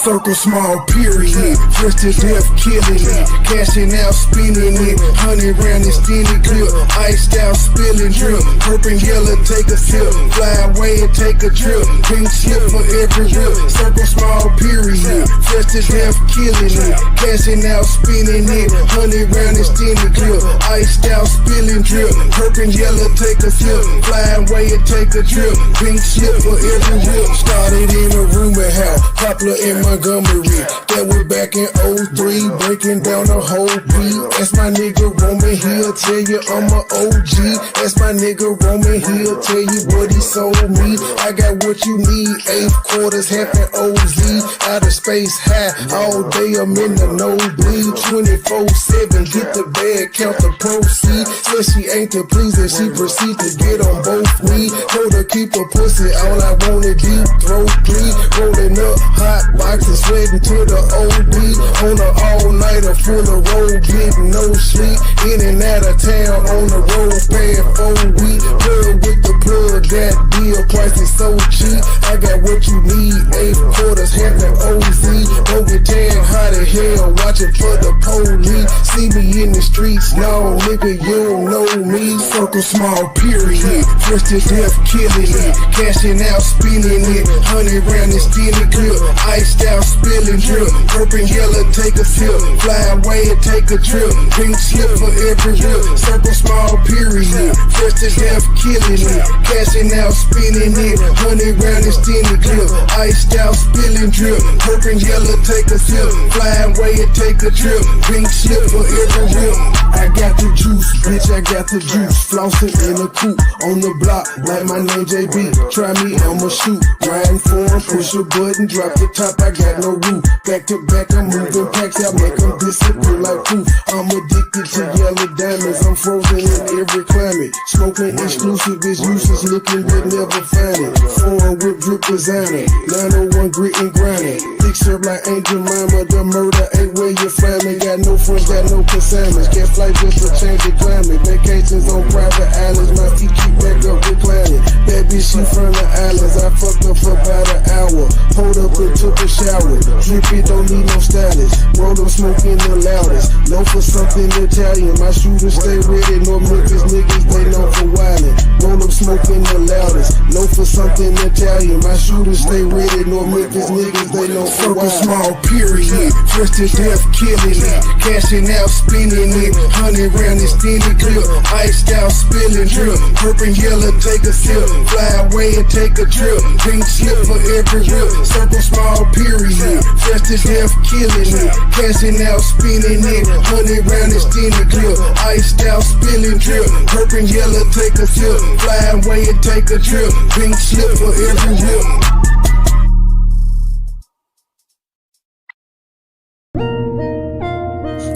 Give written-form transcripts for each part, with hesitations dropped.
Circle small period, just to death killing it, cashing out spinning it, 100 round extended clip, iced out spilling drip, purple yellow take a sip, fly away and take a trip, pink slip for every rip. Circle small period, just to death killing it, cashing out spinning it, 100 round extended clip, iced out spilling drip, purple yellow take a sip, fly away and take a trip, pink slip for every rip. Started in a rumor house, popular in Montgomery, that was back in 03, breaking down the whole beat. That's my nigga Roman, he'll tell you I'm a OG. That's my nigga Roman, he'll tell you what he sold me. I got what you need, 8 quarters, half an OZ. Outer space high, all day I'm in the nosebleed. 24/7, get the bag, count the proceeds. Said she ain't to please and she proceed to get on both knees. Told her keep her pussy, all I wanted deep throat bleed. Rolling up hot boxes, sweating to the OD. On an all-nighter full of road, getting no sleep. In and out of town on the road, paying 4 weeks. Plug with the plug, that deal price is so cheap. I got what you need, 8 quarters, half an OZ. Don't get tan hot as hell, watching for the police. See me in the streets, no nigga, you don't know me. Circle small period, just to death killing it, cashing out spinning it, 100 round extended clip, iced out spilling drip, purple yellow take a sip, fly away and take a trip, pink slip for every rip. Circle small period, just to death killing it, cashing out spinning it, 100 round extended clip, iced out spilling drip, purple yellow take a sip, fly away and take a trip, pink slip for every rip. I got the juice, bitch, I got the juice, flossing in a coupe, on the block, like my name JB, try me, I'ma shoot, riding for him, push a button, drop the top, I got no roof, back to back, I'm moving packs out, make them disappear like proof. I'm addicted to yellow diamonds, I'm frozen in every climate, smoking exclusive, it's useless, looking but never find it, foreign whip drip designer, 901 grit and grinding, thick serve like Angel Mama, the murder ain't where you find me, got no friends, got no consignments, can't fly just to change the climate, vacations on private islands, my feet keep back up reclining, that bitch she from the islands, I fucked up for about an hour, hold up and took a shower, drip it, don't need no stylist, roll up smoking the loudest, know for something Italian, my shooters stay ready, no Memphis niggas, they know for wildin', roll up smoking the loudest, know for something Italian, my shooters stay ready, no Memphis niggas, they know for wildin'. Small period, just to death killing it, cashing out spinning it, 100 round extended clip, iced out spilling drip, purple yellow take a sip, fly away and take a trip, pink slip for every rip. Circle small period, just to death killing it, cashing out spinning it, 100 round extended clip, iced out spilling drip, purple yellow take a sip, fly away and take a trip, pink slip for every rip.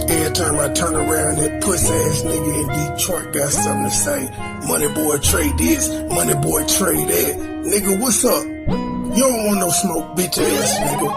Every time I turn around, that pussy ass nigga in Detroit got something to say. MoneyBoy trade this, MoneyBoy trade that. Nigga, what's up? You don't want no smoke, bitch ass nigga.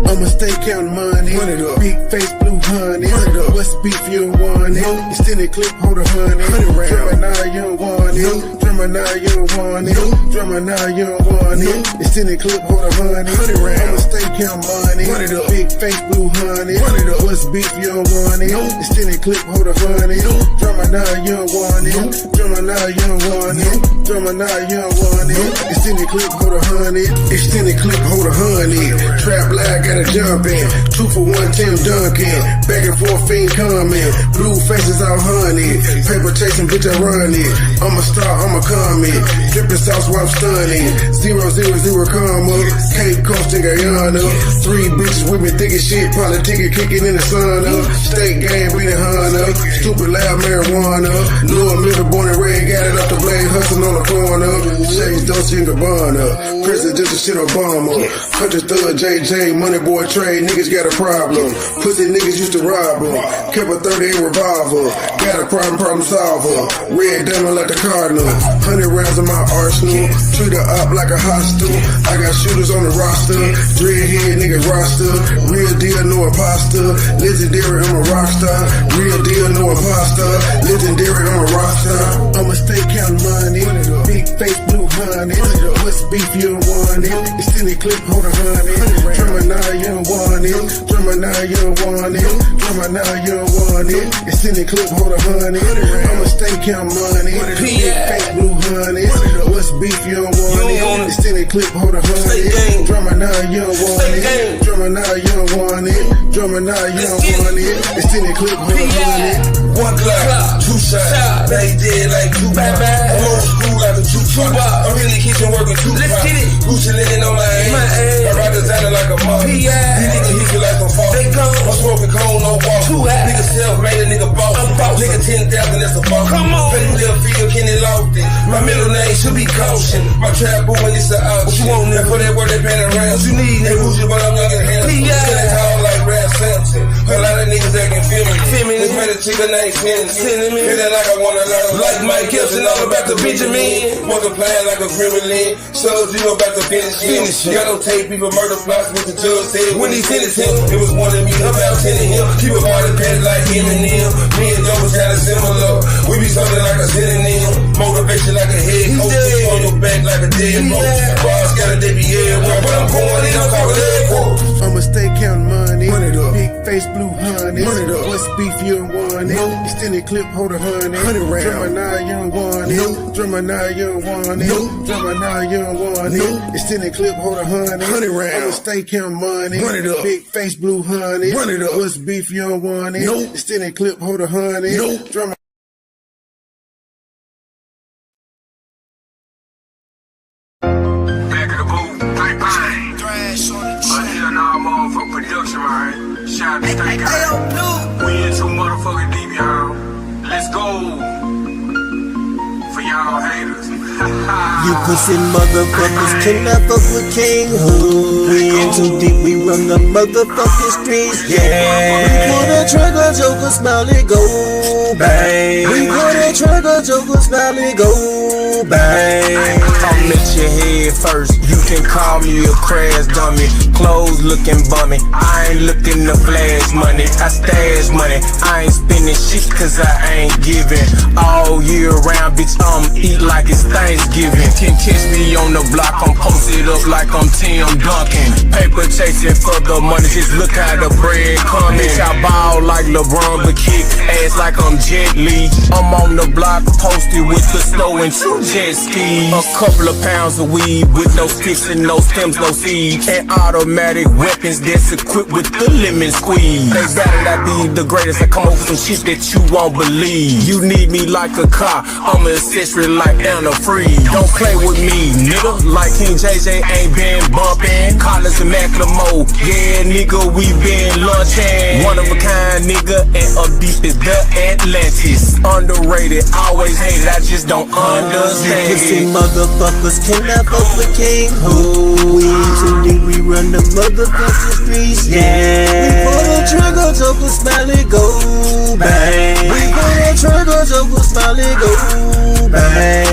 I'ma stay counting money, big face, blue honey. What's beef, you don't want it. Extended clip, hold a honey. Drummer now, you don't want it. Drummer now, you don't want it. Drummer now, you don't want it. Extended clip, hold a honey. I'ma stay counting money, big face, blue honey. What's beef, you don't want it. Extended clip, hold a honey. Drummer now, you don't want it. Drummer now, you don't want it. Drummer now, you don't want it. Extended clip, hold a honey. Extended clip, hold a honey. Trap lag, gotta jump in. 2 for 1, Tim Duncan. Back and forth, fiend comment. Blue faces out honey. Paper chasing, bitch, I run it. I'm a star, I'm a comment. Dripping sauce while I'm stunning. 000 comma. Cape Coast in Guyana. 3 bitches with me thinking shit. Probably ticket kicking in the sun up. State game, beating Hunter. Stupid loud marijuana. Louis Miller, born and raised, got it up the blade, hustling on the corner. Shades, Dolce and Gabbana. Prison just a shit Obama. Country thug, JJ, MoneyBoy trade, niggas got a problem. Pussy niggas used to rob them. Kept a 38 revolver. Got a problem solver. Red diamond like the Cardinal. 100 rounds in my arsenal. Treat her up like a hostel. I got shooters on the roster. Dreadhead nigga roster. Real deal, no imposter. Legendary, I'm a rockstar. Real deal, no imposter. Legendary, I'm a rockstar. I'ma stay counting money. Big face, blue honey. What's beef, you don't want it. Extended clip, hold a honey. Drummer now, you don't want it. Drummer now, you don't want it. Drummer now, you don't want it. Extended clip, hold a honey. I'ma stay counting money. Big face, blue honey. What's beef, you don't want it. Extended clip, hold a honey. Drummer now, you don't want it. Drummer now, you don't want it. Drummer now, you don't want it. Extended clip, hold a honey. One Glock, two shots. They did like two pops. I'm old school like a two pop. I'm in the kitchen working two pops. Gucci linen on my ass. My ride designer like a mom. These niggas hit you like a fall. I'm smoking cone, no wall. Nigga self-made, a nigga boss. Nigga 10,000, that's a boss. Come on. Petty little figure, Kenny Lofty. My middle name should be Caution. My trap booming, it's an option. What you want, nigga? For that word, they paying around. What you need, nigga? Bougie, but I'm young and handsome. Skinny tall like Brad Sampson. A lot of niggas that can feel me. This man a chick, her name Connnntent. Feel that like I wanna learn. Like Mike Kelson, all about the Benjamin. Multiplying like a gremlin. So you about to finish him. Got no tape, people murder plots with the judge said. When he sentenced him, it was one of me, about 10 of him. Keep a body pads like Eminem. Me and Joe was kinda similar. We be something like a synonym. Motivation like a head coach. On your back like a dead roach. Boss got a DB everywhere, but I'm going in, I'm talking leg quotes. I'ma stay counting money. Big face, blue honey. What's beef, you don't want it. Extended clip, hold a honey. Drummer now, you don't want it. Drummer now, you don't want it. Drummer now, you don't want it. Extended clip, hold a honey. I'ma stay counting money. Big face, blue honey. What's beef, you don't want it. Extended clip, hold a honey. Drummer. Production, man. Shout out to Stay Guy. We in too motherfucking deep, y'all. Let's go. For y'all haters. You pussy motherfuckers cannot fuck with King Hood. We in too deep, we run the motherfucking streets, yeah. We pull the trigger, Joker, smile it, go bang. We pull the trigger, Joker, smile it, go bang. I'm at your head first, you can call me a crash dummy. Clothes looking bummy, I ain't looking to flash money. I stash money, I ain't spending shit cause I ain't giving. All year round, bitch, eat like it's Thanksgiving. Can catch me on the block, I'm posted up like I'm Tim Duncan. Paper chasing for the money, just look how the bread coming. Bitch, I ball like LeBron, but kick ass like I'm Jet Li. I'm on the block, posted with the snow and 2 jet skis. A couple of pounds of weed with no sticks and no stems, no seeds. And automatic weapons that's equipped with the lemon squeeze. They better not be the greatest, I come up with some shit that you won't believe. You need me like a car, I'm an accessory like Anna Free. Don't play with me, nigga, like King JJ ain't been bumpin'. Collars and Macklemore, yeah nigga, we been lunching. One of a kind nigga, and up deep is the Atlantis. Underrated, always hated, I just don't understand. Pussy motherfuckers cannot fuck with King Hood. We in too deep, we run the motherfucking streets, yeah. We pull the trigger, Joker, smile it, go bang. We pull the trigger, Joker, smile it, go bang.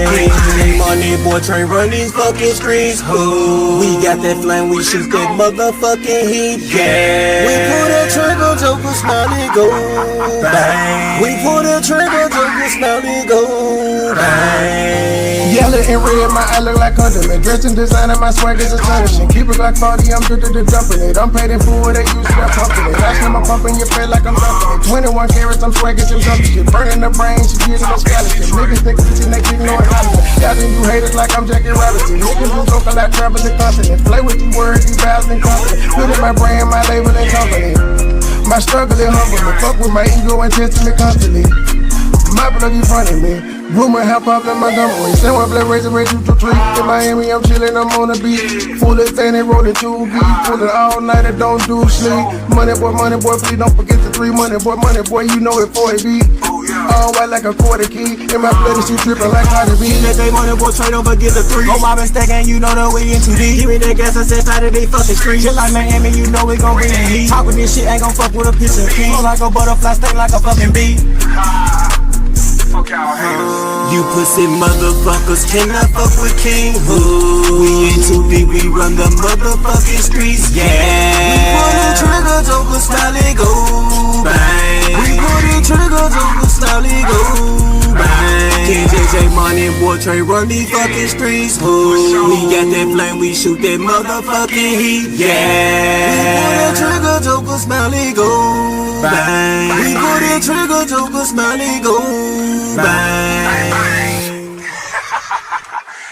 MoneyBoy train run these fucking streets, ho. We got that flame, we shoot that motherfucking heat, yeah. We pull the trigger, Joker, smile it, go bang. We pull the trigger, Joker, smile it, go bang. Yellow and red, my eye look like condiment. Dressed in designer, my swag is astonishing. Keep it like 40, I'm dumping it. I'm paid in full, they use it, I'm pumping it. Last time I'm pumping your face like I'm dumping it. 21 carats, I'm swagging some dumping shit. Burning the brain, she getting no scholarship. Niggas think bitchin', they keep knowing Hollywood. Y'all think you haters like I'm Jackie Robinson. Niggas who talk a lot, traveling continent. Play with you words, you vows and confidence. Put in my brain, my label and company. My struggle is humble me. Fuck with my ego and testing me constantly. My plug in front of me. Rumor hip hop in Montgomery. Same one black razor, red 2 to 3. In Miami, I'm chillin', I'm on the beach. Full of thing, they rollin' 2 beat. Full of all night, I don't do sleep. Money boy, please don't forget the 3. Money boy, you know it 40 beat. All white like a quarter key. In my blood, she trippin' like Cardi B. Let they money boy straight over, get the 3. Oh, my mistake, and you know that we in too deep. Give me that gas, I said, out of they fucking street. Just like Miami, you know we gon' bring the heat. Talkin' this shit, ain't gon' fuck with a piece of key. Flow like a butterfly, sting like a fucking bee. Fuck y'all haters. You pussy motherfuckers cannot fuck with King Who. We ain't too deep, we run the motherfucking streets, yeah. We pull the trigger, Joker slowly go bang. We pull the trigger, Joker slowly go bang. King JJ MoneyBoy Trey run these fucking streets, who. We got that flame, we shoot that motherfucking heat, yeah. We pull the trigger, Joker slowly go bang. We pull the trigger, Joker slowly go bang.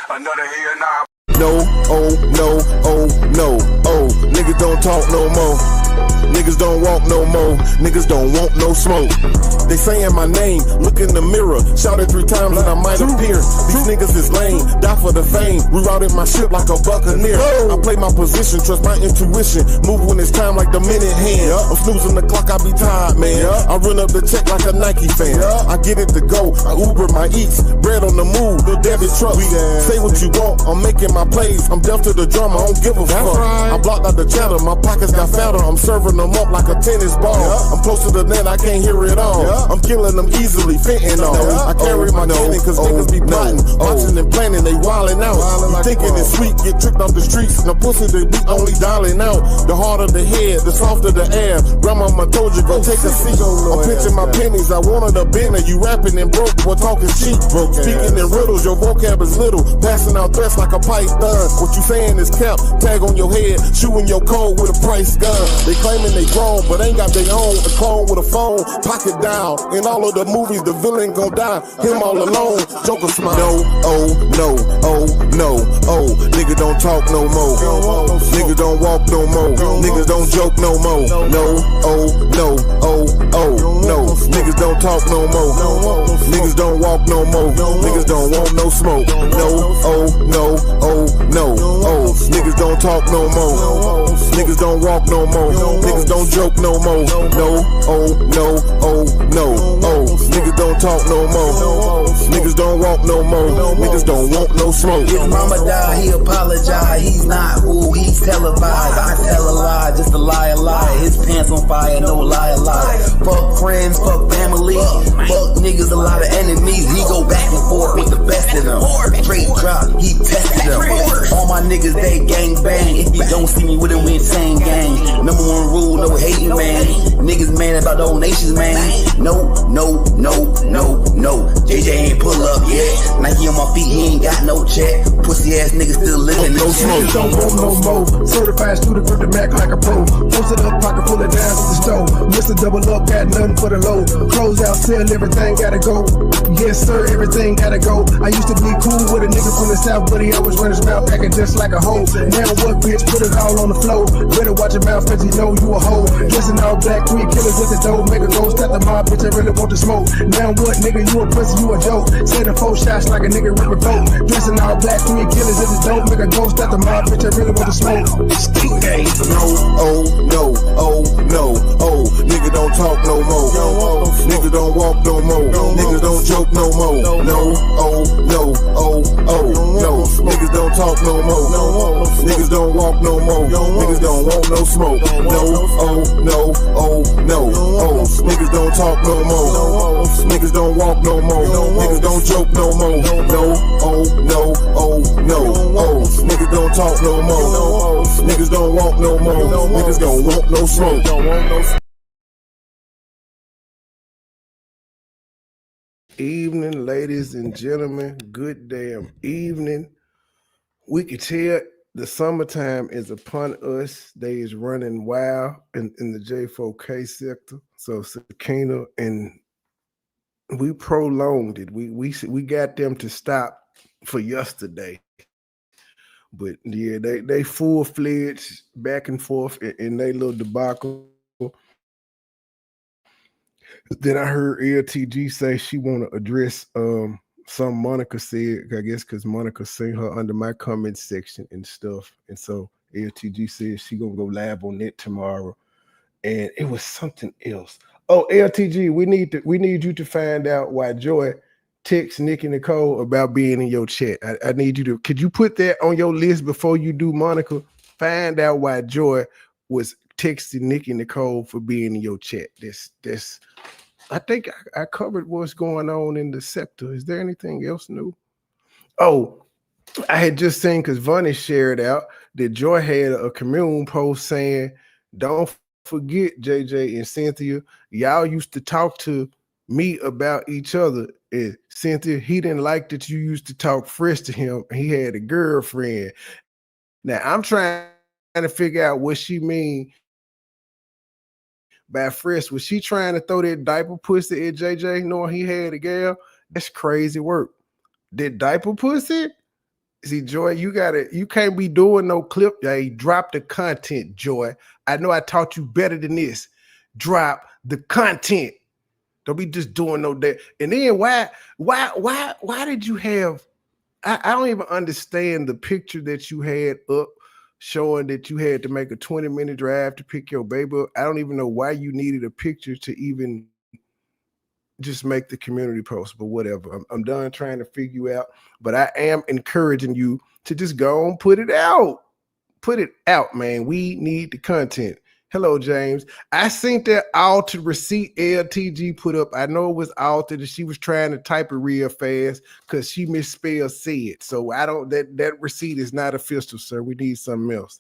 Another here now. No, oh, no, oh, no, oh. Niggas don't talk no more. Niggas don't walk no more. Niggas don't want no smoke. They saying my name, look in the mirror. Shout it 3 times and I might appear. These niggas is lame, die for the fame. Rerouted my ship like a buccaneer. I play my position, trust my intuition. Move when it's time like the minute hand. I'm snoozing the clock, I be tired, man. I run up the check like a Nike fan. I get it to go, I Uber my eats. Bread on the move, the debit truck. Say what you want, I'm making my plays. I'm deaf to the drama, I don't give a fuck. I blocked out the chatter, my pockets got fatter. I'm serving them up like a tennis ball. I'm close to the net, I can't hear it all. I'm killing them easily, fentanyl. I carry my cannon cause niggas be plotting. Watching and planning, they wildin' out. You thinking it's sweet, get tricked off the streets. The pussy they be only dialing out. The harder the head, the softer the air. Grandmama told you, go take a seat. I'm pinching my pennies, I wanted a Bentley. You rapping and broke, boy talking cheap. Speaking in riddles, your vocab is little. Passing out threats like a python. What you saying is cap, tag on your head. Shooting your code with a price gun. They claiming they grown, but ain't got their own. A clone with a phone, pocket down. In all of the movies, the villain gon' die. Him all alone, Joker smile. No, oh, no, oh, no, oh. Niggas don't talk no more. Niggas don't walk no more. Niggas don't joke no more. No, oh, no, oh, oh, no. Niggas don't talk no more. Niggas don't walk no more. Niggas don't want no smoke. No, oh, no, oh, no, oh. Niggas don't talk no more. Niggas don't walk no more. Niggas don't joke no more. No, oh, no, oh, no, oh. Niggas don't talk no more. Niggas don't walk no more. Niggas don't want no smoke. His mama died, he apologized. He's not who he's televised. I tell a lie, just a lie. His pants on fire, no lie. Fuck friends, fuck family. Fuck niggas, a lot of enemies. He go back and forth with the best of them. Straight drop, he tested them. All my niggas, they gang bang. If you don't see me with them, we insane gang. Number 1 rule, no hating, man. Niggas mad about donations, man. No. JJ ain't pull up yet. Nike on my feet, he ain't got no check. Pussy ass niggas still living, no smoke. Don't want no more. Certified student, grip the Mac like a pro. Posted up, pocket full of dimes at the store. Mr. Double Up, got nothing for the low. Close out, sell, everything gotta go. Yes, sir, everything gotta go. I used to be cool with a nigga from the south, but he always run his mouth packing just like a hoe. Now what, bitch? Put it all on the floor. Better watch your mouth, cause you know you a hoe. Dressing all black, 3 killers at the door. Make a ghost at the mob, bitch, I really want to smoke. Now what, nigga? You a pussy, you a joke. Setting 4 shots like a nigga rip a boat. Dressing all black, 3 killers at the door. Make a ghost at the mob, bitch, I really want to smoke. No, oh, no, oh, no, oh. Nigga don't talk no more. Nigga don't walk no more. Niggas don't joke no more. No, oh, no, oh, oh, no. Niggas don't talk no more. Niggas don't walk no more. Niggas don't want no smoke. No, oh, no, oh, no, oh. Niggas don't talk no more. Niggas don't walk no more. Niggas don't joke no more. No, oh, no, oh, no, oh. Niggas don't talk no more. Niggas don't walk no more. Niggas don't want no smoke. Evening, ladies and gentlemen. Good damn evening. We can tell the summertime is upon us. They is running wild in the J4K sector. So Sakina, and we prolonged it. We got them to stop for yesterday. But yeah, they full-fledged back and forth in their little debacle. Then I heard LTG say she want to address some Monica said, I guess because Monica seen her under my comment section and stuff. And so LTG said she gonna go live on that tomorrow. And it was something else. Oh, LTG, we need you to find out why Joy text Nick and Nicole about being in your chat. I need you to, could you put that on your list before you do Monica? Find out why Joy was texting Nick and Nicole for being in your chat. I think I covered what's going on in the sector. Is there anything else new? Oh, I had just seen because Vonnie shared out that Joy had a commune post saying, "Don't forget, JJ and Cynthia, y'all used to talk to me about each other. And Cynthia, he didn't like that you used to talk fresh to him. He had a girlfriend. Now I'm trying to figure out what she mean by fresh. Was she trying to throw that diaper pussy at JJ knowing he had a girl? That's crazy work. That diaper pussy? See, Joy, you can't be doing no clip. Hey, drop the content, Joy. I know I taught you better than this. Drop the content. Don't be just doing no that. And then why did you have? I don't even understand the picture that you had up showing that you had to make a 20-minute drive to pick your baby up. I don't even know why you needed a picture to even just make the community post, but whatever. I'm done trying to figure you out, but I am encouraging you to just go and put it out. Put it out, man. We need the content. Hello, James. I seen that altered receipt LTG put up. I know it was altered and she was trying to type it real fast because she misspelled said. So I don't, that receipt is not official, sir. We need something else.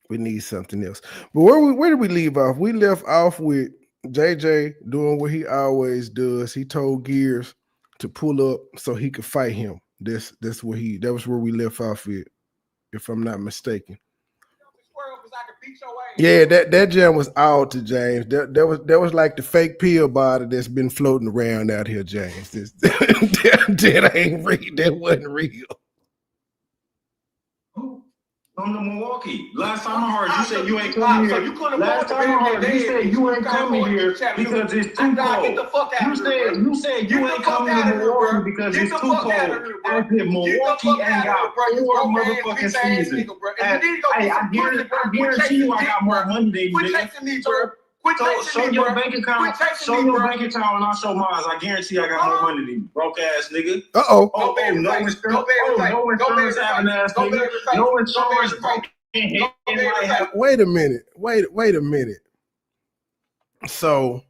We need something else. But where did we leave off? We left off with JJ doing what he always does. He told Gears to pull up so he could fight him. That was where we left off with, if I'm not mistaken. Yeah, that jam was all to James. That was like the fake pill bottle that's been floating around out here, James. That ain't real. That wasn't real. Come to Milwaukee. Last time I heard you said you ain't coming here. Last time I heard you said you ain't coming here because it's too cold. You said you ain't coming to Milwaukee because it's too cold. As if Milwaukee ain't got 4 motherfucking seasons. Hey, I guarantee you I got more money than you, nigga. Show your bank account. Show your bank account and I'll show mine. I guarantee I got more money than you, broke ass nigga. Uh-oh. No insurance having ass nigga. No insurance broken. Wait a minute. So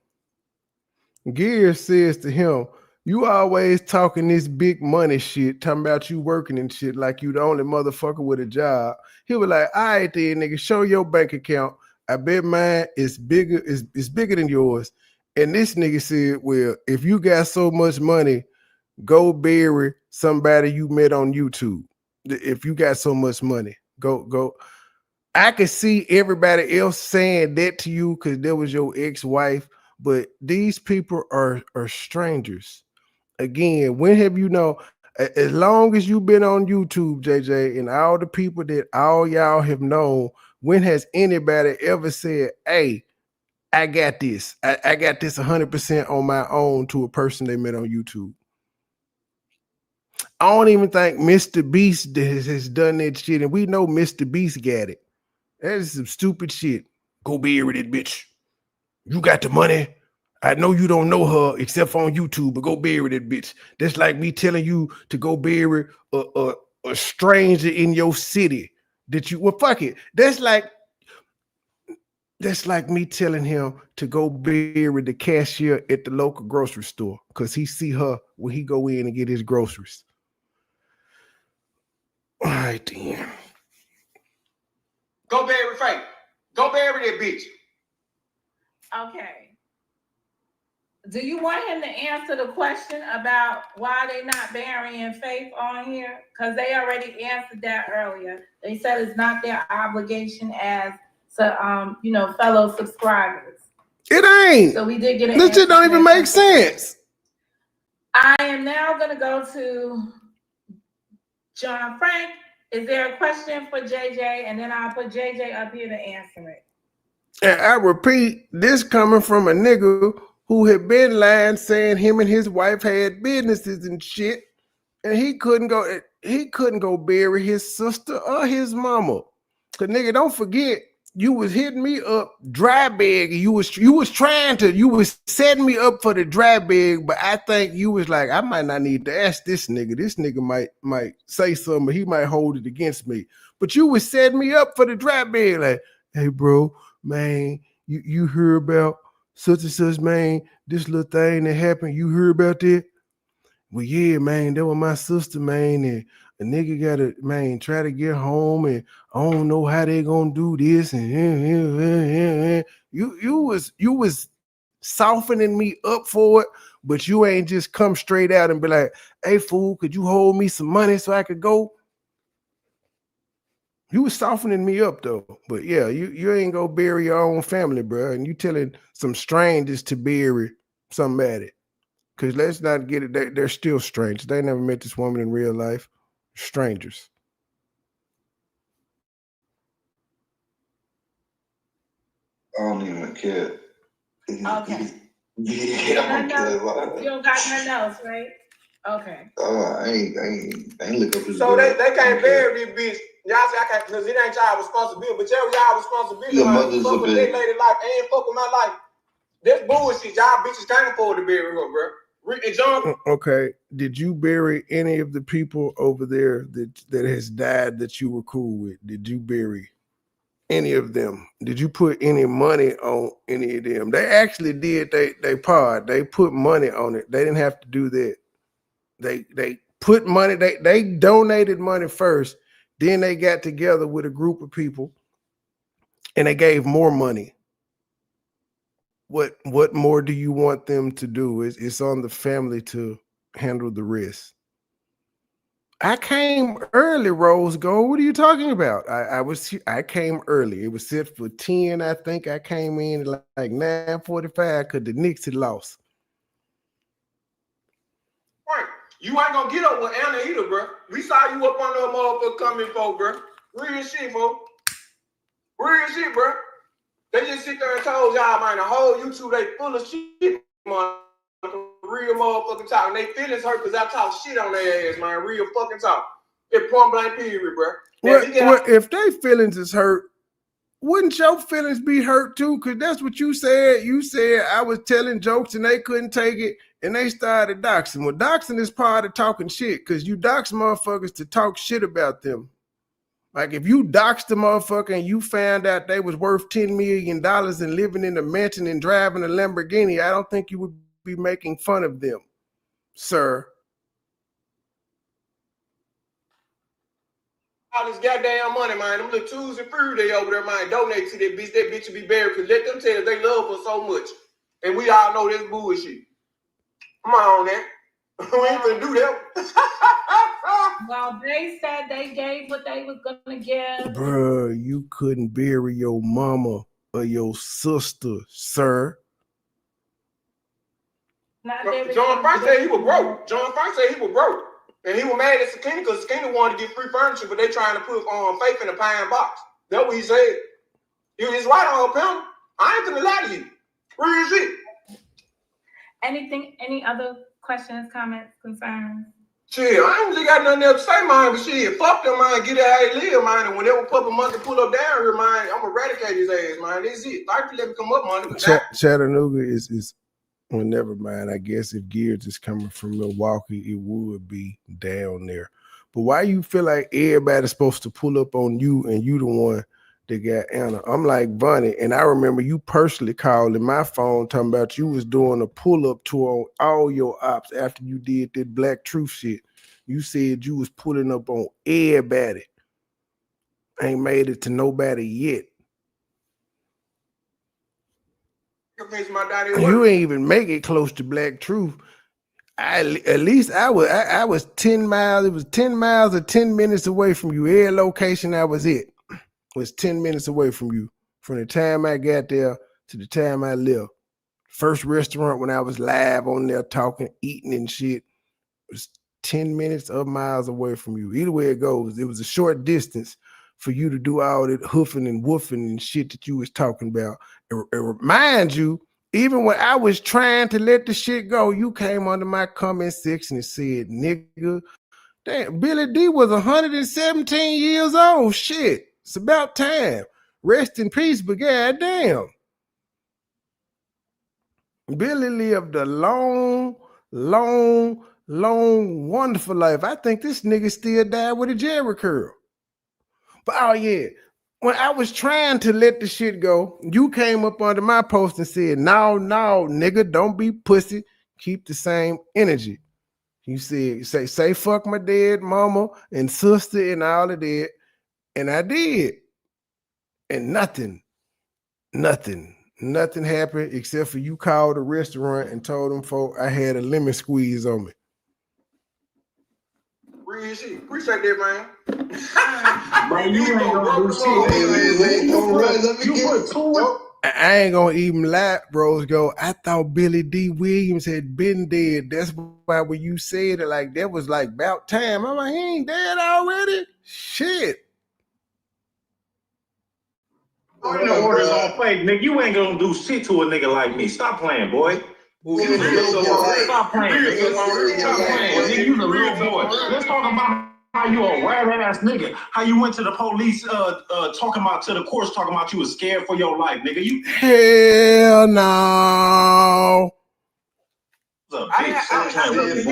Gears says to him, you always talking this big money shit, talking about you working and shit like you the only motherfucker with a job. He was like, all right then, nigga, show your bank account. I bet mine is bigger, is bigger than yours. And this nigga said, well, if you got so much money, go bury somebody you met on YouTube. If you got so much money, go. I could see everybody else saying that to you because that was your ex-wife, but these people are strangers. Again, when have you know, as long as you've been on YouTube, JJ, and all the people that all y'all have known, when has anybody ever said, hey, I got this. I got this 100% on my own to a person they met on YouTube? I don't even think Mr. Beast has done that shit, and we know Mr. Beast got it. That is some stupid shit. Go bury that bitch. You got the money. I know you don't know her except on YouTube, but go bury that bitch. That's like me telling you to go bury a stranger in your city that you, well, fuck it. That's like me telling him to go bury the cashier at the local grocery store because he see her when he go in and get his groceries. All right, then. Go bury Faith. Go bury that bitch. Okay. Do you want him to answer the question about why they not burying Faith on here? Because they already answered that earlier. They said it's not their obligation as fellow subscribers. It ain't. So we did get an answer. This shit don't even make sense. I am now going to go to John Frank. Is there a question for JJ? And then I'll put JJ up here to answer it. And I repeat, this coming from a nigga who had been lying, saying him and his wife had businesses and shit, and he couldn't go bury his sister or his mama. Cause nigga, don't forget, you was hitting me up dry bag. You was setting me up for the dry bag, but I think you was like, I might not need to ask this nigga. This nigga might say something, but he might hold it against me. But you was setting me up for the dry bag, like, hey bro, man, you hear about such and such, man, this little thing that happened, you heard about that? Well, yeah, man, that was my sister, man, and a nigga gotta, man, try to get home, and I don't know how they gonna do this, and you was softening me up for it, but you ain't just come straight out and be like, hey, fool, could you hold me some money so I could go? You was softening me up though, but yeah, you ain't gonna bury your own family, bro, and you telling some strangers to bury somebody. Because let's not get it, they're still strangers. They never met this woman in real life. Strangers. I don't even care. Okay. Yeah, I don't care about You don't got nothing else, right? Okay. I ain't look up his So they can't bury this bitch. Y'all say I can't, because it ain't y'all responsibility, but y'all responsibility. Your Like, mother's fuck a with bitch. that lady life and fuck with my life. That's bullshit. Y'all bitches can't afford to bury her, bro. And John, Okay. Did you bury any of the people over there that has died that you were cool with? Did you bury any of them? Did you put any money on any of them? They actually did they part. They put money on it. They didn't have to do that. They put money, they donated money first, then they got together with a group of people and they gave more money. What more do you want them to do? It's on the family to handle the rest. I came early, Rose Gold. What are you talking about? I came early. It was set for 10. I think I came in like 9:45 because the Knicks had lost. Frank, you ain't gonna get up with Anna either, bro. We saw you up on that motherfucker coming for, bro. Real shit, bro. Real shit, bro. They just sit there and told y'all, man, the whole YouTube, they full of shit, man. Real motherfucking talk. And they feelings hurt because I talk shit on their ass, man. Real fucking talk. It's point blank period, bro. Well, if their feelings is hurt, wouldn't your feelings be hurt too? Because that's what you said. You said I was telling jokes and they couldn't take it and they started doxing. Well, doxing is part of talking shit because you dox motherfuckers to talk shit about them. Like if you doxed the motherfucker and you found out they was worth $10 million and living in a mansion and driving a Lamborghini, I don't think you would be making fun of them, sir. All this goddamn money, man. Them little twos and fruit they over there, man. Donate to that bitch. That bitch will be buried. Because let them tell us they love her so much. And we all know this bullshit. Come on, man. We ain't gonna do that. Well, they said they gave what they was gonna give. Bruh, you couldn't bury your mama or your sister, sir. John Frank said he was broke. John Frank said he was broke. And he was mad at Sakina because Sakina wanted to get free furniture, but they trying to put faith in a pine box. That's what he said. He was right on her panel. I ain't gonna lie to you. Real shit. Any other questions, comments, concerns? Shit, I ain't really got nothing else to say, man, but shit, fuck them, man, get it how they live, man, and whenever Papa Monkey pull up down here, man, I'm gonna eradicate his ass, man, that's it. Like to let me come up, man. Chattanooga is well, never mind. I guess if Gears is coming from Milwaukee, it would be down there. But why you feel like everybody's supposed to pull up on you and you the one that got Anna? I'm like Bunny, and I remember you personally calling my phone talking about you was doing a pull-up tour on all your ops after you did that Black Truth shit. You said you was pulling up on everybody. Ain't made it to nobody yet. You ain't even make it close to Black Truth. At least I was 10 miles. It was 10 miles or 10 minutes away from you. Every location I was at was 10 minutes away from you. From the time I got there to the time I left. First restaurant when I was live on there talking, eating and shit was 10 minutes or miles away from you. Either way it goes, it was a short distance for you to do all that hoofing and woofing and shit that you was talking about. It reminds you, even when I was trying to let the shit go, you came under my comment section and said, nigga, damn, Billy D was 117 years old. Shit, it's about time. Rest in peace, but goddamn. Billy lived a long, wonderful life. I think this nigga still died with a Jerry curl. But oh yeah, when I was trying to let the shit go, you came up under my post and said, no, nigga, don't be pussy. Keep the same energy. You said, say fuck my dead mama and sister and all of that. And I did. And nothing happened except for you called the restaurant and told them folk I had a lemon squeeze on me. Real shit. Appreciate that, man. Bro, you ain't gonna do shit. I ain't gonna even lie, bros. I thought Billy D. Williams had been dead. That's why when you said it, like that was like about time. I'm like, he ain't dead already. Shit. Putting the orders on fake, nigga. You ain't gonna do shit to a nigga like me. Stop playing, boy. Stop playing. Nigga, you the little boy. Let's talk about how you a rat ass nigga. How you went to the police talking about to the courts talking about you was scared for your life, nigga. You hell no. Don't even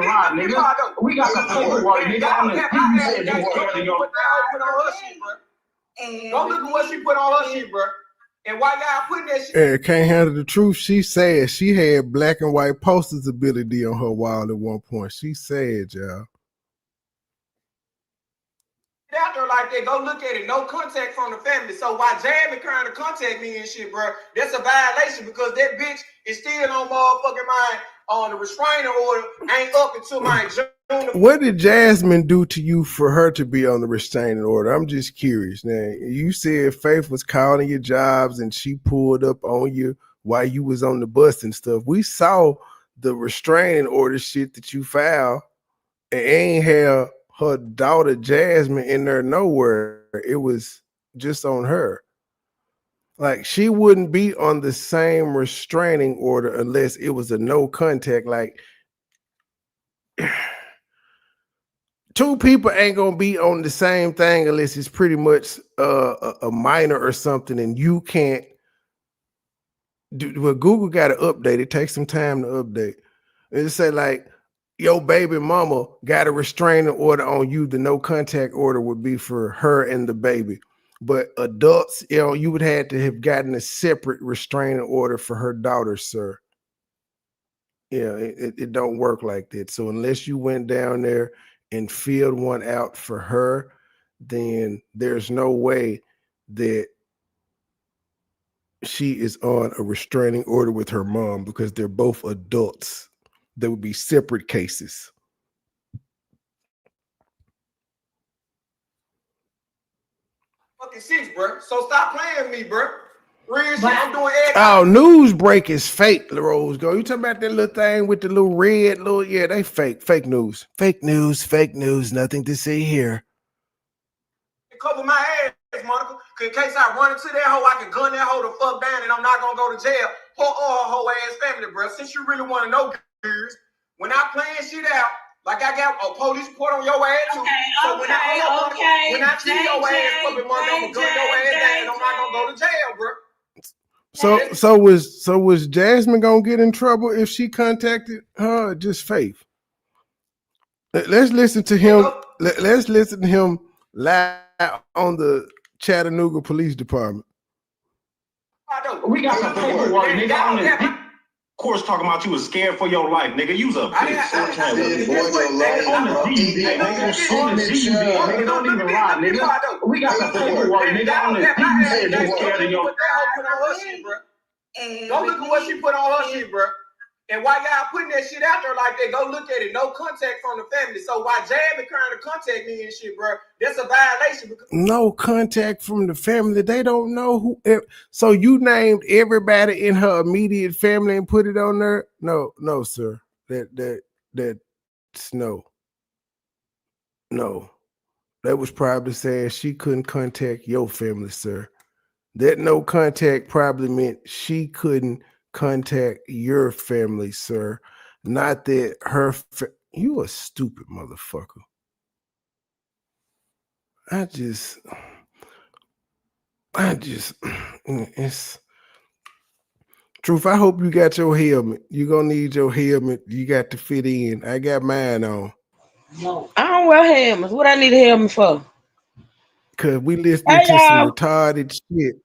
lie, nigga. We got some paperwork, nigga. On the TV said you scared of your Go look at what she put on her shit, bro. And why y'all putting that shit? Yeah, can't handle the truth. She said she had black and white posters of Billy D on her wall at one point. She said, y'all. Out there like that, go look at it. No contact from the family. So why Jamie trying to contact me and shit, bro? That's a violation because that bitch is still on motherfucking mine on the restraining order. Ain't up until my June. What did Jasmine do to you for her to be on the restraining order? I'm just curious. Now, you said Faith was calling your jobs and she pulled up on you while you was on the bus and stuff. We saw the restraining order shit that you filed and ain't have her daughter Jasmine in there nowhere. It was just on her. Like she wouldn't be on the same restraining order unless it was a no contact. Like two people ain't gonna be on the same thing unless it's pretty much a minor or something, and you can't do. Well, Google got to update. It takes some time to update. It say like your baby mama got a restraining order on you. The no contact order would be for her and the baby. But adults, you would have to have gotten a separate restraining order for her daughter, sir. Yeah, it don't work like that. So unless you went down there and filled one out for her, then there's no way that she is on a restraining order with her mom because they're both adults. There would be separate cases. Fucking 6, bro. So stop playing with me, bro. Real shit, I'm doing everything. Oh, news break is fake, Rose. Go. You talking about that little thing with the little red, yeah, they fake. Fake news. Fake news. Nothing to see here. Cover my ass, Monica. In case I run into that hoe, I can gun that hoe the fuck down and I'm not gonna go to jail. Her or her whole ass family, bro. Since you really want to know, girls, when I plan shit out, like I got a police report on your ass too. So when I see your ass fucking Monica, I'm gonna gun your ass down and I'm not gonna go to jail, bro. So was Jasmine gonna get in trouble if she contacted her? Or just Faith. Let's listen to him. Let's listen to him live on the Chattanooga Police Department. We got some paperwork, nigga. On the course talking about you was scared for your life, nigga. You was a bitch. Nigga, don't even lie, nigga. We got some paperwork, nigga. On the TV said you scared of your life. Go look at what she put on her shit, bro. And why y'all putting that shit out there like that, go look at it. No contact from the family. So why Jamie trying to contact me and shit, bro? That's a violation. No contact from the family. They don't know who. So you named everybody in her immediate family and put it on there? No, sir. That's no. That was probably saying she couldn't contact your family, sir. That no contact probably meant she couldn't contact your family, sir. Not that her you a stupid motherfucker. It's Truth. I hope you got your helmet. You're gonna need your helmet. You got to fit in. I got mine on. I don't wear helmets. What I need a helmet for? Cause we listening Hey to some y'all. retarded shit.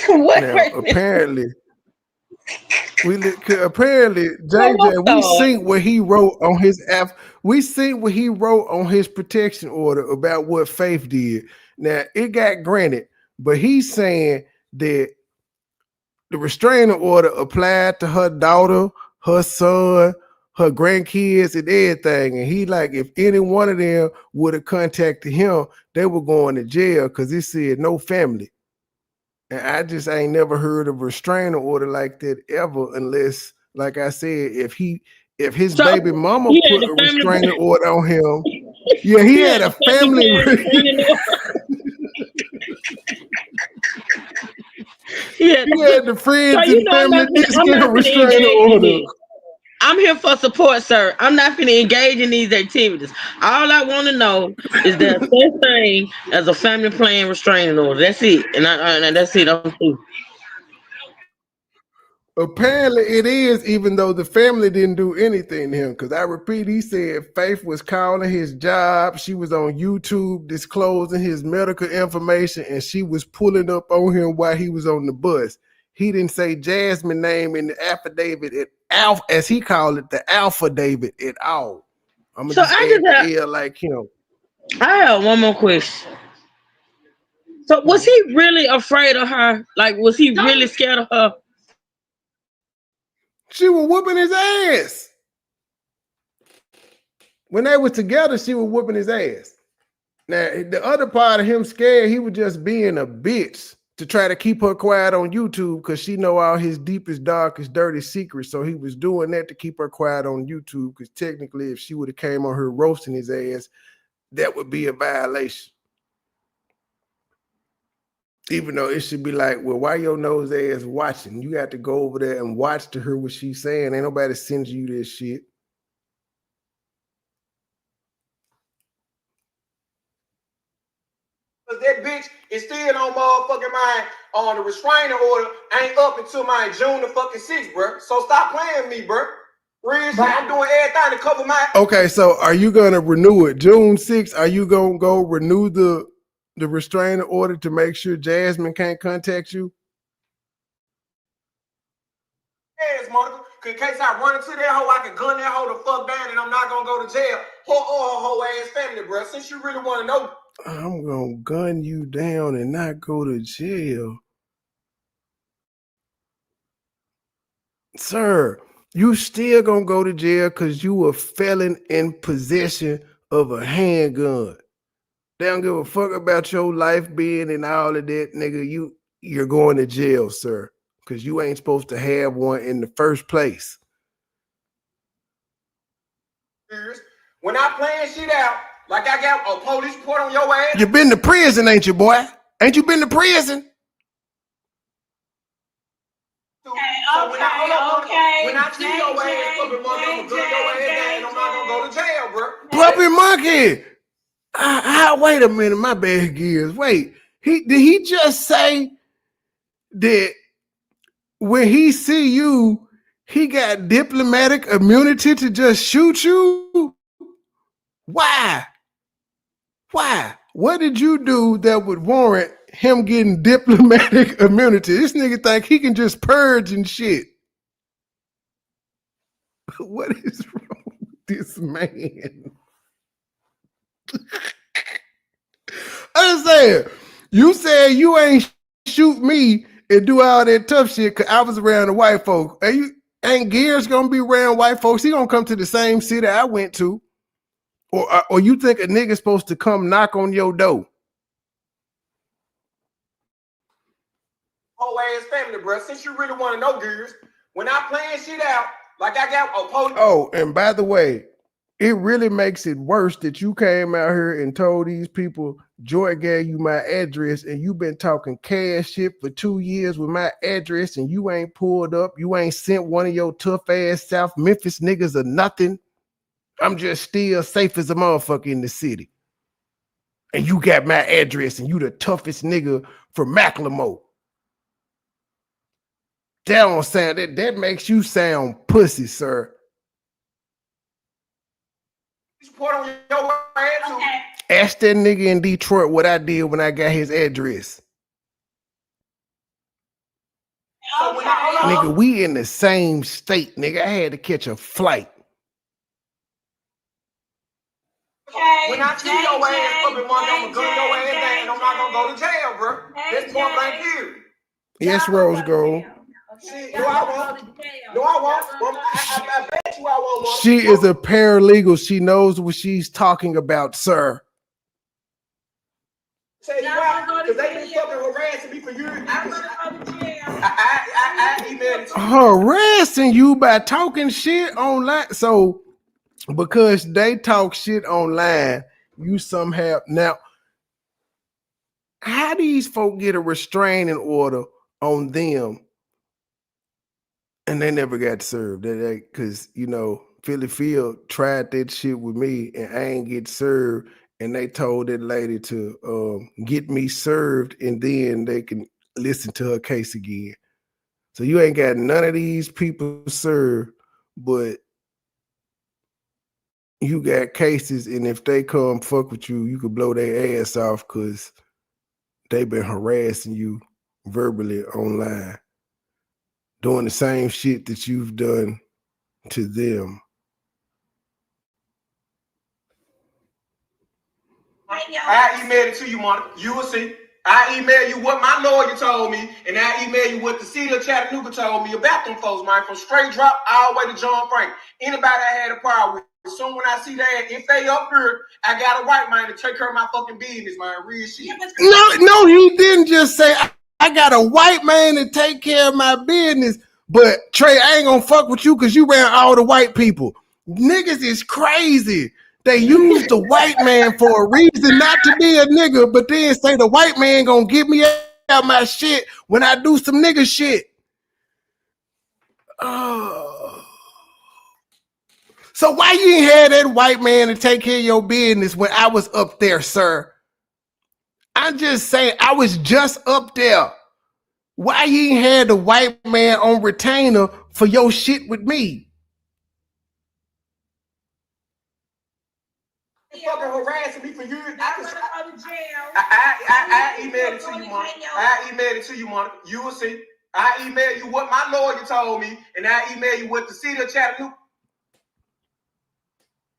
What? Now, apparently, apparently JJ, we Lord. seen what he wrote on his app. We seen what he wrote on his protection order about what Faith did. Now it got granted, but he's saying that the restraining order applied to her daughter, her son, her grandkids, and everything. And he like, if any one of them would have contacted him, they were going to jail because it said no family. And I just ain't never heard of a restraining order like that ever, unless, like I said, if his So baby mama he had put the a family. restraining order on him, yeah, he He had had a the family family. plan restraining order. He had He the, had the so friends you and know family I'm discount not finna restraining engage in order. this. I'm here for support, sir. I'm not finna engage in these activities. All I want to know is there such thing as a family plan restraining order. That's it, and that's it. I'm through. Apparently it is, even though the family didn't do anything to him. Because I repeat, he said Faith was calling his job. She was on YouTube disclosing his medical information, and she was pulling up on him while he was on the bus. He didn't say Jasmine's name in the affidavit at Alpha, as he called it, the Alpha David at all. I'm gonna So just I add just have, the L like him. I have one more question. So was he really afraid of her? Like, was he really scared of her? She was whooping his ass. When they were together, she was whooping his ass. Now, the other part of him scared, he was just being a bitch to try to keep her quiet on YouTube because she know all his deepest, darkest, dirty secrets. So he was doing that to keep her quiet on YouTube because technically if she would have came on her roasting his ass, that would be a violation. Even though it should be like, well, why your nose ass watching? You got to go over there and watch to hear what she's saying. Ain't nobody sends you this shit. Cause that bitch is still on motherfucking mind on the restraining order. Ain't up until my June the fucking 6th, bro. So stop playing me, bro. Real shit. I'm doing everything to cover my. Okay, so are you gonna renew it June 6th? Are you gonna go renew the restraining order to make sure Jasmine can't contact you? Yes, Monica. In case I run into that hoe, I can gun that hoe the fuck down, and I'm not gonna go to jail. Her or her whole ass family, bro. Since you really want to know. I'm gonna gun you down and not go to jail. Sir, you still gonna go to jail because you were felon in possession of a handgun. They don't give a fuck about your life being and all of that, nigga. You're going to jail, sir, because you ain't supposed to have one in the first place. When I plan shit out, like I got a police report on your ass. You been to prison, ain't you, boy? Ain't you been to prison? So when I see your ass puppy monkey, I'm gonna gun your ass down, and I'm not gonna go to jail, bro. Puppy monkey. Wait a minute, my bad gears. Wait, did he just say that when he see you, he got diplomatic immunity to just shoot you? Why? What did you do that would warrant him getting diplomatic immunity? This nigga think he can just purge and shit. What is wrong with this man? I'm saying, you said you ain't shoot me and do all that tough shit because I was around the white folk. Ain't Gears gonna be around white folks? He gonna come to the same city I went to. Or you think a nigga supposed to come knock on your door? Whole ass family, bro. Since you really want to know, Gears, when I plan shit out, like I got a police. Oh, and by the way, it really makes it worse that you came out here and told these people Joy gave you my address and you've been talking cash shit for 2 years with my address and you ain't pulled up. You ain't sent one of your tough ass South Memphis niggas or nothing. I'm just still safe as a motherfucker in the city. And you got my address and you the toughest nigga from Macklemore. That don't sound, that makes you sound pussy, sir. Support on your ass too. Okay. Ask that nigga in Detroit what I did when I got his address. So when I, Nigga, we in the same state, nigga. I had to catch a flight. Okay, when I see your ass fucking one, I'm gonna gun your ass down and I'm not gonna go to jail, bro. That's point blank period. Yes, Rose Gold. Shit, no, I won't. No, I won't. I bet you I won't. She is a paralegal. She knows what she's talking about, sir. Say you out, because they been fucking harassing me for years. I emailed it to you. Harassing you by talking shit online. So, because they talk shit online, you somehow now. How these folk get a restraining order on them, and they never got served? Because you know Philly Field tried that shit with me, and I ain't get served. And they told that lady to get me served, and then they can listen to her case again. So you ain't got none of these people served, but you got cases, and if they come fuck with you, you could blow their ass off because they've been harassing you verbally online, doing the same shit that you've done to them. I emailed it to you, Monica. You will see. I email you what my lawyer told me, and I email you what the city of Chattanooga told me about them folks, man. From straight drop all the way to John Frank. Anybody I had a problem with, soon when I see that, if they up here, I got a white man to take care of my fucking business, man. Real shit. No, he didn't just say, I got a white man to take care of my business, but Trey, I ain't gonna fuck with you because you ran all the white people. Niggas is crazy. They use the white man for a reason not to be a nigga, but then say the white man gonna get me out my shit when I do some nigga shit. So why you ain't had that white man to take care of your business when I was up there, sir? I'm just saying, I was just up there. Why you ain't had the white man on retainer for your shit with me? Fucking harassing me for years. I emailed it to you, Monica. I emailed it to you, Monica. You will see. I email you what my lawyer told me, and I email you what the city of Chattanooga.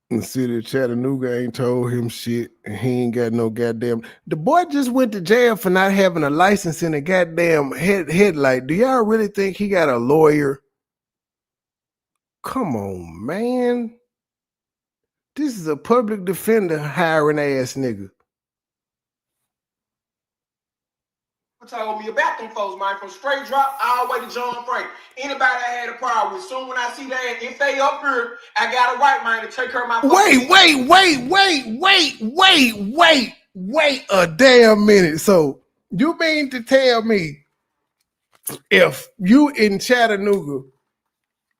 The city of Chattanooga ain't told him shit, and he ain't got no goddamn. The boy just went to jail for not having a license in a goddamn headlight. Do y'all really think he got a lawyer? Come on, man. This is a public defender hiring ass nigga. Told me about them folks, man, from straight drop all the way to John Frank. Anybody I had a problem with, soon when I see that, if they up here, I got a white man to take care of my. Wait a damn minute. So you mean to tell me if you in Chattanooga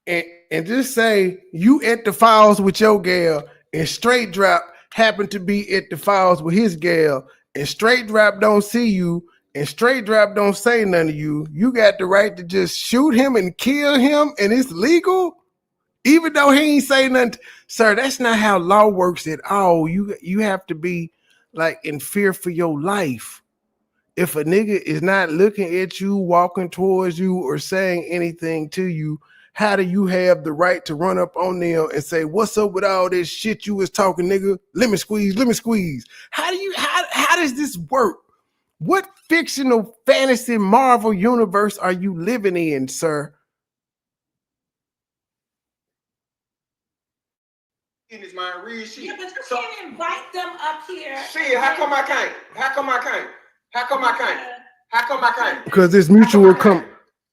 and just say you at the Falls with your gal and straight drop happen to be at the Falls with his gal and straight drop don't see you and straight drop don't say none of you, you got the right to just shoot him and kill him and it's legal? Even though he ain't say nothing. Sir, that's not how law works at all. You have to be like in fear for your life. If a nigga is not looking at you, walking towards you, or saying anything to you, how do you have the right to run up on them and say, what's up with all this shit you was talking, nigga? Let me squeeze. How does this work? What fictional fantasy Marvel universe are you living in, sir? Is my real shit. Yeah, but you can't invite them up here. Shit, how come I can't? How come I can't? Because it's mutual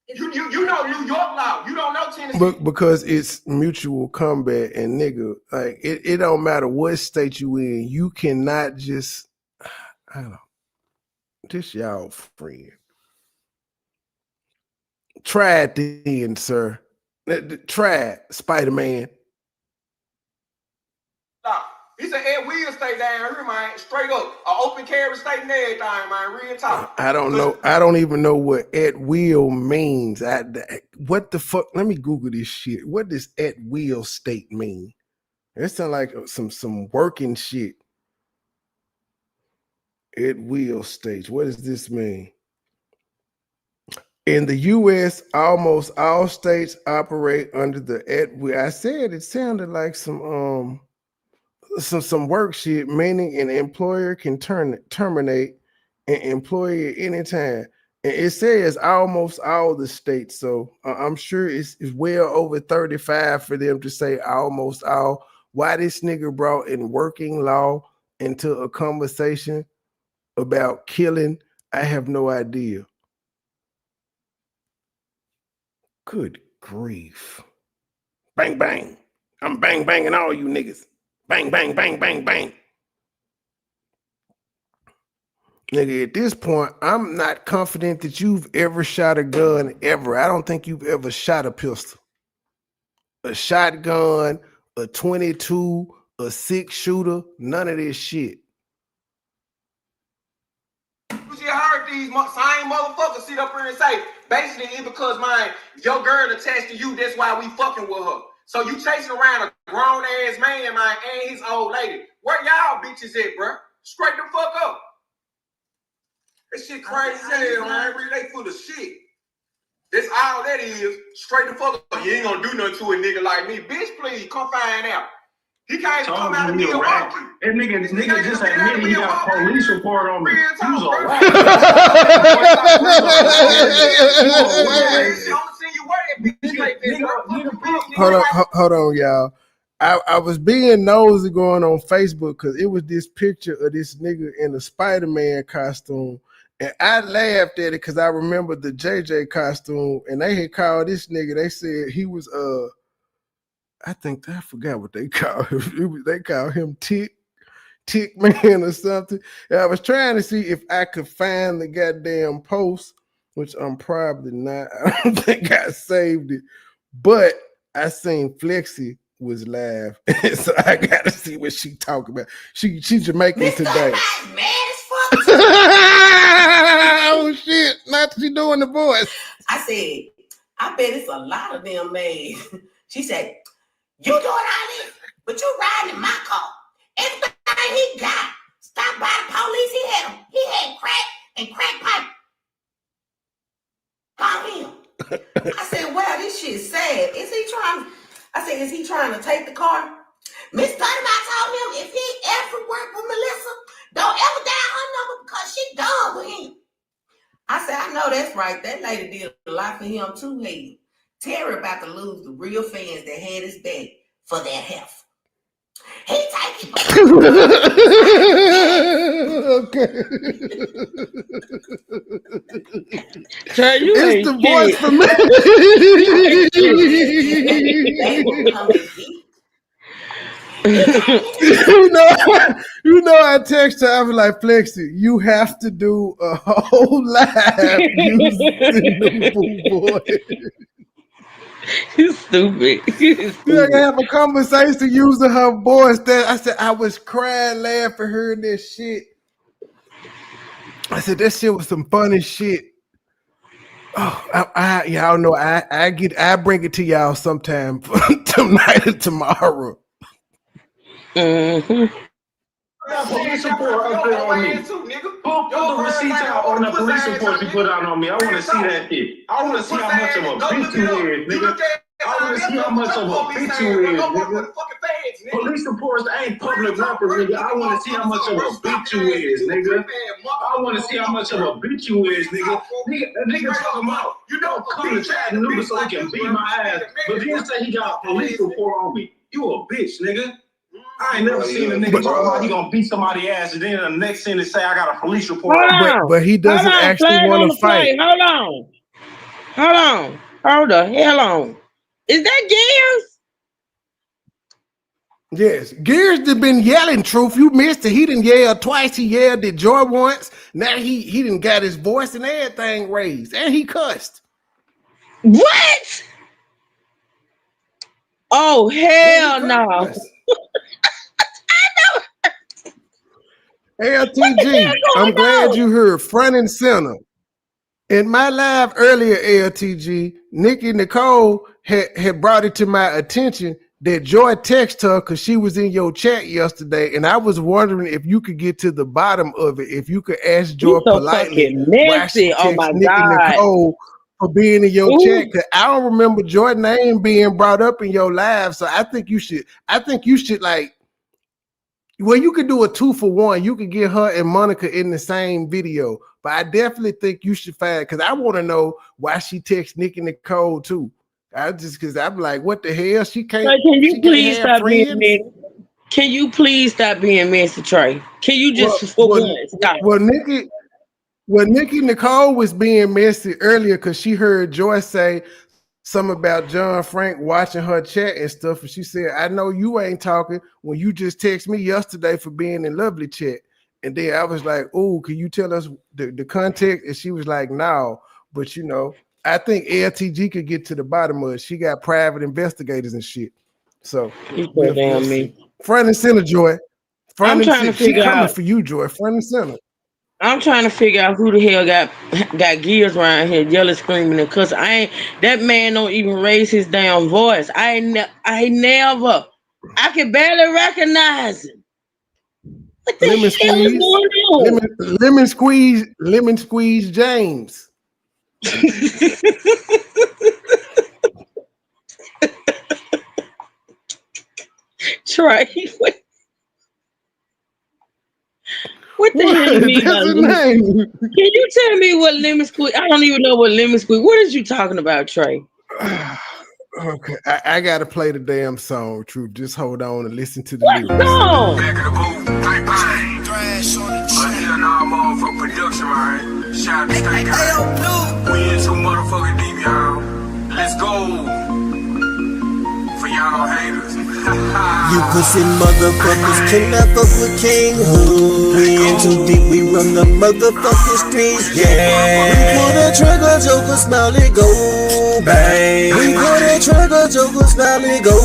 You know New York law. You don't know Tennessee. Because it's mutual combat, and nigga, like it don't matter what state you in, you cannot just, I don't know, this y'all friend. Try it then, sir. Try it, Spider-Man. He said Ed Will stay down here, man. Straight up. An open carry state and everything, man. Real talk. I don't know. I don't even know what at will means. What the fuck? Let me Google this shit. What does at will state mean? It sounds like some working shit. It will stage. What does this mean? In the U.S., almost all states operate under the I said it sounded like some work shit, meaning an employer can terminate an employee at any time. And it says almost all the states, so I'm sure it's well over 35 for them to say almost all. Why this nigga brought in working law into a conversation about killing, I have no idea. Good grief. Bang, bang. I'm bang, banging all you niggas. Bang, bang, bang, bang, bang. Nigga, at this point, I'm not confident that you've ever shot a gun ever. I don't think you've ever shot a pistol. A shotgun, a 22, a 6-shooter, none of this shit. You just heard these same motherfuckers sit up here and say, basically, it's because your girl attached to you, that's why we fucking with her. So you chasing around a grown ass man, and his old lady. Where y'all bitches at, bro? Straight the fuck up. That shit crazy as hell, man. They full of shit. That's all that is. Straight the fuck up. You ain't gonna do nothing to a nigga like me. Bitch, please, come find out. He can't come out of Milwaukee. That nigga just admitted he got a police report on me. He was a rat. Hold on, y'all. I was being nosy going on Facebook because it was this picture of this nigga in a Spider-Man costume. And I laughed at it because I remember the JJ costume, and they had called this nigga. They said he was I forgot what they called him. They called him Tick Man or something. And I was trying to see if I could find the goddamn post, which I'm probably not. I don't think I saved it, but I seen Flexi was live, so I gotta see what she talking about. She's Jamaican today. Oh shit! Not she doing the voice. I said, I bet it's a lot of them mad. She said, you doing all this, but you riding in my car. Everything he got, stopped by the police. He had crack and crack pipe. Call him. I said, well, this shit's sad. Is he trying to take the car? Miss Thunderbox told him if he ever work with Melissa, don't ever dial her number because she done with him. I said, I know that's right. That lady did a lot for him too, lady. Terry about to lose the real fans that had his back for their health. He take it. Okay. Trey, you it's ain't the voice for me. you know, I text her. I was like, Flexi, you have to do a whole live using the new voice. You stupid. You can have a conversation using her voice. That I said I was crying, laughing, hearing this shit. I said that shit was some funny shit. Oh, y'all know I bring it to y'all sometime tonight or tomorrow. Mm-hmm. Police report up there on me. Put the receipt out on the police report you put out on me. I want to see that shit. I want to see how much of a bitch you is, nigga. I want to see how much of a bitch you is, nigga. Police reports ain't public record, nigga. I want to see how much of a bitch you is, nigga. I want to see how much of a bitch you is, nigga. Nigga talking about, you don't come to Chattanooga so he can beat my ass, but then say he got a police report on me. You a bitch, nigga. I ain't never seen a nigga talk about he gonna beat somebody's ass and then the next sentence say I got a police report. But he doesn't actually want to fight. Hold the hell on. Is that Gears? Yes, Gears has been yelling. Truth, you missed it. He didn't yell twice. He yelled at Joy once. Now he didn't got his voice and everything raised, and he cussed. What? Oh hell no! LTG, I'm glad you heard front and center. In my live earlier, LTG, Nikki Nicole had brought it to my attention that Joy texted her because she was in your chat yesterday, and I was wondering if you could get to the bottom of it. If you could ask Joy so politely fucking why she messy. Oh my texted Nick and God. Nicole for being in your Ooh. chat, because I don't remember Joy's name being brought up in your live. So I think you should like, well, you could do a 2-for-1. You could get her and Monica in the same video, but I definitely think you should find, because I want to know why she texts Nick and Nicole too. Because I'm like, what the hell? She can't. Trey, can you please have stop friends? being messy? Can you please stop being messy, Trey? Can you just for once stop? Well, Nikki Nicole was being messy earlier because she heard Joyce say something about John Frank watching her chat and stuff, and she said, "I know you ain't talking when you just text me yesterday for being in lovely chat." And then I was like, "Oh, can you tell us the context?" And she was like, "No," but you know, I think LTG could get to the bottom of it. She got private investigators and shit. So we'll see. Front and center, Joy. I'm trying to figure she coming out for you, Joy. Front and center. I'm trying to figure out who the hell got gears around here yelling, screaming, and cussing. That man don't even raise his damn voice. I never. I can barely recognize him. What the Lemon hell is going on? Lemon squeeze James. Trey, what the hell you mean by lemon? Can you tell me what lemon squeeze? I don't even know what lemon squeeze. What is you talking about, Trey? Okay, I gotta play the damn song. Truth, just hold on and listen to the lyrics. Song? Back in the booth, bang bang. Thrash on the track. Motherfucking production, man. Shout out to State Guy. We in too motherfucking deep, y'all. Let's go. For y'all haters. You pussy motherfuckers cannot fuck with King Who. We in too deep, we run the motherfucking streets, yeah. We pull the trigger, Joker, smile it, go bang. We pull the trigger, Joker, smile it, go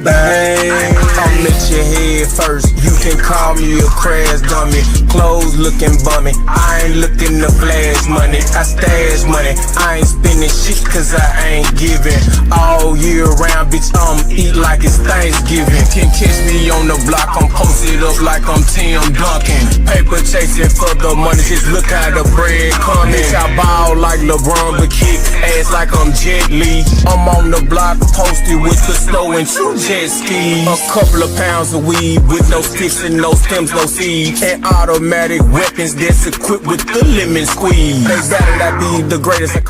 bang. I'm at your head first, you can call me a crash dummy. Clothes looking bummy, I ain't looking to flash money. I stash money, I ain't spending shit cause I ain't giving. All year round, bitch, eat like it's Thanksgiving. Can catch me on the block, I'm posted up like I'm Tim Duncan. Paper chasing for the money, just look how the bread coming. Bitch, I ball like LeBron, but kick ass like I'm Jet Li. I'm on the block, posted with the snow and 2 jet skis. A couple of pounds of weed with no sticks and no stems, no seeds. And automatic weapons that's equipped with the lemon squeeze. They better not be the greatest.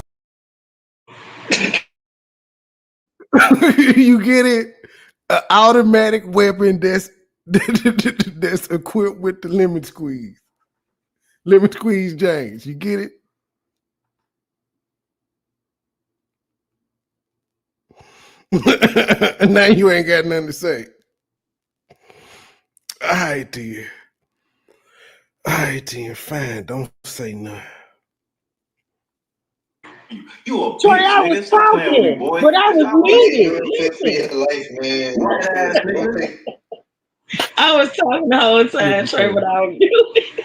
You get it? An automatic weapon that's equipped with the lemon squeeze. Lemon squeeze James. You get it? Now you ain't got nothing to say. All right, dear. All right, dear. Fine. Don't say nothing. You a Trey, I was talking, but I was muted. I was talking the whole time, Trey, but I was muted.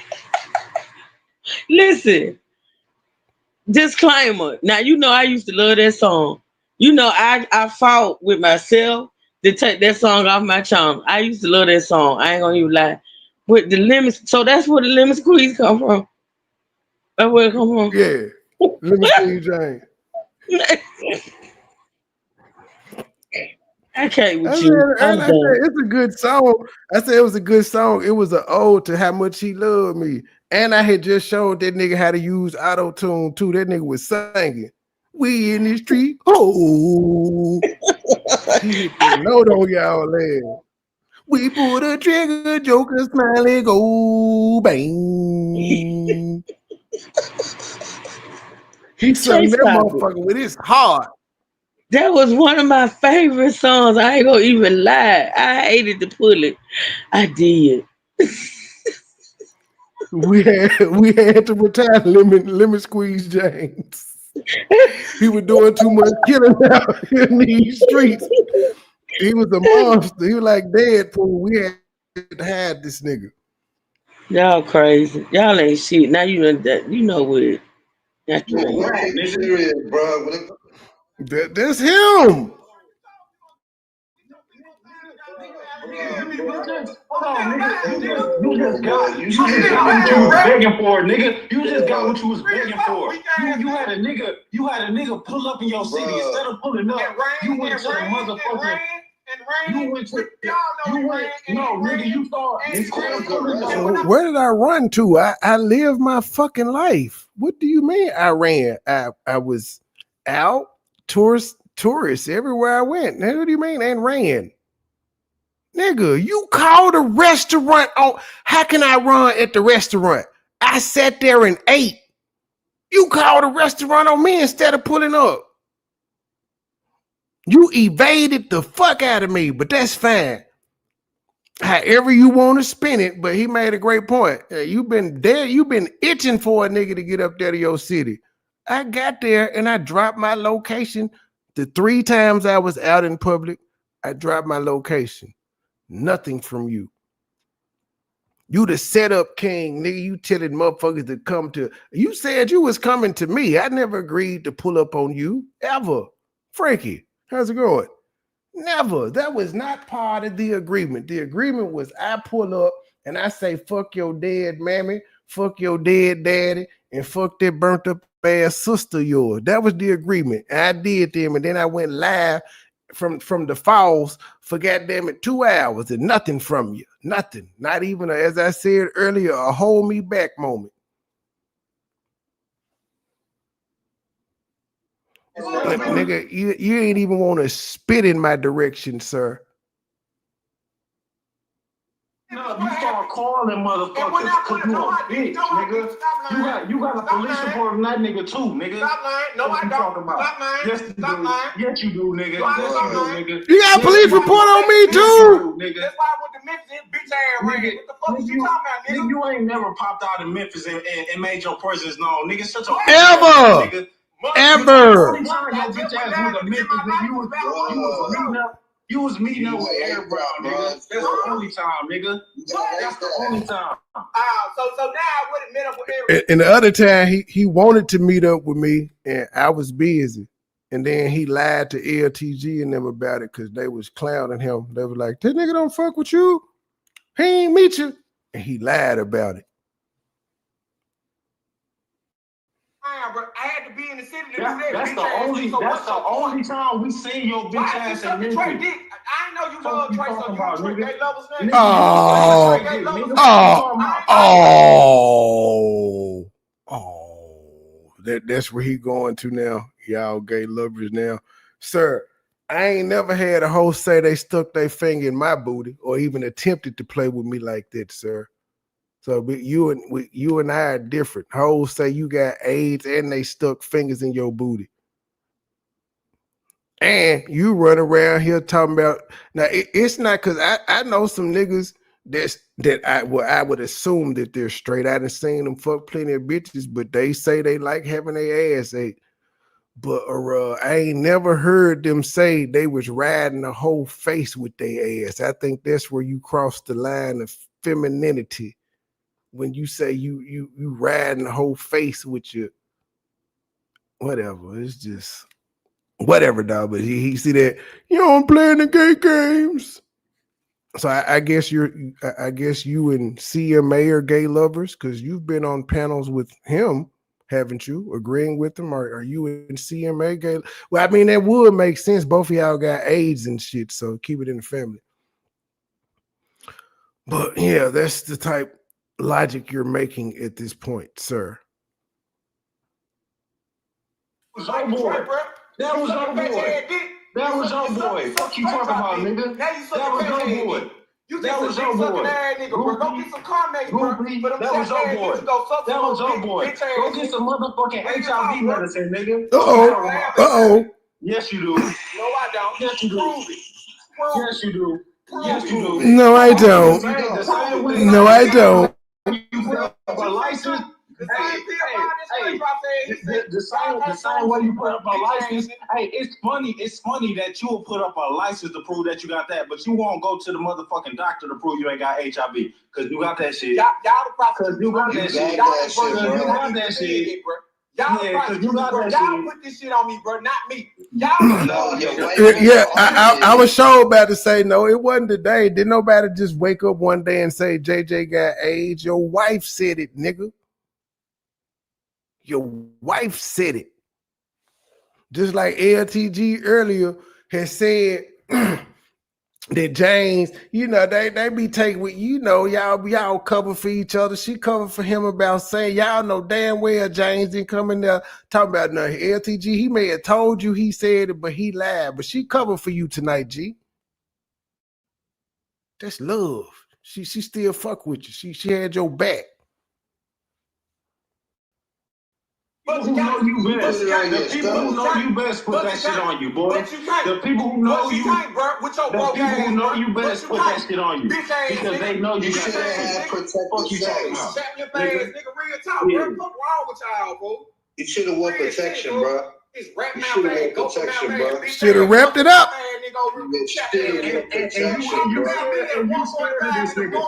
Listen, disclaimer. Now, you know I used to love that song. You know, I fought with myself to take that song off my channel. I used to love that song. I ain't gonna even lie. But the lemon, so that's where the lemon squeeze come from. That's where it come from. Yeah. Lemon squeeze James. I can't with you. I said it's a good song. I said it was a good song. It was an ode to how much he loved me. And I had just showed that nigga how to use auto-tune too. That nigga was singing. We in the street. Oh, he hit the note on y'all ass. We pull the trigger, Joker, smiley, go bang. He sung that motherfucker with his heart. That was one of my favorite songs. I ain't gonna even lie. I hated to pull it. I did. We had to retire Lemon Squeeze James. He was doing too much killing out in these streets. He was a monster. He was like Deadpool. We had to hide this nigga. Y'all crazy. Y'all ain't shit. Now you know that. You know what? That's That's him. Hold on, nigga. You just got what you was begging for, nigga. You just got what you was begging for. You had a nigga pull up in your city instead of pulling up. You went to the motherfucking. Where did I run to? I lived my fucking life. What do you mean I ran? I was out, tourists everywhere I went. Now, what do you mean I ran? Nigga, you called a restaurant on. How can I run at the restaurant? I sat there and ate. You called a restaurant on me instead of pulling up. You evaded the fuck out of me, but that's fine. However you want to spin it, but he made a great point. You've been there, you've been itching for a nigga to get up there to your city. I got there and I dropped my location. The 3 times I was out in public, I dropped my location. Nothing from you. You the setup king, nigga. You telling motherfuckers to come to. You said you was coming to me. I never agreed to pull up on you, ever. Frankie, how's it going? Never. That was not part of the agreement. The agreement was I pull up and I say, fuck your dead mammy, fuck your dead daddy, and fuck that burnt up ass sister of yours. That was the agreement. And I did them, and then I went live from the falls for goddamn it 2 hours and nothing from you. Nothing. Not even, as I said earlier, a hold me back moment. Nigga, you ain't even want to spit in my direction, sir. No, you start calling motherfuckers because you a bitch, nigga. You got a police report from that nigga too, nigga. Stop lying. No, I don't. Stop lying. Yes, you do. Yes, you do, nigga. Yes, you do, nigga. You got a police report on me too? Nigga. That's why I went to Memphis and bitch ass ran. What the fuck you talking about, nigga? You ain't never popped out in Memphis and made your presence known, nigga. Shut your ever, nigga. Ever. You was meeting up with Air Brown, nigga. That's the only time, nigga. That's the only time. So now I would have met up with Air. And the other time he wanted to meet up with me and I was busy. And then he lied to LTG and them about it because they was clowning him. They were like, that nigga don't fuck with you. He ain't meet you. And he lied about it. Bro, I had to be in the city to do that. That's the only time we seen your bitch ass in Memphis. I didn't know you love Trey, so you was Trey gay lovers, man. That's where he going to now. Y'all gay lovers now. Sir, I ain't never had a hoe say they stuck their finger in my booty or even attempted to play with me like that, sir. So you and I are different. Hoes say you got AIDS and they stuck fingers in your booty. And you run around here talking about, now it's not because I know some niggas that I would assume that they're straight. I done seen them fuck plenty of bitches, but they say they like having their ass ate. But I ain't never heard them say they was riding the whole face with their ass. I think that's where you cross the line of femininity. When you say you riding the whole face with your whatever, it's just whatever, dog. But he see that I'm playing the gay games. So I guess you and CMA are gay lovers because you've been on panels with him, haven't you? Agreeing with him, or are you and CMA gay? Well, I mean that would make sense. Both of y'all got AIDS and shit, so keep it in the family. But yeah, that's the type logic you're making at this point, sir. That was your boy. That was your boy. Fuck you talking about, nigga. That was your boy. That was your boy. Go get some Carmates, bro. That was your boy. That was your boy. Go get some motherfucking HIV medicine, nigga. Uh-oh. Yes, you do. No, I don't. Yes, you do. Yes, you do. Yes, you do. No, I don't. No, I don't. The same way you put up a license. Hey, it's funny that you will put up a license to prove that you got that, but you won't go to the motherfucking doctor to prove you ain't got HIV because you got that shit. Y'all the process. You got that shit. You got that shit. Y'all, y'all put this shit on me, bro, not me. Y'all I was sure about to say no. It wasn't today. Did nobody just wake up one day and say JJ got AIDS? Your wife said it, nigga. Your wife said it. Just like LTG earlier had said that James, they be taking with, y'all cover for each other. She covered for him about saying, y'all know damn well James didn't come in there talking about nothing. LTG, he may have told you he said it, but he lied. But she covered for you tonight, G. That's love. She still fuck with you. She had your back. People who know you best, the people who know you best put that shit on you, boy. The people who know you, the people who know you best put that shit on you because they know you got that. Fuck you talking about? Nigga, real talk, bro. What's wrong with y'all, bro? You should have won protection, bro. You should have won protection, bro. Should have wrapped it up. And you scared of this nigga.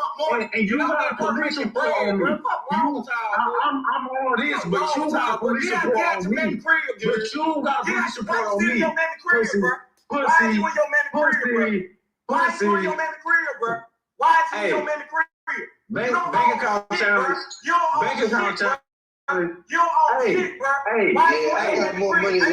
And you got police support on me. I'm all this, but you got police support on me. But you got police support on me. Pussy. Why is you in your mammy crib, bro? Why is you in your mammy crib, bro? Why is you in your mammy crib? Bank account challenge. Bank account challenge. You don't own shit, bro. I got more money. I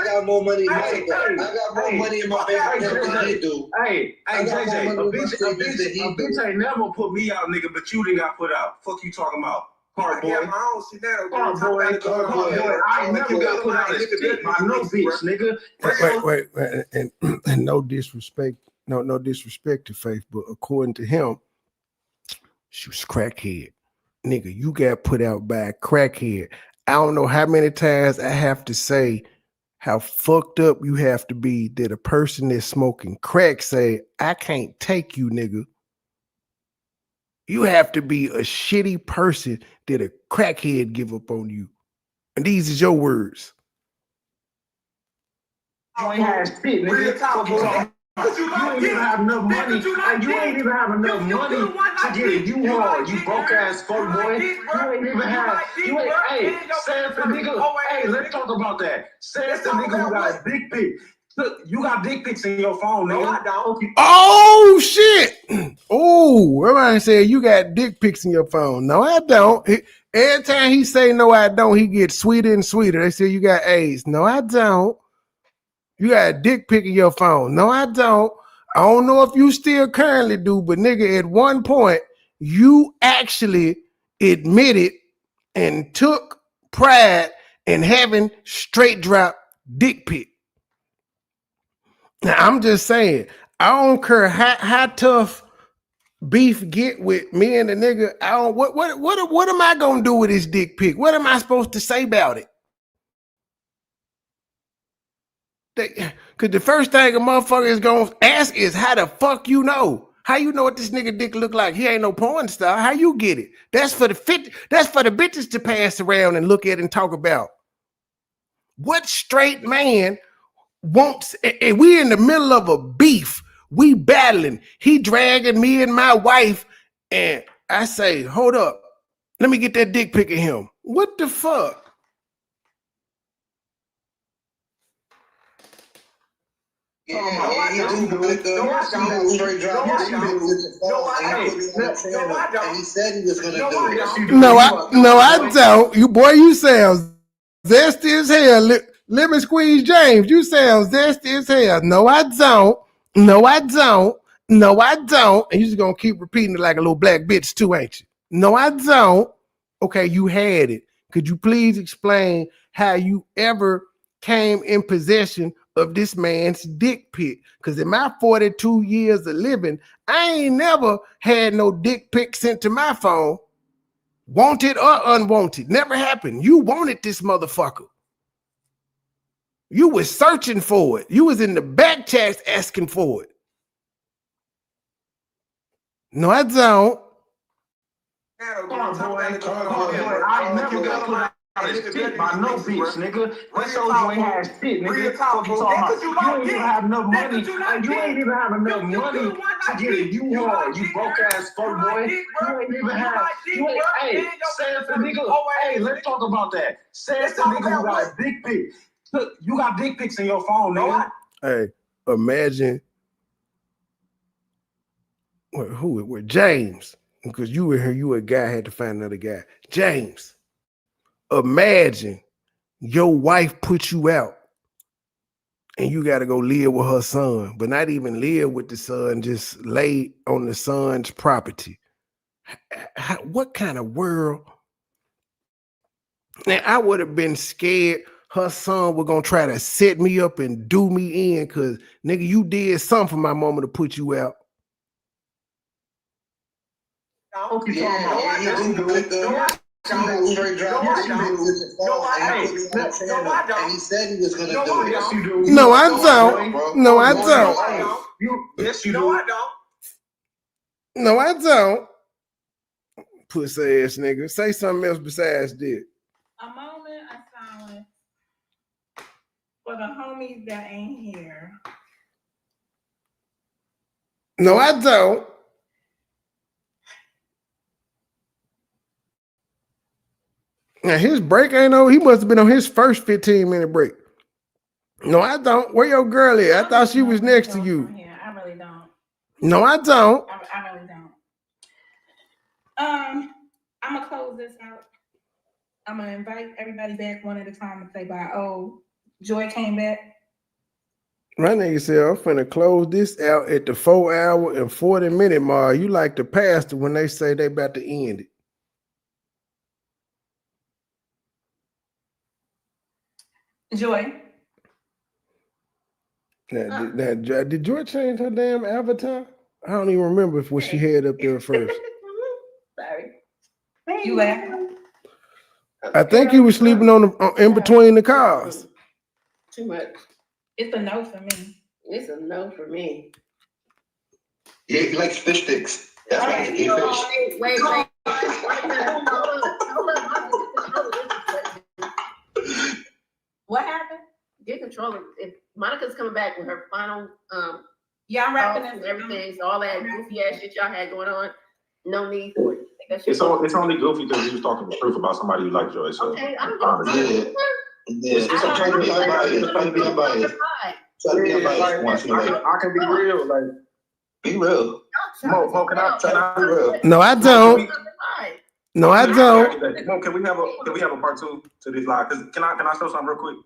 got more money in my bank. I got more money in my bank than he do. Hey, JJ, a bitch ain't never put me out, nigga, but you didn't got put out. Fuck you talking about? Car boy. I ain't never got put out as shit by no bitch, nigga. And no disrespect, no disrespect to Faith, but according to him, she was crackhead. Nigga, you got put out by a crackhead. I don't know how many times I have to say how fucked up you have to be that a person that's smoking crack say, I can't take you, nigga. You have to be a shitty person that a crackhead give up on you. And these is your words. You ain't had shit, nigga. You ain't even have enough money. You ain't even have enough money to get a U-Haul, you broke ass fuck boy. You ain't even have. Hey, says the nigga. Hey, let's talk about that. Says the nigga who got a dick pic. Look, you got dick pics in your phone, nigga. Oh shit! Oh, everybody said you got dick pics in your phone. No, I don't. Every time he say no, I don't, he gets sweeter and sweeter. They say you got AIDS. No, I don't. You got a dick pic in your phone. No, I don't. I don't know if you still currently do, but nigga, at one point, you actually admitted and took pride in having straight drop dick pic. Now, I'm just saying, I don't care how tough beef get with me and the nigga. I don't. What am I gonna do with this dick pic? What am I supposed to say about it? Because the first thing a motherfucker is gonna ask is how the fuck you know? How you know what this nigga dick look like? He ain't no porn star. How you get it? That's for the bitches to pass around and look at and talk about. What straight man wants? And we in the middle of a beef. We battling. He dragging me and my wife, and I say, hold up, let me get that dick pic of him. What the fuck? And he said he was gonna do it. No, I don't. You sound zesty as hell. Lemon squeeze James, you sound zesty as hell. No, I don't. No, I don't. No, I don't. And you're just gonna keep repeating it like a little black bitch too, ain't you? No, I don't. Okay, you had it. Could you please explain how you ever came in possession of this man's dick pic? Because in my 42 years of living, I ain't never had no dick pic sent to my phone. Wanted or unwanted. Never happened. You wanted this motherfucker. You was searching for it. You was in the back chats asking for it. No, I don't. I never got put out had shit by no bitch, nigga. That shows you ain't had shit, nigga. Real talk, Fuck you bro. talking about? You ain't even have enough money. Like You ain't even have enough money to get a U-Haul, you broke ass fuck boy. You ain't even have. You ain't. Hey, say it's a nigga. Hey, let's talk about that. Say it's a nigga who got a dick pic. Look, you got dick pics in your phone, nigga. Hey, imagine who it was, James, because you were here, you a guy, had to find another guy. James, imagine your wife put you out and you got to go live with her son, but not even live with the son, just lay on the son's property. What kind of world? Now, I would have been scared her son was going to try to set me up and do me in because, nigga, you did something for my mama to put you out. And he said he was gonna do it. Yes, you do. No, I don't. No, I don't. Yes, you do. No, I don't. No, I don't. Pussy ass nigga. Say something else besides this. A moment of silence for the homies that ain't here. No, I don't. Now his break ain't over. He must have been on his first 15-minute break. No, I don't. Where your girl is? I thought she was next to you. I really don't. No, I don't. I really don't. I'm gonna close this out. I'm gonna invite everybody back one at a time and say bye. Oh, Joy came back. My nigga said, I'm finna close this out at the 4 hour and 40-minute mark. You like the pastor when they say they about to end it. Joy. Now, did Joy change her damn avatar? I don't even remember what she had up there first. Sorry. You laughing? I think you were sleeping on the in between the cars. Too much. It's a no for me. It's a no for me. Yeah, he likes fish sticks. That's why he eat fish. Wait. What happened? Get control of if Monica's coming back with her final I'm wrapping and everything, so all that goofy ass shit y'all had going on, no need for it. It's only goofy because he was talking the truth about somebody you like, Joy. So okay, I don't know. It's trying to be unbiased. Trying to be unbiased. Try to be unbiased once in a while. I can be real, like be real. Mo, can I be real? No, I don't. No, I don't. Mo, can we have a part 2 to this live? Cause can I show something real quick?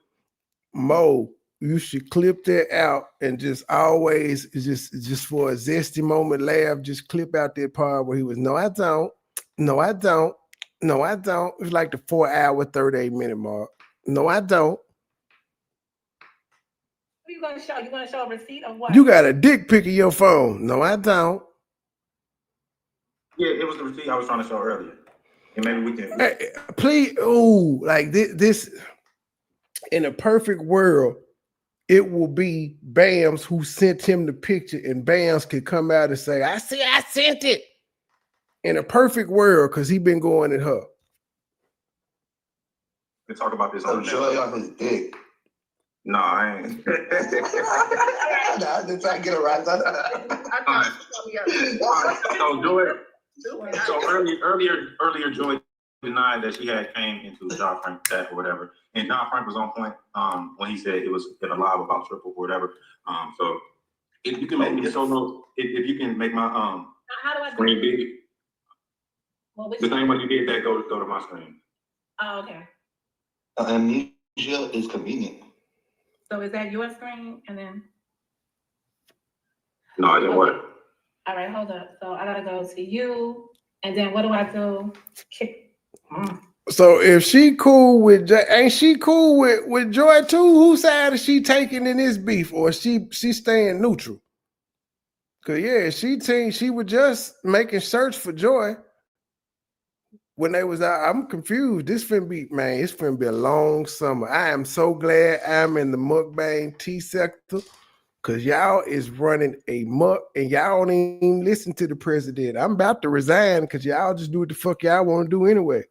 Mo, you should clip that out and just always just for a zesty moment laugh, just clip out that part where he was, no, I don't. No, I don't. No, I don't. It's like the 4 hour, 38-minute mark. No, I don't. What are you gonna show? You gonna show a receipt of what? You got a dick pic in your phone. No, I don't. Yeah, it was the receipt I was trying to show earlier. And maybe we can please, like this in a perfect world, it will be Bams who sent him the picture, and Bams could come out and say, I sent it. In a perfect world, because he been going at her. We talk about this on the Joy on his dick. No, I ain't. I'm just trying to get a rise out So Joy. So earlier, Joy denied that she had came into John Frank's chat or whatever, and John Frank was on point when he said it was in a live about triple or whatever. So if you can make me solo, if you can make my how do I screen big, the same way you did that, go to my screen. Oh, okay. Amnesia is convenient. So is that your screen and then? No, it didn't work. All right, hold up. So I gotta go to you, and then what do I do? So if she cool with ain't she cool with Joy too? Whose side is she taking in this beef, or she staying neutral? Cause yeah, she was just making search for Joy when they was out. I'm confused. This finna be, man, it's finna be a long summer. I am so glad I'm in the mukbang T sector. Cause y'all is running a muck and y'all don't even listen to the president. I'm about to resign because y'all just do what the fuck y'all want to do anyway.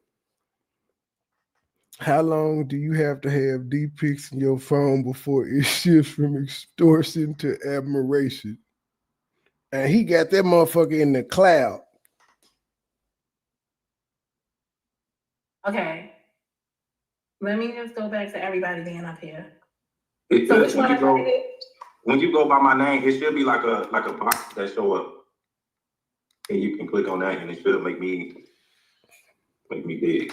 How long do you have to have deep pics in your phone before it shifts from extortion to admiration? And he got that motherfucker in the cloud. Okay. Let me just go back to everybody being up here. It So does. which one When you go by my name, it should be like a box that show up. And you can click on that and it should make me big.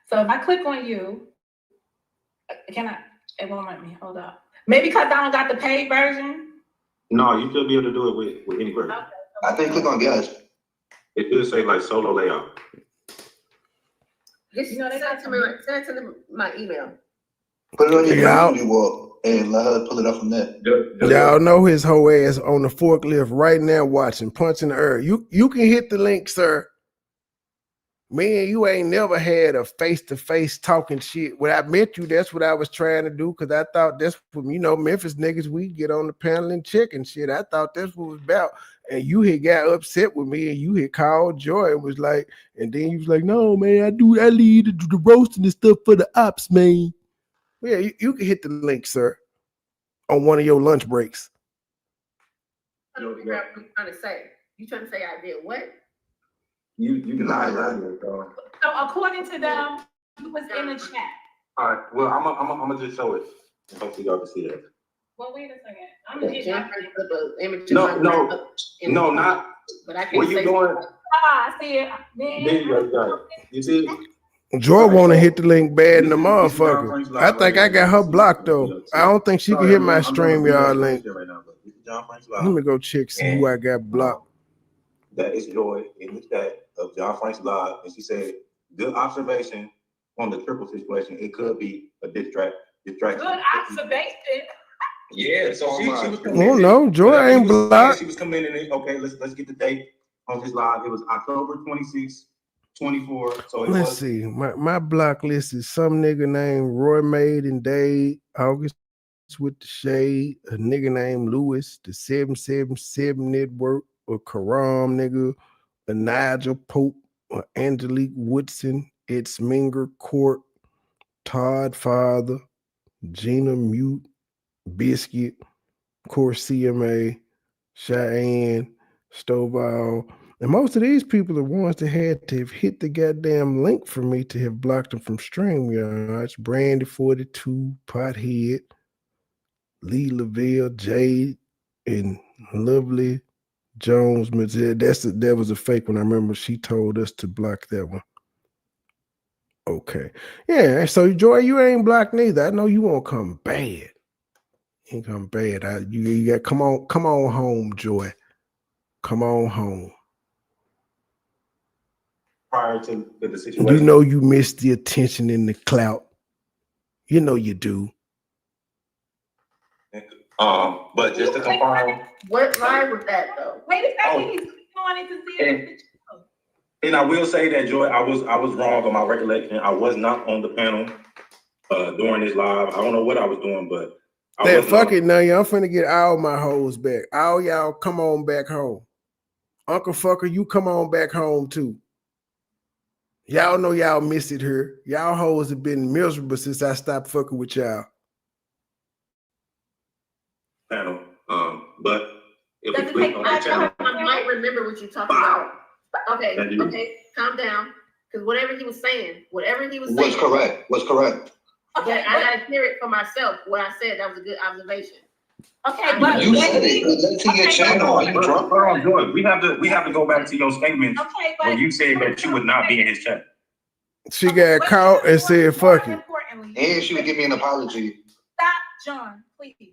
So if I click on you, can I? It won't let me. Hold up. Maybe because I don't got the paid version. No, you should be able to do it with any version. Okay. I think click on guest. It should say like solo layout. Just send it to my email. Put it on your Y'all- computer wall and let her pull it up from there. Y'all know his whole ass on the forklift right now watching, punching the earth. You can hit the link, sir. Me and you ain't never had a face-to-face talking shit. When I met you, that's what I was trying to do, because I thought that's what, Memphis niggas, we get on the panel and check and shit. I thought that's what it was about. And you had got upset with me and you had called Joy and was like, and then you was like, no, man, I lead the roasting and stuff for the ops, man. Yeah, you can hit the link, sir, on one of your lunch breaks. I don't figure out what you're trying to say. You trying to say I did what? You can lie. So according to them, you was in the chat. All right. Well, I'm gonna just show it. Hopefully y'all can see that. Well, wait a second. I'm gonna hit Not. But I can't What you doing? I see it. You see? Joy want to hit the link bad in the motherfucker. I think I got her blocked though. I don't think she can hit my StreamYard link. Let me go check see who I got blocked. That is Joy in the chat of John Frank's live, and she said, "Good observation on the triple situation. It could be a distraction." Good observation. Yeah, so she was coming Oh in. no, Joy ain't blocked. She was coming in and okay, let's get the date on this live. It was October 26, 24. So Let's see. My block list is some nigga named Roy Made and Dave August with the shade, a nigga named Lewis, the 777 network, a Karam nigga, a Nigel Pope, a Angelique Woodson, it's Minger Court, Todd Father, Gina Mute, Biscuit, Course CMA, Cheyenne, Stovall. And most of these people are ones that had to have hit the goddamn link for me to have blocked them from StreamYard. It's Brandy 42, Pothead, Lee Lavelle, Jade, and Lovely Jones. That was a fake one. I remember she told us to block that one. Okay. Yeah, so Joy, you ain't blocked neither. I know you won't come bad. You ain't come bad. You got come on home, Joy. Come on home. Prior to the situation. You know you missed the attention and the clout. You know you do. But just to confirm. What line was that though? Wait a second, he's wanting to see it. And I will say that, Joy, I was wrong on my recollection. I was not on the panel during this live. I don't know what I was doing, but fuck it now. I'm finna get all my hoes back. All y'all come on back home. Uncle Fucker, you come on back home too. Y'all know y'all missed it here. Y'all hoes have been miserable since I stopped fucking with y'all. Panel. But if we click on the channel, I might remember what you're talking about. Okay, calm down. Because whatever he was saying was correct. Okay, I gotta hear it for myself. What I said, that was a good observation. Okay, but you said it. Let's see your channel. You drunk? Hold on, Joy. We have to go back to your statement when you said that you would not be in his chat. She got caught and said, fuck it. And she would give me an apology. Stop, John, please.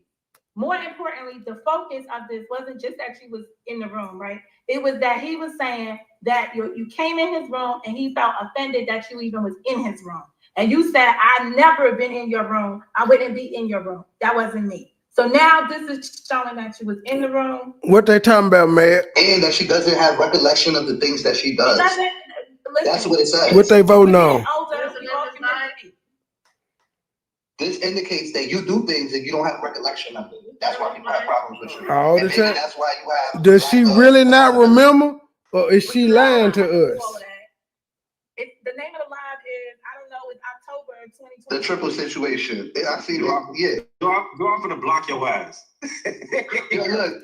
More importantly, the focus of this wasn't just that she was in the room, right? It was that he was saying that you came in his room and he felt offended that you even was in his room. And you said, I've never been in your room. I wouldn't be in your room. That wasn't me. So now this is showing that she was in the room. What they talking about, man? And that she doesn't have recollection of the things that she does. That's what it says. What they voting on? This indicates that you do things and you don't have recollection of it. That's why people have problems with you. All the time. That's why you have. Does she really not remember? Or is she lying to us? the name of the live is, I don't know, it's October 2020. The triple situation. I see it. Yeah. Go off and block your ass. Yo, look,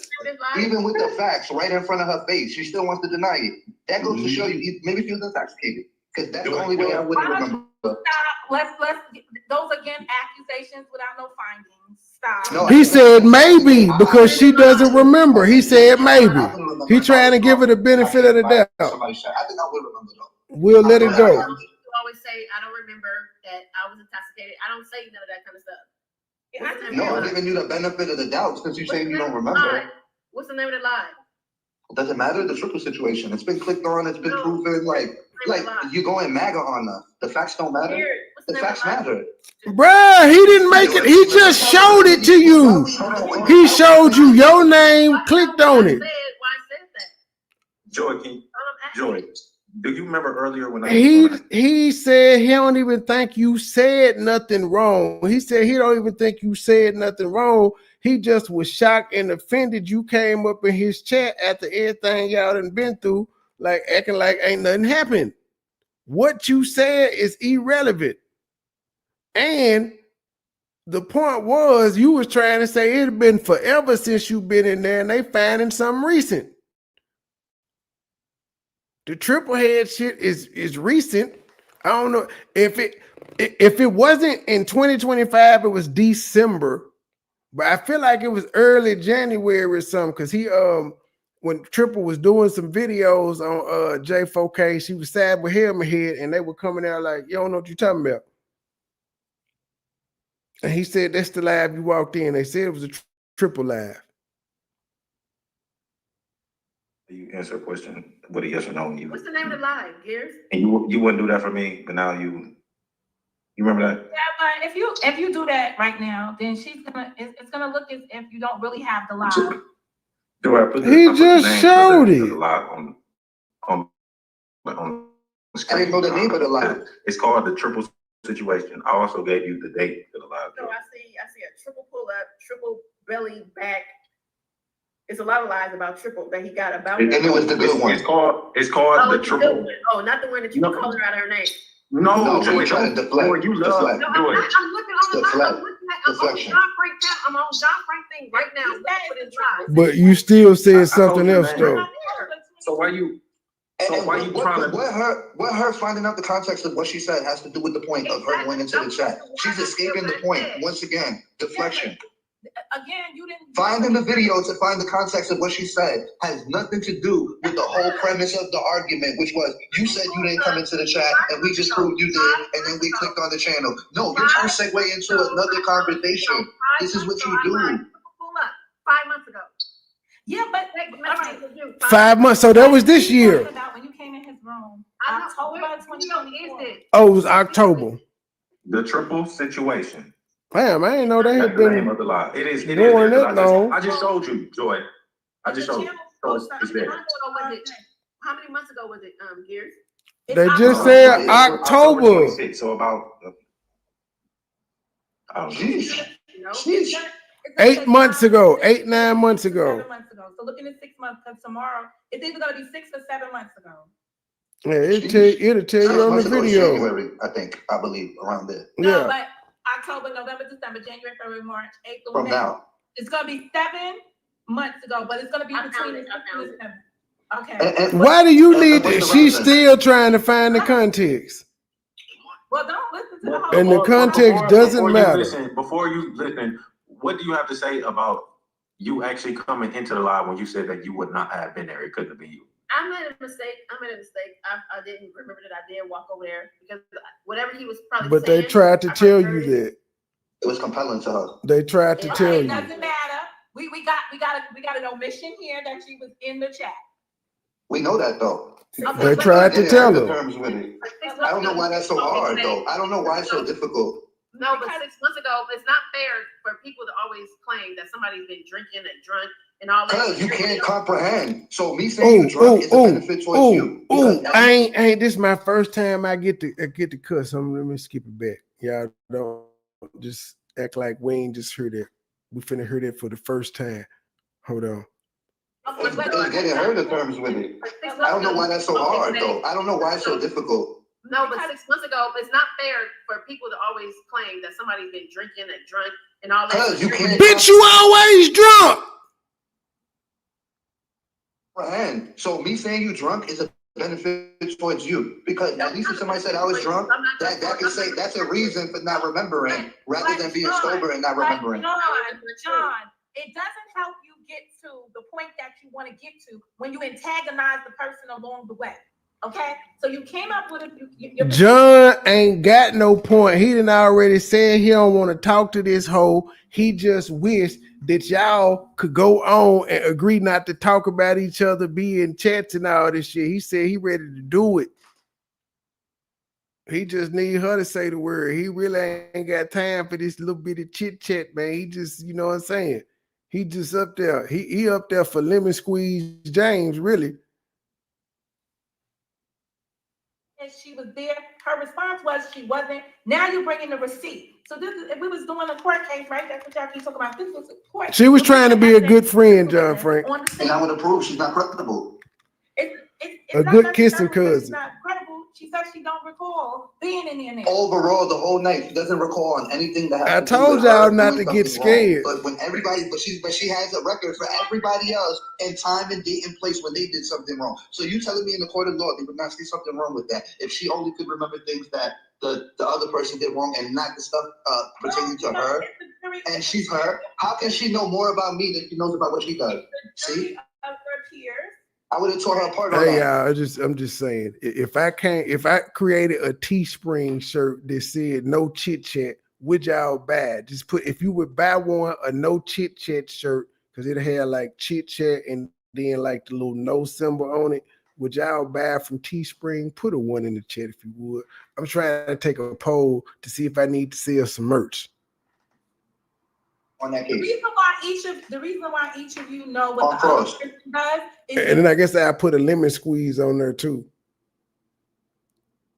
even with the facts right in front of her face, she still wants to deny it. That goes to show you, maybe she was intoxicated. Because that's the only way I would remember. Let's those again accusations without no findings. Stop. No, he said maybe because she doesn't remember. He said maybe. He trying to give her the benefit of the doubt. I think I would remember though. We'll let it go. You always say I don't remember that I was intoxicated. I don't say none of that kind of stuff. No, I'm giving you the benefit of the doubt since you're saying you don't remember. What's the name of the lie? Doesn't matter. The triple situation. It's been clicked on. It's been proven. Like you going MAGA on us. The facts don't matter. The facts matter. Bruh, he didn't make it. He just showed it to you. He showed you your name, clicked on it. Joy, do you remember earlier when he said he don't even think you said nothing wrong. He said he don't even think you said nothing wrong. He just was shocked and offended you came up in his chat after everything y'all done been through, like acting like ain't nothing happened. What you said is irrelevant. And the point was you was trying to say it had been forever since you've been in there and they finding something recent. The triple head shit is recent. I don't know if it wasn't in 2025, it was December. But I feel like it was early January or something because he when Triple was doing some videos on J4K, she was sad with him ahead and they were coming out like, you don't know what you're talking about. And he said that's the live you walked in. They said it was a triple live. You answer a question with a yes or no. What's the name of the live, Gears? And you wouldn't do that for me, but now you remember that? Yeah, but if you do that right now, then it's gonna look as if you don't really have the live. He just showed it. On I didn't know the name of the live. It's called the triple situation. I also gave you the date for the live. So I see a triple pull up, triple belly back. It's a lot of lies about triple that he got about. And it was the good one. It's called the triple. Oh, not the one that you called her out of her name. No, you're trying to deflect. Boy, you love I'm looking on the line. I'm on John Frank now. I'm on John Frank thing right now. But you still said something else though. So why you trying to? What her finding out the context of what she said has to do with the point of her going into the chat. She's escaping the point once again. Deflection. Again, you didn't finding the video to find the context of what she said has nothing to do with the whole premise of the argument, which was you said you didn't come into the chat and we just proved you did, and then we clicked on the channel. No, you're trying to segue into another conversation. This is what you do. 5 months ago. Yeah, but 5 months. So that was this year. When you came in his room, October 2020. Oh, it was October. The triple situation. Damn, I didn't know they had been. Name of the lie. It is. I just showed you, Joy. I just showed you. It's there. How many months ago was it, Gears? They just said October. So about. 8 months ago, 8-9 months ago. 7 months ago. So looking at 6 months, because tomorrow it's either gonna be 6 or 7 months ago. Yeah, it'll tell you on the video. January, I believe around there. No, but October, November, December, January, February, March, April, From May. now. It's gonna be 7 months ago, but it's gonna be between the 6 and the 7. Okay. Why do you need that? She's still trying to find the context. Well, don't listen to the whole. And the context doesn't matter. Before you listen, what do you have to say about you actually coming into the live when you said that you would not have been there? It couldn't have been you. I made a mistake. I didn't remember that I did walk over there because whatever he was probably But saying, they tried to tell you that. It was compelling to her. They tried to tell you. It doesn't matter. We got an omission here that she was in the chat. We know that though. They tried to tell her. I don't know why that's so hard though. I don't know why it's so difficult. No, but 6 months ago, it's not fair for people to always claim that somebody's been drinking and drunk and all that. Because you can't comprehend. So me saying you're drunk is a benefit towards you. I ain't this my first time I get to cuss. Let me skip it back. Y'all don't just act like we ain't just heard it. We finna hear that for the first time. Hold on. It's getting her the terms with it. I don't know why that's so hard though. I don't know why it's so difficult. No, but 6 months ago, it's not fair for people to always claim that somebody's been drinking and drunk and all that. You can't. Bitch, you always drunk. And so me saying you drunk is a benefit towards you, because at least if somebody said I was drunk, that can say that's a reason for not remembering rather than being sober and not remembering. John, it doesn't help you get to the point that you want to get to when you antagonize the person along the way. Okay, so you came up with it. John ain't got no point. He done already said he don't want to talk to this hoe. He just wish that y'all could go on and agree not to talk about each other, be in chats and all this shit. He said he ready to do it. He just need her to say the word. He really ain't got time for this little bit of chit chat, man. He just, you know what I'm saying? He just up there. He up there for lemon squeeze James, really. And she was there. Her response was she wasn't. Now you're bringing the receipt. So this is, if we was doing a court case, right? That's what y'all keep talking about. This was a court. She was trying to be a good friend, John Frank. And I want to prove she's not credible. It's a good kissing cousin. Not credible. She said she don't recall being in there. Overall, the whole night, she doesn't recall on anything that happened. I told y'all not to get scared. But when everybody, but she has a record for everybody else and time and date and place when they did something wrong. So you telling me in the court of law they would not see something wrong with that if she only could remember things that the other person did wrong and not the stuff pertaining to her, and she's her? How can she know more about me than she knows about what she does? See? I would have tore her apart on that. Y'all, I'm just saying, if I created a Teespring shirt that said no chit chat, would y'all buy? Just put, if you would buy one, a no chit chat shirt, because it had like chit chat and then like the little no symbol on it. Would y'all buy from Teespring? Put a one in the chat if you would. I'm trying to take a poll to see if I need to sell some merch. On that case. The reason why each of you know what the other person does is, and then I guess I put a lemon squeeze on there too.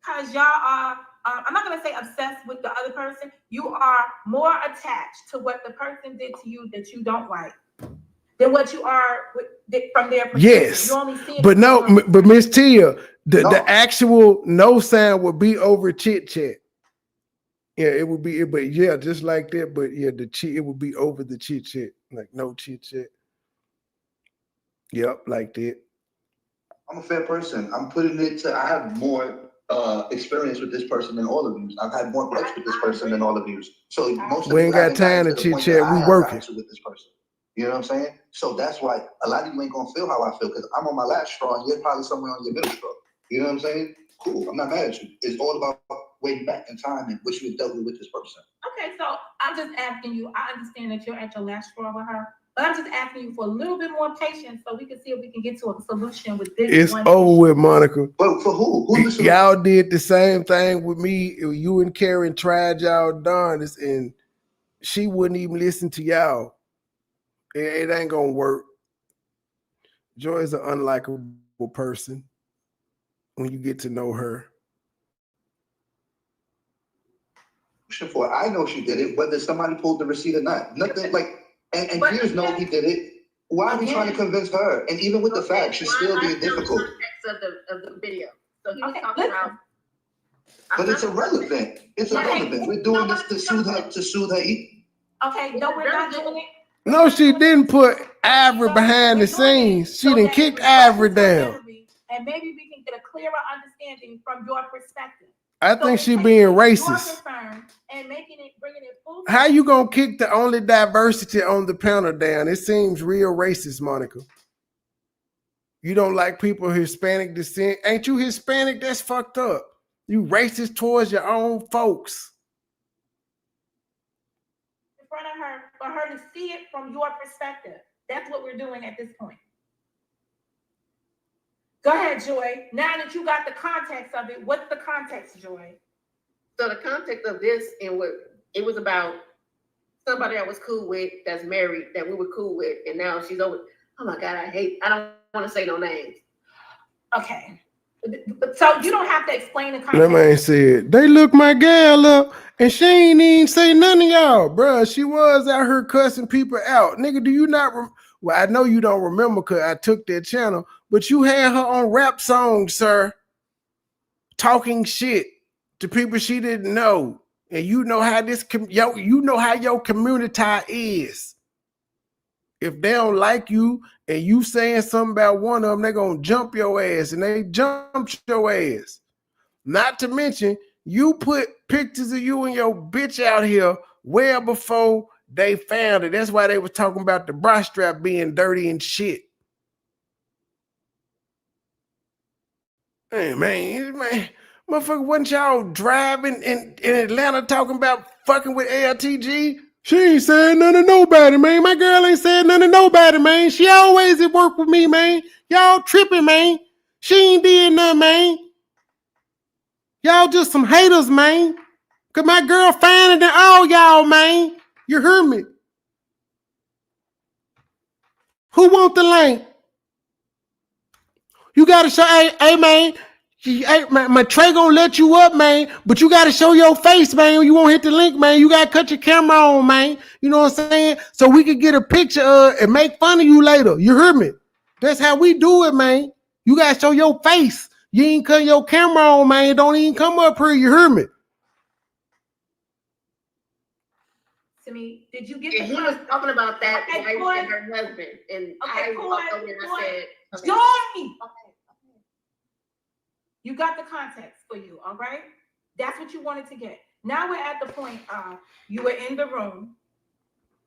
Because y'all are, I'm not gonna say obsessed with the other person. You are more attached to what the person did to you that you don't like than what you are from their perspective. Yes, you only see it but Miss Tia, the actual no sound would be over chit chat. Yeah, it would be, but yeah, just like that. But yeah, it would be over the chit chat, like no chit chat. Yep, like that. I'm a fair person. I'm putting it to. I have more experience with this person than all of you. I've had more sex with this person than all of you. So most we ain't got time to chit chat. We working with this person. You know what I'm saying? So that's why a lot of you ain't gonna feel how I feel, because I'm on my last straw and you're probably somewhere on your middle straw. You know what I'm saying? Cool. I'm not mad at you. It's all about waiting back in time and what you have dealt with this person. Okay, so I'm just asking you. I understand that you're at your last straw with her, but I'm just asking you for a little bit more patience so we can see if we can get to a solution with this. It's over with, Monica. But for who? Y'all did the same thing with me. You and Karen tried y'all darndest, and she wouldn't even listen to y'all. It ain't gonna work. Joy is an unlikable person when you get to know her. For I know she did it, whether somebody pulled the receipt or not. Nothing like, and Piers know he did it. Why are we trying to convince her? And even with the facts, she's still being difficult. Of the video. So he was talking about. But it's irrelevant. It's irrelevant. We're doing this to soothe her. Okay, no, we're not doing it. No, she didn't put Ivory behind the scenes. She didn't kick Ivory down. And maybe we can get a clearer understanding from your perspective. I think she being racist. And bringing it full. How you gonna kick the only diversity on the panel down? It seems real racist, Monica. You don't like people of Hispanic descent? Ain't you Hispanic? That's fucked up. You racist towards your own folks. In front of her, for her to see it from your perspective. That's what we're doing at this point. Go ahead, Joy. Now that you got the context of it, what's the context, Joy? So the context of this and what it was about somebody I was cool with that's married that we were cool with, and now she's over. Oh my God, I don't want to say no names. Okay. So you don't have to explain the context. That man said, they look my gal up and she ain't even say none of y'all. Bruh, she was out here cussing people out. Nigga, do you not? Well, I know you don't remember because I took that channel, but you had her on rap songs, sir. talking shit to people she didn't know, and you know how your community is. If they don't like you and you saying something about one of them, they're gonna jump your ass, and they jumped your ass. Not to mention, you put pictures of you and your bitch out here well before they found it. That's why they were talking about the bra strap being dirty and shit. Hey, man, motherfucker, wasn't y'all driving in Atlanta talking about fucking with LTG? She ain't said nothing to nobody, man. My girl ain't said nothing to nobody, man. She always at work with me, man. Y'all tripping, man. She ain't did nothing, man. Y'all just some haters, man. Cause my girl finer than all y'all, man. You heard me. Who want the link? You gotta show, hey man. Hey, my Trey gonna let you up, man, but you gotta show your face, man. You won't hit the link, man. You gotta cut your camera on, man. You know what I'm saying? So we can get a picture and make fun of you later. You heard me? That's how we do it, man. You gotta show your face. You ain't cut your camera on, man. Don't even come up here. You heard me? To me, did you get? And he was talking about that wife and her husband, and I walked over and I said, "Join me." You got the context for you, all right? That's what you wanted to get. Now we're at the point you were in the room.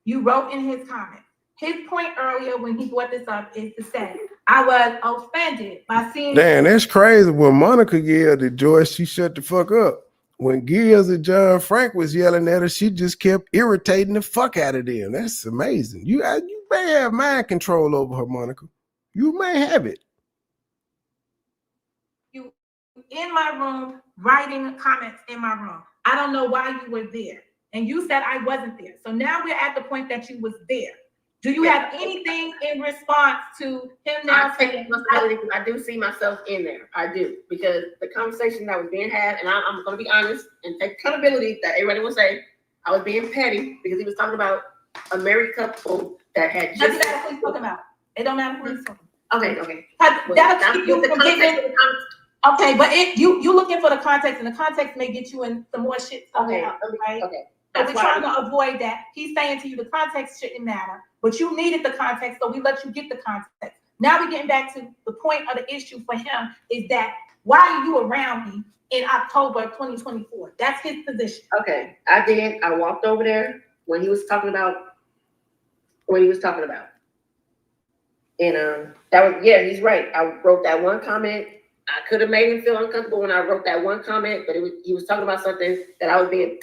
You wrote in his comment. His point earlier when he brought this up is to say, I was offended by seeing... Damn, that's crazy. When Monica yelled at Joyce, she shut the fuck up. When Gills and John Frank was yelling at her, she just kept irritating the fuck out of them. That's amazing. You may have mind control over her, Monica. You may have it. In my room, writing comments in my room. I don't know why you were there. And you said I wasn't there. So now we're at the point that you was there. Do you have anything in response to him now saying... I do see myself in there. I do. Because the conversation that was being had, and I'm going to be honest and take accountability that everybody will say, I was being petty because he was talking about a married couple that had just... Doesn't matter who he's talking about. It don't matter who he's talking about. Okay. That'll keep you from getting... Okay, but you looking for the context, and the context may get you in some more shit. Okay. So we're trying to avoid that. He's saying to you the context shouldn't matter, but you needed the context, so we let you get the context. Now we're getting back to the point of the issue for him is that why are you around me in October 2024? That's his position. Okay, I did. I walked over there when he was talking about And that was, he's right. I wrote that one comment. I could have made him feel uncomfortable when I wrote that one comment, but he was talking about something that I was being...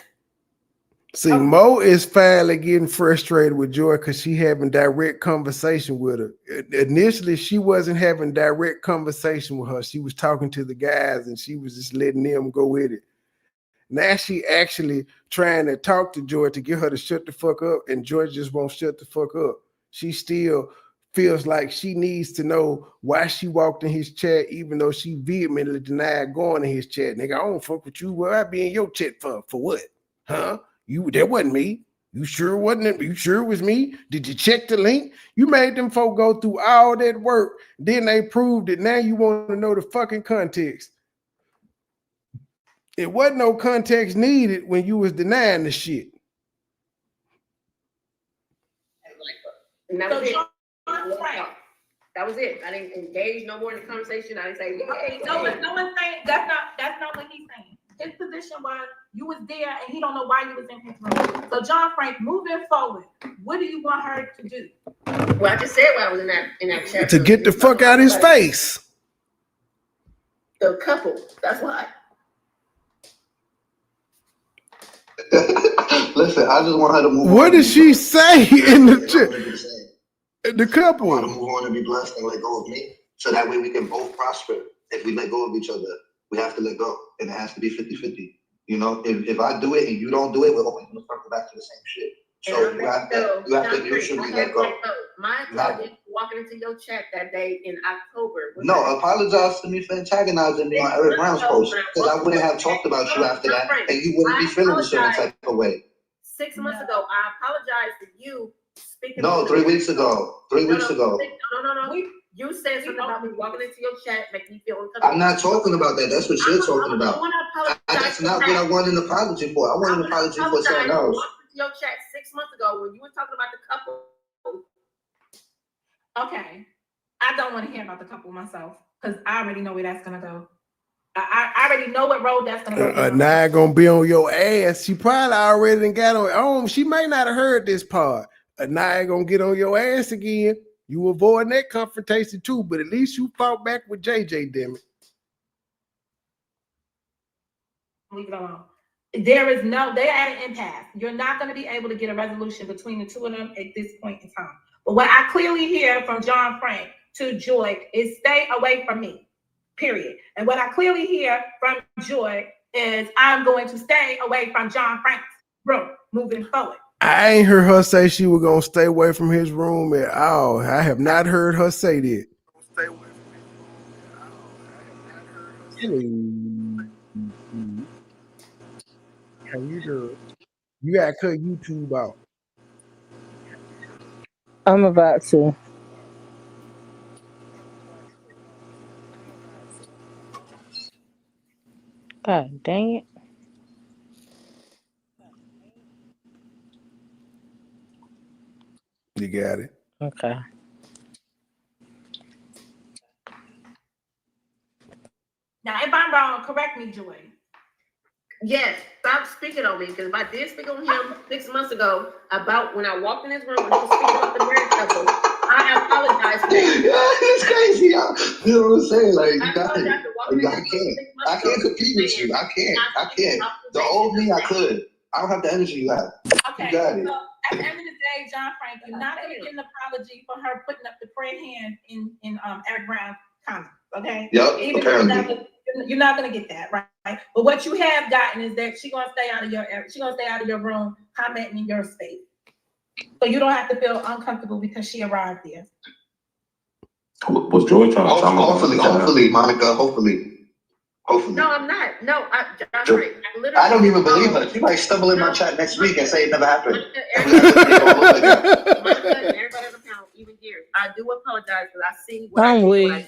See, Mo is finally getting frustrated with Joy because she having direct conversation with her. Initially, she wasn't having direct conversation with her. She was talking to the guys and she was just letting them go with it. Now she actually trying to talk to Joy to get her to shut the fuck up, and Joy just won't shut the fuck up. She still feels like she needs to know why she walked in his chat, even though she vehemently denied going in his chat. Nigga, I don't fuck with you. Where I be in your chat for what? Huh? That wasn't me. You sure wasn't it? You sure it was me? Did you check the link? You made them folk go through all that work. Then they proved it. Now you want to know the fucking context. It wasn't no context needed when you was denying the shit. And that was it. That was it. I didn't engage no more in the conversation. I didn't say, hey. No one's saying that's not what he's saying. His position was you was there and he don't know why you was in his room. So John Frank, moving forward, what do you want her to do? Well, I just said when I was in that chat. To get the fuck out of his face. The couple. That's why. Listen, I just want her to move on. What did she say in the chat? The couple. I want to move on and be blessed and let go of me, so that way we can both prosper. If we let go of each other, we have to let go, and it has to be 50-50. You know, if I do it and you don't do it, we're going to circle back to the same shit. So you have to mutually let go. My apologies for walking into your chat that day in October. No, apologize to me for antagonizing me on Eric Brown's post, because I wouldn't have talked about you after that, and you wouldn't be feeling a certain type of way. 6 months ago, I apologize to you. No, 3 weeks ago. 3 weeks ago. No. You said something about me walking into your chat, making me feel uncomfortable. I'm not talking about that. That's what you're talking about. That's not what I want an apology for. I want an apology for something else. Your chat 6 months ago when you were talking about the couple. Okay, I don't want to hear about the couple myself because I already know where that's gonna go. I already know what road that's gonna go. Now gonna be on your ass. She probably already done got on. She might not have heard this part. Now gonna get on your ass again. You avoiding that confrontation too, but at least you fought back with JJ, damn it. Leave it alone. They're at an impasse. You're not going to be able to get a resolution between the two of them at this point in time. But what I clearly hear from John Frank to Joy is stay away from me, period. And what I clearly hear from Joy is I'm going to stay away from John Frank's room moving forward. I ain't heard her say she was gonna stay away from his room at all. I have not heard her say that. How you doing? You gotta cut YouTube out. I'm about to. God dang it. You got it. Okay. Now, if I'm wrong, correct me, Joy. Yes, stop speaking on me because if I did speak on him 6 months ago about when I walked in his room and he was speaking about the married couple, I apologize for that. Yeah, it's crazy. You know what I'm saying? Like, you got it. I can't compete with you. I can't. The old me, I could. I don't have the energy you have. Okay. You got it. So at the end of the day, John Frank, you're not going to get an apology for her putting up the prayer hand in Eric Brown's comment. Okay. Yep. Even apparently. You're not going to get that, right? But what you have gotten is that she's going to stay out of your room, commenting in your space. So you don't have to feel uncomfortable because she arrived there. Was Joy trying to hopefully, Monica, hopefully. No, I'm not. No, I don't even believe her. She might stumble in my chat next week and say it never happened. I do apologize because I see what I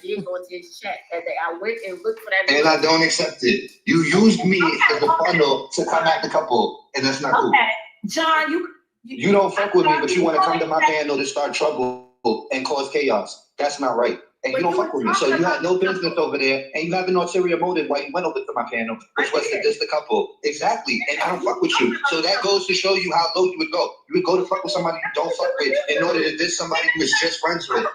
did go into his chat that day. I went and looked for that. And I don't accept it. You used me as a funnel to come at the couple, and that's not cool. Okay, John, you don't fuck with me, but you want to come to my panel to start trouble and cause chaos. That's not right. And you don't fuck with me. So you had no business over there, and you have an ulterior motive why you went over to my panel, which was to diss the couple. Exactly. And I don't fuck with you. So that goes to show you how low you would go. You would go to fuck with somebody you don't fuck with in order to diss somebody you was just friends with. I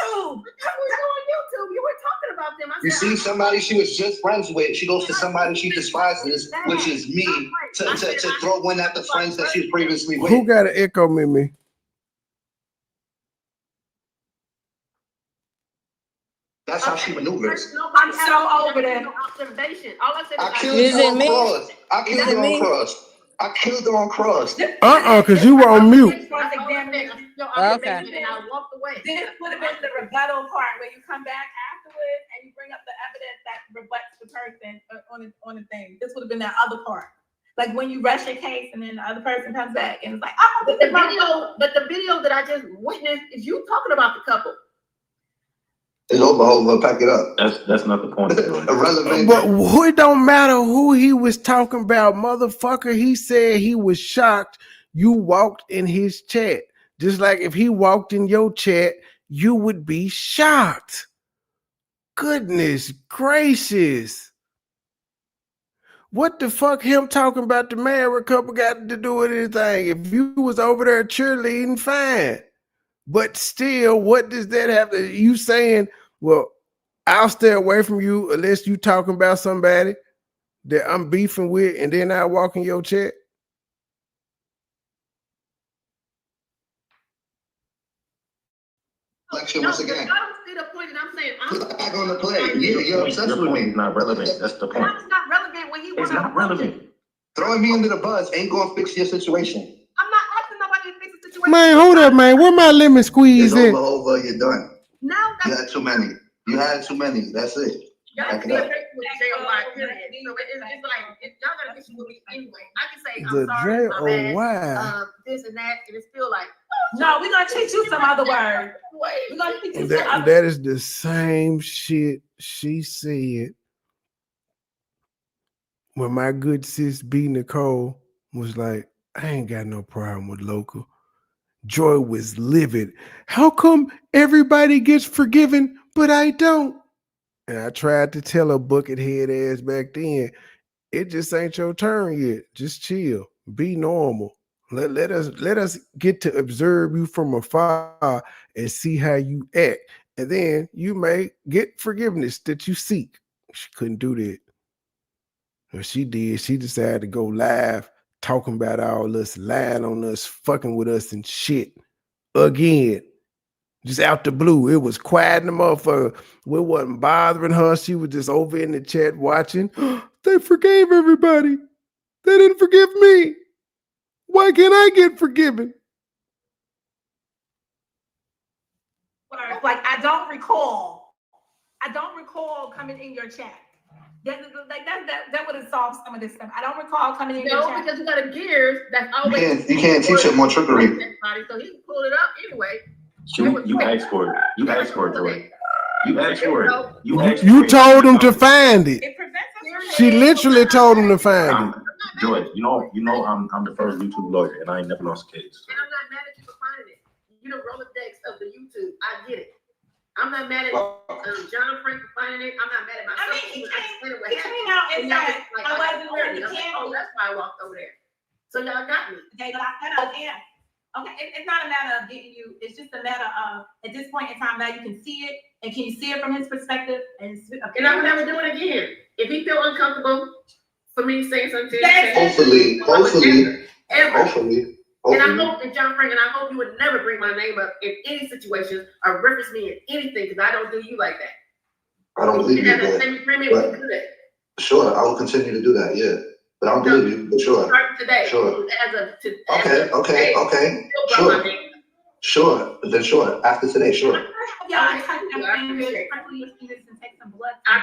was on YouTube. You were talking about them. You see somebody she was just friends with, she goes to somebody she despises, which is me, to throw one at the friends that she's previously with. Who got an echo, Mimi? That's how she maneuvers. I'm so over that. Observation. All I said I killed her on cross. I killed her on cross. I killed her on cross. Because you were on mute. Okay. And I walked away. This would have been the rebuttal part where you come back afterwards and you bring up the evidence that rebuts the person on the thing. This would have been that other part. Like when you rush your case and then the other person comes back and it's like, oh, but the video that I just witnessed is you talking about the couple. It's over, pack it up. That's not the point. Irrelevant. But it don't matter who he was talking about, motherfucker. He said he was shocked you walked in his chat. Just like if he walked in your chat, you would be shocked. Goodness gracious. What the fuck him talking about the married couple got to do with anything? If you was over there cheerleading, fine. But still, what does that have to you saying, well, I'll stay away from you unless you talking about somebody that I'm beefing with and then I walk in your chat? Lecture once again. I don't see the point that I'm saying. I'm not going to play. You're obsessed with me. It's not relevant. That's the point. It's not relevant when he It's not relevant. Throwing me under the bus ain't going to fix your situation. I'm not asking nobody to fix the situation. Man, hold up, man. Where my lemon squeeze at? It's over. You're done. No, you had too many. That's it. Y'all can period. So it's like y'all gotta get with me anyway. I can say I'm sorry, my bad, this and that, and it's still like, No, we're gonna teach you some other word. We're gonna teach you some other. That is the same shit she said when my good sis B Nicole was like, I ain't got no problem with local. Joy was livid. How come everybody gets forgiven, but I don't? And I tried to tell her bucket head ass back then, it just ain't your turn yet. Just chill. Be normal. Let us get to observe you from afar and see how you act. And then you may get forgiveness that you seek. She couldn't do that. What she did, she decided to go live talking about all us, lying on us, fucking with us and shit. Again. Just out the blue. It was quiet in the motherfucker. We wasn't bothering her. She was just over in the chat watching. They forgave everybody. They didn't forgive me. Why can't I get forgiven? Like I don't recall coming in your chat. That would have solved some of this stuff. I don't recall coming in your chat. No, because you got a Gears that's always. You can't teach him more trickery. So he pulled it up anyway. You asked for it. You asked for it, Joy. You asked for it. You told him to find it. She literally told him to find it. Joy, you know I'm the first YouTube lawyer and I ain't never lost a case. And I'm not mad at you for finding it. You know, Rolodex of the YouTube. I get it. I'm not mad at John Frank for finding it. I'm not mad at myself. I mean, he came out and said, I wasn't really oh, that's why I walked over there. So y'all got me. They locked that up. Yeah. Okay, it's not a matter of getting you. It's just a matter of at this point in time now you can see it, and can you see it from his perspective? And I would never do it again. If he feel uncomfortable for me saying something, hopefully. And I hope that John Frank, and I hope you would never bring my name up in any situation or reference me in anything because I don't do you like that. I don't believe you. That same agreement we do that. Sure, I will continue to do that. Yeah. But I don't believe you, but sure. Today, sure. Okay. Sure. Sure. Then sure. After today, sure. I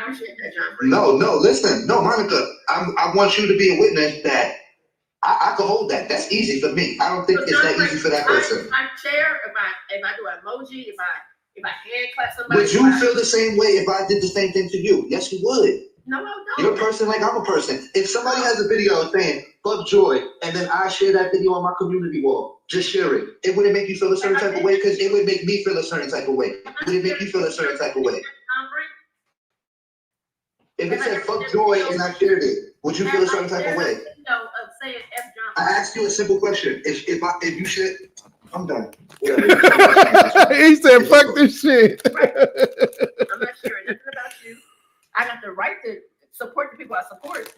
appreciate that, John. No, listen. No, Monica, I want you to be a witness that I can hold that. That's easy for me. I don't think it's that easy for that person. I share if I do an emoji, if I hand clap somebody. Would you feel the same way if I did the same thing to you? Yes, you would. No, I don't. You're a person like I'm a person. If somebody has a video saying "fuck Joy" and then I share that video on my community wall, just share it. It wouldn't make you feel a certain type of way because it would make me feel a certain type of way. Would it make you feel a certain type of way? If it said "fuck Joy" and I shared it, would you feel a certain type of way? I asked you a simple question. If you should, I'm done. He said, "Fuck this shit." I'm not sharing nothing about you. I got the right to support the people I support.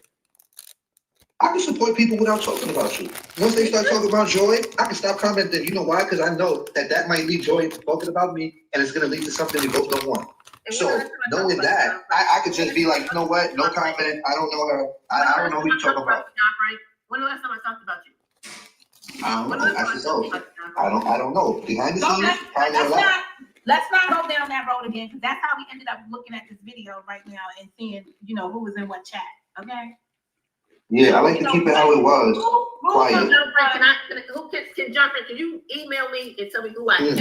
I can support people without talking about you. Once they start talking about Joy, I can stop commenting. You know why? Because I know that might lead Joy into talking about me, and it's going to lead to something we both don't want. So knowing that, I could just be like, you know what? No comment. I don't know her. I don't know who you're talking about. When the last time I talked about you? I don't know. I suppose. I don't know. Behind the scenes, probably a lot. Let's not go down that road again, because that's how we ended up looking at this video right now and seeing, who was in what chat. Okay. Yeah, I like to keep it how it was. Quiet. Can John Frank, can you email me and tell me who I am?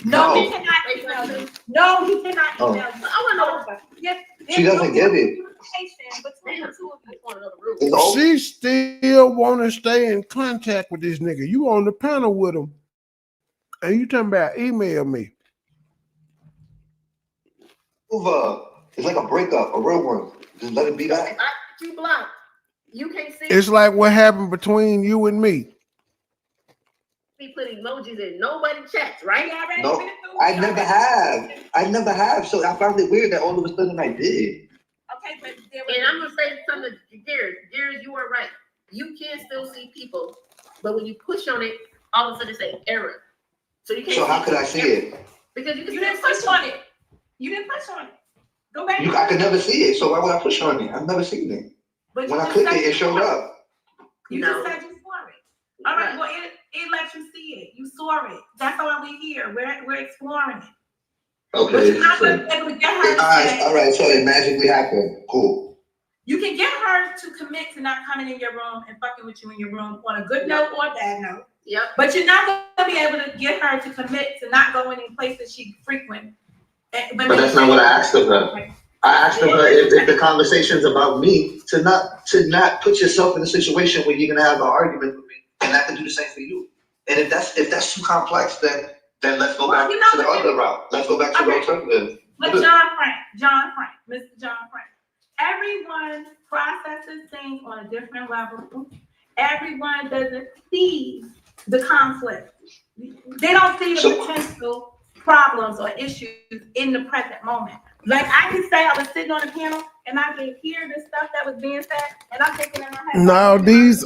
No, he cannot email you. No, he cannot email you. I want to know. Yes, she doesn't get it. She still want to stay in contact with this nigga. You on the panel with him, and you talking about email me. It's like a breakup, a real one. Just let it be that. You blocked. You can't see. It's like what happened between you and me. Be putting emojis in nobody chats, right? No, I never have. So I found it weird that all of a sudden I did. Okay, but and I'm gonna say something to Gary, you are right. You can still see people, but when you push on it, all of a sudden it say error. So you can't. So how could I see it? Because you didn't push on it. You didn't push on it. Go back. I could never see it. So why would I push on it? I've never seen it. But when I clicked it, it showed up. You just said you saw it. All right. Well, it lets you see it. You saw it. That's why we're here. We're exploring it. Okay. But you're not going to be able to get her. All right. So it magically happened. Cool. You can get her her to commit to not coming in your room and fucking with you in your room on a good note or a bad note. Yep. But you're not going to be able to get her to commit to not going in places she frequent. But that's not what I asked of her. I asked her if the conversation's about me, to not put yourself in a situation where you're gonna have an argument with me, and I can do the same for you. And if that's too complex, then let's go back to the other route. Let's go back to the alternative. But John Frank, Mr. John Frank, everyone processes things on a different level. Everyone doesn't see the conflict. They don't see the potential problems or issues in the present moment. Like I can say I was sitting on the panel and I can hear the stuff that was being said, and I'm thinking in my head. Now these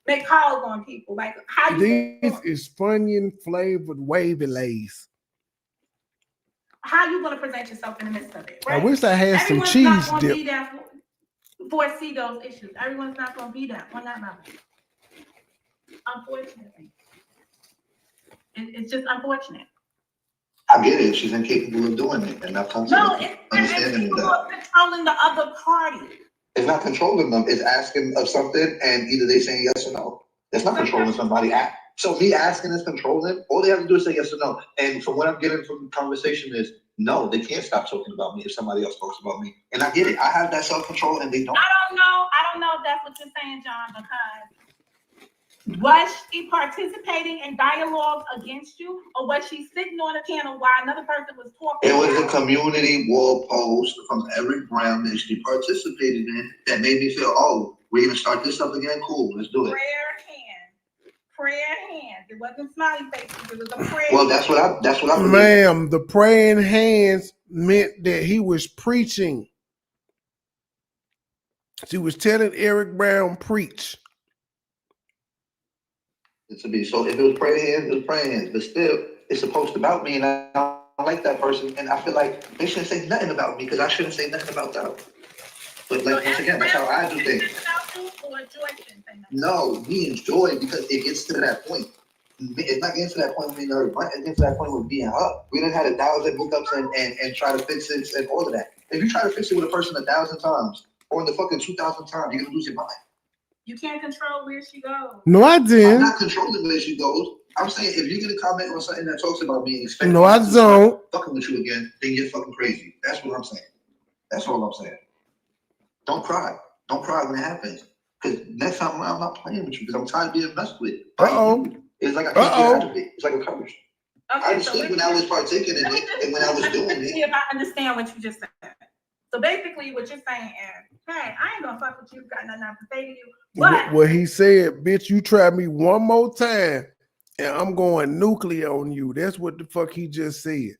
make calls on people. Like how you these is Funyun flavored wavy lays. How you gonna present yourself in the midst of it? Right? I wish I had some Everyone's cheese not gonna dip. be there for see those issues. Everyone's not gonna be there on that level. Unfortunately. It's just unfortunate. I get it. She's incapable of doing it, and that's understanding that. Controlling the other party. It's not controlling them. It's asking of something, and either they say yes or no. It's not controlling somebody. So me asking is controlling. All they have to do is say yes or no. And from what I'm getting from the conversation is, no, they can't stop talking about me if somebody else talks about me. And I get it. I have that self-control, and they don't. I don't know if that's what you're saying, John, because was she participating in dialogue against you, or was she sitting on a panel while another person was talking? It was a community wall post from Eric Brown that she participated in that made me feel, oh, we're gonna start this up again. Cool, let's do it. Prayer hands. It wasn't smiley faces. It was a prayer. Well, that's what I believe. Ma'am, the praying hands meant that he was preaching. She was telling Eric Brown preach. To be so, if it was praying hands, it was praying hands. But still, it's supposed about me, and I don't like that person. And I feel like they shouldn't say nothing about me because I shouldn't say nothing about them. But like once again, that's how I do things. No, me and Joy, because it gets to that point. It's not getting to that point with me and her. It gets to that point with me and her. We done had 1,000 hookups and try to fix it and all of that. If you try to fix it with a person 1,000 times or in the fucking 2,000 times, you're gonna lose your mind. You can't control where she goes. No, I didn't. I'm not controlling where she goes. I'm saying if you're gonna comment on something that talks about me and expect no, I don't. Fucking with you again, then you're fucking crazy. That's what I'm saying. That's all I'm saying. Don't cry. Don't cry when it happens. Because next time I'm not playing with you because I'm tired of being messed with. It's like I can't get out of it. It's like a curse. Okay, I understood when I was partaking in it and when I was doing it. See if I understand what you just said. So basically what you're saying is, hey, I ain't gonna fuck with you, got nothing to say to you. But what he said, bitch, you try me one more time and I'm going nuclear on you. That's what the fuck he just said.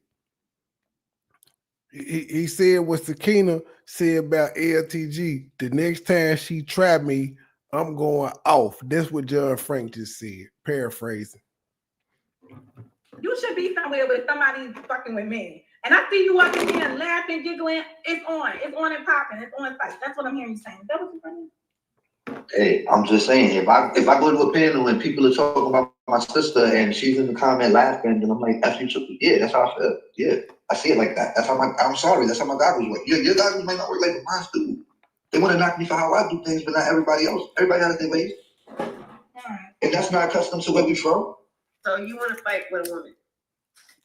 He said what Sakina said about LTG. The next time she try me, I'm going off. That's what John Frank just said. Paraphrasing. You should be somewhere with somebody fucking with me. And I see you up in there laughing, giggling. It's on and popping. It's on fight. That's what I'm hearing you saying. Is that what you're saying? Hey, I'm just saying, if I go to a panel and people are talking about my sister and she's in the comment laughing, and I'm like, F you too. Yeah, that's how I feel. Yeah, I see it like that. That's how I'm sorry, that's how my God was work. Your God might not work like mine do. They want to knock me for how I do things, but not everybody else. Everybody has their ways. And that's not accustomed to where we from. So you want to fight with a woman?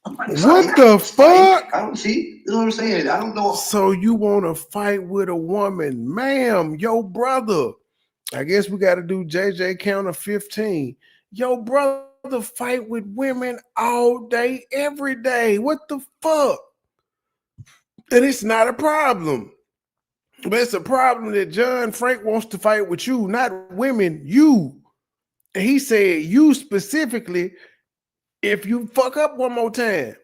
What the fuck? I don't see. You know what I'm saying? I don't know. So you want to fight with a woman, ma'am? Yo, brother. I guess we got to do JJ counter 15. Yo, brother, fight with women all day, every day. What the fuck? And it's not a problem. But it's a problem that John Frank wants to fight with you, not women, you. And he said you specifically, if you fuck up one more time.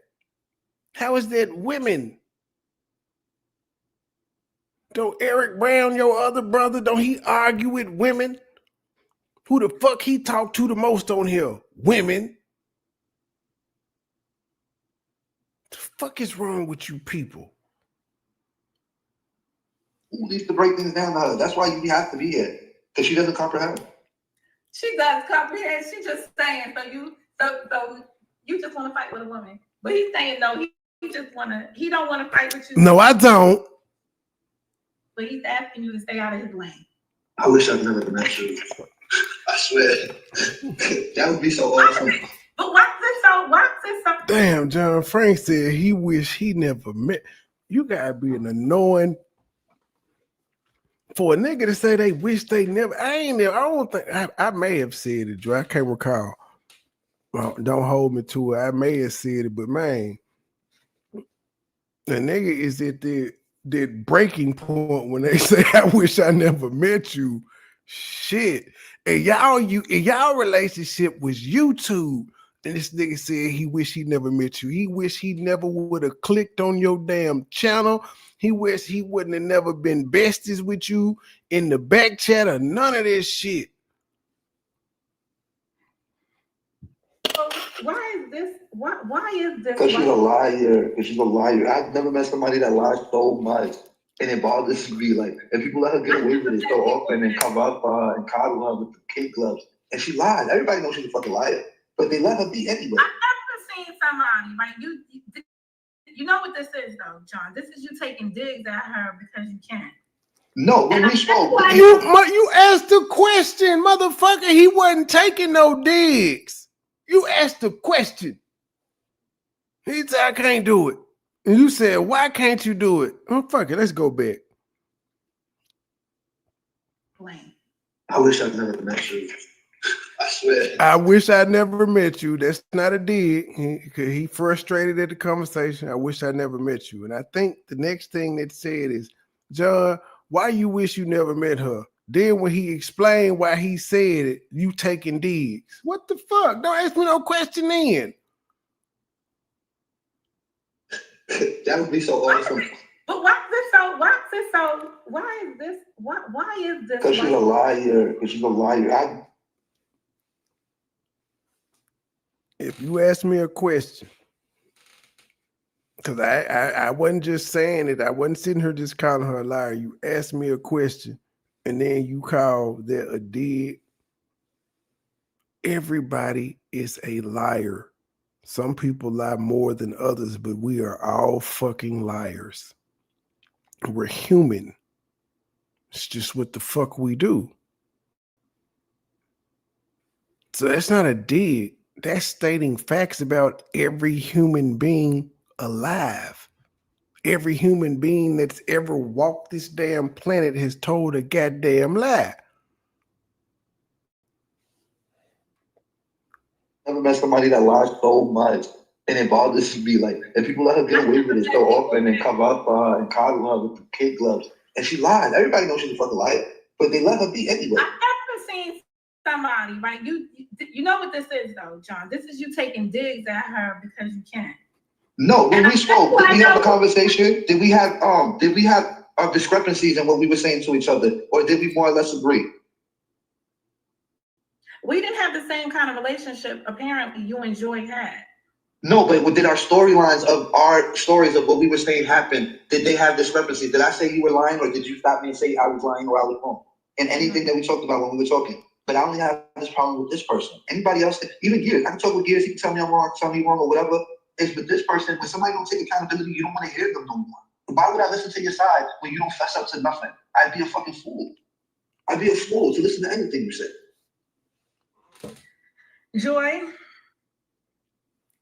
How is that women? Don't Eric Brown, your other brother, don't he argue with women? Who the fuck he talk to the most on here? Women. The fuck is wrong with you people? Who needs to break things down to her? That's why you have to be here. Because she doesn't comprehend. She does comprehend. She just saying, so you just want to fight with a woman. But he's saying no, he don't want to fight with you. No, I don't. but he's asking you to stay out of his lane. I wish I'd never met you. I swear. That would be so awesome. But what's this so? Damn, John Frank said he wish he never met. You gotta be an annoying for a nigga to say they wish they never. I don't think I may have said it, Joe. I can't recall. Well, don't hold me to it. I may have said it, but man, the nigga is at the breaking point when they say, "I wish I never met you." Shit, and y'all relationship was YouTube. And this nigga said he wish he never met you. He wish he never would have clicked on your damn channel. He wish he wouldn't have never been besties with you in the back chat or none of this shit. So why is this? Why is this? Because she's a liar. Because she's a liar. I've never met somebody that lies so much. And it bothers me. Like, if people let her get away with it so often and come up and coddle her with the kid gloves. And she lied. Everybody knows she's a fucking liar. But they let her be anyway. I've never seen somebody, right? You know what this is, though, John. This is you taking digs at her because you can. No, when we spoke, you asked the question, motherfucker. He wasn't taking no digs. You asked the question. He said, "I can't do it," and you said, "Why can't you do it?" Oh, fuck it. Let's go back. I wish I'd never met you. I swear. I wish I'd never met you. That's not a dig. He frustrated at the conversation. I wish I never met you. And I think the next thing that said is, John, why you wish you never met her? Then when he explained why he said it, you taking digs. What the fuck? Don't ask me no question then. That would be so awesome. But why is this? Because she's a liar. Because she's a liar. If you ask me a question, because I wasn't just saying it, I wasn't sitting here just calling her a liar. You asked me a question, and then you call that a dig. Everybody is a liar. Some people lie more than others, but we are all fucking liars. We're human. It's just what the fuck we do. So that's not a dig. That's stating facts about every human being alive. Every human being that's ever walked this damn planet has told a goddamn lie. Never met somebody that lies so much. And it bothers me. Like, if people let her get away with it so often and come up and coddle her with the kid gloves. And she lied. Everybody knows she's a fucking liar. But they let her be anyway. I've never seen somebody, right? You know what this is, though, John. This is you taking digs at her because you can. No, when we spoke, did we have a conversation? Did we have discrepancies in what we were saying to each other? Or did we more or less agree? We didn't have the same kind of relationship, apparently, you and Joy had. No, but did our storylines of our stories of what we were saying happen? Did they have discrepancies? Did I say you were lying, or did you stop me and say I was lying or I was wrong? And anything that we talked about when we were talking. But I only have this problem with this person. Anybody else, even Gears, I can talk with Gears, he can tell me I'm wrong, tell me wrong or whatever. It's with this person, when somebody don't take accountability, you don't want to hear them no more. Why would I listen to your side when you don't fess up to nothing? I'd be a fucking fool. I'd be a fool to listen to anything you say. Joy?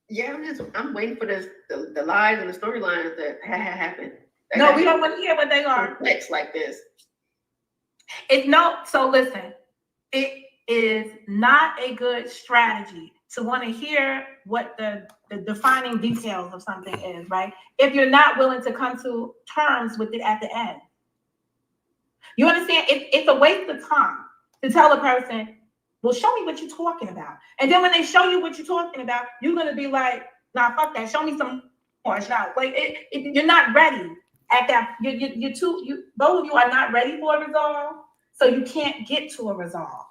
Yeah, I'm waiting for the lies and the storylines that happened. No, we don't want to hear what they are. Complex like this. So listen, it is not a good strategy to want to hear what the defining details of something is, right? If you're not willing to come to terms with it at the end. You understand? It's a waste of time to tell a person, well, show me what you're talking about. And then when they show you what you're talking about, you're going to be like, nah, fuck that. Show me some more shots. Like, you're not ready at that. Both of you are not ready for a resolve, so you can't get to a resolve.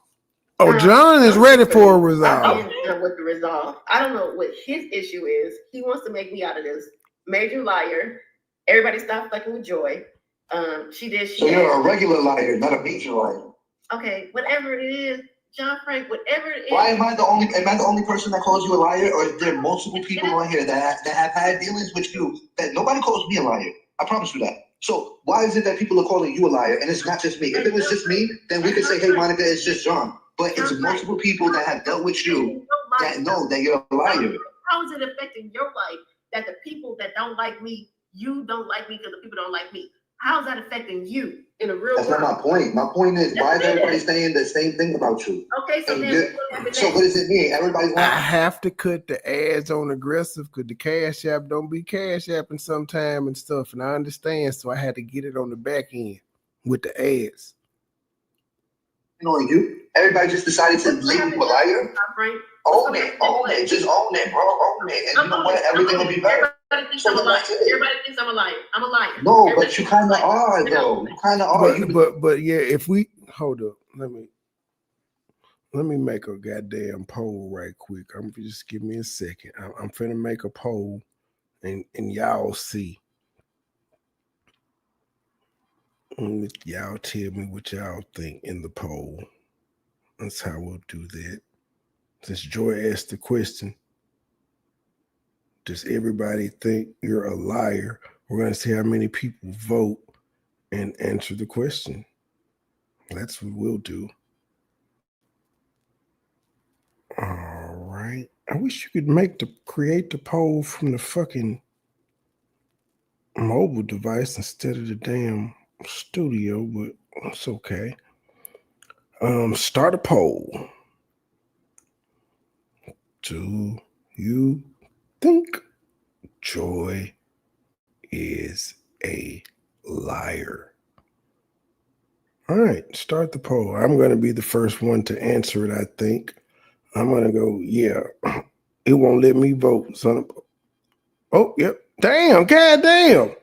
Oh, John is ready for a resolve. I don't know what the resolve. I don't know what his issue is. He wants to make me out of this major liar. Everybody stop fucking with Joy. So you're a regular liar, not a major liar. Okay, whatever it is. John Frank, whatever it is. Why am I the only person that calls you a liar, or is there multiple people on here that have had dealings with you that nobody calls me a liar? I promise you that. So why is it that people are calling you a liar and it's not just me? If it was just me, then we could say, hey, Monica, it's just John. But it's multiple people that have dealt with you that know that you're a liar. How is it affecting your life that the people that don't like me, you don't like me because the people don't like me? How is that affecting you in a real That's world? not my point. My point is, why is everybody saying the same thing about you? Okay, so so what does it mean? Everybody's I have to cut the ads on aggressive because the Cash App don't be Cash Apping sometime and stuff, and I understand, so I had to get it on the back end with the ads. On you, everybody just decided to label you a liar. Own it, just own it, bro. Own it, and you know what? Everything will be better. Everybody thinks I'm a liar. Everybody thinks I'm a liar. I'm a liar. No, but you kind of are, though. You kind of are. But yeah, if we hold up, let me make a goddamn poll right quick. Just give me a second. I'm finna make a poll, and y'all see. Y'all tell me what y'all think in the poll. That's how we'll do that. Since Joy asked the question, does everybody think you're a liar? We're going to see how many people vote and answer the question. That's what we'll do. All right. I wish you could create the poll from the fucking mobile device instead of the damn studio, but it's okay. Start a poll. Do you think Joy is a liar? All right, start the poll. I'm going to be the first one to answer it, I think. I'm going to go, yeah. It won't let me vote, son. Oh, yep. Damn, goddamn.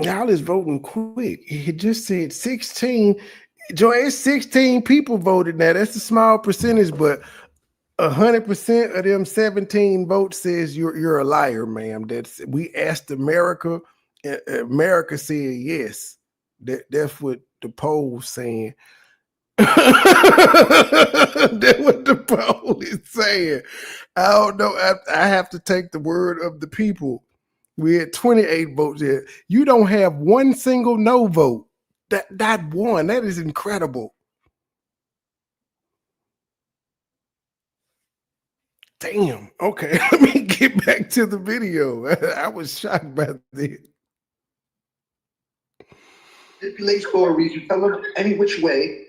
Y'all is voting quick. It just said 16. Joy, it's 16 people voted now. That's a small percentage, but 100% of them 17 votes says you're a liar, ma'am. We asked America. America said yes. That's what the poll's saying. That's what the poll is saying. I don't know. I have to take the word of the people. We had 28 votes here. You don't have one single no vote. That one. That is incredible. Damn. Okay, let me get back to the video. I was shocked by this. Manipulate stories. You tell them any which way.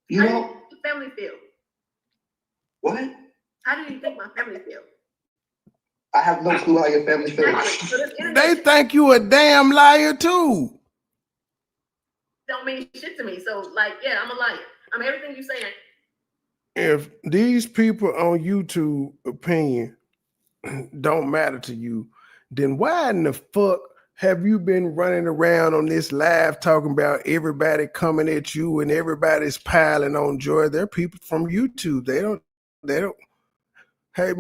You know. How do your family feel? What? How do you think my family feel? I have no clue how your family feels. They think you a damn liar too. Don't mean shit to me. So, like, yeah, I'm a liar. I'm everything you saying. If these people on YouTube opinion don't matter to you, then why in the fuck have you been running around on this live talking about everybody coming at you and everybody's piling on Joy? They're people from YouTube. They don't. Hey,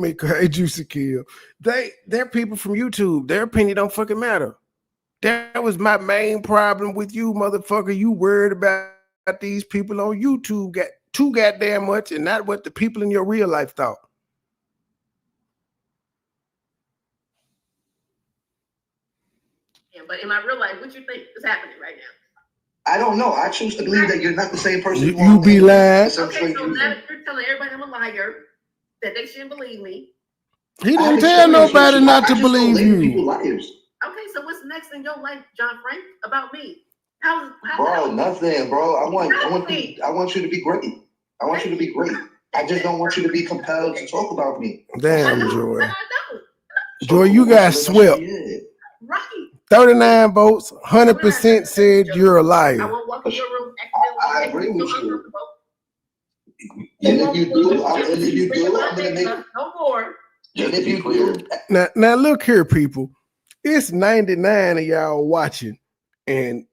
Juicy Kill. They're people from YouTube. Their opinion don't fucking matter. That was my main problem with you, motherfucker. You worried about these people on YouTube got too goddamn much and not what the people in your real life thought. Yeah, but in my real life, what you think is happening right now? I don't know. I choose to believe that you're not the same person. You be lying. Okay, so now you're telling everybody I'm a liar, that they shouldn't believe me. He didn't tell nobody not to believe you. Okay, so what's next in your life, John Frank, about me? Bro, nothing, bro. I want you to be great. I want you to be great. I just don't want you to be compelled to talk about me. Damn, Joy. Joy, you got swept. Right. 39 votes, 100% said you're a liar. I won't walk in your room. I agree with you. And if you do, I'm gonna make no more. And if you do, now look here, people. It's 99 of y'all watching, and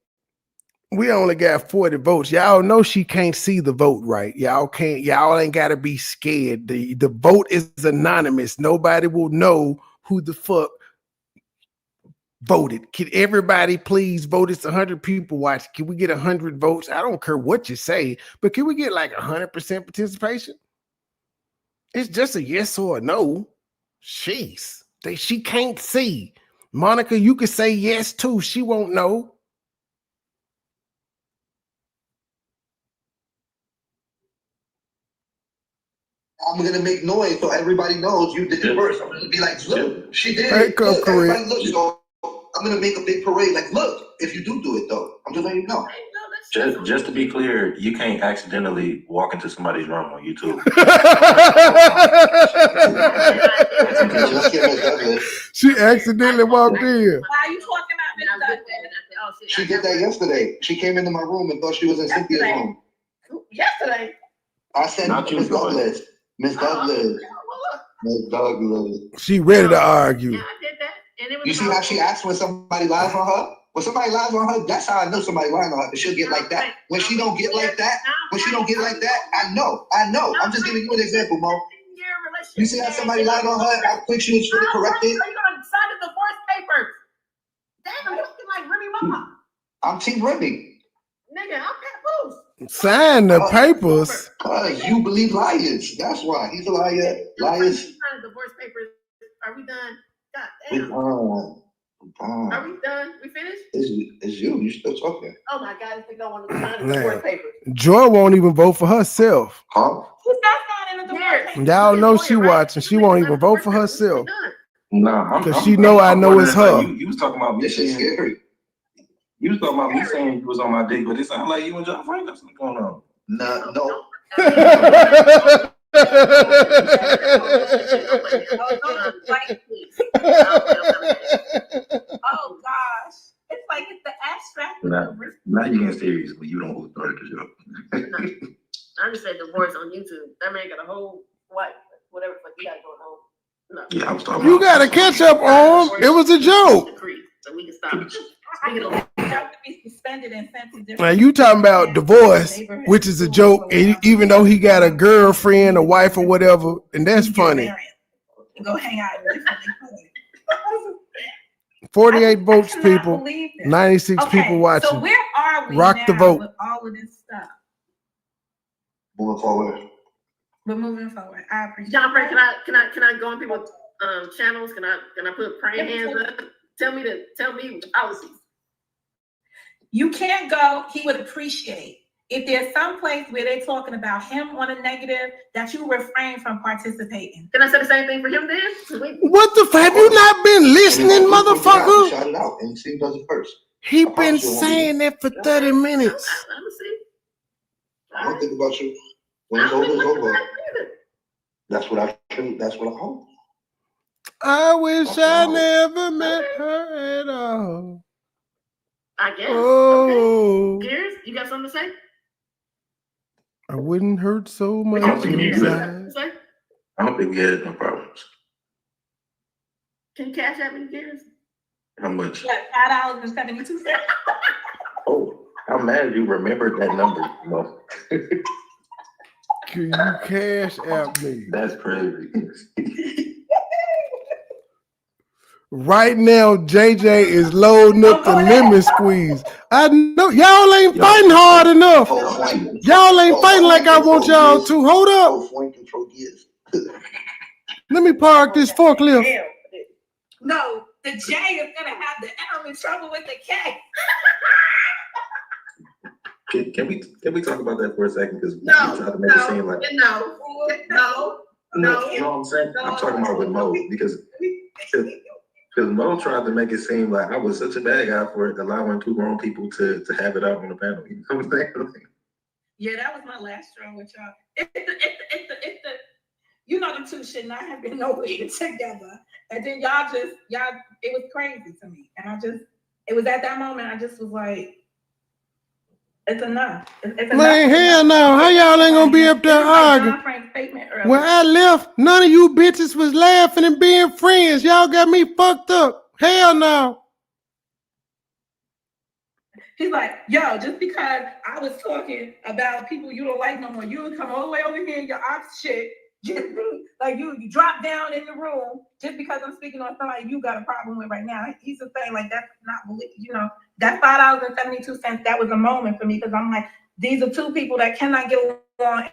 we only got 40 votes. Y'all know she can't see the vote, right? Y'all ain't gotta be scared. The vote is anonymous. Nobody will know who the fuck voted. Can everybody please vote? It's 100 people watching. Can we get 100 votes? I don't care what you say, but can we get like 100% participation? It's just a yes or a no. Jeez. She can't see. Monica, you could say yes too. She won't know. I'm gonna make noise so everybody knows you did it first. I'm gonna be like, look, she did Hey, it. Look, correct. everybody look. So I'm gonna make a big parade. Like, look, if you do it though, I'm just letting you know. Just to be clear, you can't accidentally walk into somebody's room on YouTube. She accidentally walked in. Why are you talking about Miss Douglas? She did that yesterday. She came into my room and thought she was in Cynthia's room. Yesterday. I said, Miss Douglas. Miss Douglas. Miss Douglas. She ready to argue. Yeah, I did that. And it was You see how she acts when somebody lies on her? When somebody lies on her, that's how I know somebody lying on her. She'll get like that. When she don't get like that, I know. I'm just giving you an example, Mo. You see how somebody lied on her? How quick she was to correct it? You're gonna sign the divorce papers. Damn, you're looking like Remy Mama. I'm Team Remy. Nigga, I'm Pat Boost. Sign the papers. Cause you believe liars. That's why he's a liar. Liars. Sign the divorce papers. Are we done? God We damn. Are we done? We finished? It's you. You still talking? Oh my God, I think I want to sign the divorce papers. Joy won't even vote for herself. Huh? Who's not signing the divorce papers? Y'all know she watching. She won't even vote for herself. Nah, Because she know I know it's her. You was talking about me saying, you was talking about me saying you was on my dick, but it sounded like you and John Frank got something going on. No. Oh gosh. It's like it's the abstract. Now you getting serious, but you don't go start the show. I just said divorce on YouTube. That man got a whole wife, whatever the fuck he got going on. No. Yeah, I was talking You about gotta catch up on. It was a joke. So we can stop. Have to be suspended and sent to different. Now you talking about divorce, which is a joke, and even though he got a girlfriend, a wife, or whatever, and that's funny. Go hang out. 48 votes, people. 96 people watching. So where are we Rock now the vote. with all of this stuff? Moving forward. We're moving forward. I appreciate. John Frank, can I go on people's channels? Can I put praying hands up? Tell me the policies. You can't go. He would appreciate if there's some place where they're talking about him on a negative that you refrain from participating. Can I say the same thing for him then? What the fuck? Have you not been listening, motherfucker? Shout it out and see who does it first. He been saying that for 30 minutes. Let me see. I don't think about you. When it's over, it's over. That's what I hope. I wish I never met her at all. I guess. Oh. Okay. Gears, you got something to say? I wouldn't hurt so much inside. I don't think we had no problems. Can you cash out me, Gears? How much? $5.72. Oh, I'm mad you remembered that number. No. Can you cash out me? That's crazy. Right now, JJ is loading up the lemon squeeze. I know y'all ain't fighting hard enough. Y'all ain't fighting like I want y'all to. Hold up. Let me park this forklift. No, the J is gonna have the M in trouble with the K. Can we talk about that for a second? Because we try to make it seem like no. You know what I'm saying? I'm talking about with Mo because Mo tried to make it seem like I was such a bad guy for allowing two grown people to have it out on the panel. You know what I'm saying? Yeah, that was my last straw with y'all. It's the you know them two should not have been nowhere together. And then y'all, it was crazy to me. And it was at that moment, I just was like, it's enough. It's Man, hell no. How y'all ain't gonna be up there arguing? When I left, none of you bitches was laughing and being friends. Y'all got me fucked up. Hell no. He's like, yo, just because I was talking about people you don't like no more, you would come all the way over here and your ops shit. Just like you drop down in the room just because I'm speaking on somebody you got a problem with right now. He's just saying like that's not, you know, that $5.72. That was a moment for me because I'm like, these are two people that cannot get along,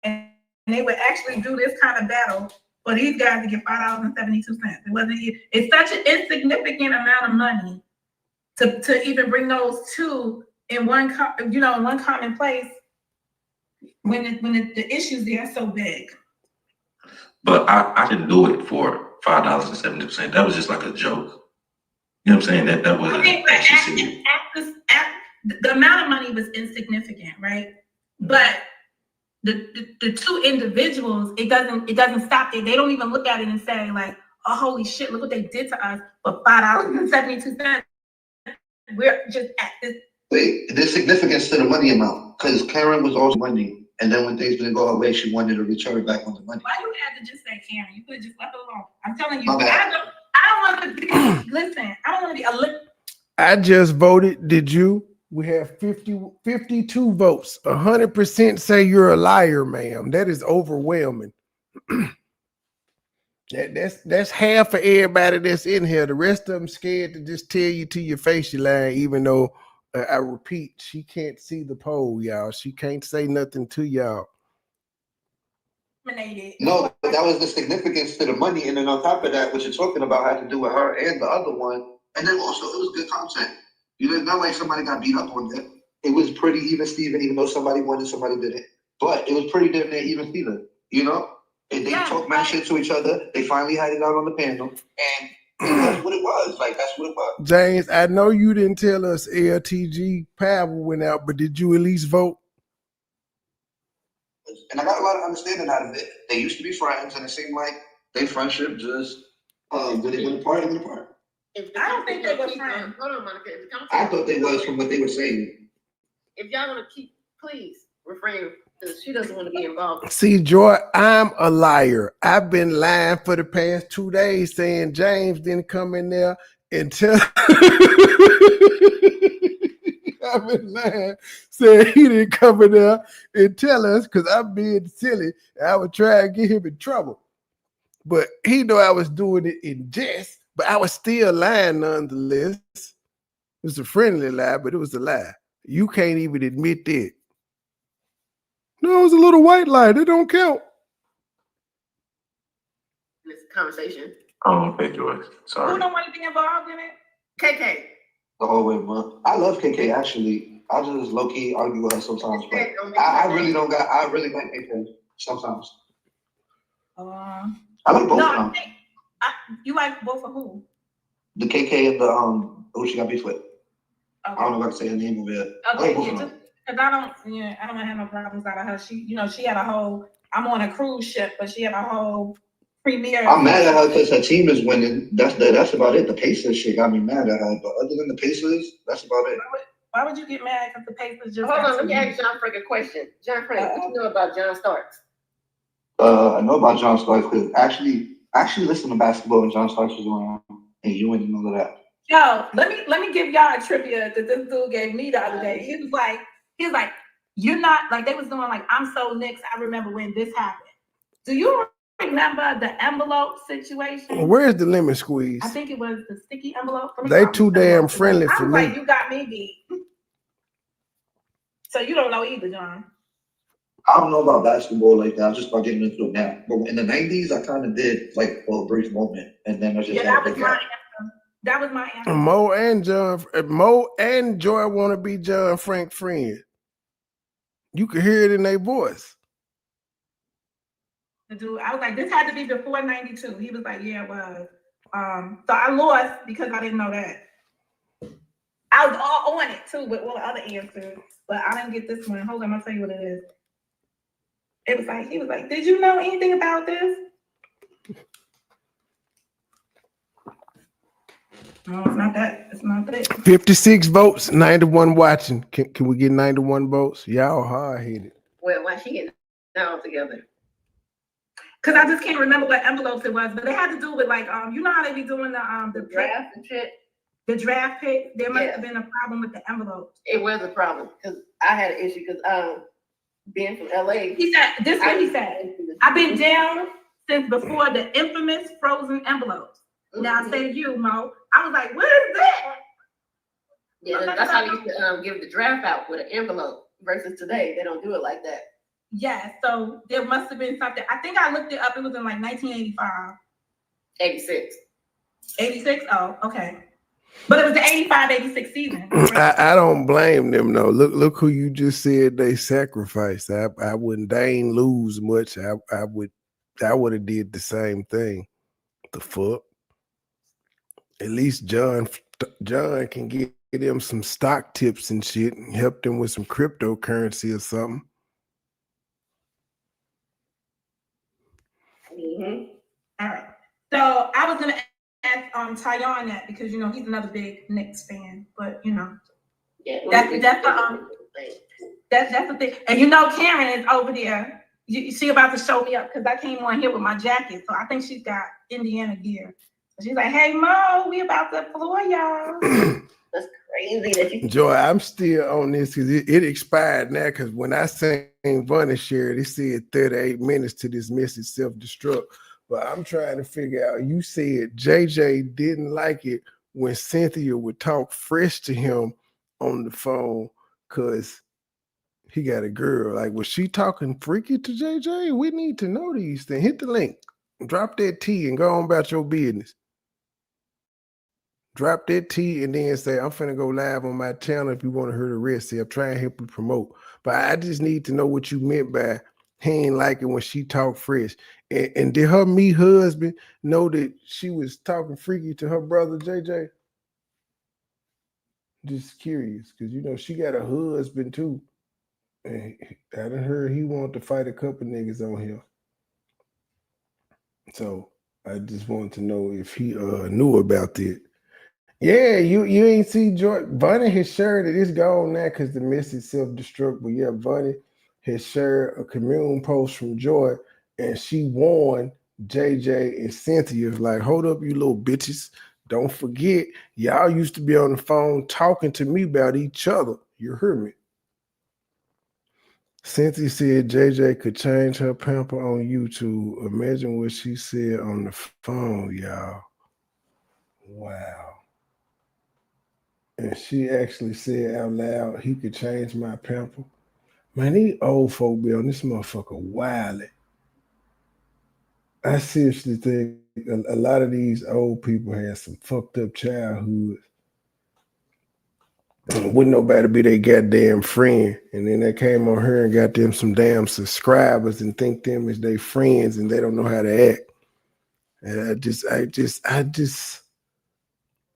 and they would actually do this kind of battle for these guys to get $5.72. It wasn't. It's such an insignificant amount of money to even bring those two in one, in one common place when the issues there are so big. But I didn't do it for $5.72. That was just like a joke. You know what I'm saying? That wasn't actually the amount of money was insignificant, right? But the two individuals, it doesn't stop there. They don't even look at it and say like, oh holy shit, look what they did to us for $5.72. We're just at this. Wait, there's significance to the money amount because Karen was also money, and then when things didn't go her way, she wanted to return back on the money. Why you had to just say Karen? You could have just left it alone. I'm telling you, I don't want to be. Listen, I don't want to be a. I just voted. Did you? We have 52 votes. 100% say you're a liar, ma'am. That is overwhelming. That's half of everybody that's in here. The rest of them scared to just tell you to your face you're lying, even though I repeat, she can't see the poll, y'all. She can't say nothing to y'all. No, but that was the significance to the money, and then on top of that, what you're talking about had to do with her and the other one, and then also it was good content. You know, not like somebody got beat up on it. It was pretty even Steven, even though somebody won and somebody didn't. But it was pretty damn near even Steven, you know? And they talked mad shit to each other. They finally had it out on the panel, and that's what it was. Like, that's what it was. James, I know you didn't tell us LTG Pavel went out, but did you at least vote? And I got a lot of understanding out of it. They used to be friends, and it seemed like their friendship just when they went apart, they went apart. I don't think they were friends. Hold on, Monica. I thought they was from what they were saying. If y'all want to keep, please refrain, because she doesn't want to be involved. See, Joy, I'm a liar. I've been lying for the past 2 days saying James didn't come in there and tell. I've been lying, saying he didn't come in there and tell us because I'm being silly. I would try and get him in trouble. But he knew I was doing it in jest, but I was still lying nonetheless. It was a friendly lie, but it was a lie. You can't even admit that. No, it was a little white lie. They don't count. This conversation. Oh, okay, Joyce. Sorry. Who don't want to be involved in it? KK. The whole way, man. I love KK actually. I just low key argue with her sometimes, but I really don't got. I really like KK sometimes. I like both of them. You like both of who? The KK and the who she got beef with. Okay. I don't know if I can say her name of it. Okay, because I don't have no problems out of her. She had a whole. I'm on a cruise ship, but she had a whole premiere. I'm mad at her because her team is winning. That's about it. The Pacers shit got me mad at her, but other than the Pacers, that's about it. Why would you get mad because the Pacers just? Hold on, let me ask John Frank a question. John Frank, what you know about John Starks? I know about John Starks because actually listen to basketball when John Starks was around, and you wouldn't know that. Yo, let me give y'all a trivia that this dude gave me the other day. He was like, you're not like they was doing like I'm so Knicks. I remember when this happened. Do you remember the envelope situation? Where's the lemon squeeze? I think it was the sticky envelope. They too damn friendly for me. Like, you got me beat. So you don't know either, John. I don't know about basketball like that. I'm just about getting into it now. But in the 90s, I kind of did like for a brief moment, and then I just that was my answer. That was my answer. Mo and Joy want to be John Frank friends. You can hear it in their voice. The dude, I was like, this had to be before 92. He was like, yeah, it was. So I lost because I didn't know that. I was all on it too with all the other answers, but I didn't get this one. Hold on, I'll tell you what it is. It was like, he was like, did you know anything about this? No, it's not that. It's not that. 56 votes, 91 watching. Can we get 91 votes? Y'all hard-headed. Well, why she getting all together? Because I just can't remember what envelopes it was, but they had to do with like, you know how they be doing the draft and shit? The draft pick, there must have been a problem with the envelopes. It was a problem because I had an issue because being from LA. He said, this is what he said. I've been down since before the infamous frozen envelopes. Mm-hmm. Now I say to you, Mo, I was like, what is that? Yeah, that's how they used to give the draft out with an envelope versus today. They don't do it like that. Yes, so there must have been something. I think I looked it up. It was in like 1985. 86. 86? Oh, okay. But it was the 85, 86 season. I don't blame them though. Look who you just said they sacrificed. I wouldn't. They ain't lose much. I would have did the same thing. The fuck. At least John can get them some stock tips and shit and help them with some cryptocurrency or something. All right. So I was gonna ask Tyon that because he's another big Knicks fan, but that's the thing. And Karen is over there. She about to show me up because I came on here with my jacket, so I think she's got Indiana gear. So she's like, "Hey Mo, we about to floor y'all." That's crazy that you. Joy, I'm still on this because it expired now. Because when I seen Vonnie share it, it said 38 minutes to this message self-destruct. But I'm trying to figure out. You said JJ didn't like it when Cynthia would talk fresh to him on the phone because he got a girl. Like, was she talking freaky to JJ? We need to know these things. Hit the link, drop that T, and go on about your business. Drop that T and then say, I'm finna go live on my channel if you want to hear the rest. See, I'm trying to help you promote. But I just need to know what you meant by he ain't like it when she talked fresh. And did her me husband know that she was talking freaky to her brother, JJ? Just curious, because, she got a husband too. And I done heard he wanted to fight a couple niggas on here. So I just wanted to know if he knew about that. Yeah, you ain't see George. Vonnie has shared it. It's gone now because the message self-destruct. But yeah, Vonnie has shared a commune post from Joy, and she warned JJ and Cynthia, like, hold up, you little bitches. Don't forget, y'all used to be on the phone talking to me about each other. You heard me. Cynthia said JJ could change her pamper on YouTube. Imagine what she said on the phone, y'all. Wow. And she actually said out loud, he could change my pamper. Man, these old folk be on this motherfucker wildly. I seriously think a lot of these old people had some fucked up childhoods. Wouldn't nobody be their goddamn friend. And then they came on her and got them some damn subscribers and think them as their friends and they don't know how to act. And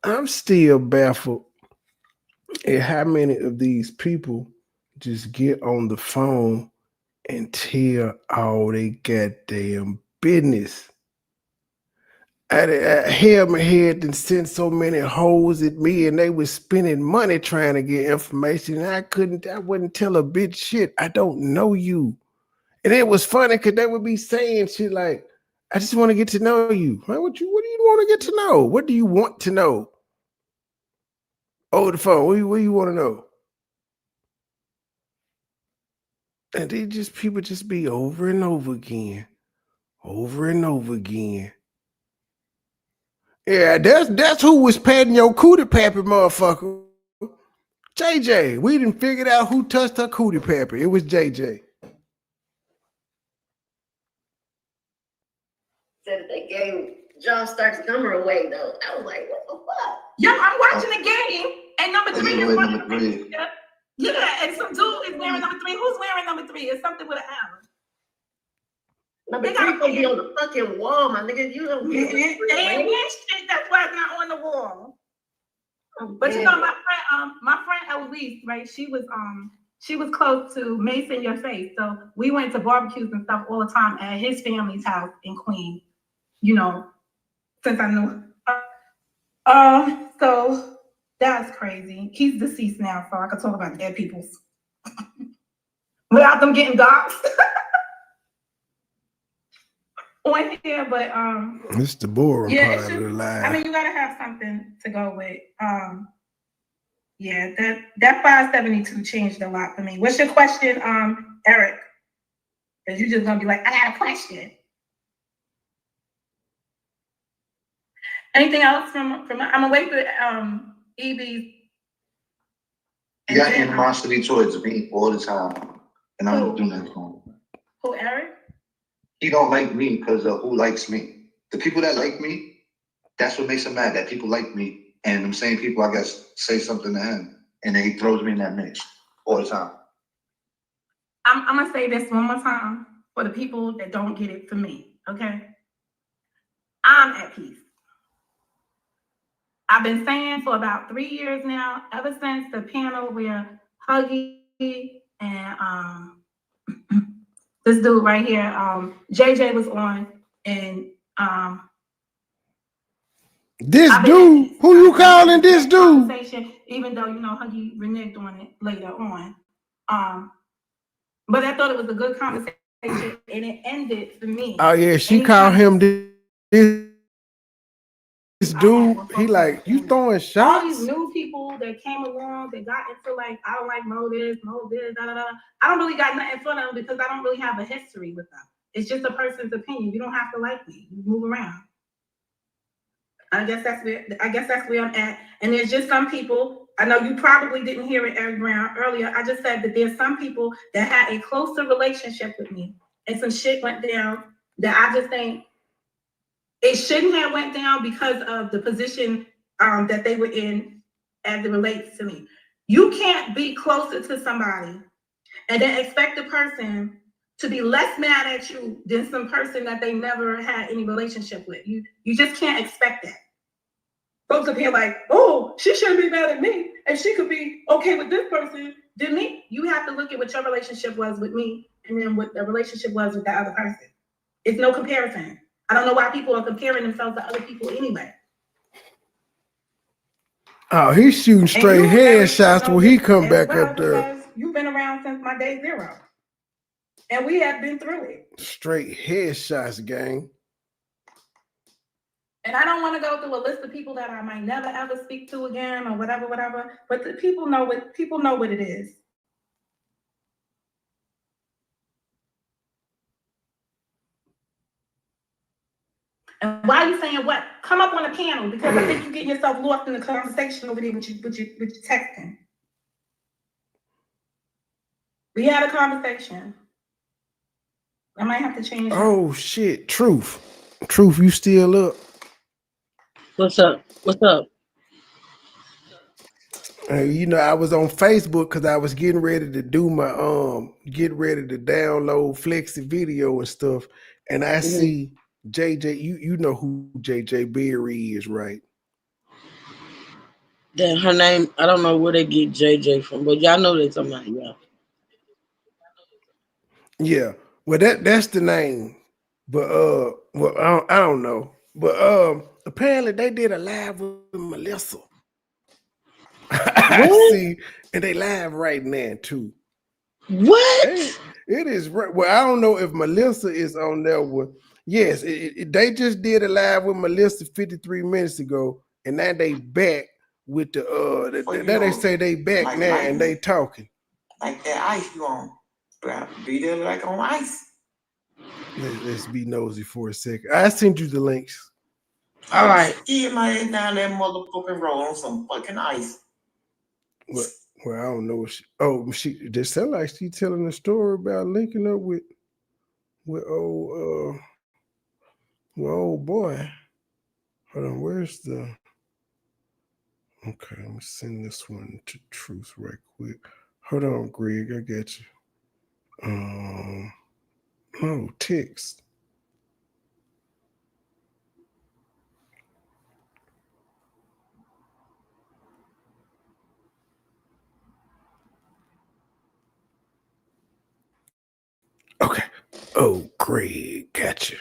I'm still baffled at how many of these people just get on the phone and tell all they goddamn business. I held my head and sent so many hoes at me and they was spending money trying to get information and I wouldn't tell a bitch shit. I don't know you. And it was funny because they would be saying shit like, I just want to get to know you. Man, what do you want to get to know? What do you want to know? Over the phone, what do you want to know? And people just be over and over again. Over and over again. Yeah, that's who was patting your cootie pappy, motherfucker. JJ. We didn't figure out who touched her cootie pappy. It was JJ. Said that they gave John Stark's number away though. I was like, what the fuck? Yeah, I'm watching the game, and number 3 is number 3. Yeah, and some dude is wearing number 3. Who's wearing number 3? It's something with an arrow. Number 3 gonna be on the fucking wall, my nigga. You don't get it. They ain't wearing shit. That's why it's not on the wall. But my friend Elise, right? She was close to Mason Your Face, so we went to barbecues and stuff all the time at his family's house in Queens. Since I knew. So that's crazy. He's deceased now, so I could talk about dead people's without them getting doxxed on here. But it's the boring part of the life. I mean, you gotta have something to go with. Yeah, that 572 changed a lot for me. What's your question, Eric? Because you're just gonna be like, I got a question. Anything else from I'm gonna wait for EB's. You got animosity towards me all the time, and I'm gonna do nothing. Who, Eric? He don't like me because of who likes me. The people that like me, that's what makes him mad, that people like me. And them same people, I guess, say something to him. And then he throws me in that mix all the time. I'm going to say this one more time for the people that don't get it for me, okay? I'm at peace. I've been saying for about 3 years now, ever since the panel where Huggy and this dude right here, JJ was on, and this dude, who you calling this dude? Even though Huggy reneged on it later on, but I thought it was a good conversation, and it ended for me. Oh yeah, she called him this dude. He like, you throwing shots? All these new people that came along, that got into like, I don't like Mo this, da da da. I don't really got nothing for them because I don't really have a history with them. It's just a person's opinion. You don't have to like me. You move around. I guess that's where I'm at. And there's just some people. I know you probably didn't hear it, Eric Brown, earlier. I just said that there's some people that had a closer relationship with me, and some shit went down that I just think it shouldn't have went down because of the position that they were in as it relates to me. You can't be closer to somebody and then expect the person to be less mad at you than some person that they never had any relationship with. You just can't expect that. Folks up here like, oh, she shouldn't be mad at me, and she could be okay with this person than me. You have to look at what your relationship was with me and then what the relationship was with the other person. It's no comparison. I don't know why people are comparing themselves to other people anyway. Oh, he's shooting straight headshots when he come back up there. You've been around since my day zero. And we have been through it. Straight headshots, gang. And I don't want to go through a list of people that I might never ever speak to again or whatever. But the people know what it is. And why are you saying what? Come up on a panel, because I think you're getting yourself lost in the conversation over there with your texting. We had a conversation. I might have to change. Oh shit, Truth, you still up? What's up? I was on Facebook because I was getting ready to do my download Flexi video and stuff, and I see JJ. You know who JJ Berry is, right? That her name, I don't know where they get JJ from, but y'all know they're talking about, yeah. Yeah, well that's the name, but I don't know, but apparently they did a live with Melissa. I see, and they live right now too. What? It is right. Well, I don't know if Melissa is on there with. Yes, they just did a live with Melissa 53 minutes ago, and now they back with the now they say they back like now and they talking. Like that ice you on. Be there like on ice. Let's be nosy for a second. I sent you the links. All right. Get my ass down that motherfucking road on some fucking ice. Well, I don't know. She just sound like she telling a story about linking up with old boy. Hold on, where's the? Okay, let me send this one to Truth right quick. Hold on, Greg, I got you. Oh, text. Okay. Oh, Greg, gotcha.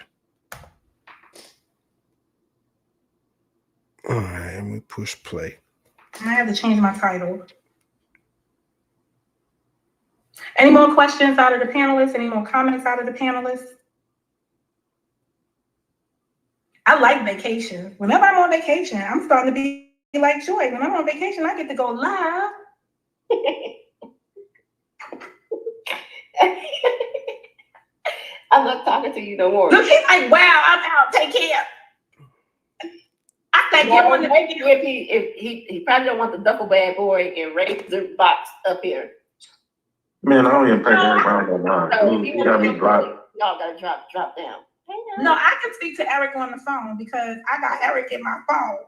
All right, let me push play. I have to change my title. Any more questions out of the panelists? Any more comments out of the panelists? I like vacation. Whenever I'm on vacation, I'm starting to be like Joy. When I'm on vacation, I get to go live. I'm not talking to you no more. Look, he's like, wow, I'm out. Take care. I think if he probably don't want the duffel bag boy and razor box up here. Man, I don't even pay Eric Brown no mind. So He got me blocked. Y'all gotta drop down. No, I can speak to Eric on the phone because I got Eric in my phone.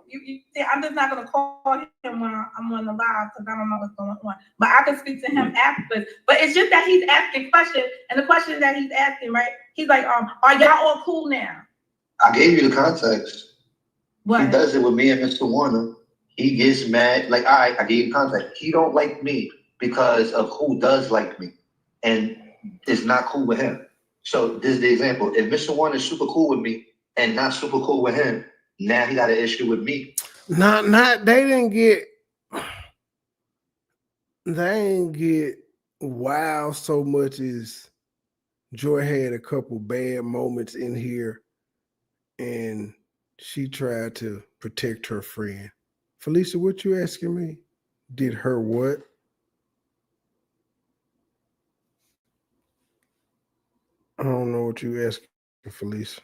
I'm just not gonna call him when I'm on the live because I don't know what's going on. But I can speak to him afterwards. But it's just that he's asking questions, and the questions that he's asking, right? He's like, are y'all all cool now? I gave you the context. What? He does it with me and Mr. Warner. He gets mad. Like, all right, I gave you context. He don't like me because of who does like me, and it's not cool with him. So this is the example. If Mr. Warner is super cool with me and not super cool with him, now he got an issue with me. They didn't get wild so much as Joy had a couple bad moments in here and she tried to protect her friend. Felicia, what you asking me? Did her what? I don't know what you asking, Felicia.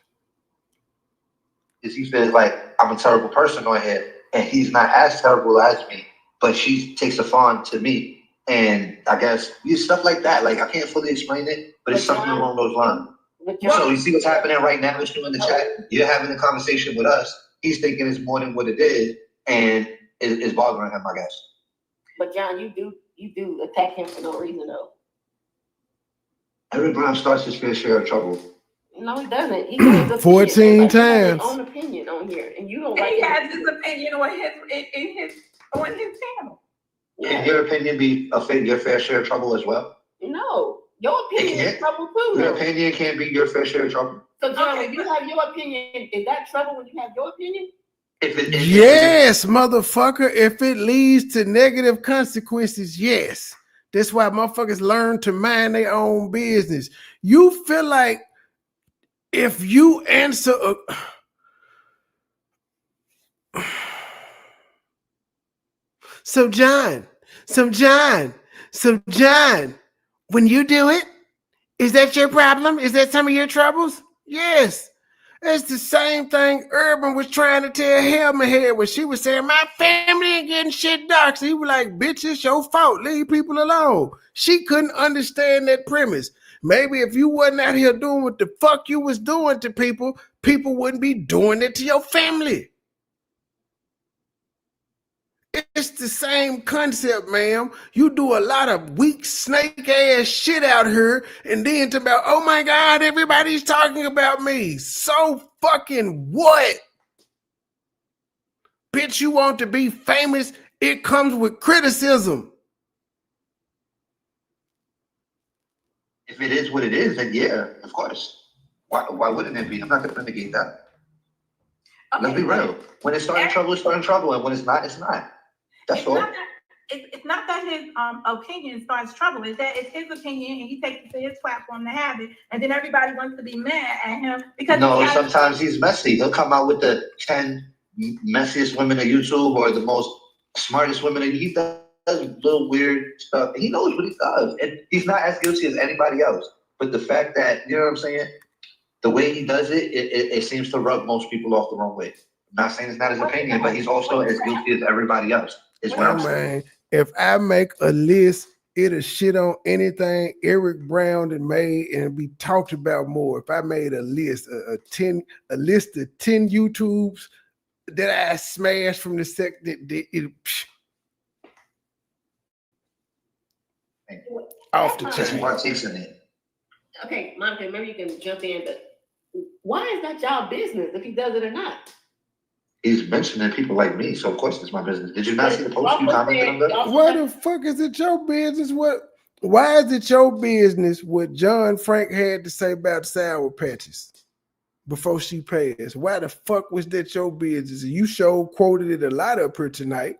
Is he feels like I'm a terrible person on here, and he's not as terrible as me, but she takes a fawn to me. And I guess stuff like that. Like, I can't fully explain it, but it's something along those lines. So you see what's happening right now with you in the chat? You're having a conversation with us. He's thinking it's more than what it is, and it's bothering him, I guess. But John, you do attack him for no reason though. Eric Brown starts his fair share of trouble. No, he doesn't. He has his 14 times. He has his own opinion on here, and you don't like. He has his opinion on his channel. Can your opinion be your fair share of trouble as well? No, your opinion is trouble too. Your opinion can't be your fair share of trouble. So, John, when you have your opinion, is that trouble when you have your opinion? Yes, motherfucker. If it leads to negative consequences, yes. That's why motherfuckers learn to mind their own business. You feel like if you answer So John, when you do it, is that your problem? Is that some of your troubles? Yes. It's the same thing Urban was trying to tell Helma here when she was saying, my family ain't getting shit doxxed. He was like, bitch, it's your fault. Leave people alone. She couldn't understand that premise. Maybe if you wasn't out here doing what the fuck you was doing to people, people wouldn't be doing it to your family. It's the same concept, ma'am. You do a lot of weak snake ass shit out here, and then to about, oh my God, everybody's talking about me. So fucking what? Bitch, you want to be famous? It comes with criticism. If it is what it is, then yeah, of course. Why wouldn't it be? I'm not gonna negate that. Okay. Let's be real. When it's starting trouble, it's starting trouble, and when it's not, it's not. That's all. It's not that his opinion starts trouble. It's that it's his opinion, and he takes it to his platform to have it, and then everybody wants to be mad at him because sometimes he's messy. He'll come out with the 10 messiest women on YouTube or the most smartest women. He does little weird stuff. He knows what he does, and he's not as guilty as anybody else. But the fact that, you know what I'm saying, the way he does it, it seems to rub most people off the wrong way. I'm not saying it's not his opinion, but he's also as guilty as everybody else. Is what I'm saying. If I make a list, it'll shit on anything Eric Brown had made and be talked about more. If I made a list, a list of 10 YouTubes that I smashed from the off the chain. Okay, Monica, maybe you can jump in, but why is that y'all business if he does it or not? He's mentioning people like me, so of course it's my business. Did you not see the post you commented on that? Why the fuck is it your business? Why is it your business what John Frank had to say about Sour Patches before she passed? Why the fuck was that your business? You quoted it a lot up here tonight.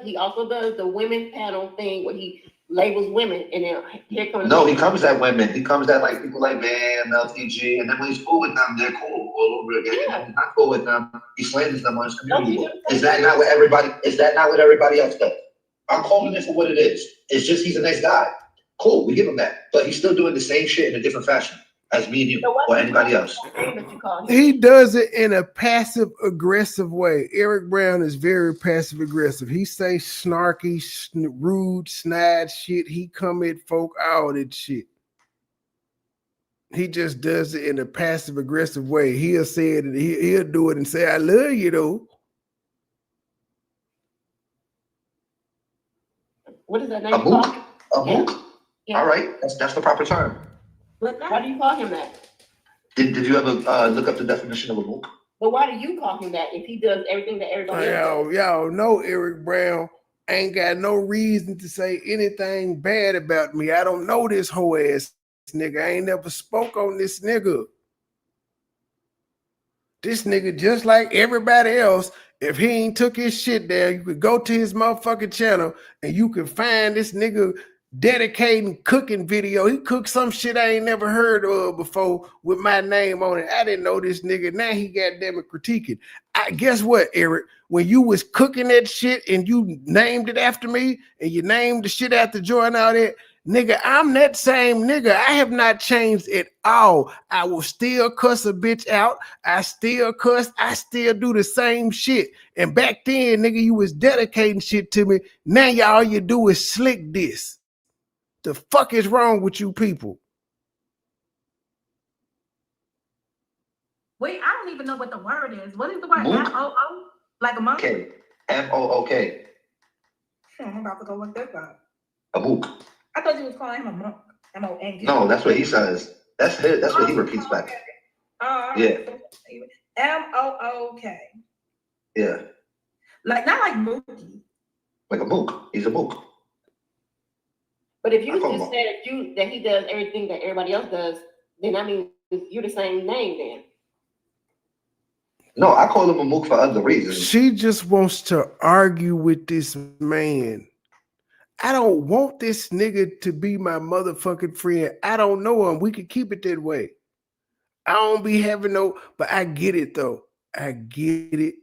He also does the women panel thing where he labels women, and then here comes. No, he comes at women. He comes at like people like Man, LTG, and then when he's cool with them, they're cool all over again. Yeah. When he's not cool with them, he slanders them on his community. Is that not what everybody else does? I'm calling it for what it is. It's just he's a nice guy. Cool, we give him that. But he's still doing the same shit in a different fashion. as me and you or anybody else. He does it in a passive aggressive way. Eric Brown is very passive aggressive. He say snarky, rude, snide shit. He come at folk all that shit. He just does it in a passive aggressive way. He'll say it and he'll do it and say, I love you though. What is that name? A mook? A mook? Yeah. All right, that's the proper term. Why do you call him that? Did you ever look up the definition of a mook? But why do you call him that if he does everything that everybody else does? Y'all know Eric Brown ain't got no reason to say anything bad about me. I don't know this whole ass nigga. I ain't never spoke on this nigga. This nigga, just like everybody else, if he ain't took his shit down, you could go to his motherfucking channel and you can find this nigga dedicating cooking video. He cooked some shit I ain't never heard of before with my name on it. I didn't know this nigga. Now he goddamn it critiquing. Guess what, Eric? When you was cooking that shit and you named it after me and you named the shit after Joy and all that, nigga, I'm that same nigga. I have not changed at all. I will still cuss a bitch out. I still cuss. I still do the same shit. And back then, nigga, you was dedicating shit to me. Now y'all, all you do is slick this. The fuck is wrong with you people? Wait, I don't even know what the word is. What is the word? Mook? M-O-O? Like a monk? K. M-O-O-K. I'm about to go look this up. A mook. I thought you was calling him a monk. M-O-N-K. No, that's what he says. That's what he repeats back. Yeah. M-O-O-K. Yeah. Like, not like Mookie. Like a mook. He's a mook. But if you just said that he does everything that everybody else does, then I mean you're the same name then. No, I call him a mook for other reasons. She just wants to argue with this man. I don't want this nigga to be my motherfucking friend. I don't know him. We could keep it that way. I don't be having no, but I get it though. I get it.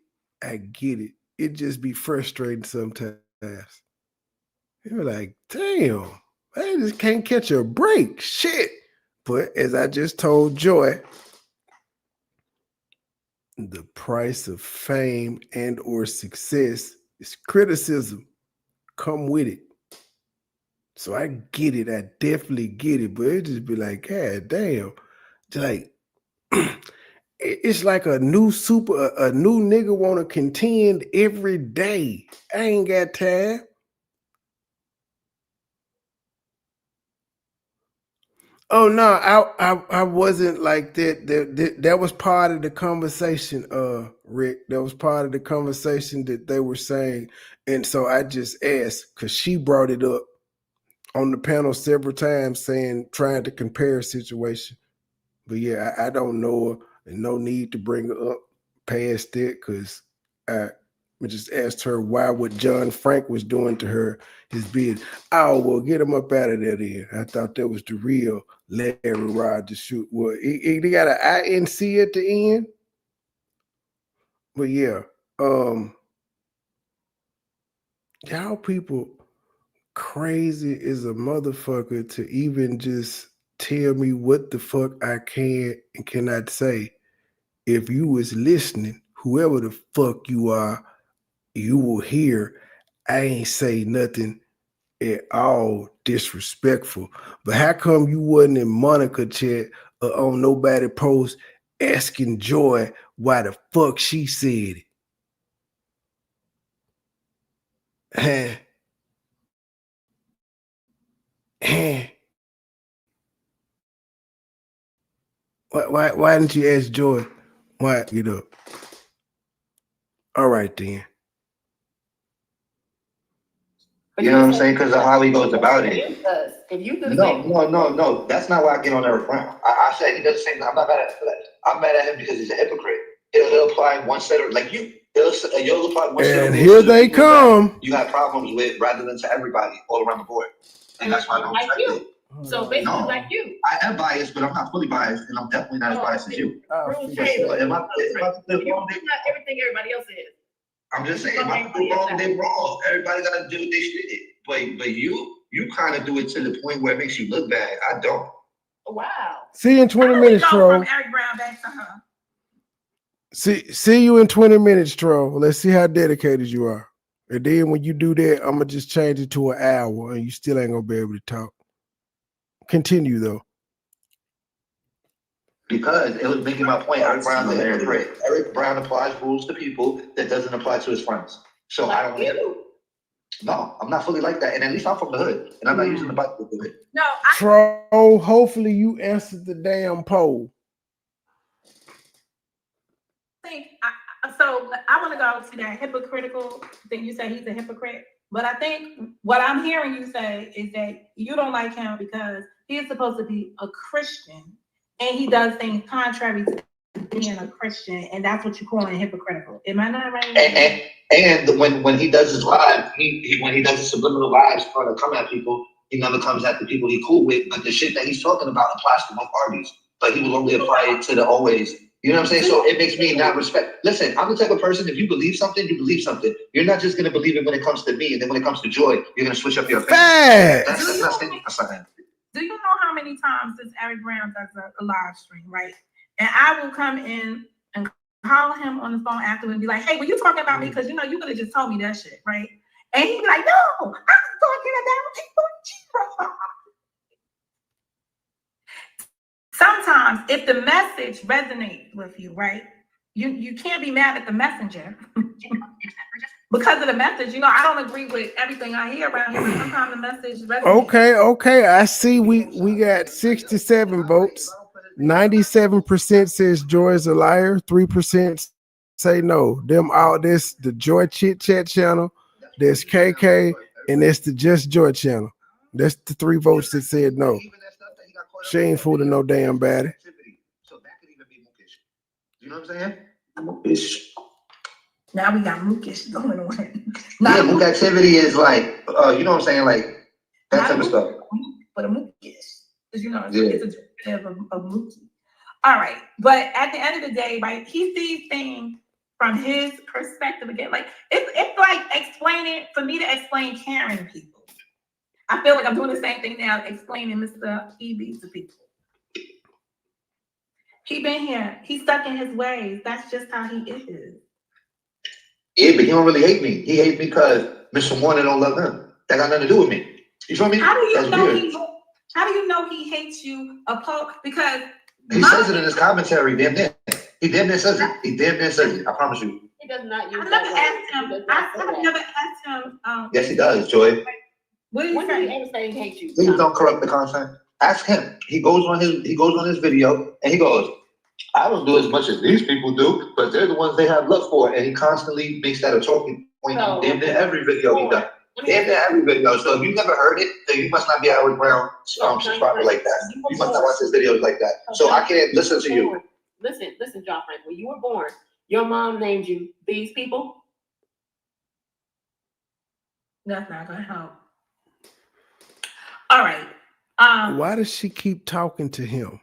I get it. It just be frustrating sometimes. You're like, damn, I just can't catch a break. Shit. But as I just told Joy, the price of fame and or success is criticism. Come with it. So I get it. I definitely get it. But it just be like, God damn. Like, it's like a new nigga want to contend every day. I ain't got time. Oh no, I wasn't like that. That was part of the conversation, Rick. That was part of the conversation that they were saying. And so I just asked because she brought it up on the panel several times, trying to compare a situation. But yeah, I don't know her, and no need to bring her up past it because I just asked her why what John Frank was doing to her, his bid. Oh, well, get him up out of there then. I thought that was the real Larry Rogers shoot. Well, he got an INC at the end. But yeah, y'all people crazy as a motherfucker to even just tell me what the fuck I can and cannot say. If you was listening, whoever the fuck you are, you will hear I ain't say nothing at all disrespectful. But how come you wasn't in Monica chat or on nobody post asking Joy why the fuck she said it? Why didn't you ask Joy? Why, All right then. You know what I'm saying? Because of how he goes about it. If you No. That's not why I get on Eric Brown. I said he does the same thing. I'm not mad at him for that. I'm mad at him because he's a hypocrite. He'll apply one set of, like you. You'll apply one set of. And here they come. You have problems with rather than to everybody all around the board. And that's why I don't like you. So basically, like you. I am biased, but I'm not fully biased, and I'm definitely not as biased as you. Everything everybody else is. I'm just saying, if I do wrong, they're wrong. Everybody gotta do what they should. But you kind of do it to the point where it makes you look bad. I don't. Wow. See you in 20 minutes, Troll. From Eric Brown back to her. See you in 20 minutes, Troll. Let's see how dedicated you are. And then when you do that, I'm gonna just change it to an hour and you still ain't gonna be able to talk. Continue though. Because it was making my point. Eric Brown's a hypocrite. Eric Brown applies rules to people that doesn't apply to his friends. So I don't get it. No, I'm not fully like that. And at least I'm from the hood. And I'm not using the Bible to do it. No, Troll, hopefully you answered the damn poll. So I want to go to that hypocritical thing. You say he's a hypocrite, but I think what I'm hearing you say is that you don't like him because he is supposed to be a Christian and he does things contrary to being a Christian, and that's what you're calling hypocritical. Am I not right? And when he does his live, when he does his subliminal lives trying to come at people, he never comes at the people he cool with. But the shit that he's talking about applies to both parties. But he will only apply it to the always. You know what I'm saying? So it makes me not respect. Listen, I'm the type of person, if you believe something, you believe something. You're not just going to believe it when it comes to me, and then when it comes to Joy, you're going to switch up your opinion. That's not him. Do you know how many times this Eric Brown does a live stream, right? And I will come in and call him on the phone afterwards and be like, hey, were you talking about me? Because, you know, you could have just told me that shit, right? And he'd be like, no, I was talking about people. Sometimes if the message resonates with you, right, you can't be mad at the messenger because of the message. You know, I don't agree with everything I hear around here, but sometimes the message resonates. Okay. I see we got 67 votes. 97% says Joy is a liar. 3% say no. Them all this the Joy Chit Chat channel. There's KK and there's the Just Joy channel. That's the 3 votes that said no. She ain't fooling no damn body. You know what I'm saying? Mookish. Now we got mookish going on. Yeah, mook activity is like, you know what I'm saying? Like that type of stuff. But a mookish. Because, you know, it's a mookie. All right. But at the end of the day, right, he sees things from his perspective again. Like, it's like explaining, for me to explain Karen to people. I feel like I'm doing the same thing now, explaining Mr. EB to people. He been here. He's stuck in his ways. That's just how he is. Yeah, but he don't really hate me. He hates me because Mr. Warner don't love him. That got nothing to do with me. You feel me? How do you That's know weird. how do you know he hates you? Because he says it in his commentary. Damn near. He damn near says it. He damn near says it. I promise you. He does not use I've never asked him. Yes, he does, Joy. What do you say? He ever say he hates you? Please don't corrupt the content. Ask him. He goes on his video and he goes, I don't do as much as these people do, but they're the ones they have love for. And he constantly makes that a talking point in damn near every video he does. Damn near every video. So if you've never heard it, then you must not be Howard Brown subscriber like that. You must not watch his videos like that. So I can't listen to you. Listen, John Frank. When you were born, your mom named you these people. That's not gonna help. All right. Why does she keep talking to him?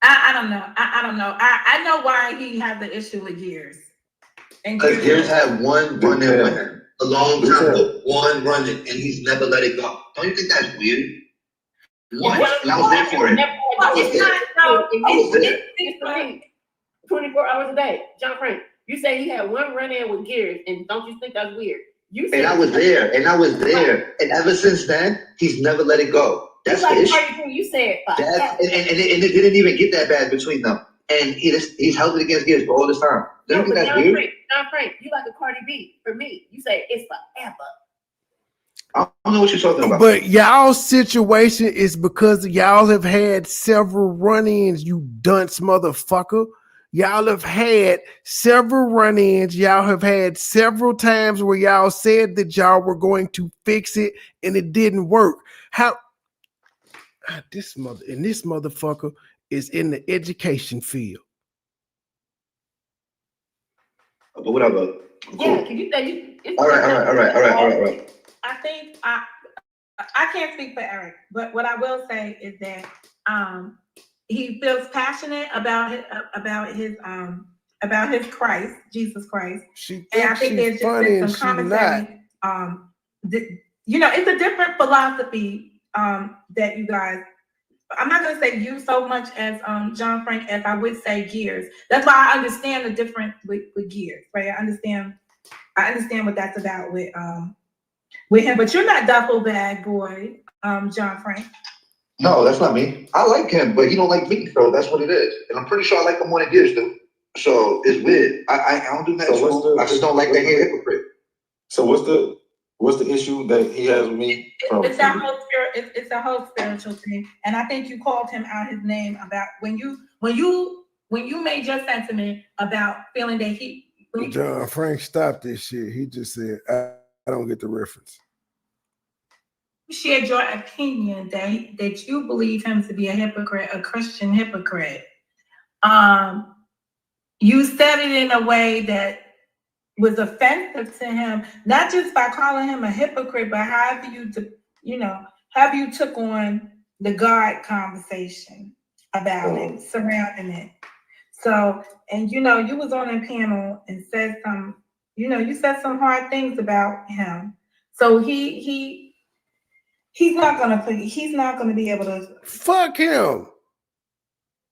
I don't know. I don't know. I know why he had the issue with Gears. Because Gears had one run-in with him. A long time ago. One run-in, and he's never let it go. Don't you think that's weird? One. And I was there for it. I was there. 24 hours a day. John Frank, you say he had one run-in with Gears, and don't you think that's weird? You said and I was there. And ever since then, he's never let it go. That's the issue. You said and it didn't even get that bad between them. And he's held it against Gears for all this time. Don't you think that's weird? John Frank, you like a Cardi B. For me, you say it's forever. I don't know what you're talking about. But y'all's situation is because y'all have had several run-ins, you dunce motherfucker. Y'all have had several run-ins. Y'all have had several times where y'all said that y'all were going to fix it and it didn't work. This motherfucker is in the education field. But whatever. Yeah, can you say you? All right. I think I can't speak for Eric, but what I will say is that he feels passionate about his Christ, Jesus Christ. And I think there's just been some commentary. You know, it's a different philosophy that you guys, I'm not gonna say you so much as John Frank as I would say Gears. That's why I understand the difference with Gears, right? I understand what that's about with him. But you're not duffel bag boy, John Frank. No, that's not me. I like him, but he don't like me, so that's what it is. And I'm pretty sure I like him more than Gears do. So it's weird. I don't do that. So I just don't like that he's a hypocrite. So what's the issue that he has with me? It's a whole spiritual thing, and I think you called him out his name about when you made your sentiment about feeling that John Frank stopped this shit. He just said, I don't get the reference. You shared your opinion that you believe him to be a hypocrite, a Christian hypocrite. You said it in a way that was offensive to him, not just by calling him a hypocrite, but however you took on the God conversation about it, surrounding it. So, and you was on a panel and said you said some hard things about him. So he's not gonna be able to. Fuck him.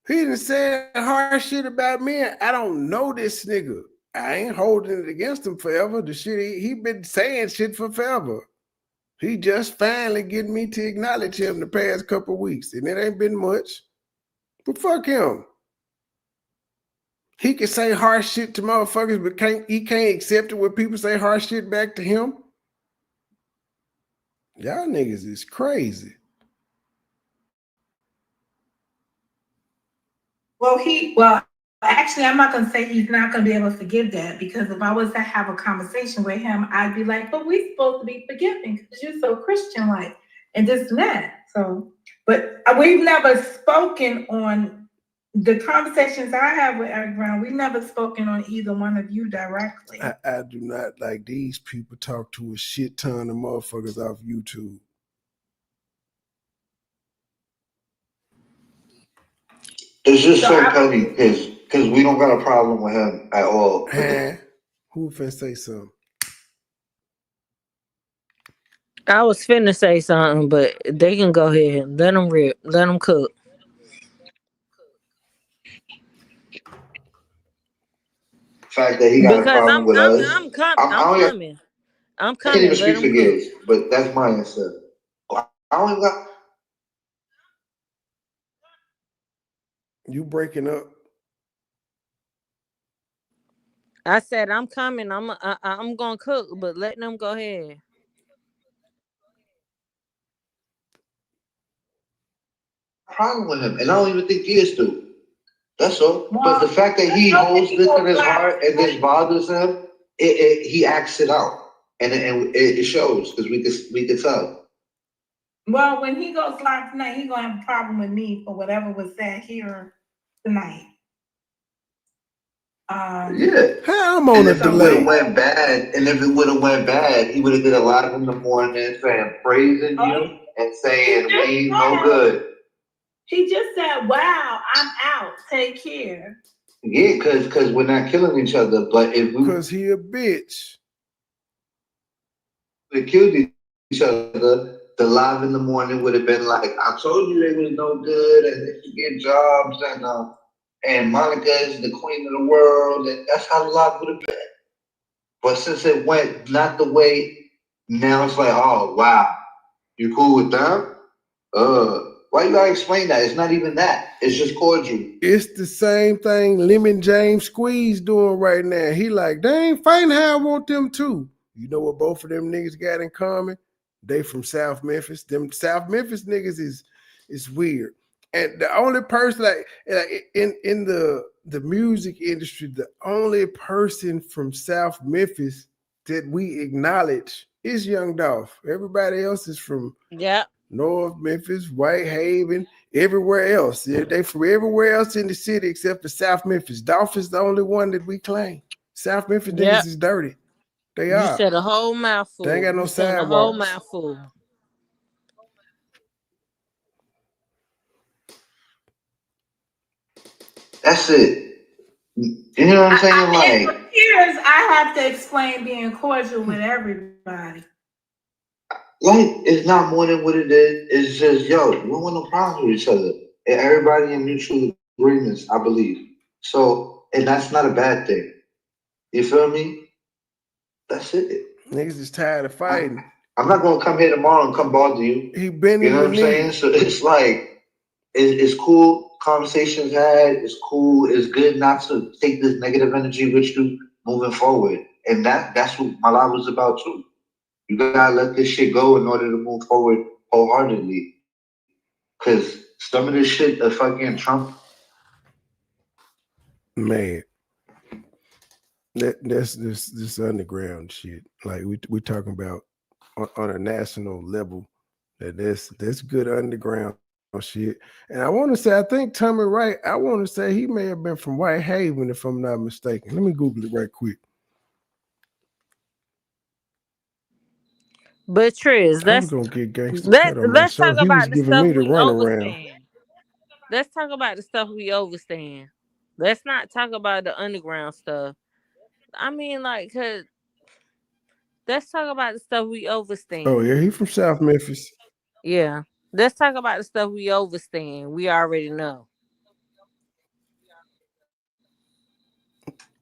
He done said hard shit about me. I don't know this nigga. I ain't holding it against him forever. The shit he been saying shit for forever. He just finally getting me to acknowledge him the past couple of weeks, and it ain't been much. But fuck him. He can say harsh shit to motherfuckers, but he can't accept it when people say harsh shit back to him. Y'all niggas is crazy. Well, actually, I'm not gonna say he's not gonna be able to forgive that, because if I was to have a conversation with him, I'd be like, "But we're supposed to be forgiving because you're so Christian-like and this and that." So, but we've never spoken on the conversations I have with Eric Brown. We've never spoken on either one of you directly. I do not like these people talk to a shit ton of motherfuckers off YouTube. It's just so petty because we don't got a problem with him at all. Who finna say something? I was finna say something, but they can go ahead. Let them rip. Let them cook. Fact that he got a problem with us. I'm coming. I can't even speak for Gibbs, but that's my answer. I don't even got. You breaking up? I said I'm coming. I'm gonna cook, but let them go ahead. Problem with him, and I don't even think Gibbs do. That's all. But the fact that he holds this in his heart and this bothers him, he acts it out, and it shows because we could tell. Well, when he goes live tonight, he's gonna have a problem with me for whatever was said here tonight. Yeah, I'm on a delay. If it went bad, and if it would have went bad, he would have did a lot in the morning saying praising you and saying we ain't no good. He just said, "Wow, I'm out. Take care." Yeah, because we're not killing each other, but if we because he a bitch, we killed each other, the live in the morning would have been like, "I told you they was no good, and they should get jobs, and Monica is the queen of the world," and that's how the live would have been. But since it went not the way, now it's like, "Oh wow, you cool with them?" Why you gotta explain that? It's not even that. It's just cordial. It's the same thing Lemon James Squeeze doing right now. He like, they ain't fighting how I want them to. You know what both of them niggas got in common? They from South Memphis. Them South Memphis niggas is weird. And the only person like in the music industry, the only person from South Memphis that we acknowledge is Young Dolph. Everybody else is from North Memphis, Whitehaven, everywhere else. They from everywhere else in the city except for South Memphis. Dolph is the only one that we claim. South Memphis niggas is dirty. They are. You said a whole mouthful. They ain't got no sidewalks. A whole mouthful. That's it. You know what I'm saying? For years, I have to explain being cordial with everybody. Like, it's not more than what it is. It's just, yo, we don't want no problems with each other. And everybody in mutual agreements, I believe. So, and that's not a bad thing. You feel me? That's it. Niggas is tired of fighting. I'm not gonna come here tomorrow and come bother you. He been You in know the what I'm saying? knee. So it's like, it's cool. Conversations had. It's cool. It's good not to take this negative energy with you moving forward. And that's what my life was about too. You gotta let this shit go in order to move forward wholeheartedly. Cause some of this shit that fucking Trump. Man. That's this underground shit. Like we talking about on a national level. That's good underground shit. And I want to say, I think Tommy Wright, I want to say he may have been from Whitehaven, if I'm not mistaken. Let me Google it right quick. But Triz, I was gonna get Gangsta Cut on my let's show. talk He was about the giving stuff me the we runaround. overstand. Let's talk about the stuff we overstand. Let's not talk about the underground stuff. I mean, like, cause let's talk about the stuff we overstand. Oh yeah, he from South Memphis. Yeah. Let's talk about the stuff we overstand. We already know.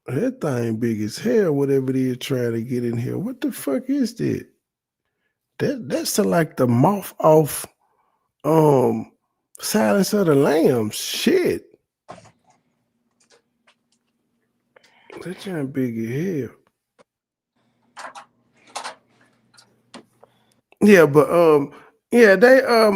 That thing big as hell, whatever it is trying to get in here. What the fuck is that? That's like the moth off Silence of the Lambs. Shit. That giant big as hell. Yeah, but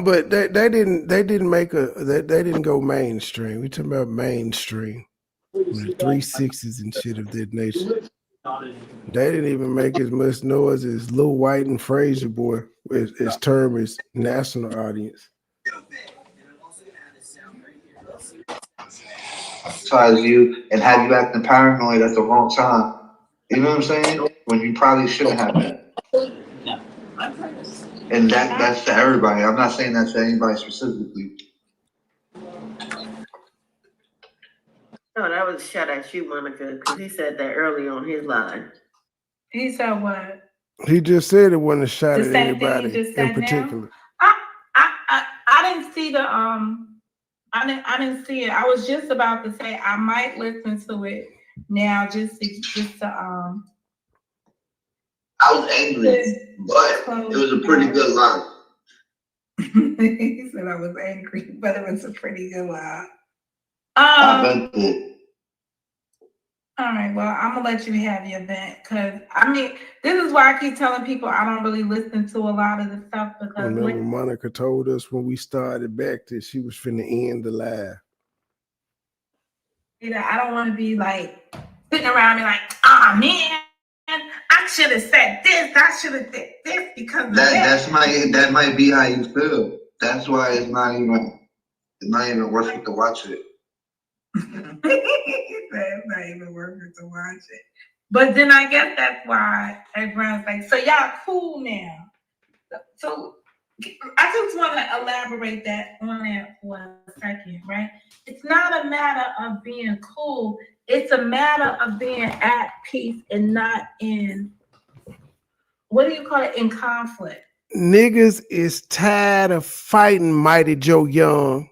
but they didn't make they didn't go mainstream. We talking about mainstream with the 360s and shit of that nature. They didn't even make as much noise as Lil White and Frazier Boy as term is national audience. Size you and have you acting paranoid at the wrong time. You know what I'm saying? When you probably shouldn't have been. And that's to everybody. I'm not saying that to anybody specifically. No, that was a shot at you, Monica, because he said that early on his line. He said what? He just said it wasn't a shot The at same thing anybody he just in said particular. now. I didn't see the I didn't see it. I was just about to say I might listen to it now just to I was angry, but it was a pretty good line. He said I was angry, but it was a pretty good line. I bet it. All right, well, I'm gonna let you have your vent because I mean, this is why I keep telling people I don't really listen to a lot of the stuff because Remember, Monica told us when we started back that she was finna end the live. I don't want to be like sitting around me like, oh man, I should have said this, I should have did this because of that might be how you feel. That's why it's not even worth it to watch it. It's not even worth it to watch it. But then I guess that's why everyone's like, so y'all cool now. So I just want to elaborate on that for a second, right? It's not a matter of being cool. It's a matter of being at peace and not in, what do you call it, in conflict. Niggas is tired of fighting Mighty Joe Young.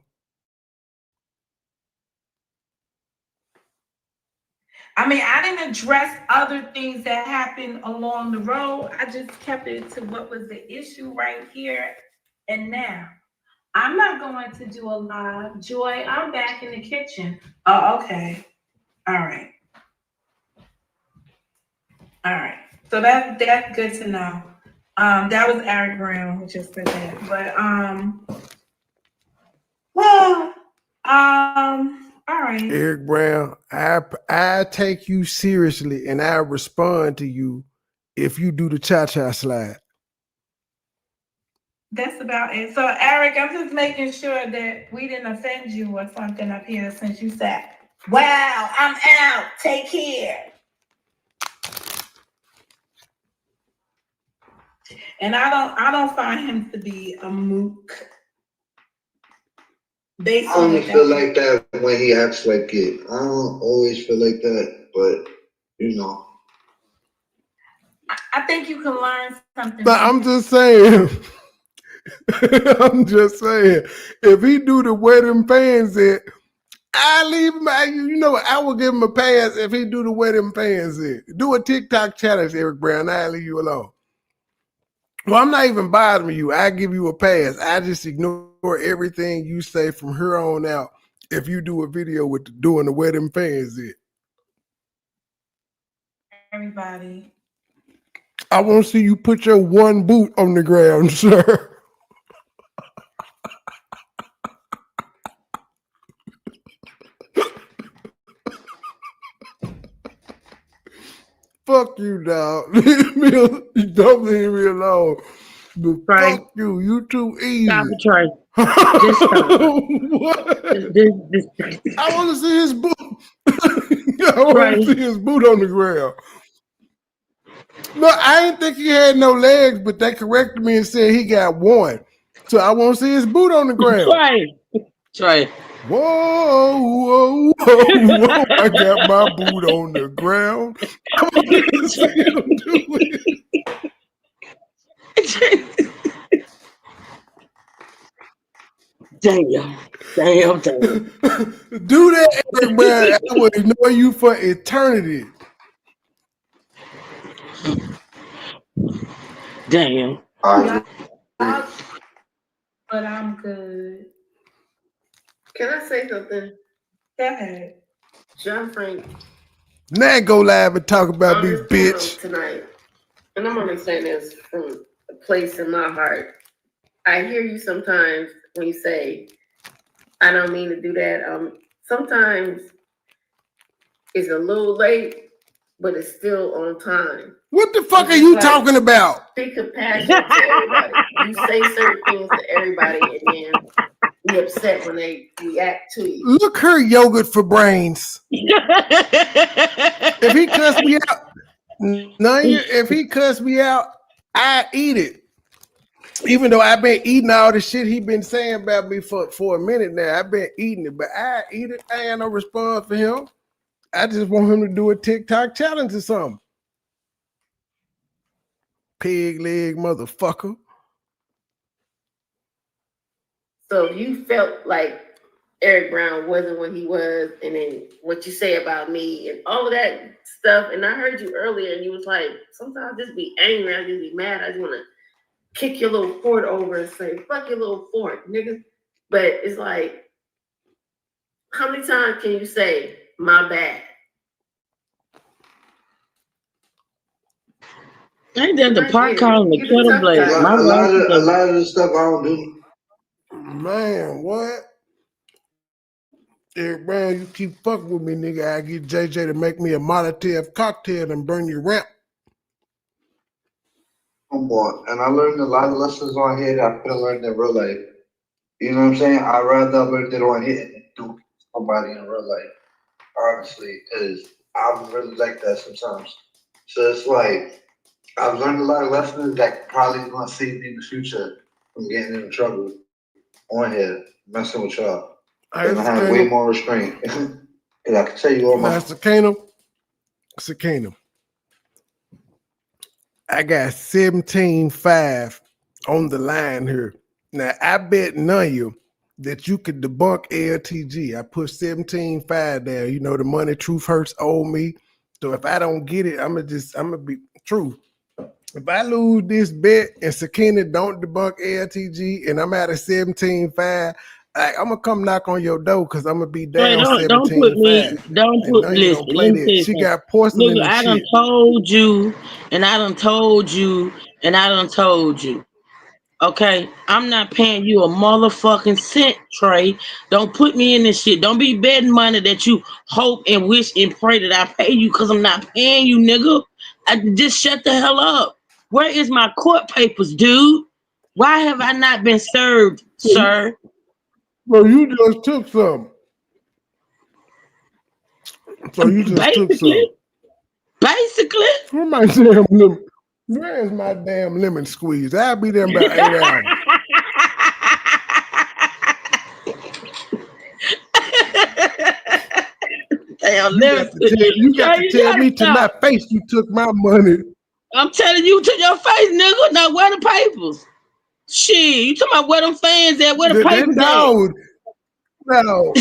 I mean, I didn't address other things that happened along the road. I just kept it to what was the issue right here and now. I'm not going to do a live. Joy, I'm back in the kitchen. Oh, okay. All right. All right. So that's good to know. That was Eric Brown who just said that. But all right. Eric Brown, I take you seriously and I respond to you if you do the cha-cha slide. That's about it. So Eric, I'm just making sure that we didn't offend you or something up here since you said, wow, I'm out. Take care. And I don't find him to be a mook. I only feel like that when he acts like it. I don't always feel like that, but you know. I think you can learn something. But I'm just saying. I'm just saying. If he do the where them fans at, I leave him. I will give him a pass if he do the where them fans at. Do a TikTok challenge, Eric Brown. I'll leave you alone. Well, I'm not even bothering you. I give you a pass. I just ignore everything you say from here on out. If you do a video with doing the where them fans at. Everybody. I want to see you put your one boot on the ground, sir. Fuck you, dog. Don't leave me alone. But Trey, fuck you. You too easy. stop it, Trey. Just stop. What? This. I want to see his boot. I want to see his boot on the ground. No, I didn't think he had no legs, but they corrected me and said he got one. So I want to see his boot on the ground. Trey. Whoa, whoa, whoa, whoa. I got my boot on the ground. I want to see him do it. Damn. Do that, Eric Brown. I will ignore you for eternity. Damn. But I'm good. Can I say something? Go ahead. John Frank. Now go live and talk about me, bitch. Tonight. And I'm only saying this from a place in my heart. I hear you sometimes when you say, I don't mean to do that. Sometimes it's a little late, but it's still on time. What the fuck are you talking about? Be compassionate to everybody. You say certain things to everybody and then be upset when they react to you. Look her yogurt for brains. If he cuss me out, if he cuss me out, I eat it. Even though I've been eating all the shit he been saying about me for a minute now. I've been eating it, but I eat it. I ain't no response for him. I just want him to do a TikTok challenge or something. Pig leg motherfucker. So you felt like Eric Brown wasn't what he was, and then what you say about me and all of that stuff. And I heard you earlier, and you was like, sometimes I just be angry, I just be mad, I just want to kick your little fort over and say, fuck your little fort, nigga. But it's like, how many times can you say, my bad? Ain't that the pot calling the kettle black? A lot of the stuff I don't do. Man, what? Eric Brown, you keep fucking with me, nigga. I get JJ to make me a Molotov cocktail and burn your ramp. I'm born. And I learned a lot of lessons on here that I could have learned in real life. You know what I'm saying? I'd rather learn it on here than do somebody in real life. Honestly, because I'm really like that sometimes. So it's like, I've learned a lot of lessons that probably going to save me in the future from getting into trouble on here, messing with y'all. And I have way more restraint. And I can tell you all my... Sakina. I got 17.5 on the line here. Now, I bet none of you that you could debunk LTG. I put 17.5 there. You know, the money truth hurts owe me. So if I don't get it, I'm going to be true. If I lose this bet and Sakina don't debunk LTG and I'm at a 17.5, I'm gonna come knock on your door because I'm gonna be down 17.5. Don't put me. Don't put. Listen, let me tell you she something. got porcelain. Nigga, I done told you, and I done told you, and I done told you. Okay, I'm not paying you a motherfucking cent, Trey. Don't put me in this shit. Don't be betting money that you hope and wish and pray that I pay you because I'm not paying you, nigga. I just shut the hell up. Where is my court papers, dude? Why have I not been served, sir? Well, you just took some. So you just took some. Basically. Where's my damn lemon squeeze? I'll be there in about 8 hours. Damn, you got to tell me to my face you took my money. I'm telling you to your face, nigga. Now where the papers? Shit, you talking about where them fans at? Where the papers at? No.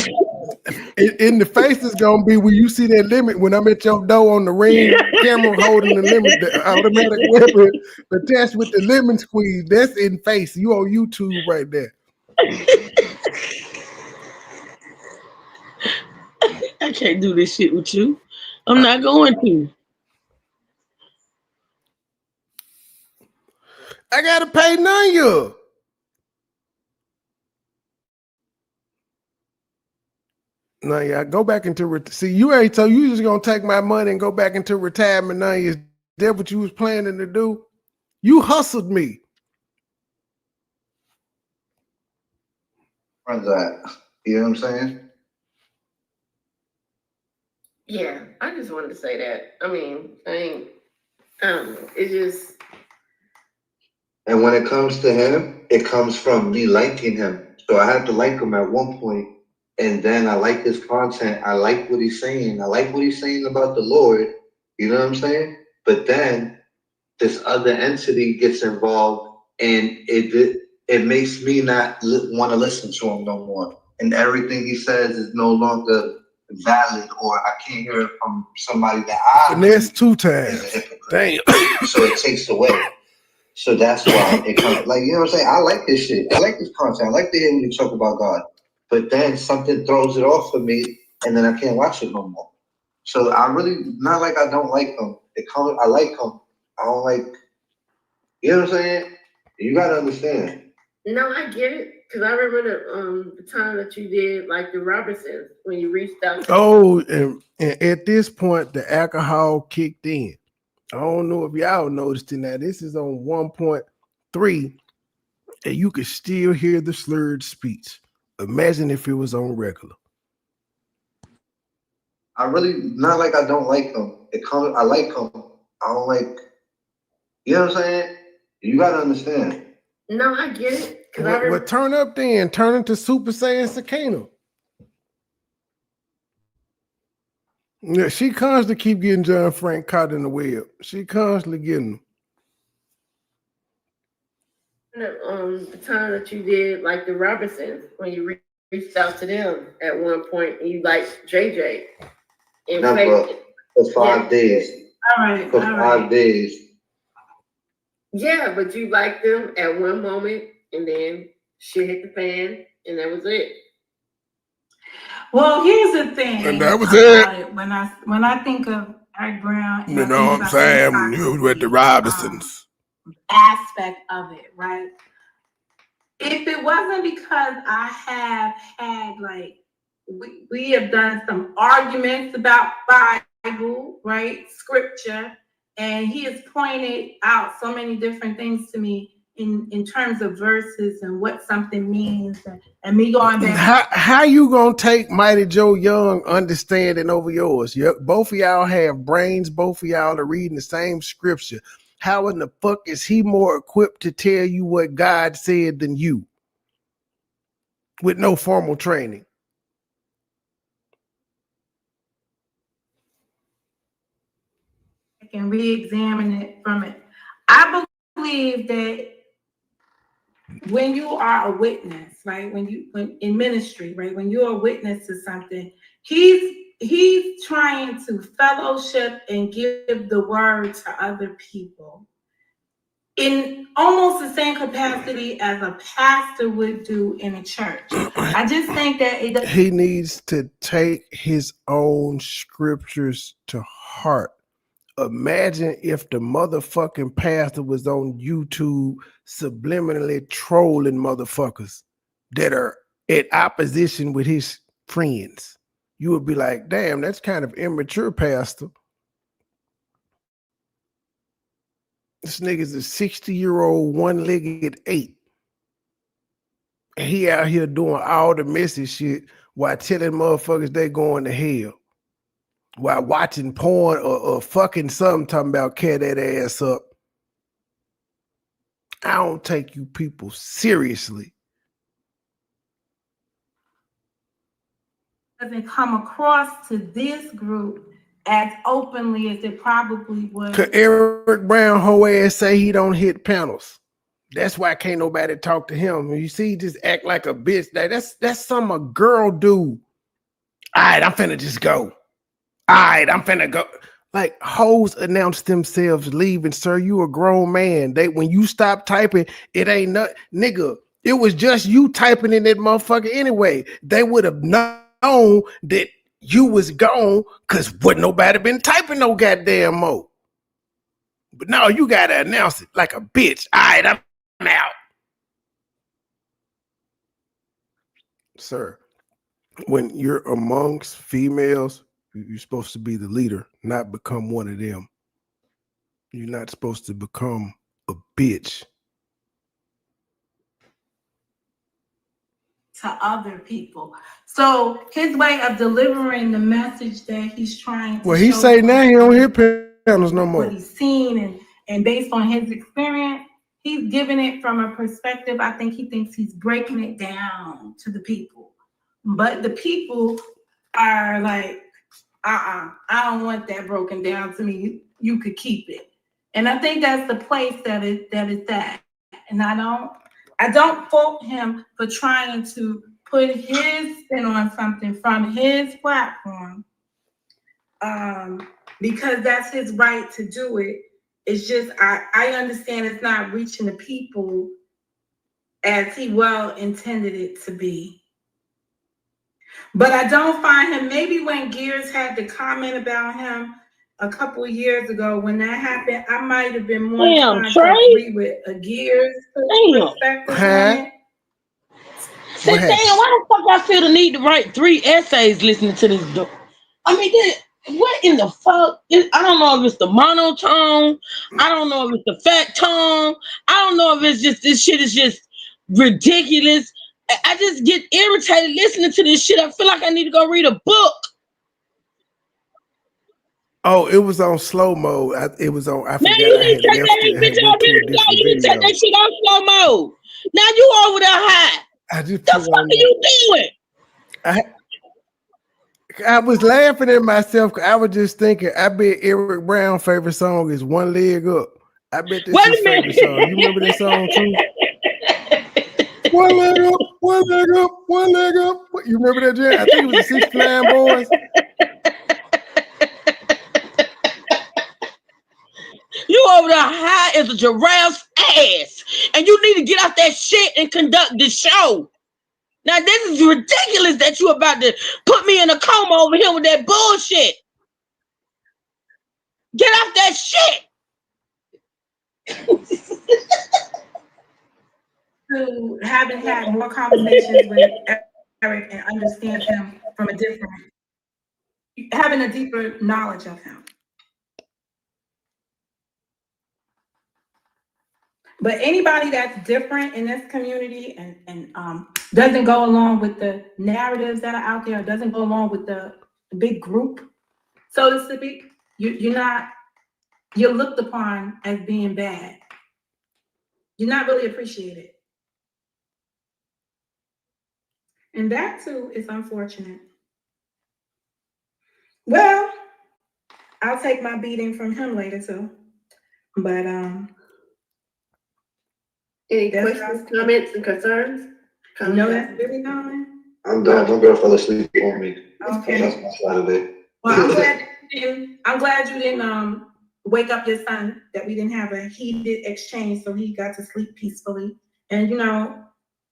In the face is gonna be when you see that limit when I'm at your door on the ring camera holding the limit, the automatic weapon attached with the lemon squeeze. That's in face. You on YouTube right there. I can't do this shit with you. I'm not going to. I gotta pay none of you. No, yeah, go back into see. You ain't so you just gonna take my money and go back into retirement. Now is that what you was planning to do? You hustled me. Run that. You know what I'm saying? Yeah, I just wanted to say that. I mean, it's just. And when it comes to him, it comes from me liking him. So I had to like him at one point, and then I like his content. I like what he's saying. I like what he's saying about the Lord. You know what I'm saying? But then this other entity gets involved, and it makes me not want to listen to him no more. And everything he says is no longer valid, or I can't hear it from somebody that I finesse 2 times. Damn. So it takes away. So that's why it comes, like, you know what I'm saying? I like this shit. I like this content. I like to hear when you talk about God. But then something throws it off for me, and then I can't watch it no more. So I really, not like I don't like him. I like him. I don't like, you know what I'm saying? You got to understand. No, I get it. Because I remember the time that you did, like, the Robinsons, when you reached out. Oh, and at this point, the alcohol kicked in. I don't know if y'all noticed it now. This is on 1.3, and you could still hear the slurred speech. Imagine if it was on regular. I really, not like I don't like him. I like him. I don't like, you know what I'm saying? You got to understand. No, I get it. Well, turn up then. Turn into Super Saiyan Sakina. Yeah, she constantly keep getting John Frank caught in the web. She constantly getting them. The time that you did, like, the Robinsons, when you reached out to them at one point, and you liked JJ. For 5 days. All right. For 5 days. Yeah, but you liked them at one moment, and then shit hit the fan, and that was it. Well, here's the thing. And that was it. When I think of Eric Brown, you know what I'm saying? You with the Robinsons. Aspect of it, right? If it wasn't because I have had, like, we have done some arguments about Bible, right? Scripture, and he has pointed out so many different things to me in terms of verses and what something means, and me going back. How you gonna take Mighty Joe Young understanding over yours? Both of y'all have brains. Both of y'all are reading the same scripture. How in the fuck is he more equipped to tell you what God said than you? With no formal training. I can re-examine it from it. I believe that when you are a witness, right? When in ministry, right? When you're a witness to something, he's trying to fellowship and give the word to other people in almost the same capacity as a pastor would do in a church. I just think that he needs to take his own scriptures to heart. Imagine if the motherfucking pastor was on YouTube subliminally trolling motherfuckers that are at opposition with his friends. You would be like, damn, that's kind of immature, pastor. This nigga's a 60-year-old one-legged ape. And he out here doing all the messy shit while telling motherfuckers they going to hell. While watching porn or fucking something talking about tear that ass up. I don't take you people seriously. Doesn't come across to this group as openly as it probably would. Cause Eric Brown whole ass say he don't hit panels. That's why can't nobody talk to him. You see, he just act like a bitch. That's something a girl do. All right, I'm finna just go. All right, I'm finna go. Like hoes announce themselves leaving, sir. You a grown man. When you stop typing, it ain't not nigga. It was just you typing in that motherfucker anyway. They would have known that you was gone because would nobody been typing no goddamn more. But no, you gotta announce it like a bitch. All right, I'm out. Sir, when you're amongst females, you're supposed to be the leader, not become one of them. You're not supposed to become a bitch. To other people. So his way of delivering the message that he's trying to He say now he don't hit panels no more. What he's seen and based on his experience, he's giving it from a perspective. I think he thinks he's breaking it down to the people. But the people are like, I don't want that broken down to me. You could keep it. And I think that's the place that it's at. And I don't fault him for trying to put his spin on something from his platform, because that's his right to do it. It's just I understand it's not reaching the people as he well intended it to be. But I don't find him, maybe when Gears had the comment about him a couple of years ago, when that happened, I might have been more inclined to agree with a Gears perspective on it. Say, damn, why the fuck I feel the need to write 3 essays listening to this? I mean, what in the fuck? I don't know if it's the monotone. I don't know if it's the fat tone. I don't know if it's just this shit is just ridiculous. I just get irritated listening to this shit. I feel like I need to go read a book. Oh, it was on slow mode. It was on. I forgot. Man, you need to take that bitch on slow. You need to take that shit on slow mode. Now you over there high. The fuck are you doing? I was laughing at myself. I was just thinking. I bet Eric Brown's favorite song is "One Leg Up." I bet this is his favorite song. You remember that song too? One leg up, one leg up, one leg up. You remember that, Jen? I think it was the 69 Boys. You over there high as a giraffe's ass, and you need to get off that shit and conduct the show. Now this is ridiculous that you about to put me in a coma over here with that bullshit. Get off that shit. To having had more conversations with Eric and understand him from having a deeper knowledge of him. But anybody that's different in this community and doesn't go along with the narratives that are out there, doesn't go along with the big group, so to speak, you're looked upon as being bad. You're not really appreciated. And that too is unfortunate. Well, I'll take my beating from him later too. But any questions, comments, and concerns? No, that's really coming. I'm done. My girl fell asleep on me. Okay. That's my side of it. Well, I'm glad you didn't wake up your son, that we didn't have a heated exchange, so he got to sleep peacefully. And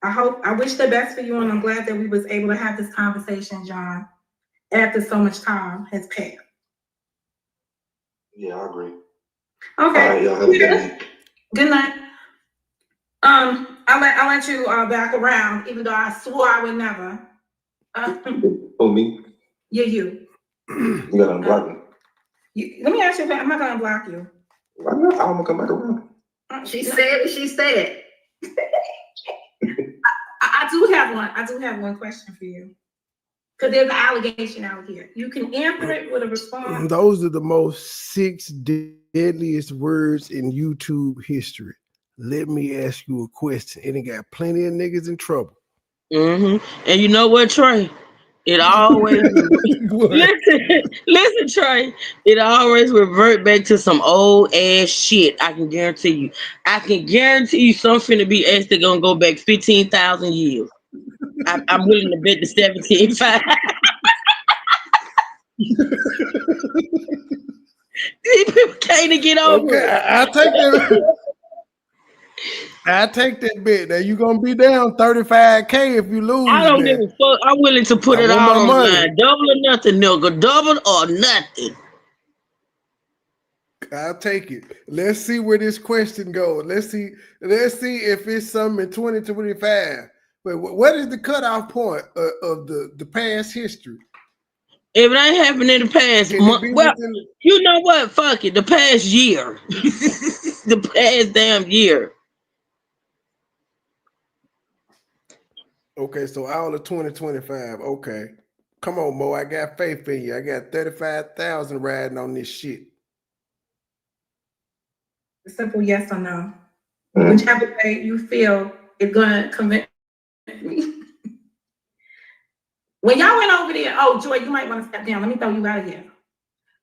I wish the best for you, and I'm glad that we was able to have this conversation, John, after so much time has passed. Yeah, I agree. Okay. All right, y'all have a good night. Good night. I'll let you back around, even though I swore I would never. Oh, me? Yeah, you. You gotta unblock me. Let me ask you, I'm not gonna block you. Why not? I'm gonna come back around. She said what she said. I do have one question for you. Because there's an allegation out here. You can answer it with a response. Those are the most 6 deadliest words in YouTube history. Let me ask you a question. And it got plenty of niggas in trouble. And you know what, Trey? It always listen, Trey. It always revert back to some old ass shit. I can guarantee you. I can guarantee you something to be asked. They're gonna go back 15,000 years. I'm willing to bet the 17.5. These people can't get over Okay, it. I take that. I take that bet. Now you gonna be down 35K if you lose. I don't give Now. a fuck. I'm willing to put I it want all my on the money. line. Double or nothing, nigga. Double or nothing. I'll take it. Let's see where this question goes. Let's see if it's something in 2025. But what is the cutoff point of the past history? If it ain't happened in the past month, well, you know what? Fuck it. The past year. The past damn year. Okay, so all of 2025. Okay. Come on, Mo. I got faith in you. I got 35,000 riding on this shit. A simple yes or no. Whichever way you feel is gonna convince me. When y'all went over there, oh Joy, you might want to step down. Let me throw you out of here.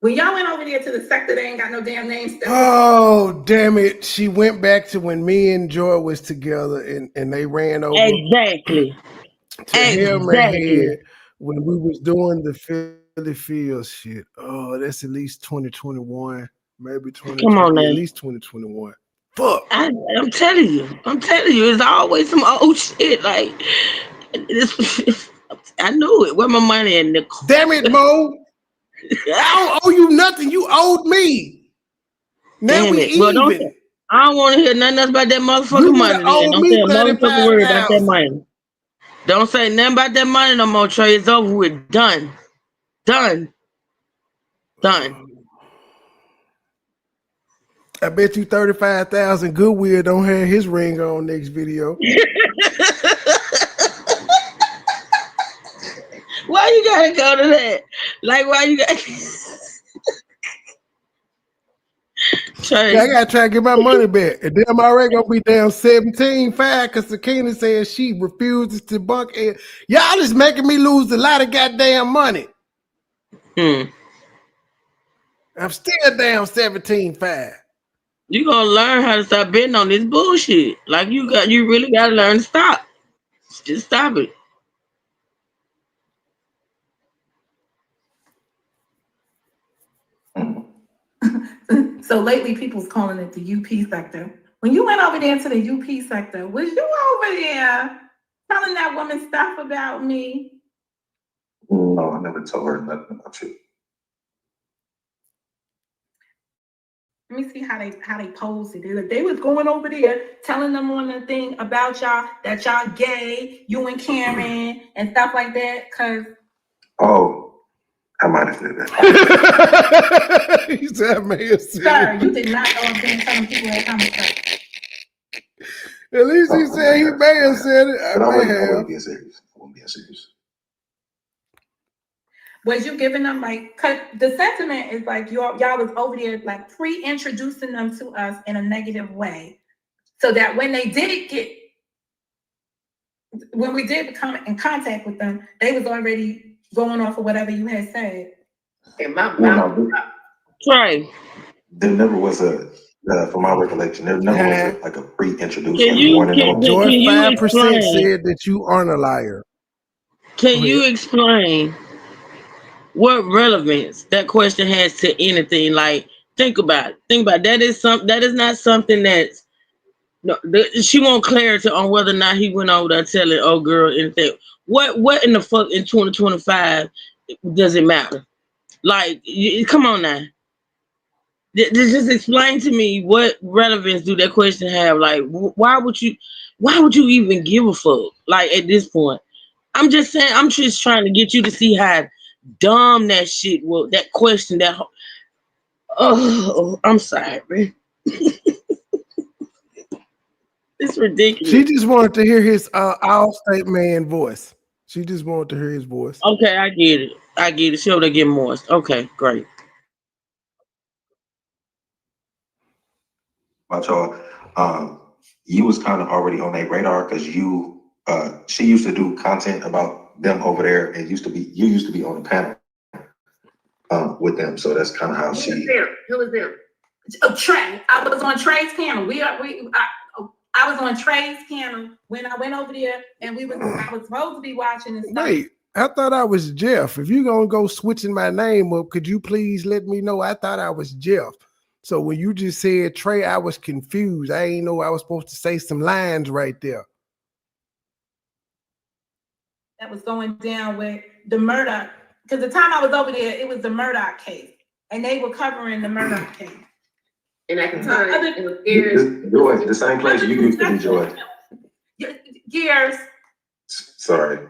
When y'all went over there to the sector, they ain't got no damn name. Oh, damn it. She went back to when me and Joy was together and they ran over. Exactly. To Hammerhead when we was doing the Philly Field shit. Oh, that's at least 2021. Maybe 2020. Come on, at least 2021. Fuck. I'm telling you. It's always some old shit. Like, I knew it. Where my money at, Nickel? Damn it, Mo. I don't owe you nothing. You owed me. Now Damn we it. Well, even. I don't want to hear nothing else about that motherfucking You money. owed Don't me say a motherfucking word about that 35,000. money. Don't say nothing about that money no more, Trey. It's over with. Done. I bet you 35,000 Goodwill don't have his ring on next video. Why you gotta go to that? Like, why you got? I gotta try to get my money back. And then I'm already gonna be down 17.5 because Sakina says she refuses to bunk it. Y'all is making me lose a lot of goddamn money. I'm still down 17.5. You gonna learn how to stop betting on this bullshit. Like you really gotta learn to stop. Just stop it. So lately, people's calling it the UP sector. When you went over there to the UP sector, was you over there telling that woman stuff about me? No, I never told her nothing about you. Let me see how they posed it. They was going over there telling them on the thing about y'all that y'all gay, you and Karen and stuff like that. Cause I might have said that. He said I may have said sir, it. you did not go up there and telling people that kind of stuff. At least he said he may have said it. I may have. I wasn't being serious. Was you giving them like? Cause the sentiment is like y'all was over there like pre-introducing them to us in a negative way, so that when they when we did come in contact with them, they was already going off of whatever you had said. In my mouth. Right. There never was from my recollection, there never was a pre-introduced. George 5% said that you aren't a liar. Can you explain what relevance that question has to anything? Like, think about it. That is not something that's she want clarity on whether or not he went over there telling old girl anything. What in the fuck in 2025 does it matter? Like, come on now. Just explain to me what relevance do that question have? Like, why would you even give a fuck? Like, at this point, I'm just saying, I'm just trying to get you to see how dumb that shit was. That question, I'm sorry. It's ridiculous. She just wanted to hear his all-state man voice. She just wanted to hear his voice. Okay, I get it. Show to get moist. Okay, great. About y'all, you was kind of already on their radar because she used to do content about them over there, and you used to be on the panel with them. So that's kind of how Who was them? Trey. I was on Trey's panel. I was on Trey's panel when I went over there, and I was supposed to be watching and stuff. Wait, I thought I was Jeff. If you're gonna go switching my name up, could you please let me know? I thought I was Jeff. So when you just said Trey, I was confused. I ain't know I was supposed to say some lines right there. That was going down with the Murdoch, because the time I was over there, it was the Murdoch case, and they were covering the Murdoch case. And at the time, it was Joy, the same place you used to be, Joy. Gears. Sorry.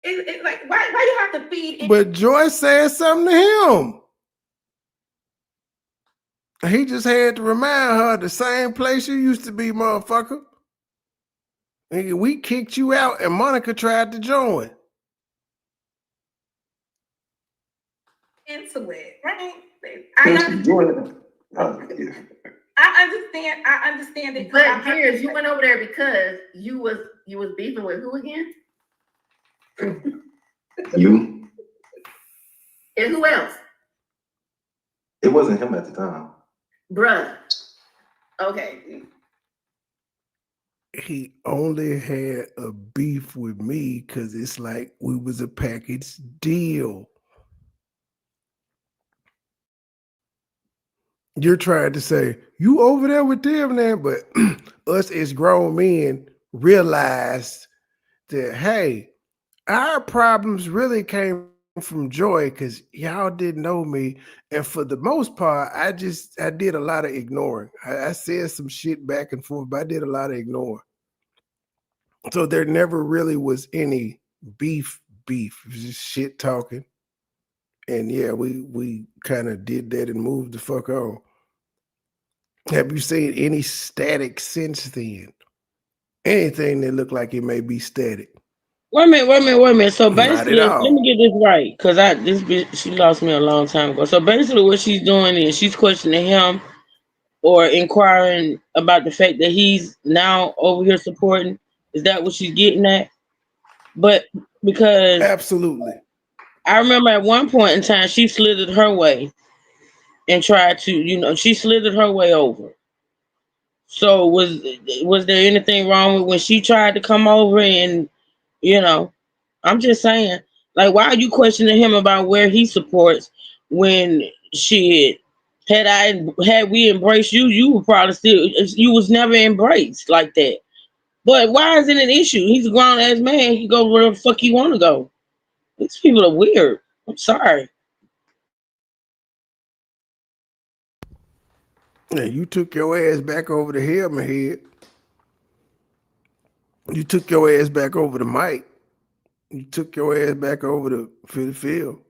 It's like, why you have to feed? But Joy said something to him. He just had to remind her the same place you used to be, motherfucker. Nigga, we kicked you out and Monica tried to join. Into it, right? I understand it. But Gears, you went over there because you was beefing with who again? You. And who else? It wasn't him at the time. Bruh. Okay. He only had a beef with me because it's like we was a package deal. You're trying to say, you over there with them now, but us as grown men realized that, hey, our problems really came from Joy because y'all didn't know me. And for the most part, I did a lot of ignoring. I said some shit back and forth, but I did a lot of ignoring. So there never really was any beef. It was just shit talking. And yeah, we kind of did that and moved the fuck on. Have you seen any static since then? Anything that looked like it may be static? Wait a minute. So basically, let all. me get this right, because this bitch, she lost me a long time ago. So basically, what she's doing is she's questioning him or inquiring about the fact that he's now over here supporting. Is that what she's getting at? But because absolutely, I remember at one point in time she slithered her way and tried to, she slithered her way over. So was there anything wrong with when she tried to come over and, I'm just saying, like, why are you questioning him about where he supports when had we embraced you, you would probably you was never embraced like that. But why is it an issue? He's a grown ass man. He can go where the fuck he want to go. These people are weird. I'm sorry. Yeah, you took your ass back over the helmet head. You took your ass back over the mic. You took your ass back over the field.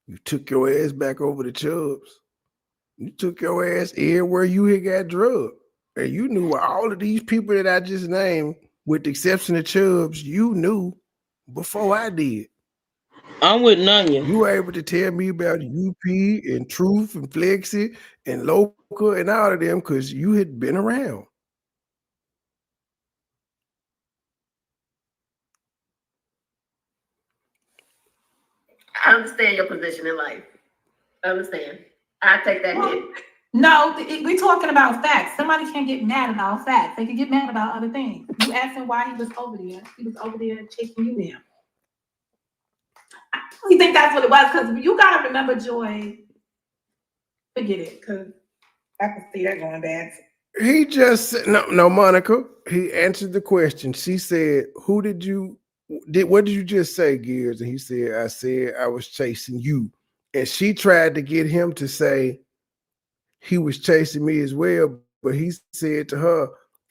You took your ass back over the Chubbs. You took your ass everywhere you had got drugged. And you knew all of these people that I just named, with the exception of Chubbs, you knew before I did. I'm with Nunya. You were able to tell me about UP and Truth and Flexi and Local and all of them because you had been around. I understand your position in life. I understand. I take that hit. No, we're talking about facts. Somebody can't get mad about facts. They can get mad about other things. You asking why he was over there. He was over there chasing you down. I really think that's what it was, because you got to remember, Joy. Forget it, because I can see that going bad. He just said, no, Monica. He answered the question. She said, what did you just say, Gears? And he said, I said I was chasing you. And she tried to get him to say he was chasing me as well. But he said to her,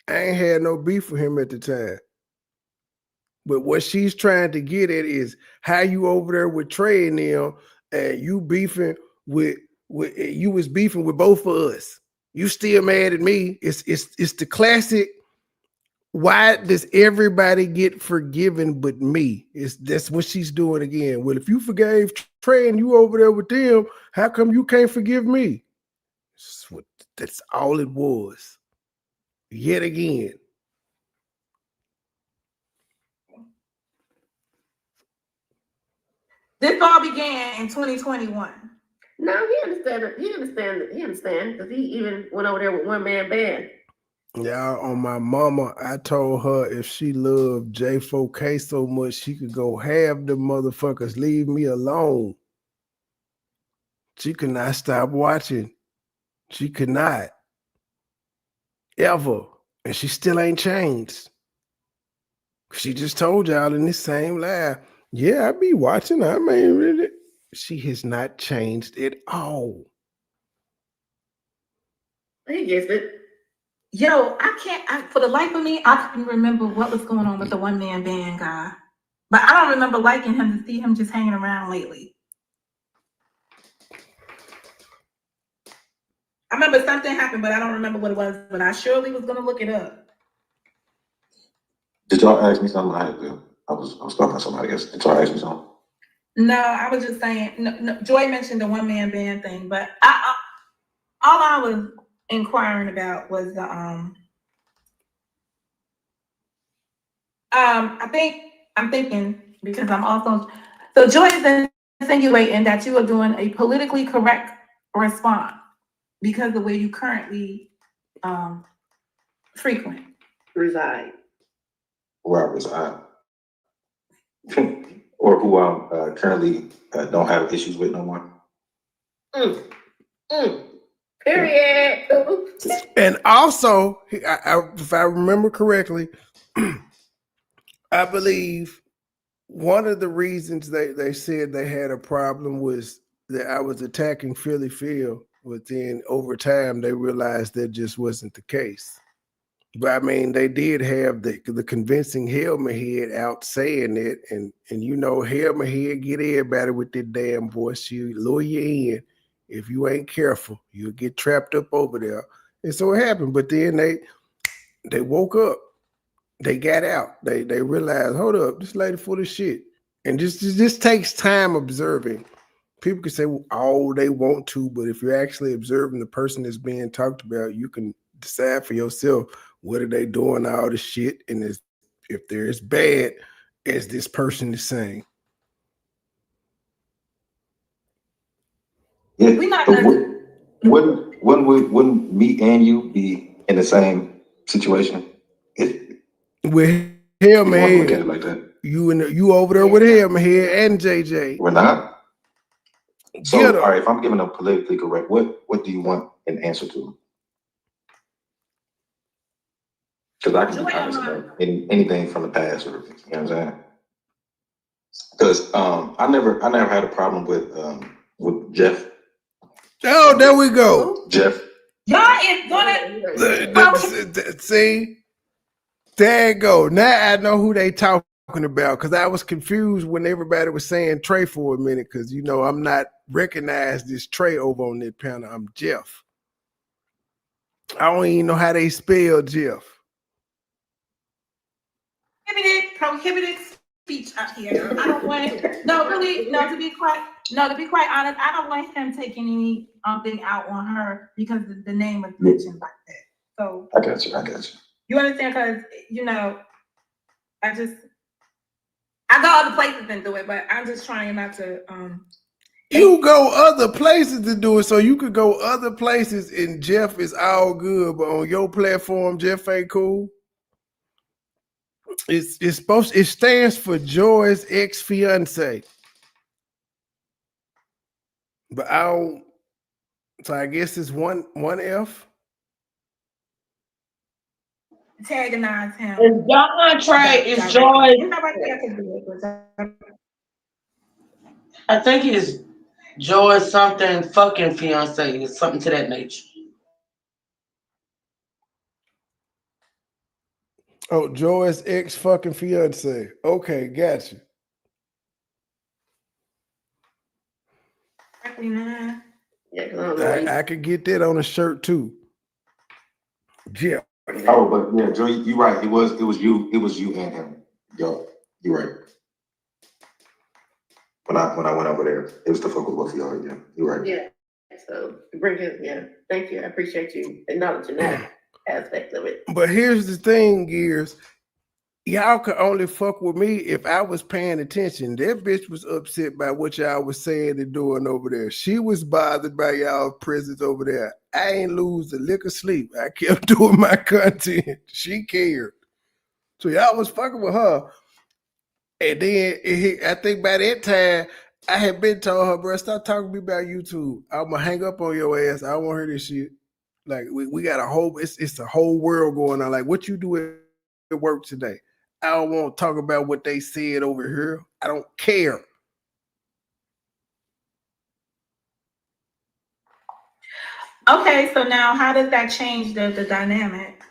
I ain't had no beef with him at the time. But what she's trying to get at is how you over there with Trey and them, and you beefing with you was beefing with both of us. You still mad at me? It's the classic. Why does everybody get forgiven but me? That's what she's doing again. Well, if you forgave Trey and you over there with them, how come you can't forgive me? That's all it was. Yet again. This all began in 2021. No, he understand. He understand because he even went over there with one man band. Yeah, on my mama, I told her if she loved J4K so much, she could go have the motherfuckers leave me alone. She could not stop watching. She could not. Ever. And she still ain't changed. She just told y'all in this same live, yeah, I be watching. I mean, really. She has not changed at all. He gets it. Yo, for the life of me, I couldn't remember what was going on with the one man band guy. But I don't remember liking him to see him just hanging around lately. I remember something happened, but I don't remember what it was. But I surely was gonna look it up. Did y'all ask me something? I was talking to somebody else. Did y'all ask me something? No, I was just saying. No, Joy mentioned the one man band thing, but all I was inquiring about was the I'm thinking because I'm also so Joy is insinuating that you are doing a politically correct response because the way you currently frequent reside. Where I reside. Or who I currently don't have issues with no more. Period. And also, if I remember correctly, I believe one of the reasons they said they had a problem was that I was attacking Philly Phil, but then over time they realized that just wasn't the case. But I mean, they did have the convincing Helmet Head out saying it, and you know, Helmet Head get everybody with that damn voice. She lure you in. If you ain't careful, you'll get trapped up over there. And so it happened. But then they woke up. They got out. They realized, hold up, this lady full of shit. And just takes time observing. People can say all they want to, but if you're actually observing the person that's being talked about, you can decide for yourself what are they doing all this shit, and if they're as bad as this person is saying. Yeah, wouldn't me and you be in the same situation? With Helmet Head, look at Head, it like that. You over there with Helmet Head and JJ. We're not. So, all right, if I'm giving a politically correct, what do you want an answer to? Because I can be honest about anything from the past, or you know what I'm saying. Because I never had a problem with Jeff. Oh, there we go. Jeff. Y'all is gonna see. There you go. Now I know who they talking about, because I was confused when everybody was saying Trey for a minute, because you know I'm not recognized as Trey over on that panel. I'm Jeff. I don't even know how they spell Jeff. Prohibited speech up here. I don't want to be quite honest, I don't want him taking anything out on her because the name was mentioned like that. So I got you. You understand? Because you know, I go other places and do it, but I'm just trying not to You go other places to do it, so you could go other places and Jeff is all good, but on your platform, Jeff ain't cool. It stands for Joy's ex-fiance. But so I guess it's one F. Antagonize him. It's John Trey, it's Joy. I think it's Joy something fucking fiance, something to that nature. Oh, Joy's ex-fucking fiance. Okay, gotcha. I could get that on a shirt too. Jeff. Oh, but yeah, Joy, you're right. It was you and him. Yo, you're right. When I went over there, it was the fuck with both of y'all. Yeah, you're right. Yeah. So bring it. Yeah. Thank you. I appreciate you acknowledging that aspect of it. But here's the thing, Gears. y'all could only fuck with me if I was paying attention. That bitch was upset by what y'all was saying and doing over there. She was bothered by y'all presence over there. I ain't lose a lick of sleep. I kept doing my content. She cared. So y'all was fucking with her. And then I think by that time, I had been told her, bro, stop talking to me about YouTube. I'm gonna hang up on your ass. I don't want to hear this shit. Like we got a whole, it's a whole world going on. Like what you do at work today. I don't want to talk about what they said over here. I don't care. Okay, so now how does that change the dynamic?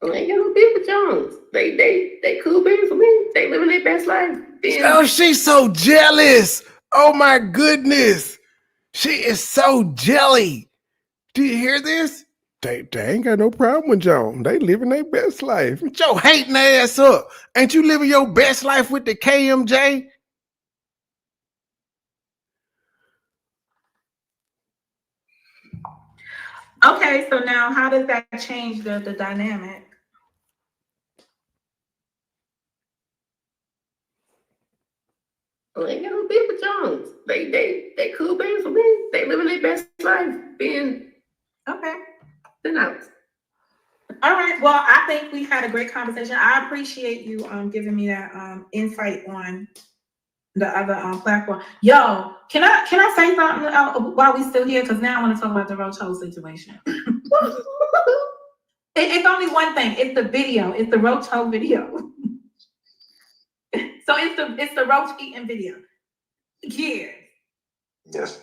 I ain't got no beef with Jones. They cool beans for me. They living their best life. Oh, she's so jealous. Oh my goodness. She is so jelly. Do you hear this? They ain't got no problem with Joan. They living their best life. Get your hating ass up. Ain't you living your best life with the KMJ? Okay, so now how does that change the dynamic? I ain't got no beef with Jones. They cool beans for me. They living their best life. Being okay. Denounced. All right. Well, I think we had a great conversation. I appreciate you giving me that insight on the other platform. Yo, can I say something while we still here? Because now I want to talk about the Roach situation. It's only one thing. It's the video. It's the Roach video. So it's the Roach eating video. Yeah. Yes.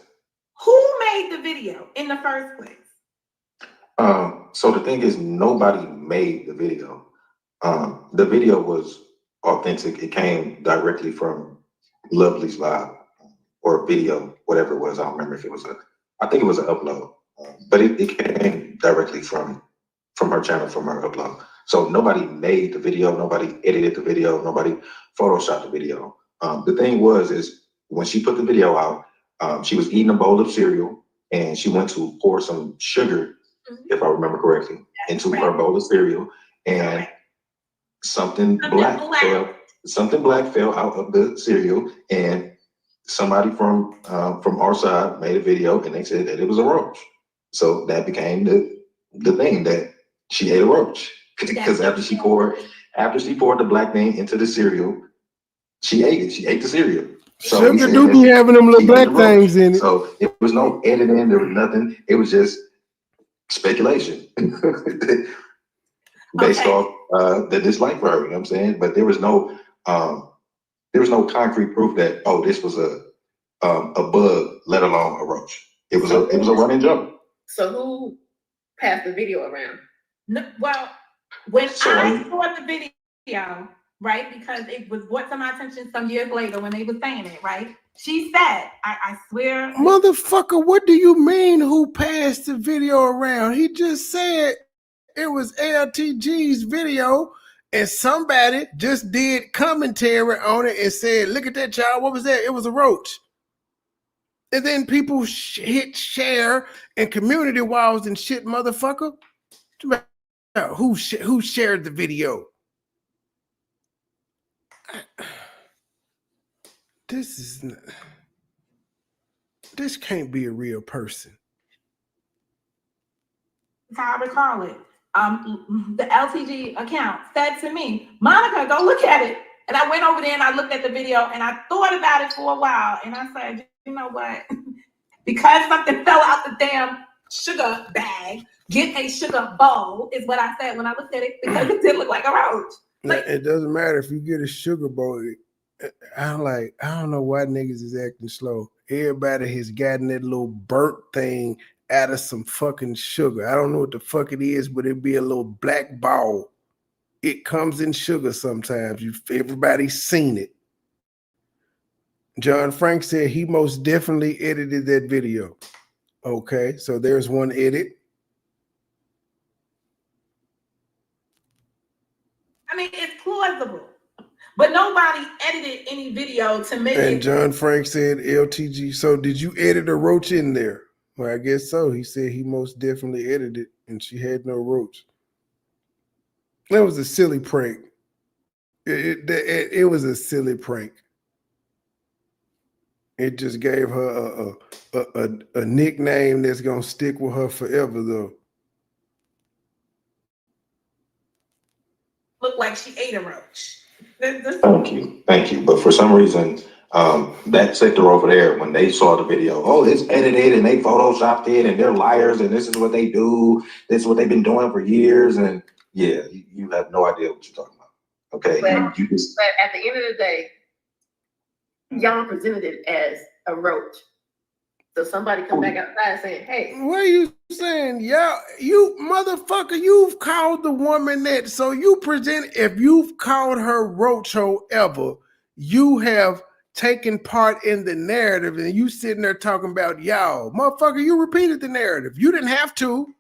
Who made the video in the first place? So the thing is, nobody made the video. The video was authentic. It came directly from Lovely's live or video, whatever it was. I don't remember if it was I think it was an upload, but it came directly from her channel, from her upload. So nobody made the video, nobody edited the video, nobody photoshopped the video. The thing is when she put the video out, she was eating a bowl of cereal and she went to pour some sugar, if I remember correctly, into her bowl of cereal, and something black fell out of the cereal, and somebody from our side made a video and they said that it was a roach. So that became the thing that she ate a roach. Because after she poured the black thing into the cereal, she ate it. She ate the cereal. So Sugar do be having them little black things in it. So it was no editing, there was nothing. It was just speculation based off the dislike for her, you know what I'm saying? But there was no concrete proof that, oh, this was a bug, let alone a roach. It was a running joke. So who passed the video around? No, well, when I saw the video, right, because it was brought to my attention some years later when they were saying it, right? She said, I swear. Motherfucker, what do you mean who passed the video around? He just said it was LTG's video and somebody just did commentary on it and said, look at that, child. What was that? It was a roach. And then people hit share and community walls and shit, motherfucker. Who shared the video? This can't be a real person. How I recall it. The LTG account said to me, Monica, go look at it. And I went over there and I looked at the video and I thought about it for a while. And I said, you know what? Because something fell out the damn sugar bag, get a sugar bowl is what I said when I looked at it, because it did look like a roach. Like, it doesn't matter if you get a sugar bowl. I don't know why niggas is acting slow. Everybody has gotten that little burnt thing out of some fucking sugar. I don't know what the fuck it is, but it'd be a little black ball. It comes in sugar sometimes. Everybody's seen it. John Frank said he most definitely edited that video. Okay, so there's one edit. I mean, it's plausible, but nobody edited any video to make it. And John Frank said LTG. So did you edit a roach in there? Well, I guess so. He said he most definitely edited and she had no roach. That was a silly prank. It was a silly prank. It just gave her a nickname that's gonna stick with her forever, though. Looked like she ate a roach. Thank you. But for some reason, that sector over there, when they saw the video, oh, it's edited and they photoshopped it and they're liars and this is what they do. This is what they've been doing for years. And yeah, you have no idea what you're talking about. Okay. But at the end of the day, y'all presented it as a roach. So somebody come back outside saying, hey. What are you saying? Yeah, you motherfucker, you've called the woman that. So you present, if you've called her roach hoe ever, you have taken part in the narrative and you sitting there talking about y'all. Motherfucker, you repeated the narrative. You didn't have to.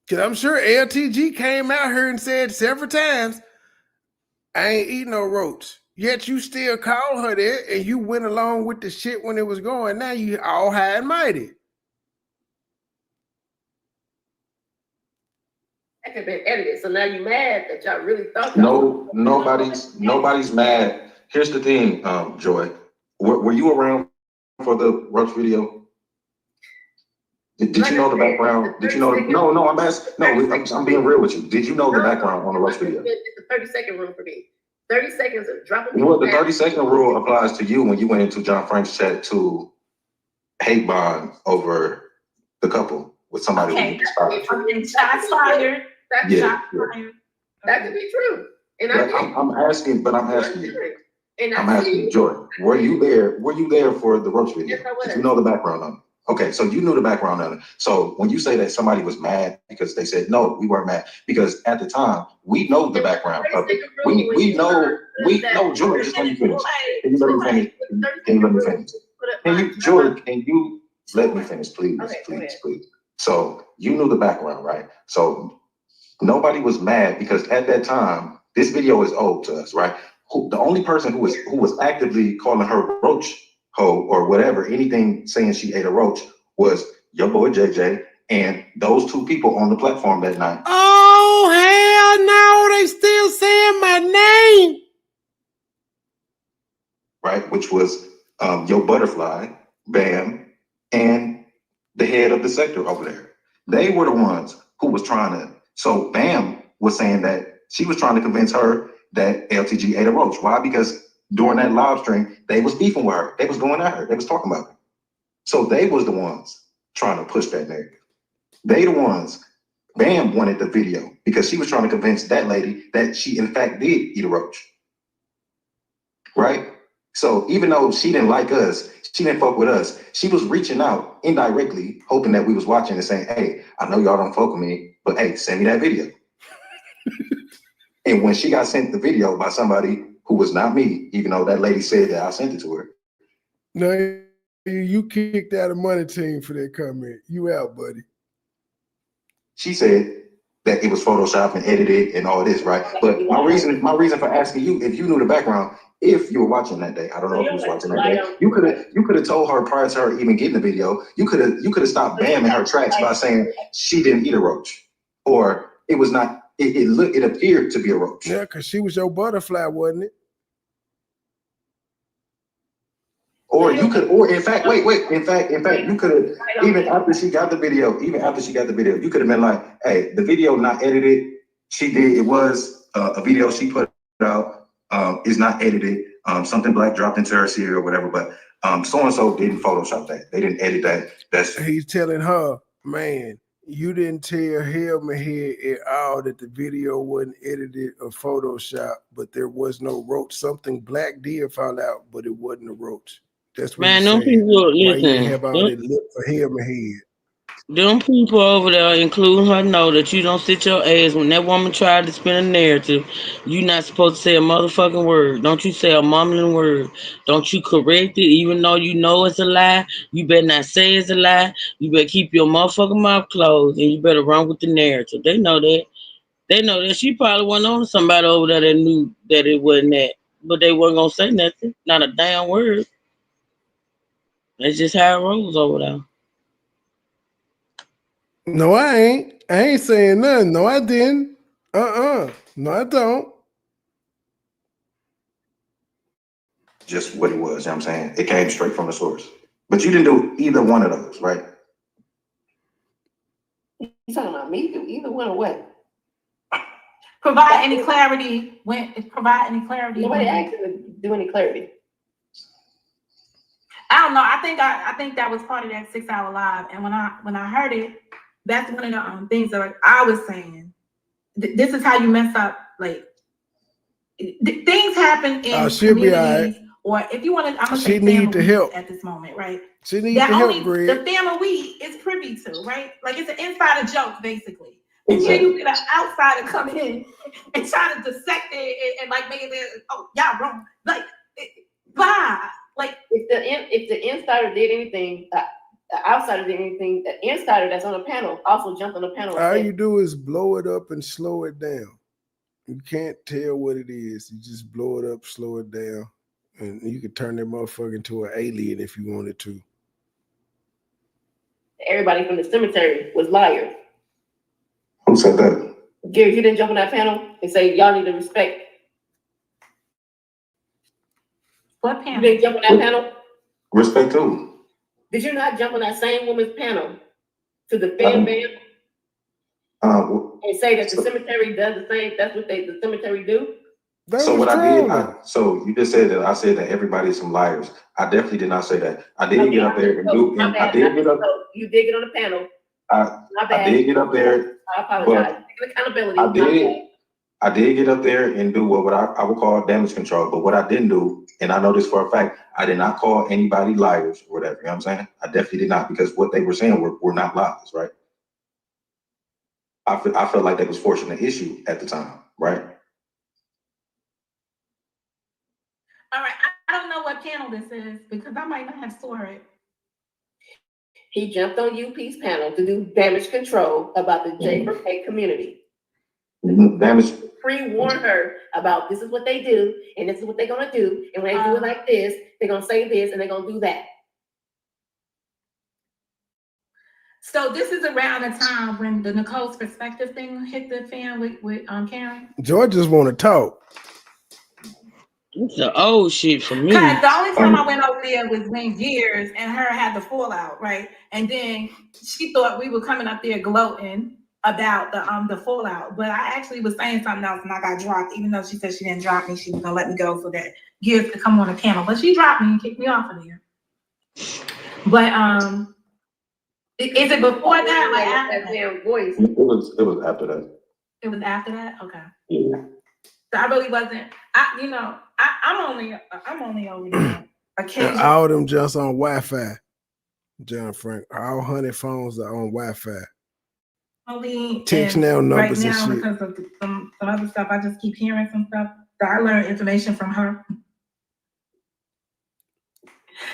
Because I'm sure LTG came out here and said several times, I ain't eating no roach. Yet you still call her there and you went along with the shit when it was going. Now you all high and mighty. That could have been edited. So now you mad that y'all really thought Nobody's mad. Here's the thing, Joy. Were you around for the roach video? Did you know the background? Did you know? No, I'm asking. No, I'm being real with you. Did you know the background on the roach video? It's a 30-second rule for me. 30 seconds of dropping. Well, the 30-second rule applies to you when you went into John Frank's chat to hate bond over the couple with somebody who you Shots fired. Yeah. That could be true. And I'm asking you. I'm asking Joy, were you there? Were you there for the roach video? Yes, I was. Did you know the background on it? Okay, so you knew the background on it. So when you say that somebody was mad because they said no, we weren't mad because at the time we know the background of it. We know Joy. Just let me finish. Can you let me finish? Can you let me finish? Can you let me finish, please, please? So you knew the background, right? So nobody was mad because at that time this video is old to us, right? The only person who was actively calling her roach hoe or whatever, anything saying she ate a roach was your boy JJ and those two people on the platform that night. Oh, hell no, they still saying my name. Right, which was your butterfly, Bam, and the head of the sector over there. They were the ones who was trying to, so Bam was saying that she was trying to convince her that LTG ate a roach. Why? Because during that live stream, they was beefing with her. They was going at her. They was talking about her. So they was the ones trying to push that narrative. They the ones, Bam wanted the video because she was trying to convince that lady that she in fact did eat a roach. Right? So even though she didn't like us, she didn't fuck with us, she was reaching out indirectly, hoping that we was watching and saying, hey, I know y'all don't fuck with me, but hey, send me that video. And when she got sent the video by somebody who was not me, even though that lady said that I sent it to her. No, you kicked out of Money Team for that comment. You out, buddy. She said that it was photoshopped and edited and all this, right? But my reason for asking you, if you knew the background, if you were watching that day, I don't know if you was watching that day, you could have told her prior to her even getting the video, you could have stopped Bam in her tracks by saying she didn't eat a roach, or it was not. It appeared to be a roach. Yeah, because she was your butterfly, wasn't it? Or you could, or in fact, in fact, you could have, even after she got the video, you could have been like, hey, the video not edited. She did, it was a video she put out, is not edited. Something black dropped into her cereal or whatever, but so-and-so didn't Photoshop that. They didn't edit that. He's telling her, man, you didn't tell him here at all that the video wasn't edited or Photoshop, but there was no roach. Something black did fall out, but it wasn't a roach. That's what man, he's them saying. people, Why listen, you have all that lip for him ahead? Them people over there, including her, know that you don't sit your ass when that woman tried to spin a narrative. You not supposed to say a motherfucking word. Don't you say a mumbling word. Don't you correct it, even though you know it's a lie. You better not say it's a lie. You better keep your motherfucking mouth closed, and you better run with the narrative. They know that. They know that she probably went on to somebody over there that knew that it wasn't that, but they wasn't gonna say nothing. Not a damn word. That's just how it rolls over there. No, I ain't. I ain't saying nothing. No, I didn't. No, I don't. Just what it was, you know what I'm saying? It came straight from the source. But you didn't do either one of those, right? You talking about me? Do either one or what? Provide any clarity provide any clarity. Nobody asked you to do any clarity. I don't know. I think that was part of that 6 hour live. And when I heard it, that's one of the things that I was saying. This is how you mess up. Like things happen in she'll be all right. Or if you want to, I'm gonna she say need the help at this moment, right? She needs that the only help, Greg. the family is privy to, right? Like it's an insider joke, basically. And then you get an outsider come in and try to dissect it and like make it, oh, y'all wrong. Like, why? Like, if the insider did anything, the outsider did anything, the insider that's on the panel also jumped on the panel. All you do is blow it up and slow it down. You can't tell what it is. You just blow it up, slow it down, and you could turn that motherfucker into an alien if you wanted to. Everybody from the cemetery was liars. Who said that? Gary, you didn't jump on that panel and say y'all need to respect. What panel? You didn't jump on that panel? Respect who? Did you not jump on that same woman's panel to defend them and say that the cemetery does the same? That's what the cemetery do. So what I did, so you just said that I said that everybody's some liars. I definitely did not say that. I did get up there and do. I did get up. You did get on the panel. I did get up there. I apologize. Accountability. I did get up there and do what I would call damage control. But what I didn't do, and I know this for a fact, I did not call anybody liars or whatever. You know what I'm saying? I definitely did not, because what they were saying were not lies, right? I felt like that was forcing the issue at the time, right? All right, I don't know what panel this is because I might not have saw it. He jumped on UP's panel to do damage control about the J4K community. Damage. Pre-warn her about this is what they do and this is what they're gonna do, and when they do it like this, they're gonna say this and they're gonna do that. So this is around the time when the Nicole's perspective thing hit the fan with Karen. George just want to talk. It's the old shit for me. Cause the only time I went over there was when Gears and her had the fallout, right? And then she thought we were coming up there gloating about the fallout, but I actually was saying something else and I got dropped. Even though she said she didn't drop me, she was gonna let me go so that Gears could come on the panel. But she dropped me and kicked me off of there. But is it before that? Like after that? Voice. It was after that. It was after that. Okay. Yeah. So I really wasn't. I'm only over there. And all them just on Wi-Fi, John Frank. All 100 phones are on Wi-Fi. Text now numbers right now, and shit. because of some other stuff, I just keep hearing some stuff. So I learned information from her.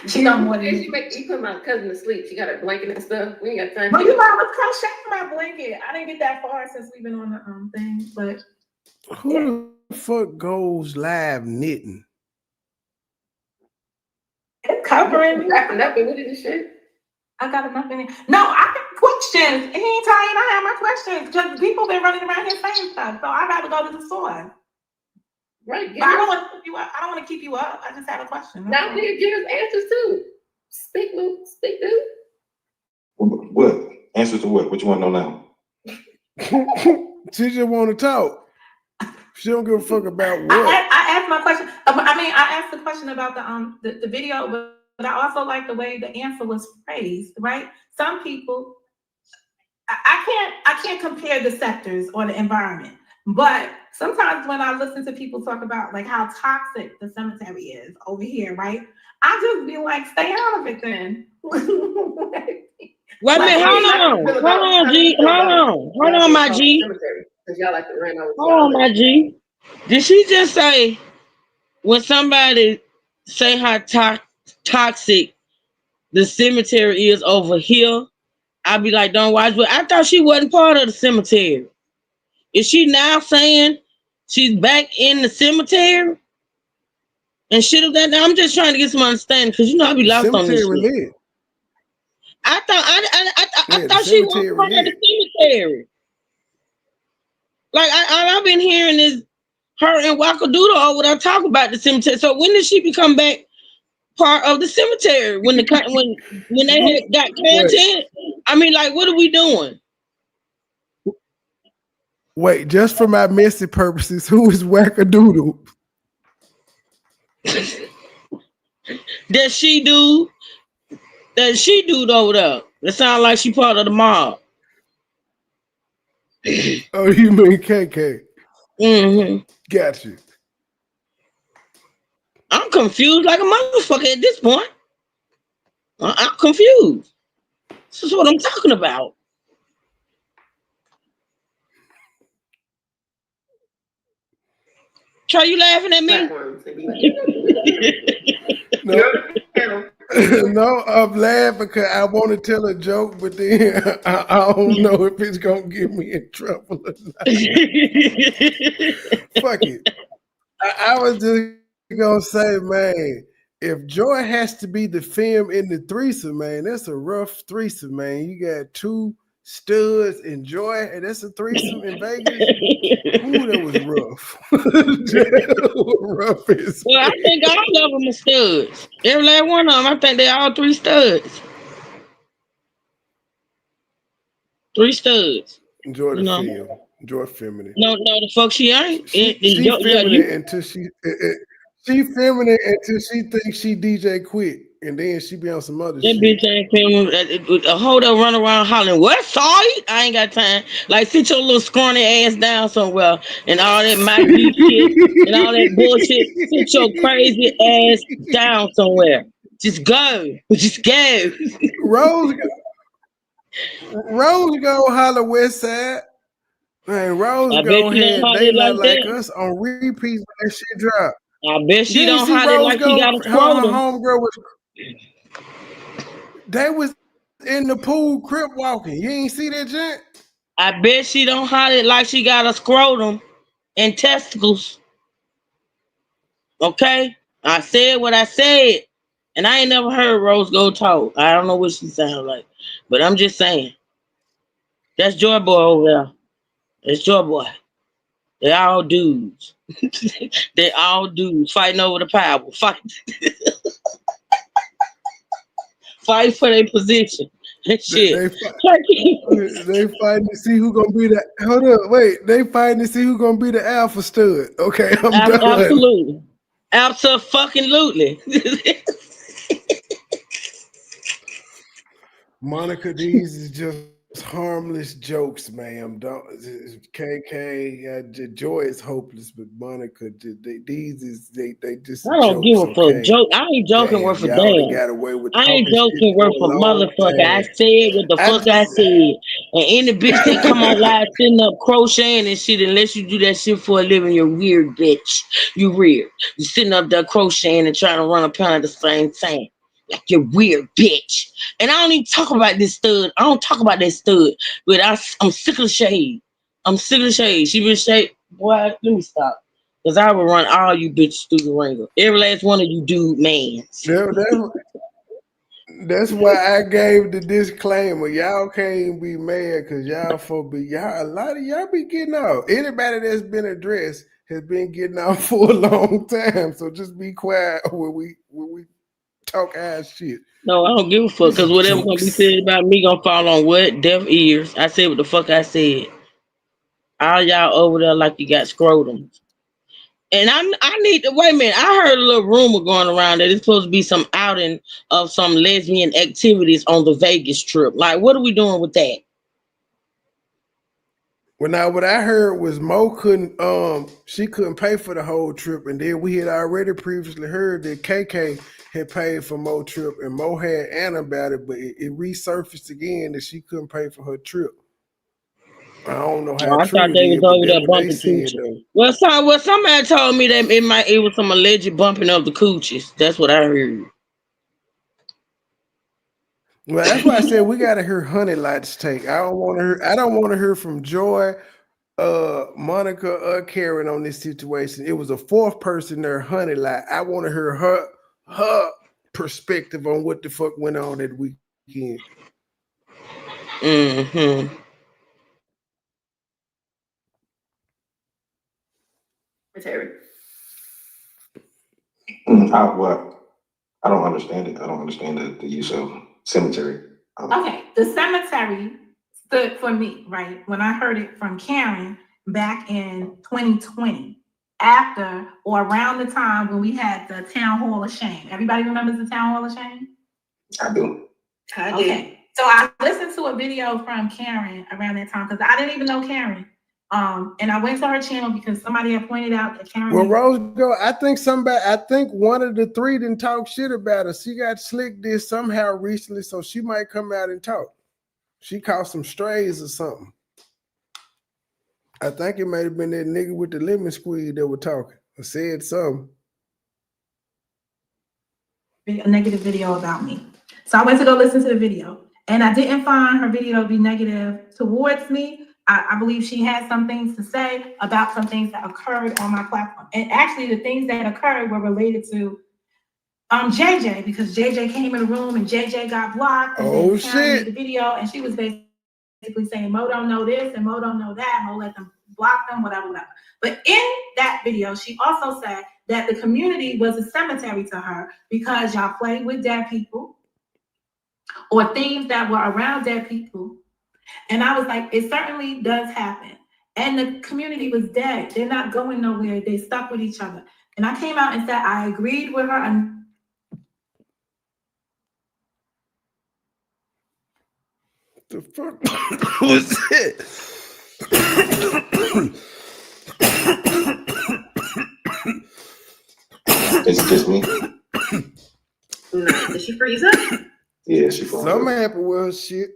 She know more than you put my cousin to sleep. She got her blanket and stuff. We ain't got time. Well, you might have crocheting my blanket. I didn't get that far since we've been on the thing, but who the fuck goes live knitting? It's covering. Wrapping up and what is this shit? I got enough in it. No, I got questions. Anytime I have my questions, because people been running around here saying stuff, so I gotta go to the source. Right. But I don't want to keep you up. I don't want to keep you up. I just had a question. Now you give us answers too. Speak, Luke. Speak, dude. What? Answers to what? What you want to know now? She just want to talk. She don't give a fuck about what. I asked my question. I asked the question about the video, but I also like the way the answer was phrased. Right? Some people, I can't compare the sectors or the environment, but sometimes when I listen to people talk about like how toxic the cemetery is over here, right? I just be like, stay out of it then. Wait a minute, hold on, G. Hold on, my G. Because y'all like to run over. Hold on, my G. Did she just say when somebody say how toxic the cemetery is over here, I'd be like, don't watch. But I thought she wasn't part of the cemetery. Is she now saying she's back in the cemetery? and shit of that. I'm just trying to get some understanding because you know I be lost on this Cemetery shit. lit. I Yeah, the thought she was cemetery part of the cemetery. Like I've been hearing this her and Wackadoodle over there talk about the cemetery. So when did she become back part of the cemetery? When they had got content? I mean, like, what are we doing? Wait, just for my messy purposes, who is Wackadoodle? That she do over there. That sound like she part of the mob. Oh, you mean KK? Mm-hmm. Got you. I'm confused like a motherfucker at this point. I'm confused. This is what I'm talking about. Trey, you laughing at me? No. No, I'm laughing because I want to tell a joke, but then I don't know if it's gonna get me in trouble or not. Fuck it. I was just gonna say, man, if Joy has to be the femme in the threesome, man, that's a rough threesome, man. You got two studs and Joy, and that's a threesome in Vegas. Ooh, that was rough. That was rough as Well, I think all of them are studs. Every last one of them, I think they all three studs. Three studs. Enjoy the You know? film. Enjoy feminine. No, the fuck she ain't. She feminine until she feminine until she thinks she DJ Quick, and then she be on some other that shit. bitch ain't feminine. A hoe that run around hollering, "What side?" I ain't got time. Like, sit your little scrawny ass down somewhere, and all that Mike B shit and all that bullshit. Sit your crazy ass down somewhere. Just go. Just go. Rose go holler West Side. Man, Rose I bet go she don't ahead. holler They like not like that. us on repeat when that shit drop. I bet she You don't see holler Rose like go, she got a her scrotum. homegirl was. They was in the pool crip walking. You ain't see that junk? I bet she don't holler like she got a scrotum and testicles. Okay? I said what I said. And I ain't never heard Rose Gold talk. I don't know what she sounds like. But I'm just saying. That's Joy Boy over there. That's Joy Boy. They all dudes. They all dudes fighting over the power. Fight for their position. Shit. They fighting to see who gonna be the. Hold up, wait. They fighting to see who gonna be the alpha stud. Okay, I'm done. Absolutely. Absolutely. Monica, these is just harmless jokes, ma'am. Don't KK, Joy is hopeless, but Monica, these is they just. I don't jokes, give a fuck. okay? Joke. I ain't joking worth a Y'all done damn. got away with I ain't talking joking shit worth for a a long motherfucker. I time. said what the fuck I said. And any bitch that come on live sitting up crocheting and shit, unless you do that shit for a living, you're weird, bitch. You weird. You sitting up there crocheting and trying to run a pound at the same time. Like, you're weird, bitch. And I don't even talk about this stud. I don't talk about that stud. But I'm sick of the shade. I'm sick of the shade. She been shade. Boy, let me stop. Because I will run all you bitches through the ringer. Every last one of you dude mans. That's why I gave the disclaimer. Y'all can't be mad because y'all a lot of y'all be getting off. Anybody that's been addressed has been getting off for a long time. So just be quiet when we talk ass shit. No, I don't give a fuck because whatever gonna be said about me gonna fall on what? Deaf ears. I said what the fuck I said. All y'all over there like you got scrotum. And I need to wait a minute. I heard a little rumor going around that it's supposed to be some outing of some lesbian activities on the Vegas trip. Like, what are we doing with that? Well, now what I heard was Mo she couldn't pay for the whole trip, and then we had already previously heard that KK had paid for Mo trip, and Mo had Anna about it, but it resurfaced again that she couldn't pay for her trip. I don't know how I true thought it they is, was but over that's there what they bumping said coochies. though. Well, somebody told me that it was some alleged bumping of the coochies. That's what I heard. Well, that's why I said we gotta hear Honey Light's take. I don't want to hear from Joy Monica Karen on this situation. It was a fourth person there, Honey. Like, I want to hear her perspective on what the fuck went on that weekend. Mm-hmm. Terry. I don't understand it. I don't understand the use of cemetery. Okay, the cemetery stood for me, right? When I heard it from Karen back in 2020, after or around the time when we had the Town Hall of Shame. Everybody remembers the Town Hall of Shame? I do. Okay, so I listened to a video from Karen around that time because I didn't even know Karen. And I went to her channel because somebody had pointed out that Karen. Well, Rose, go. I think one of the three didn't talk shit about her. She got slick this somehow recently, so she might come out and talk. She caught some strays or something. I think it might have been that nigga with the lemon squeeze that were talking or said something. A negative video about me. So I went to go listen to the video, and I didn't find her video to be negative towards me. I believe she had some things to say about some things that occurred on my platform. And actually the things that occurred were related to JJ, because JJ came in the room and JJ got blocked. And then Karen made the video, and she was basically saying Mo don't know this and Mo don't know that. Mo let them block them, whatever. But in that video, she also said that the community was a cemetery to her because y'all played with dead people or things that were around dead people. And I was like, it certainly does happen. And the community was dead. They're not going nowhere. They stuck with each other. And I came out and said, I agreed with her. The fuck was it? Is it just me? No, did she freeze up? Yeah, she froze. Something happened with her shit.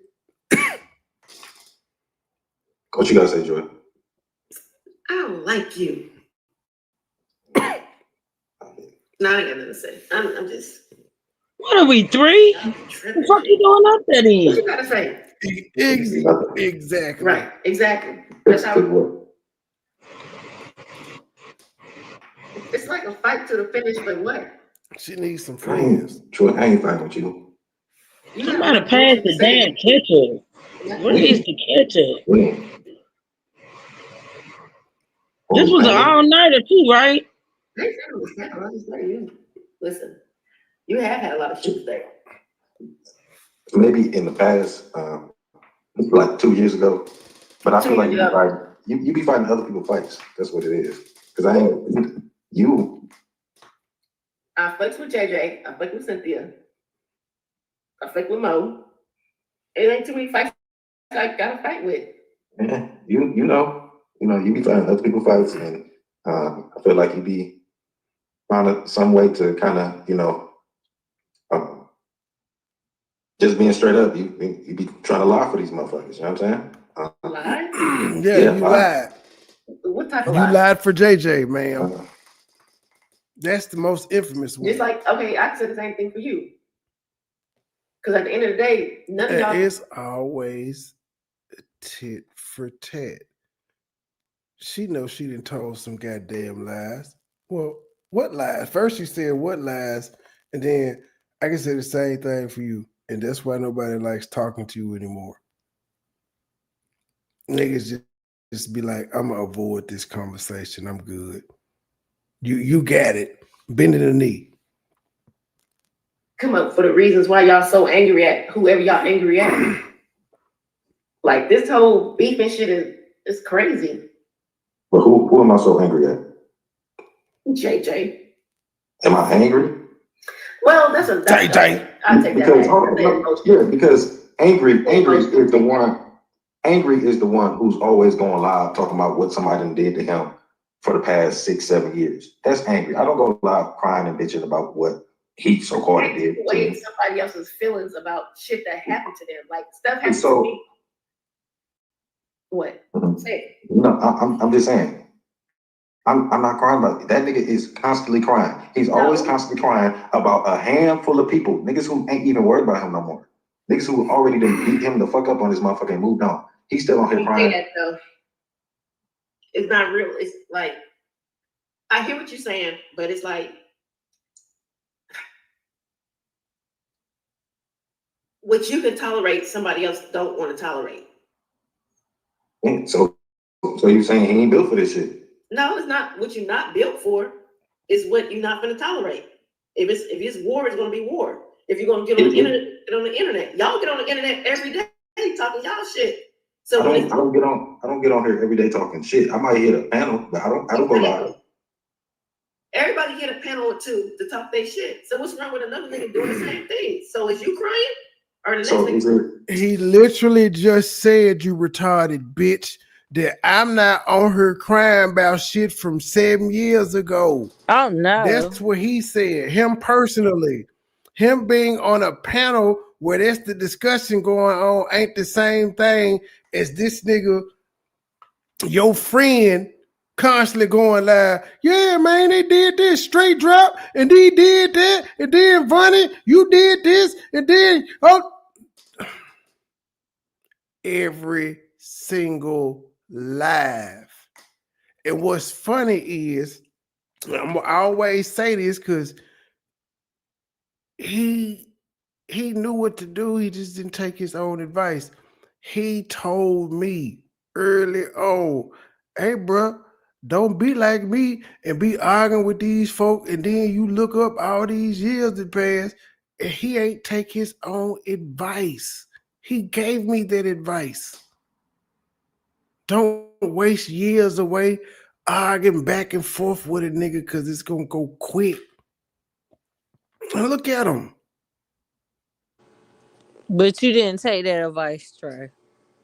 What you gotta say, Joy? I don't like you. No, I ain't got nothing to say. I'm just. What are we, 3? What the fuck you doing up there then? What you gotta say? Exactly. Right, exactly. That's how it works. It's like a fight to the finish, but what? She needs some friends. Joy, I ain't fighting with you. Somebody pass the damn ketchup. What is the ketchup? This was an all-nighter too, right? Listen, you have had a lot of shit there. Maybe in the past, like 2 years ago, but I feel like you be fighting other people's fights. That's what it is. Because I ain't you. I fight with JJ. I fight with Cynthia. I fight with Mo. It ain't too many fights I gotta fight with. Yeah, you know, you be fighting other people's fights, and I feel like you be finding some way to kind of, just being straight up. You be trying to lie for these motherfuckers. You know what I'm saying? Lie? Yeah, you lied. What type of You lie? lied for JJ, man. That's the most infamous one. It's like, okay, I said the same thing for you. Because at the end of the day, none of y'all. It's always tit for tat. She knows she done told some goddamn lies. Well, what lies? First she said what lies, and then I can say the same thing for you. And that's why nobody likes talking to you anymore. Niggas just be like, I'm gonna avoid this conversation. I'm good. You got it. Bend in the knee. Come up for the reasons why y'all so angry at whoever y'all angry at. Like this whole beef and shit is crazy. But who am I so angry at? JJ. Am I angry? Well, that's I take that back. Because angry is the one. Angry is the one who's always going live talking about what somebody did to him for the past 6-7 years. That's angry. I don't go live crying and bitching about what he so-called did. Weighing somebody else's feelings about shit that happened to them. Like stuff happened to me. What? Say it. No, I'm just saying. I'm not crying about it. That nigga is constantly crying. He's always constantly crying about a handful of people. Niggas who ain't even worried about him no more. Niggas who already done beat him the fuck up on his motherfucking moved on. He's still on here crying. Say that though. It's not real. It's like, I hear what you're saying, but it's like, what you can tolerate, somebody else don't want to tolerate. So you saying he ain't built for this shit? No, it's not what you're not built for. It's what you're not going to tolerate. If it's war, it's going to be war. If you're going to get on the internet, y'all get on the internet every day talking y'all shit. So I don't get on here every day talking shit. I might hit a panel, but I don't go live. Everybody get a panel or two to talk their shit. So what's wrong with another nigga doing the same thing? So is you crying? Or the next nigga? He literally just said, you retarded bitch, that I'm not on her crying about shit from 7 years ago. Oh no. That's what he said. Him personally. Him being on a panel where that's the discussion going on ain't the same thing as this nigga, your friend, constantly going live. Yeah, man, they did this straight drop, and they did that, and then Vonnie, you did this, and then every single live. And what's funny is, I always say this because he knew what to do. He just didn't take his own advice. He told me early on, hey, bro, don't be like me and be arguing with these folk, and then you look up all these years that passed, and he ain't take his own advice. He gave me that advice. Don't waste years away arguing back and forth with a nigga because it's going to go quick. And look at him. But you didn't take that advice, Trey.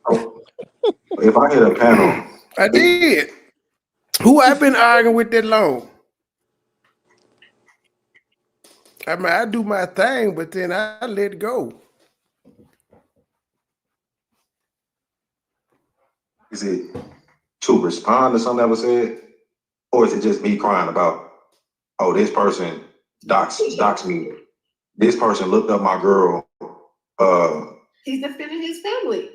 If I hit a panel, I did. Who I've been arguing with that long? I mean, I do my thing, but then I let go. Is it to respond to something that was said, or is it just me crying about, oh, this person doxed me, this person looked up my girl? He's defending his family,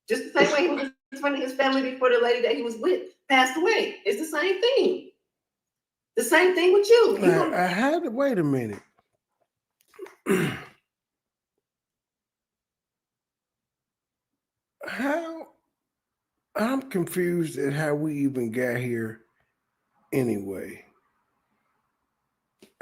just the same way he was defending his family before the lady that he was with passed away. It's the same thing. The same thing with you. I had to wait a minute. How? I'm confused at how we even got here anyway.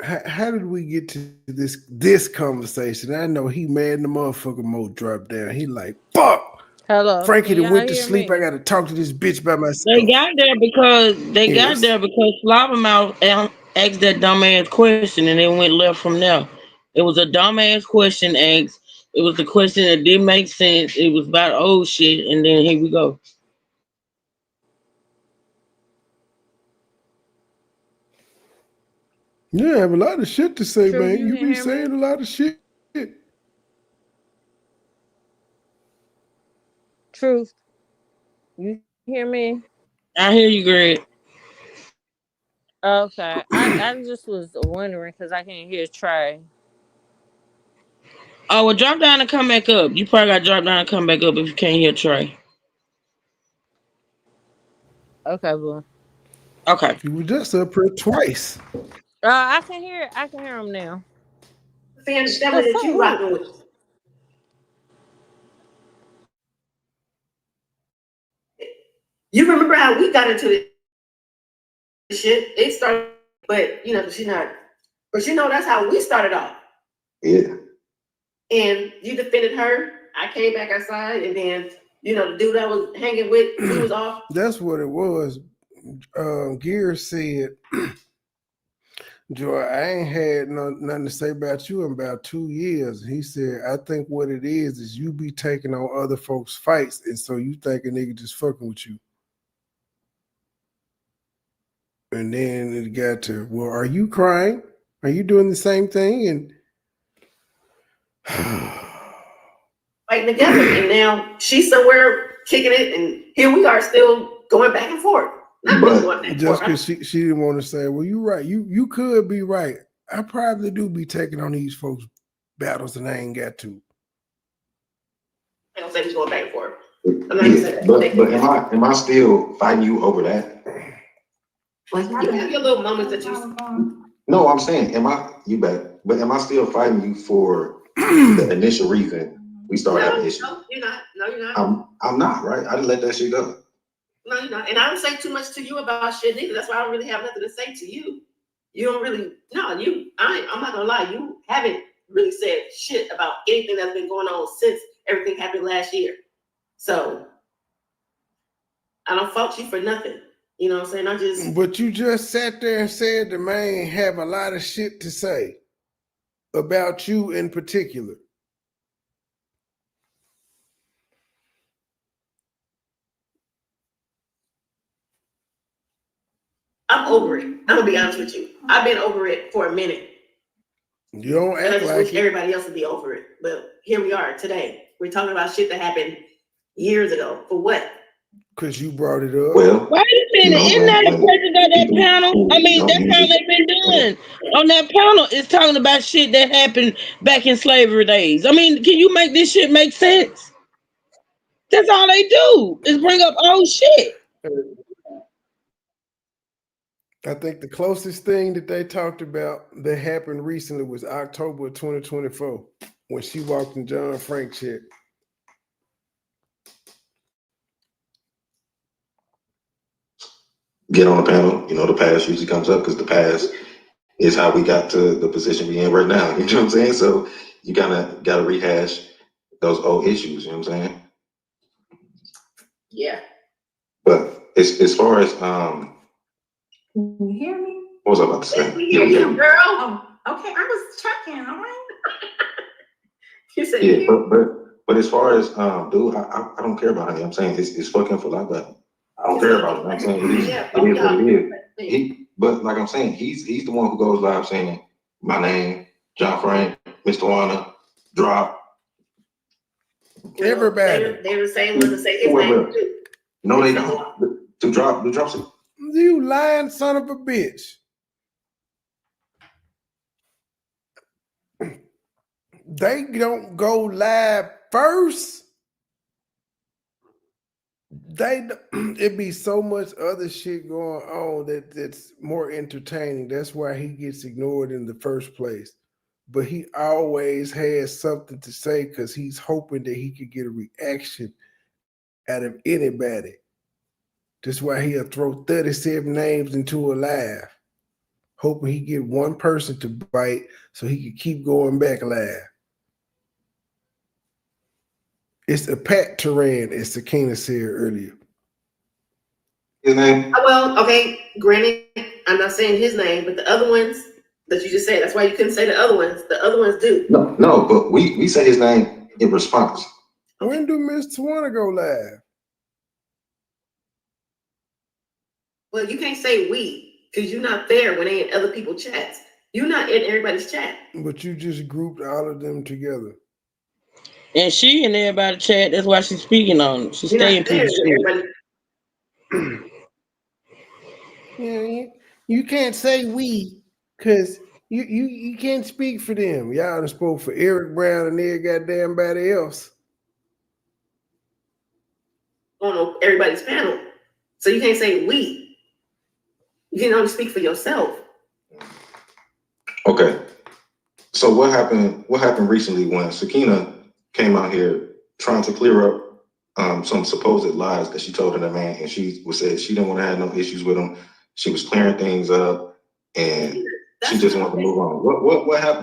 How did we get to this conversation? I know he mad and the motherfucker Mo dropped down. He like, fuck. Hello. Frankie that went to sleep. I got to talk to this bitch by myself. They got there because Slobbermouth asked that dumbass question and then went left from there. It was a dumbass question asked. It was a question that didn't make sense. It was about old shit, and then here we go. Yeah, I have a lot of shit to say, True, man. you You can be hear saying me? a lot of shit. Truth. You hear me? I hear you, Greg. Okay. I just was wondering because I can't hear Trey. Oh, well, drop down and come back up. You probably got to drop down and come back up if you can't hear Trey. Okay, boo. Okay. You were just up here twice. I can hear him now. Family that you rocking with. You remember how we got into this shit? It started, but she's not. But that's how we started off. Yeah. And you defended her. I came back outside, and then the dude I was hanging with, he was off. That's what it was. Gear said, Joy, I ain't had nothing to say about you in about 2 years. He said, I think what it is you be taking on other folks' fights, and so you think a nigga just fucking with you. And then it got to, well, are you crying? Are you doing the same thing? And fighting together, and now she's somewhere kicking it, and here we are still going back and forth. Just because she didn't want to say, well, you're right. You could be right. I probably do be taking on these folks' battles, and I ain't got to. I don't say he's going back and forth. But am I still fighting you over that? You have your little moments that you. No, I'm saying, you back? But am I still fighting you for the initial reason we started having issues? No, you're not. No, you're not. I'm not, right? I didn't let that shit go. No, you're not. And I don't say too much to you about shit either. That's why I don't really have nothing to say to you. You don't really, I'm not gonna lie, you haven't really said shit about anything that's been going on since everything happened last year. So I don't fault you for nothing. You know what I'm saying? But you just sat there and said the man have a lot of shit to say about you in particular. I'm over it. I'm gonna be honest with you. I've been over it for a minute. You don't act and I just like wish it. everybody else would be over it. But here we are today. We're talking about shit that happened years ago. For what? Because you brought it up. Well, wait a minute, isn't that the president of that panel? I mean, that's how they've been doing. On that panel, it's talking about shit that happened back in slavery days. I mean, can you make this shit make sense? That's all they do is bring up old shit. I think the closest thing that they talked about that happened recently was October 2024 when she walked in John Frank's shit. Get on the panel. You know, the past usually comes up because the past is how we got to the position we're in right now. You know what I'm saying? So you kind of got to rehash those old issues. You know what I'm saying? Yeah. But as far as Can you hear me? what was I about to say? We hear you, girl. Oh, okay, I was checking. All right. You said Yeah, but as far as dude, I don't care about him. I'm saying it's fucking for life. But I don't care about it. I'm saying it is what it is. But like I'm saying, he's the one who goes live saying my name, John Frank, Mr. Wanna, drop. Everybody. They were saying to say his name too. No, they don't. To drop it. You lying son of a bitch. They don't go live first. It be so much other shit going on that's more entertaining. That's why he gets ignored in the first place. But he always has something to say because he's hoping that he could get a reaction out of anybody. That's why he'll throw 37 names into a live, hoping he get one person to bite so he can keep going back live. It's a Pat Turan, as Sakina said earlier. His name? Well, okay, granted, I'm not saying his name, but the other ones that you just said, that's why you couldn't say the other ones. The other ones do. No, but we say his name in response. When do Miss Tawana go live? Well, you can't say we, because you're not there when they in other people's chats. You're not in everybody's chat. But you just grouped all of them together. And she in everybody chat, that's why she's speaking on it. She's staying people's shit. Yeah, you can't say we because you can't speak for them. Y'all done spoke for Eric Brown and every goddamn body else. On everybody's panel. So you can't say we. You can only speak for yourself. Okay. So what happened recently when Sakina came out here trying to clear up some supposed lies that she told that man, and she said she didn't want to have no issues with him. She was clearing things up, and she just wanted to move on.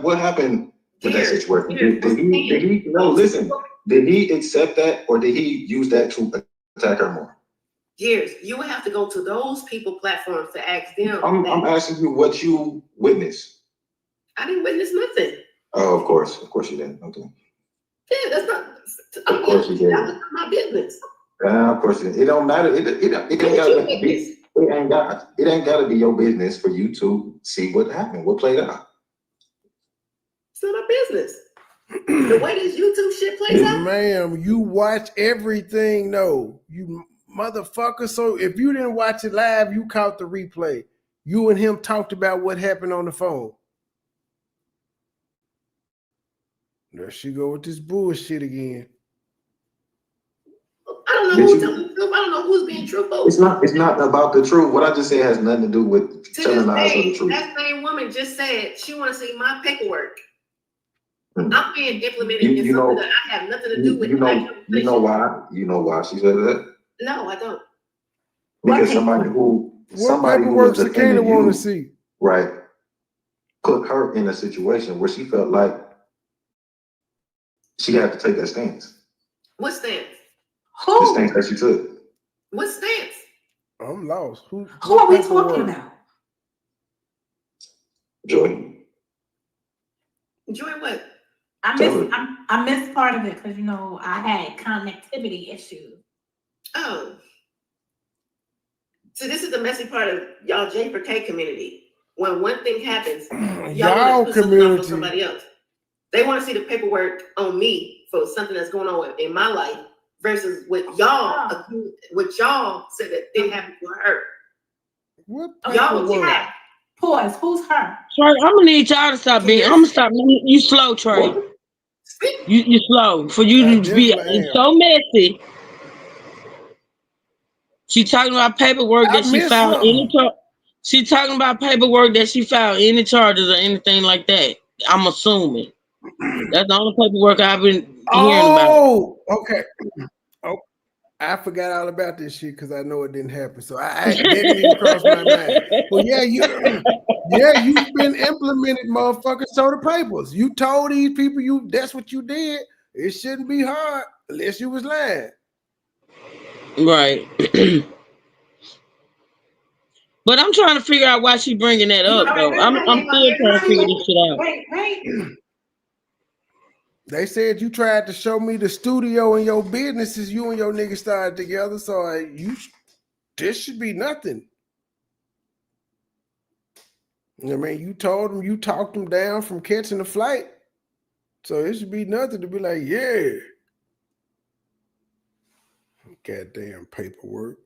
What happened with that situation? Did he? No, listen. Did he accept that, or did he use that to attack her more? Years. You would have to go to those people platforms to ask them. I'm asking you what you witnessed. I didn't witness nothing. Oh, of course you didn't. Okay. Yeah, that's not. Of course you did. That's not my business. Of course it don't matter. It ain't gotta be your business for you to see what happened, what played out. It's not my business. The way this YouTube shit plays out. Ma'am, you watch everything, no. You motherfucker. So if you didn't watch it live, you caught the replay. You and him talked about what happened on the phone. There she go with this bullshit again. I don't know who telling the truth. I don't don't know who's being truthful. It's not about the truth. What I just said has nothing to do with telling lies or the truth. That same woman just said she want to see my paperwork. I'm being implemented in something that I have nothing to do with. You know why? You know why she said that? No, I don't. Because somebody who was defending want you, to see, right, put her in a situation where she felt like she had to take that stance. What stance? The stance that she took. What stance? I'm lost. Who are we talking about? Joy. Joy what? I missed part of it because I had connectivity issues. Oh. So this is the messy part of y'all J4K community. When one thing happens, y'all put something off on somebody else. They want to see the paperwork on me for something that's going on in my life versus what y'all said that didn't happen to her. What? Y'all pause. Who's her? Trey, I'm gonna need y'all to stop being. I'm gonna stop. You slow, Trey. You slow for you to be so messy. She talking about paperwork that she found She talking about paperwork that she filed any charges or anything like that. I'm assuming that's the only paperwork I've been hearing about. Oh, okay. Oh, I forgot all about this shit because I know it didn't happen. So that didn't even cross my mind. But you've been implemented, motherfucker. So the papers. You told these people that's what you did. It shouldn't be hard unless you was lying. Right. But I'm trying to figure out why she bringing that up, though. I'm still trying to figure this shit out. Wait. They said you tried to show me the studio and your businesses. You and your nigga started together, so this should be nothing. I mean, you told him, you talked him down from catching the flight, so it should be nothing to be like, yeah. Goddamn paperwork.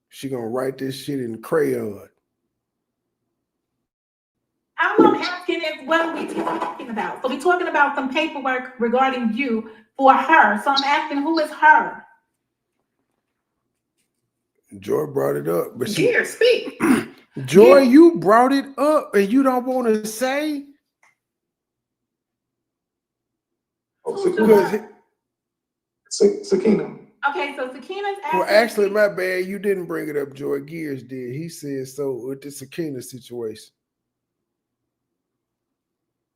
She gonna write this shit in crayon. All I'm asking is, what are we talking about? So we're talking about some paperwork regarding you for her. So I'm asking, who is her? Joy brought it up, but speak. Joy, you brought it up, and you don't want to say. Sakina. Okay, so Sakina's asking. Well, actually, my bad. You didn't bring it up. Joy Gears did. He said so with the Sakina situation.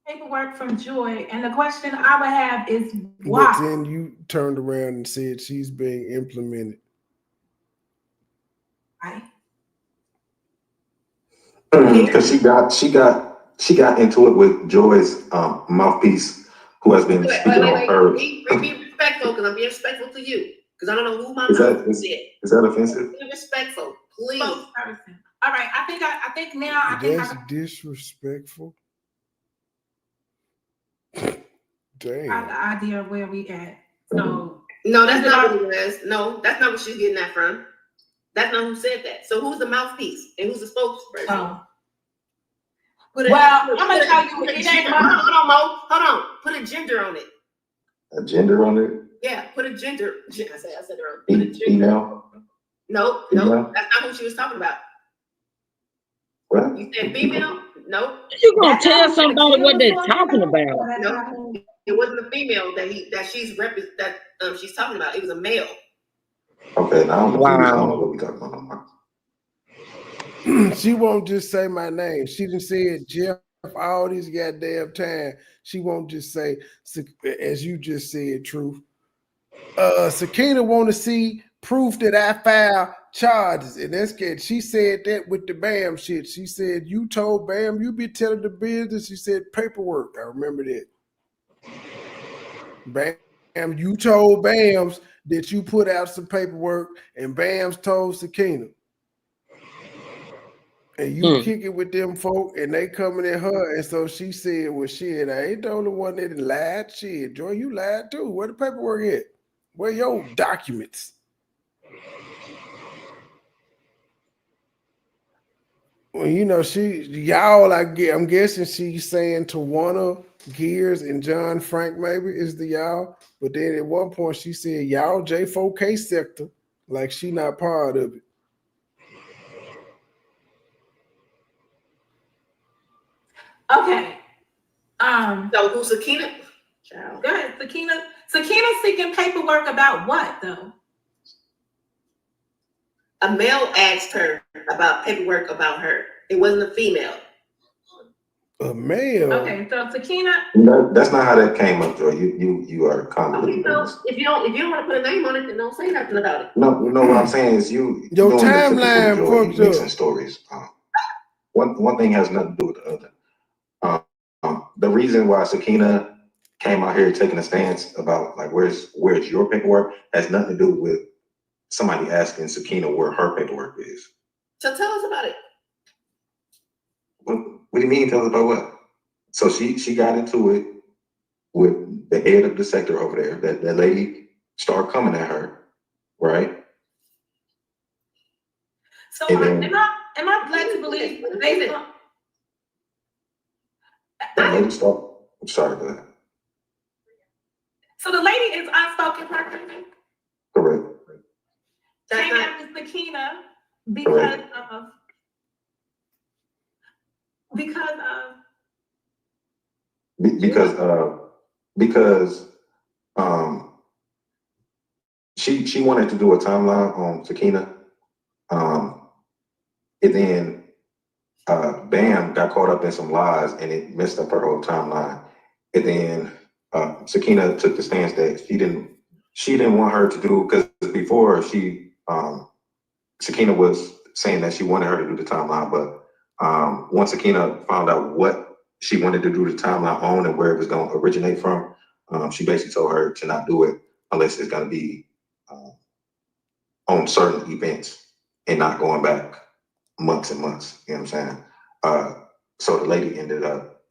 Paperwork from Joy, and the question I would have is why? But then you turned around and said she's being implemented. Right. Because she got into it with Joy's mouthpiece, who has been speaking on her. Be respectful, because I'm being respectful to you. Because I don't know who my mouthpiece is. Is that offensive? Be respectful, please. All right, I think now That's disrespectful. Damn. I have the idea of where we at. So no, that's not what it is. No, that's not what she's getting that from. That's not who said that. So who's the mouthpiece and who's the spokesperson? Oh. I'm gonna tell you. Hold on. Put a gender on it. A gender on it? Yeah, put a gender. I said it wrong. Put a gender. Female? No, that's not who she was talking about. What? You said female? No. You gonna tell somebody what they're talking about? No, it wasn't a female that she's talking about. It was a male. Okay, now I don't know what we're talking about. She won't just say my name. She done said Jeff all these goddamn time. She won't just say, as you just said, truth. Sakina want to see proof that I filed charges, and that's good. She said that with the Bam shit. She said, you told Bam you be telling the business. She said paperwork. I remember that. Bam, you told Bams that you put out some paperwork, and Bams told Sakina. And you kick it with them folk, and they coming at her, and so she said, well, shit, I ain't the only one that lied. Shit, Joy, you lied too. Where the paperwork at? Where your documents? Well, I'm guessing she's saying Tawana, Gears, and John Frank maybe is the y'all. But then at one point she said, y'all J4K sector. Like she not part of it. Okay. So who's Sakina? Go ahead, Sakina. Sakina's seeking paperwork about what though? A male asked her about paperwork about her. It wasn't a female. A male. Okay, so Sakina. That's not how that came up, Joy. You are convoluted. So if you don't want to put a name on it, then don't say nothing about it. No, you know what I'm saying is you Your doing the timeline typical Joy, fucked mixing up. stories. One thing has nothing to do with the other. The reason why Sakina came out here taking a stance about like where's your paperwork has nothing to do with somebody asking Sakina where her paperwork is. So tell us about it. What do you mean? Tell us about what? So she got into it with the head of the sector over there. That lady started coming at her, right? So am I led to believe based on That lady started. I'm sorry, go ahead. so the lady is unspoken person? Correct. Came after Sakina because she wanted to do a timeline on Sakina, and then Bam got caught up in some lies and it messed up her whole timeline. And then Sakina took the stance that she didn't want her to do, because before Sakina was saying that she wanted her to do the timeline, but once Sakina found out what she wanted to do the timeline on and where it was going to originate from, she basically told her to not do it unless it's going to be on certain events and not going back months and months. You know what I'm saying? So the lady ended up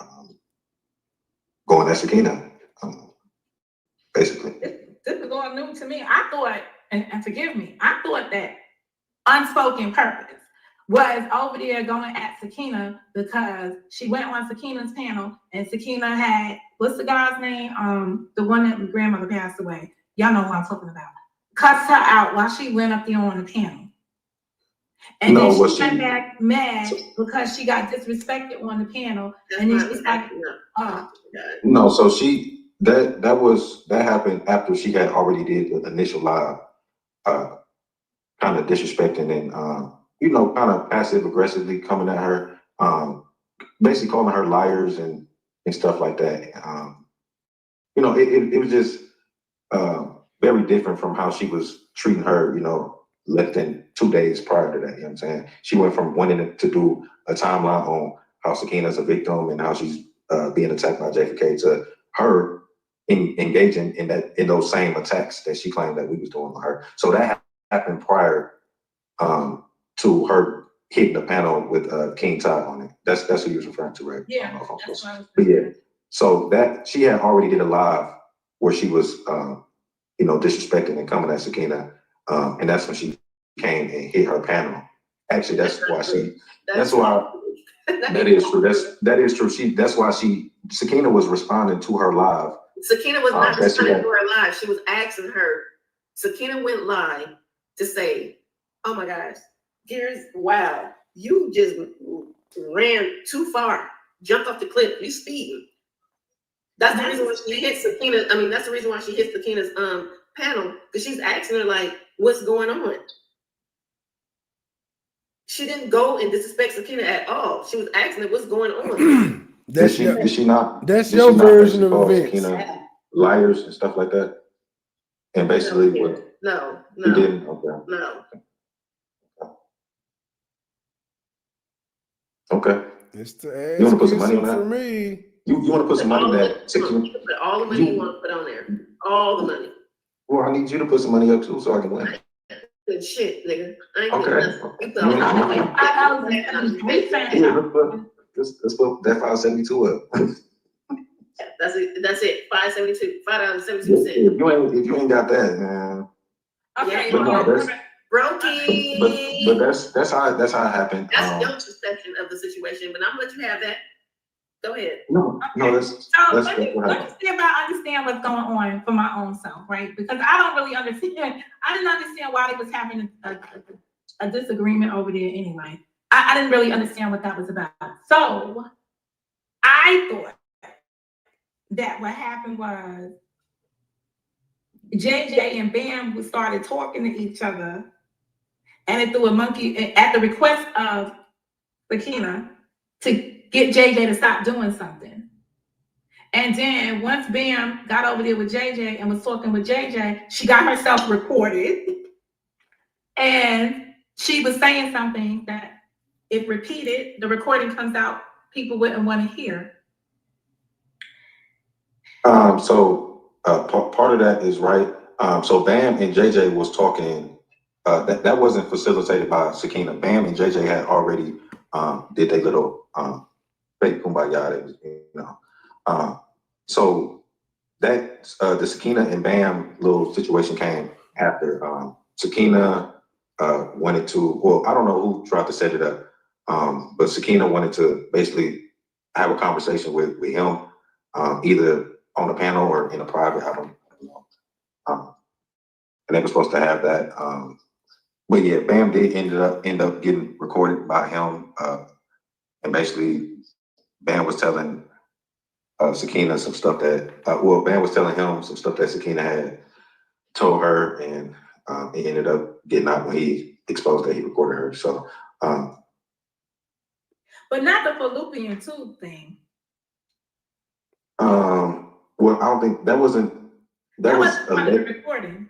going at Sakina, basically. this is all new to me. I thought, and forgive me, I thought that unspoken purpose was over there going at Sakina because she went on Sakina's panel and Sakina had, what's the guy's name? The one that my grandmother passed away. Y'all know who I'm talking about. Cussed her out while she went up there on the panel. And then she went back mad because she got disrespected on the panel. And then she's like, No, so that happened after she had already did the initial live, kind of disrespecting and kind of passive aggressively coming at her, basically calling her liars and stuff like that. It was just very different from how she was treating her, less than 2 days prior to that. You know what I'm saying? She went from wanting to do a timeline on how Sakina's a victim and how she's being attacked by JFK to her engaging in those same attacks that she claimed that we was doing on her. So that happened prior to her hitting the panel with King Todd on it. That's who you was referring to, right? Yeah. But yeah. So that she had already did a live where she was disrespecting and coming at Sakina. And that's when she came and hit her panel. Actually, that is true. That is true. That's why Sakina was responding to her live. Sakina was not responding to her live. She was asking her. Sakina went live to say, oh my gosh, wow, you just ran too far, jumped off the cliff, you speeding. That's the reason why she hit Sakina. I mean, that's the reason why she hit Sakina's panel, because she's asking her like, what's going on? She didn't go and disrespect Sakina at all. She was asking her what's going on. That's your version of events. Sakina liars and stuff like that. And basically, no. You didn't. Okay. No. Okay. It's the you want to put some money on that? for me. You want to put some money on that? You put all the money you want to put on there. All the money. Well, I need you to put some money up too, so I can win. Good shit, nigga. I ain't Okay. Let's put that 572 up. That's it. 572. $5.72. If you ain't got that, man. Okay. Brokey. But that's how it happened. That's your perception of the situation, but I'm gonna let you have that. Go ahead. No, that's let me see if I understand what's going on for my own self, right? Because I don't really understand. I didn't understand why they was having a disagreement over there anyway. I didn't really understand what that was about. So I thought that what happened was JJ and Bam started talking to each other, and it threw a monkey at the request of Sakina to get JJ to stop doing something. And then once Bam got over there with JJ and was talking with JJ, she got herself recorded. And she was saying something that if repeated, the recording comes out, people wouldn't want to hear. So part of that is right. So Bam and JJ was talking. That wasn't facilitated by Sakina. Bam and JJ had already did their little fake kumbaya. That was, you know. So that the Sakina and Bam little situation came after Sakina wanted to. Well, I don't know who tried to set it up, but Sakina wanted to basically have a conversation with him, either on the panel or in a private. I don't know. And they were supposed to have that. But yeah, Bam did end up getting recorded by him, and basically Bam was telling Sakina some stuff that, Bam was telling him some stuff that Sakina had told her, and it ended up getting out when he exposed that he recorded her. So, but not the fallopian tube thing. Well, I don't think that wasn't. That was part of the recording.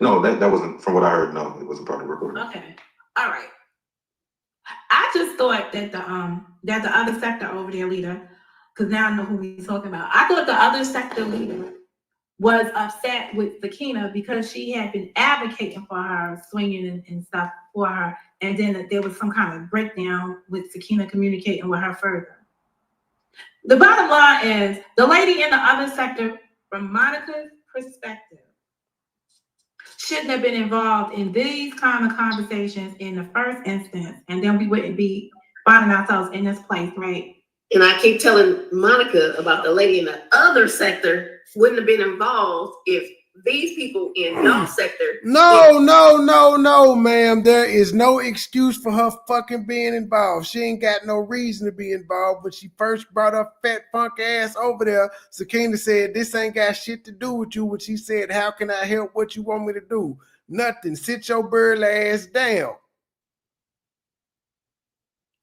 No, that wasn't from what I heard. No, it wasn't part of the recording. Okay, all right. I just thought that the other sector over there leader, because now I know who we're talking about. I thought the other sector leader was upset with Sakina because she had been advocating for her, swinging and stuff for her, and then there was some kind of breakdown with Sakina communicating with her further. The bottom line is the lady in the other sector, from Monica's perspective, shouldn't have been involved in these kind of conversations in the first instance, and then we wouldn't be finding ourselves in this place, right? And I keep telling Monica about the lady in the other sector wouldn't have been involved if these people in y'all sector. No, ma'am. There is no excuse for her fucking being involved. She ain't got no reason to be involved. When she first brought her fat punk ass over there, Sakina said, "This ain't got shit to do with you." When she said, "How can I help? What you want me to do?" Nothing. Sit your burly ass down.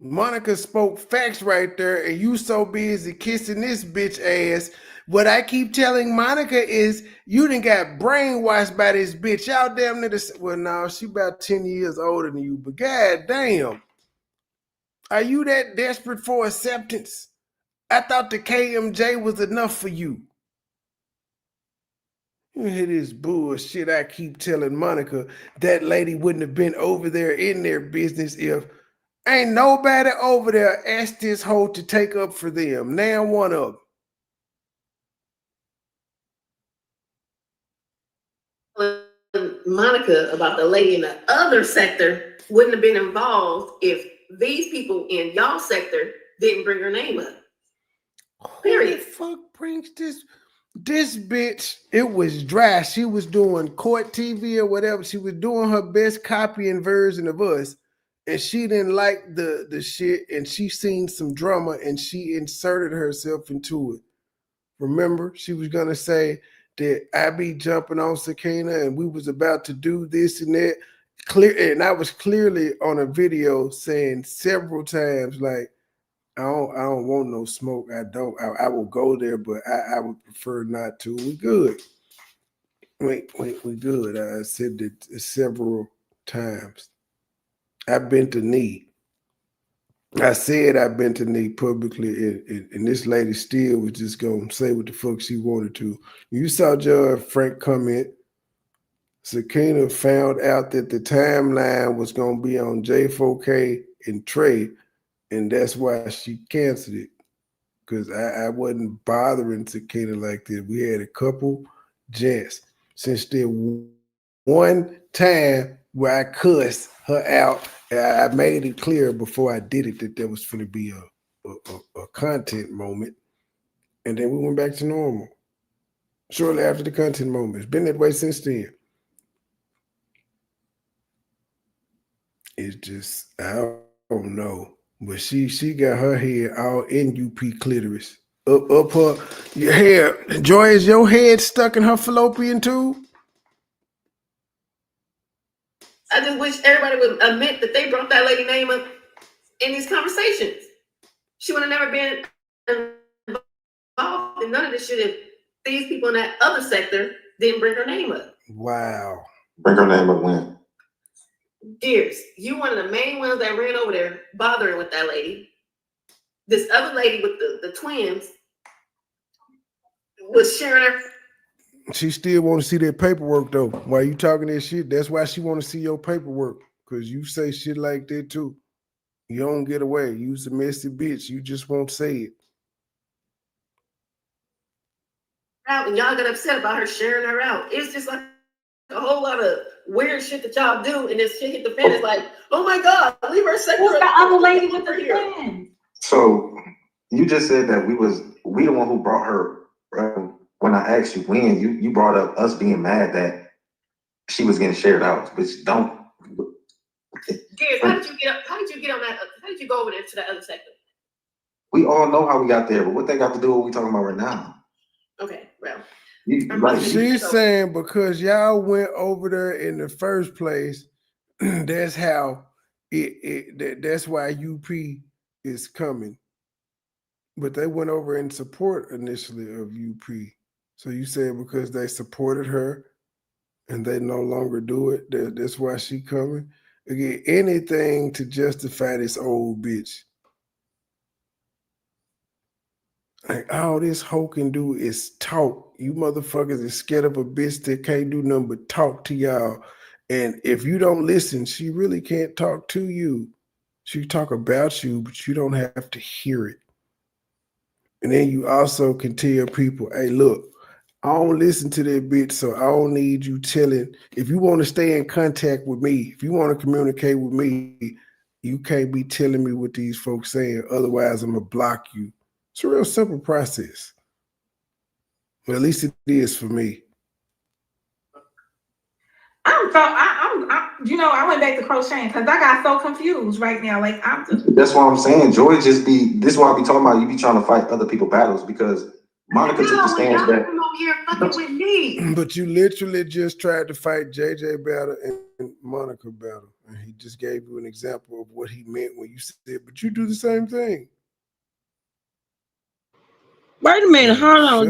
Monica spoke facts right there, and you so busy kissing this bitch ass. What I keep telling Monica is you done got brainwashed by this bitch. Y'all damn near well, no, she about 10 years older than you, but god damn. Are you that desperate for acceptance? I thought the KMJ was enough for you. You hear this bullshit I keep telling Monica. That lady wouldn't have been over there in their business if ain't nobody over there asked this hoe to take up for them. Now one of them. Monica about the lady in the other sector wouldn't have been involved if these people in y'all sector didn't bring her name up. Period. Who the fuck brings this bitch? It was dry. She was doing court TV or whatever. She was doing her best copying version of us, and she didn't like the shit, and she seen some drama, and she inserted herself into it. Remember, she was gonna say that I be jumping on Sakina and we was about to do this and that. Clear, and I was clearly on a video saying several times, like, I don't want no smoke. I will go there, but I would prefer not to. We good. We good. I said that several times. I've been to knee. I said I've been to knee publicly, and this lady still was just going to say what the fuck she wanted to. You saw Judge Frank comment. Sakina found out that the timeline was going to be on J4K and Trey, and that's why she canceled it, because I wasn't bothering Sakina like that. We had a couple gents. Since there one time where I cussed her out, I made it clear before I did it that there was going to be a content moment, and then we went back to normal. Shortly after the content moment, it's been that way since then. It's just I don't know, but she got her head all in UP clitoris, up her your hair. Joy, is your head stuck in her fallopian tube? I just wish everybody would admit that they brought that lady name up in these conversations. She would have never been involved in none of this shit if these people in that other sector didn't bring her name up. Wow. Bring her name up when? Gears, you one of the main ones that ran over there bothering with that lady. This other lady with the twins was sharing her. She still want to see that paperwork though. Why you talking that shit? That's why she want to see your paperwork. Cause you say shit like that too. You don't get away. You's a messy bitch. You just won't say it. Out and y'all got upset about her sharing her out. It's just like a whole lot of weird shit that y'all do, and this shit hit the fan. It's like, oh my god, leave her separate. Who's the other lady with the twins? So you just said that we the one who brought her. When I asked you when, you brought up us being mad that she was getting shared out, but don't. Gears, how did you get on that? How did you go over there to that other sector? We all know how we got there, but what they got to do with what we talking about right now? Okay, well. She's saying because y'all went over there in the first place, that's how that's why UP is coming. But they went over in support initially of UP. So you said because they supported her and they no longer do it, that's why she coming? Again, anything to justify this old bitch. Like all this hoe can do is talk. You motherfuckers is scared of a bitch that can't do nothing but talk to y'all. And if you don't listen, she really can't talk to you. She talk about you, but you don't have to hear it. And then you also can tell people, hey, look, I don't listen to that bitch, so I don't need you telling. If you want to stay in contact with me, if you want to communicate with me, you can't be telling me what these folks saying. Otherwise, I'm going to block you. It's a real simple process. Well, at least it is for me. I went back to crocheting because I got so confused right now. Like That's why I'm saying, Joy this is why I be talking about you be trying to fight other people's battles because Monica took the stance that. But you literally just tried to fight JJ battle and Monica battle. And he just gave you an example of what he meant when you said, but you do the same thing. Wait a minute, hold on.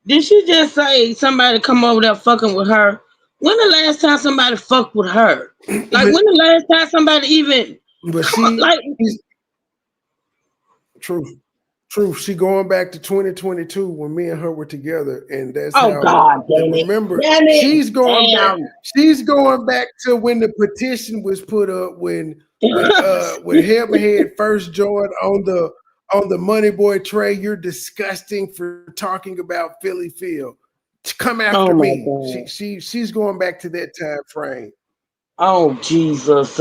Did she just say somebody come over there fucking with her? When the last time somebody fucked with her? Like when the last time somebody even Truth. She going back to 2022 when me and her were together, and that's God damn it. Remember, damn it. She's going back. She's going back to when the petition was put up when Hammerhead first joined on the MoneyBoy tray. You're disgusting for talking about Philly Phil. Come after me. She's going back to that time frame. Oh Jesus.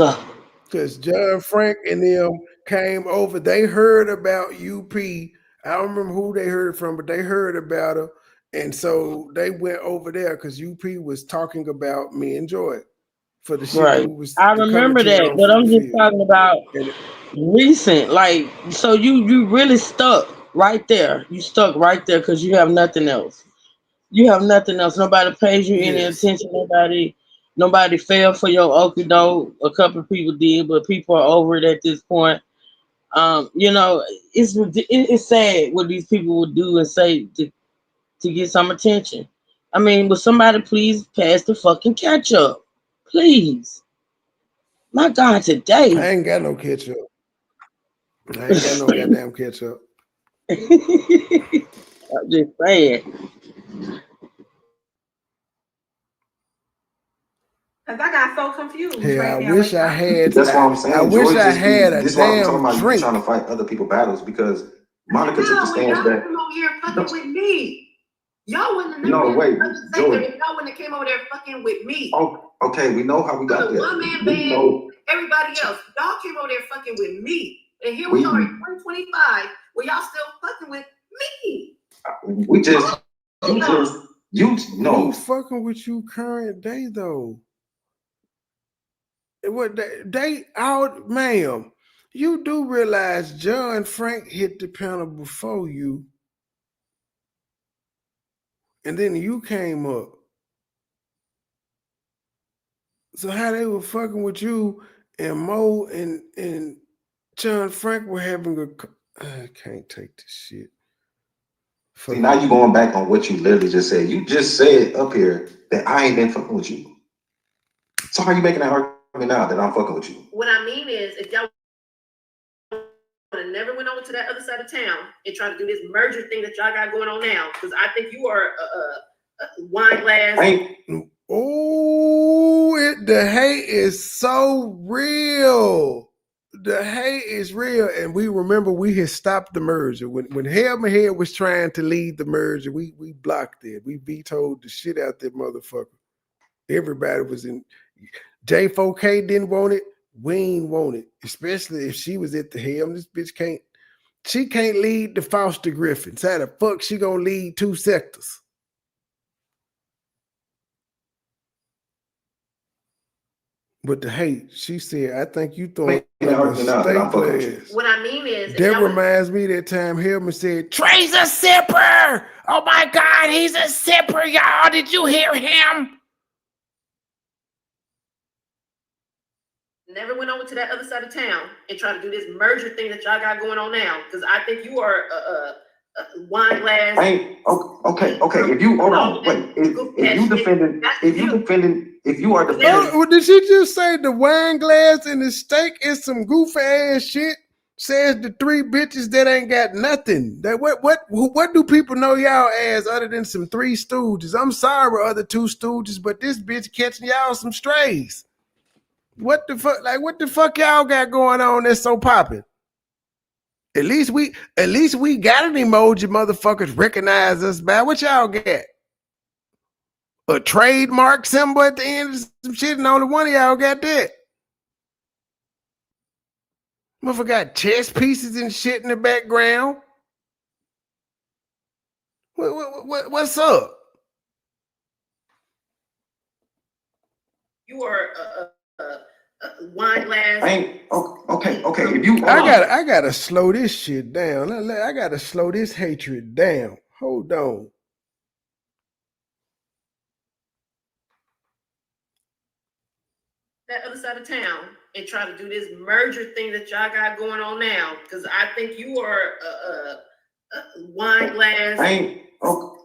Because John Frank and them came over. They heard about UP. I don't remember who they heard from, but they heard about her. And so they went over there because UP was talking about me and Joy for the shit. Right. I remember that, but I'm just talking about recent. Like, so you really stuck right there. You stuck right there because you have nothing else. You have nothing else. Nobody pays you any attention. Nobody fell for your okie doke. A couple of people did, but people are over it at this point. It's sad what these people would do and say to get some attention. I mean, will somebody please pass the fucking ketchup? Please. My God, today. I ain't got no ketchup. I ain't got no goddamn ketchup. I'm just saying. Because I got so confused I now. wish I had. That's what I'm saying. I wish I had a This is why I'm talking damn about you drink. trying to fight other people's battles because Monica took the stance that. Come over here fucking with me. Y'all wouldn't have Joey. y'all wouldn't have came over there fucking with me. Oh, okay, we know how we got there. One man band, everybody else. Y'all came over there fucking with me. And here we are in 2025, where y'all still fucking with me. Who fucking with you current day though? What they out, ma'am? You do realize John Frank hit the panel before you, and then you came up. So how they were fucking with you and Mo and John Frank were having I can't take this shit. See, now you going back on what you literally just said. You just said up here that I ain't been fucking with you. So how are you making that argument now that I'm fucking with you? What I mean is, if y'all would have never went over to that other side of town and tried to do this merger thing that y'all got going on now, because I think you are a wine glass. The hate is so real. The hate is real, and we remember we had stopped the merger when Helmet Head was trying to lead the merger. We blocked it. We vetoed the shit out that motherfucker. Everybody was in. J4K didn't want it. We ain't want it, especially if she was at the helm. This bitch can't. She can't lead the Foster Griffins. How the fuck she gonna lead two sectors? But the hate, she said, I think you throwing a steak glass. What I mean is, that reminds me that time Helman said, Trey's a sipper. Oh my God, he's a sipper, y'all. Did you hear him? Never went over to that other side of town and tried to do this merger thing that y'all got going on now, because I think you are a wine glass. Okay. If you hold on, wait. If you are defending, did she just say the wine glass and the steak is some goofy ass shit? Says the three bitches that ain't got nothing. That what do people know y'all as other than some three stooges? I'm sorry, other two stooges, but this bitch catching y'all some strays. What the fuck? Like, what the fuck y'all got going on that's so popping? At least we got an emoji motherfuckers recognize us by. What y'all got? A trademark symbol at the end of some shit, and only one of y'all got that. Motherfucker got chess pieces and shit in the background. What's up? You are a wine glass. Okay. If you, I gotta slow this shit down. I gotta slow this hatred down. Hold on. That other side of town and try to do this merger thing that y'all got going on now, because I think you are a wine glass.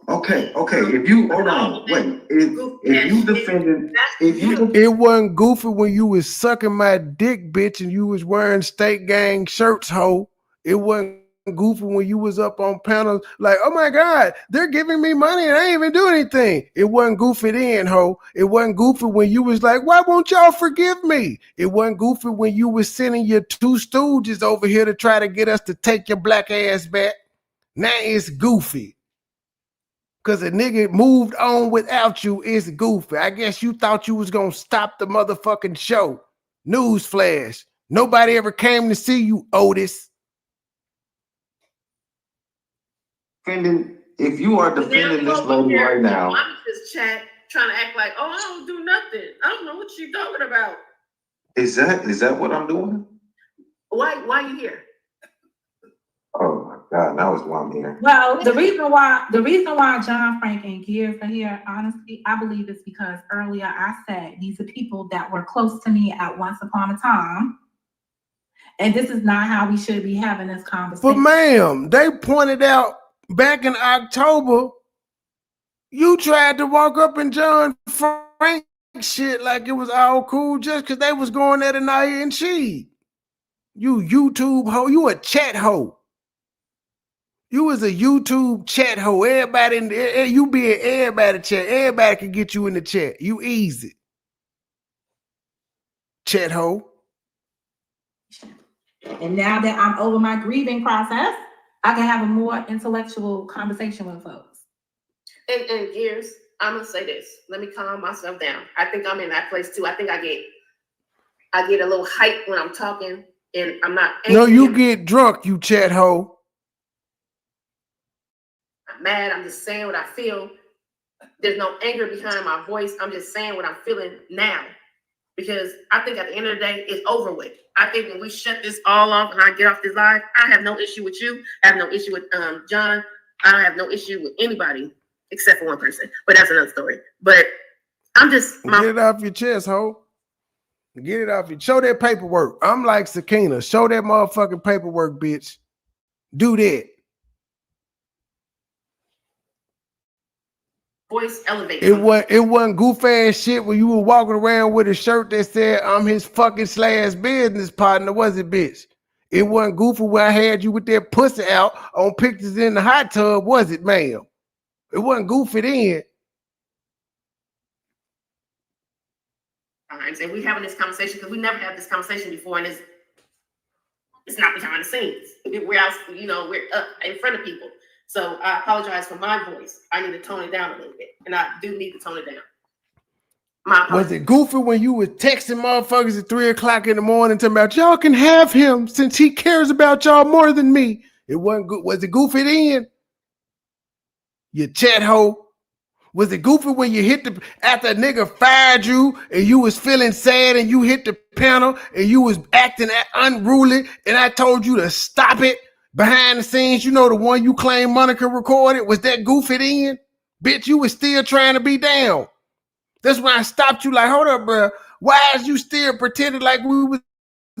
Okay. If you hold on, wait. If you defending, it wasn't goofy when you was sucking my dick, bitch, and you was wearing State Gang shirts, ho. It wasn't goofy when you was up on panels like, oh my God, they're giving me money and I ain't even do anything. It wasn't goofy then, ho. It wasn't goofy when you was like, why won't y'all forgive me? It wasn't goofy when you was sending your two stooges over here to try to get us to take your black ass back. Now it's goofy. Cause a nigga moved on without you is goofy. I guess you thought you was gonna stop the motherfucking show. Newsflash. Nobody ever came to see you, Otis. If you are defending this lady right now, I'm in this chat trying to act like, oh, I don't do nothing. I don't know what you're talking about. Is that what I'm doing? Why are you here? Oh my God, that was why I'm here. Well, the reason why John Frank and Gears are here, honestly, I believe it's because earlier I said these are people that were close to me at once upon a time. And this is not how we should be having this conversation. But ma'am, they pointed out back in October, you tried to walk up in John Frank shit like it was all cool just because they was going at Anaya and she. You YouTube hoe, you a chat hoe. You was a YouTube chat hoe. Everybody in there, you be in everybody chat. Everybody can get you in the chat. You easy. Chat hoe. And now that I'm over my grieving process, I can have a more intellectual conversation with folks. And Gears, I'm gonna say this. Let me calm myself down. I think I'm in that place too. I think I get a little hype when I'm talking and I'm not angry. No, you get drunk, you chat hoe. I'm mad. I'm just saying what I feel. There's no anger behind my voice. I'm just saying what I'm feeling now. Because I think at the end of the day, it's over with. I think when we shut this all off and I get off this live, I have no issue with you. I have no issue with John. I don't have no issue with anybody except for one person. But that's another story. But I'm just... Get it off your chest, ho. Get it off your... Show that paperwork. I'm like Sakina. Show that motherfucking paperwork, bitch. Do that. Voice elevate. It wasn't goof ass shit when you were walking around with a shirt that said I'm his fucking / business partner, was it, bitch? It wasn't goofy when I had you with that pussy out on pictures in the hot tub, was it, ma'am? It wasn't goofy then. I'm saying we're having this conversation because we never had this conversation before, and it's not behind the scenes. We're out, we're up in front of people. So I apologize for my voice. I need to tone it down a little bit, and I do need to tone it down. Was it goofy when you were texting motherfuckers at 3 o'clock in the morning talking about y'all can have him since he cares about y'all more than me? It wasn't good. Was it goofy then? You chat hoe. Was it goofy when you hit after a nigga fired you and you was feeling sad and you hit the panel and you was acting unruly and I told you to stop it behind the scenes? You know, the one you claim Monica recorded, was that goofy then? Bitch, you was still trying to be down. That's when I stopped you like, hold up, bro. Why is you still pretending like we was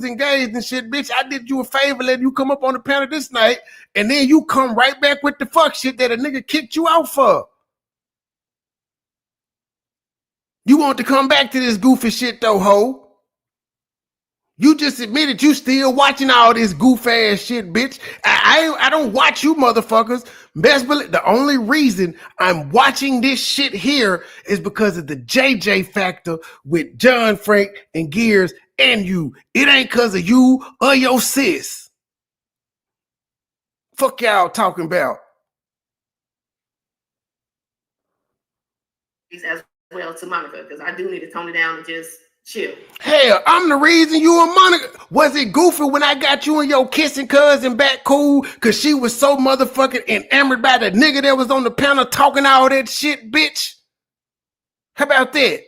engaged and shit, bitch? I did you a favor letting you come up on the panel this night and then you come right back with the fuck shit that a nigga kicked you out for. You want to come back to this goofy shit though, ho. You just admitted you still watching all this goof ass shit, bitch. I don't watch you motherfuckers. Best believe the only reason I'm watching this shit here is because of the JJ factor with John Frank and Gears and you. It ain't because of you or your sis. Fuck y'all talking about. As well to Monica, because I do need to tone it down and just chill. Hell, I'm the reason you and Monica. Was it goofy when I got you and your kissing cousin back cool? Cause she was so motherfucking enamored by the nigga that was on the panel talking all that shit, bitch? How about that?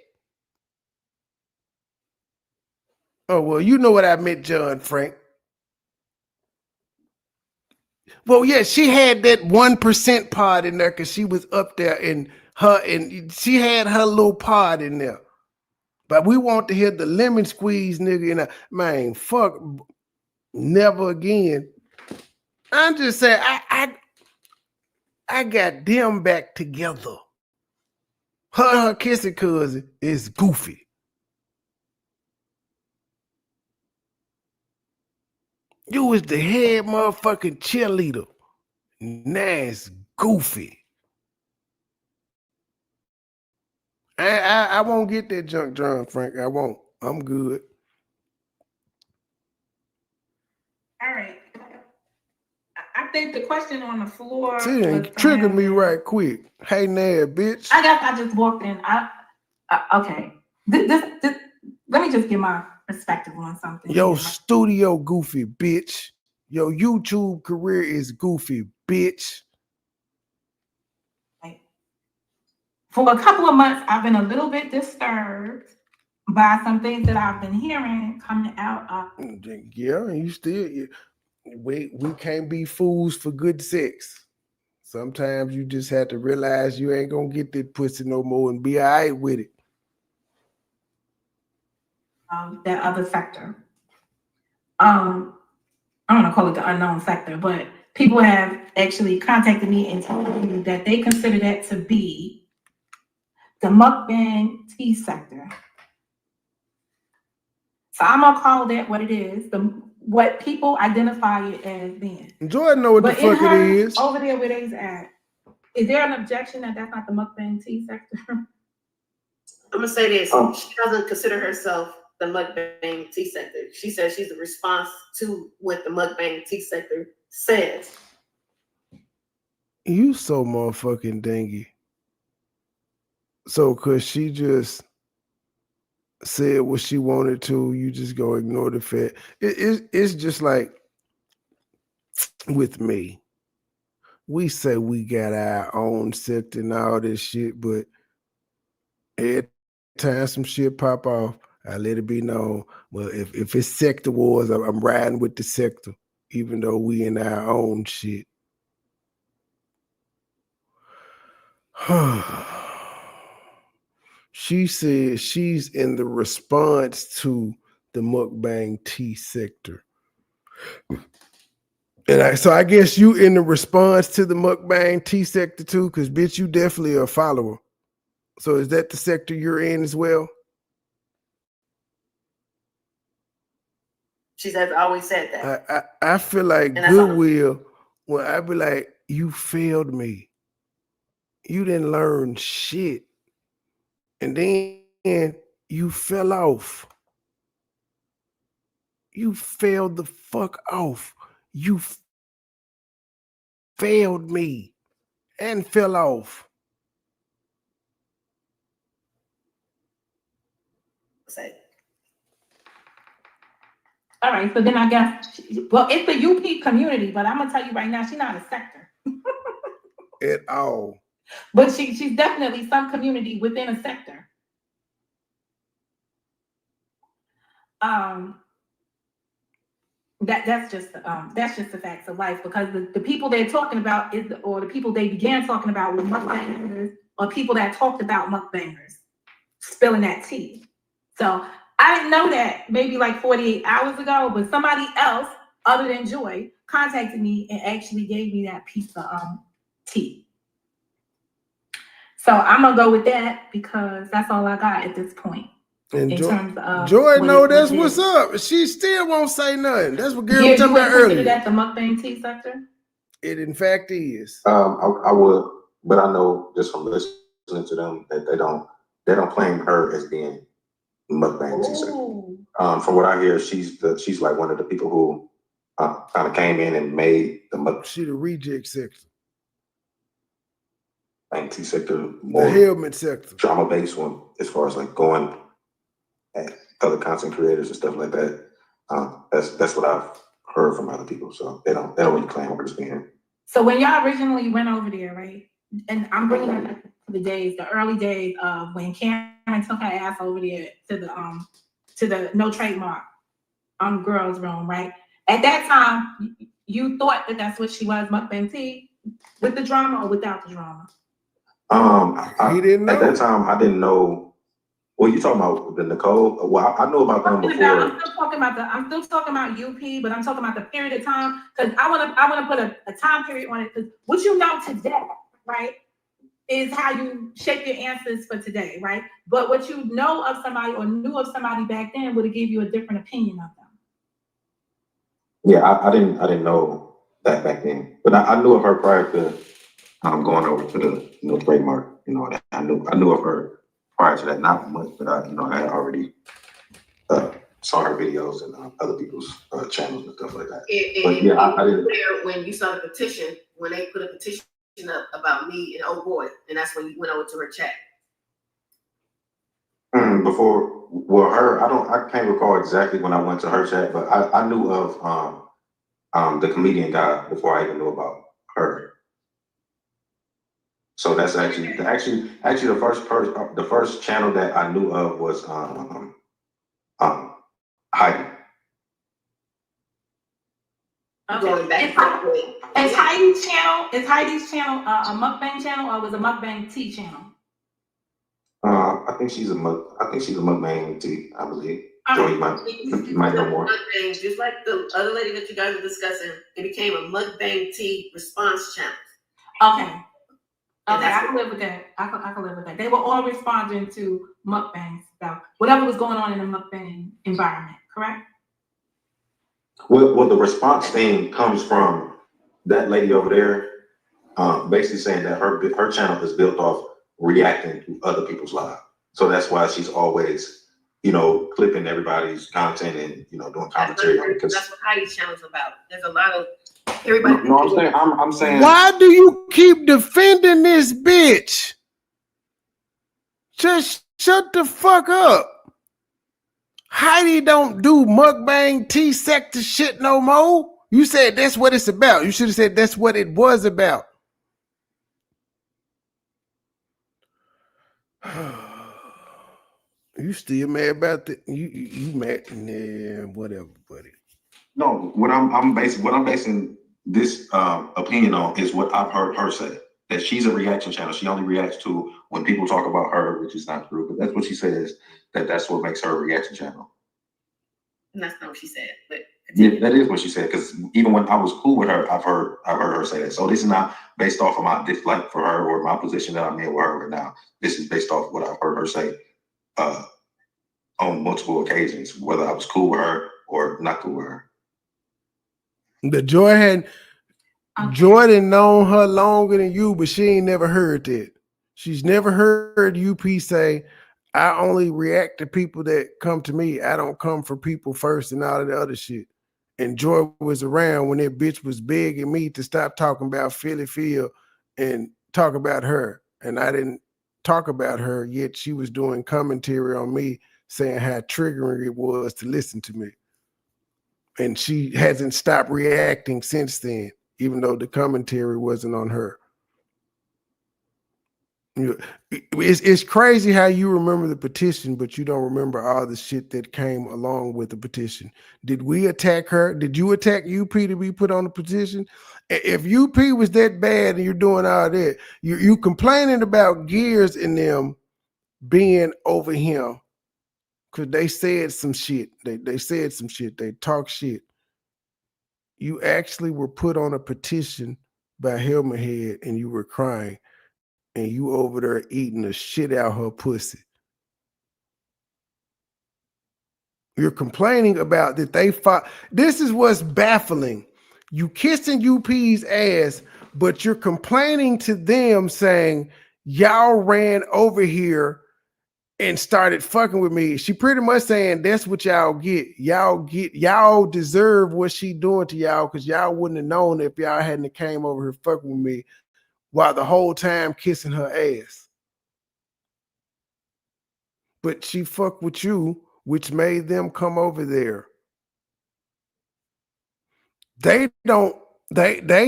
Oh, well, you know what I meant, John Frank. Well, yeah, she had that 1% pod in there because she was up there and she had her little pod in there. But we want to hear the lemon squeeze nigga in a man, fuck, never again. I'm just saying, I got them back together. Her kissing cousin is goofy. You was the head motherfucking cheerleader. Nice, goofy. I won't get that junk, John Frank. I won't. I'm good. All right. I think the question on the floor Trigger me right quick. Hey, Nad, bitch. I just walked in. Okay. This, let me just get my perspective on something. Yo, studio goofy, bitch. Your YouTube career is goofy, bitch. For a couple of months, I've been a little bit disturbed by some things that I've been hearing coming out. Yeah, you still, we can't be fools for good sex. Sometimes you just have to realize you ain't gonna get that pussy no more and be all right with it. That other sector. I don't want to call it the unknown sector, but people have actually contacted me and told me that they consider that to be the mukbang tea sector. So I'm gonna call that what it is, what people identify it as being. Jordan know what the fuck it is. Over there where they's at. Is there an objection that that's not the mukbang tea sector? I'm gonna say this. She doesn't consider herself the mukbang tea sector. She says she's a response to what the mukbang tea sector says. You so motherfucking dingy. So cause she just said what she wanted to. You just go ignore the fact. It's just like with me. We say we got our own sector and all this shit, but every time some shit pop off, I let it be known. Well, if it's sector wars, I'm riding with the sector, even though we in our own shit. She said she's in the response to the mukbang tea sector. And so I guess you in the response to the mukbang tea sector too, because bitch, you definitely a follower. So is that the sector you're in as well? She says, always said that. I feel like Goodwill, when I be like, you failed me. You didn't learn shit. And then you fell off. You failed the fuck off. You failed me and fell off. All right, so then I guess, well, it's the UP community, but I'm gonna tell you right now, she's not a sector at all. But she's definitely some community within a sector. That's just the facts of life, because the people they're talking about or the people they began talking about were mukbangers, or people that talked about mukbangers spilling that tea. So I didn't know that maybe like 48 hours ago, but somebody else other than Joy contacted me and actually gave me that piece of tea. So I'm gonna go with that because that's all I got at this point. And in terms of Joy know that's what's up. She still won't say nothing. That's what Gary was talking about earlier. That the mukbang tea sector? It in fact is. I would, but I know just from listening to them that they don't claim her as being mukbang tea sector. From what I hear, she's like one of the people who kind of came in and made the mukbang. She the reject sector. Tea sector, more the helmet sector, drama based one, as far as like going at other content creators and stuff like that. That's what I've heard from other people. So they don't really claim her as being. So when y'all originally went over there, right? And I'm bringing up the early days of when Karen took her ass over there to the no trademark girls room, right? At that time, you thought that that's what she was, mukbang tea, with the drama or without the drama? He didn't know. At that time, I didn't know. What you talking about, the Nicole? Well, I knew about them before. I'm still talking about UP, but I'm talking about the period of time, because I want to put a time period on it, because what you know today, right, is how you shape your answers for today, right? But what you know of somebody or knew of somebody back then would have give you a different opinion of them. Yeah, I didn't know that back then, but I knew of her prior to going over to the trademark. You know, I knew of her prior to that, not much, but I had already saw her videos and other people's channels and stuff like that. But yeah, I didn't. When you saw the petition, when they put a petition up about me and oh boy, and that's when you went over to her chat. Before, well, her, I can't recall exactly when I went to her chat, but I knew of the comedian guy before I even knew about her. So that's actually the first channel that I knew of was Heidi. Okay. Is Heidi's channel a mukbang channel, or was a mukbang tea channel? I think she's a mukbang tea, I believe. So you might know more. Just like the other lady that you guys were discussing, it became a mukbang tea response channel. Okay. Okay, I can live with that. I can live with that. They were all responding to mukbangs about whatever was going on in the mukbang environment, correct? Well, the response thing comes from that lady over there, basically saying that her channel is built off reacting to other people's lives. So that's why she's always, clipping everybody's content and doing commentary on it. That's what Heidi's channel is about. There's a lot of everybody. No, I'm saying. Why do you keep defending this bitch? Just shut the fuck up. Heidi don't do mukbang T-sector shit no more. You said that's what it's about. You should have said that's what it was about. You still mad about that? You mad? Nah, whatever, buddy. No, what I'm basing this opinion on is what I've heard her say. That she's a reaction channel. She only reacts to when people talk about her, which is not true. But that's what she says. That's what makes her a reaction channel. And that's not what she said, but Yeah, that is what she said. Because even when I was cool with her, I've heard her say that. So this is not based off of my dislike for her or my position that I'm in with her right now. This is based off of what I've heard her say on multiple occasions, whether I was cool with her or not cool with her. The Jordan known her longer than you, but she ain't never heard that. She's never heard UP say, I only react to people that come to me. I don't come for people first and all of the other shit. And Joy was around when that bitch was begging me to stop talking about Philly Phil and talk about her. And I didn't talk about her, yet she was doing commentary on me saying how triggering it was to listen to me. And she hasn't stopped reacting since then, even though the commentary wasn't on her. It's crazy how you remember the petition, but you don't remember all the shit that came along with the petition. Did we attack her? Did you attack UP to be put on the petition? If UP was that bad and you're doing all that, you complaining about Gears and them being over him because they said some shit. They said some shit. They talk shit. You actually were put on a petition by Helmet Head and you were crying and you over there eating the shit out her pussy. You're complaining about that they fought. This is what's baffling. You kissing UP's ass, but you're complaining to them saying, y'all ran over here and started fucking with me. She pretty much saying that's what y'all get. Y'all deserve what she doing to y'all because y'all wouldn't have known if y'all hadn't came over here fucking with me while the whole time kissing her ass. But she fucked with you, which made them come over there. They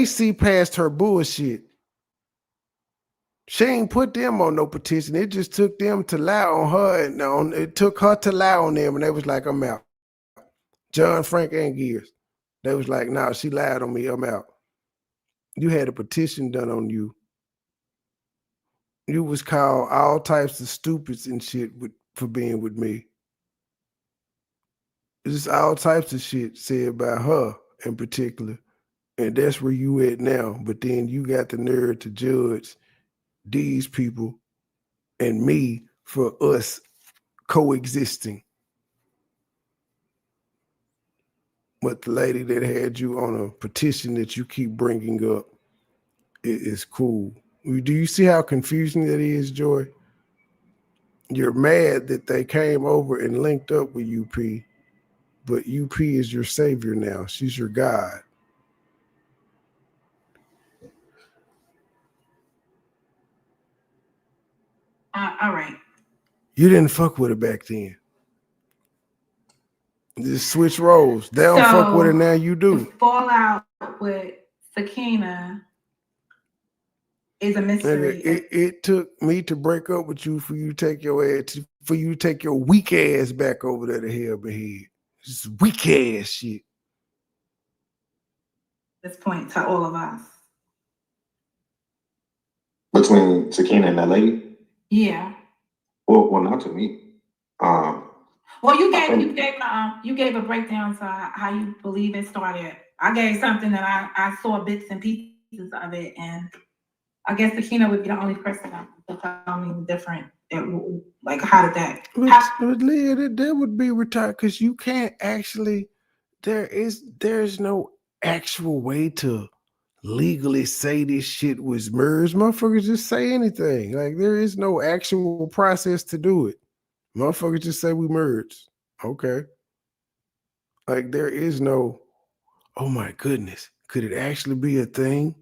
see past her bullshit. She ain't put them on no petition. It just took them to lie on her, and it took her to lie on them, and they was like, I'm out. John, Frank, and Gears. They was like, nah, she lied on me, I'm out. You had a petition done on you. You was called all types of stupids and shit for being with me. It's just all types of shit said by her in particular. And that's where you at now. But then you got the nerve to judge these people and me for us coexisting. But the lady that had you on a petition that you keep bringing up is cool. Do you see how confusing that is, Joy? You're mad that they came over and linked up with UP, but UP is your savior now. She's your God. All right. You didn't fuck with her back then. Just switch roles. They don't fuck with her now. You do. The fallout with Sakina is a mystery. It took me to break up with you for you to take your weak ass back over there to hell behead. Just weak ass shit. This point to all of us. Between Sakina and that lady? Yeah. Well, not to me. Well, you gave a breakdown to how you believe it started. I gave something that I saw bits and pieces of it, and I guess Sakina would be the only person to tell me different. Like, how did that? But Leah, that would be retired because you can't actually. There's no actual way to legally say this shit was merged. Motherfuckers just say anything. Like, there is no actual process to do it. Motherfuckers just say we merged. Okay. Like, there is no, oh my goodness, could it actually be a thing?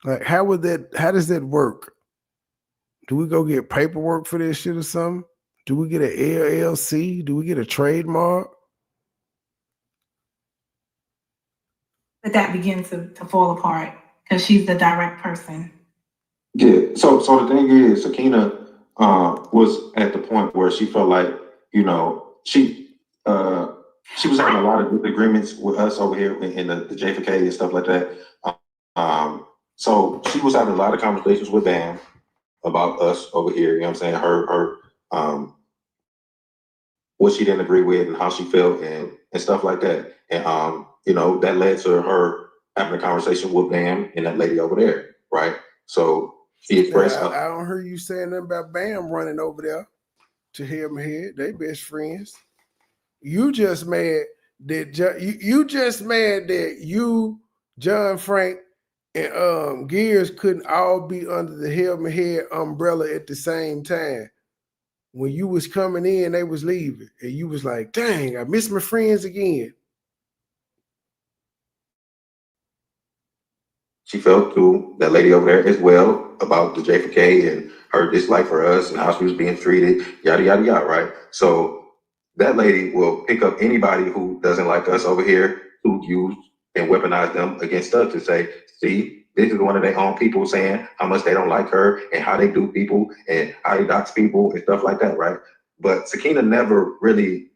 Like, how does that work? Do we go get paperwork for this shit or something? Do we get an LLC? Do we get a trademark? But that begins to fall apart because she's the direct person. Yeah. So the thing is, Sakina was at the point where she felt like, you know, she was having a lot of disagreements with us over here in the J4K and stuff like that. So she was having a lot of conversations with Bam about us over here. You know what I'm saying? Her what she didn't agree with and how she felt and stuff like that. And you know, that led to her having a conversation with Bam and that lady over there, right? So she expressed. I don't hear you saying nothing about Bam running over there to him here. They best friends. You just mad that you just mad that you, John Frank, and Gears couldn't all be under the Helmet Head umbrella at the same time. When you was coming in, they was leaving, and you was like, "Dang, I miss my friends again." She felt to that lady over there as well about the J4K and her dislike for us and how she was being treated, yada yada yada, right? So that lady will pick up anybody who doesn't like us over here, who use and weaponize them against us to say, see, this is one of their own people saying how much they don't like her and how they do people and how they dox people and stuff like that, right? But Sakina never really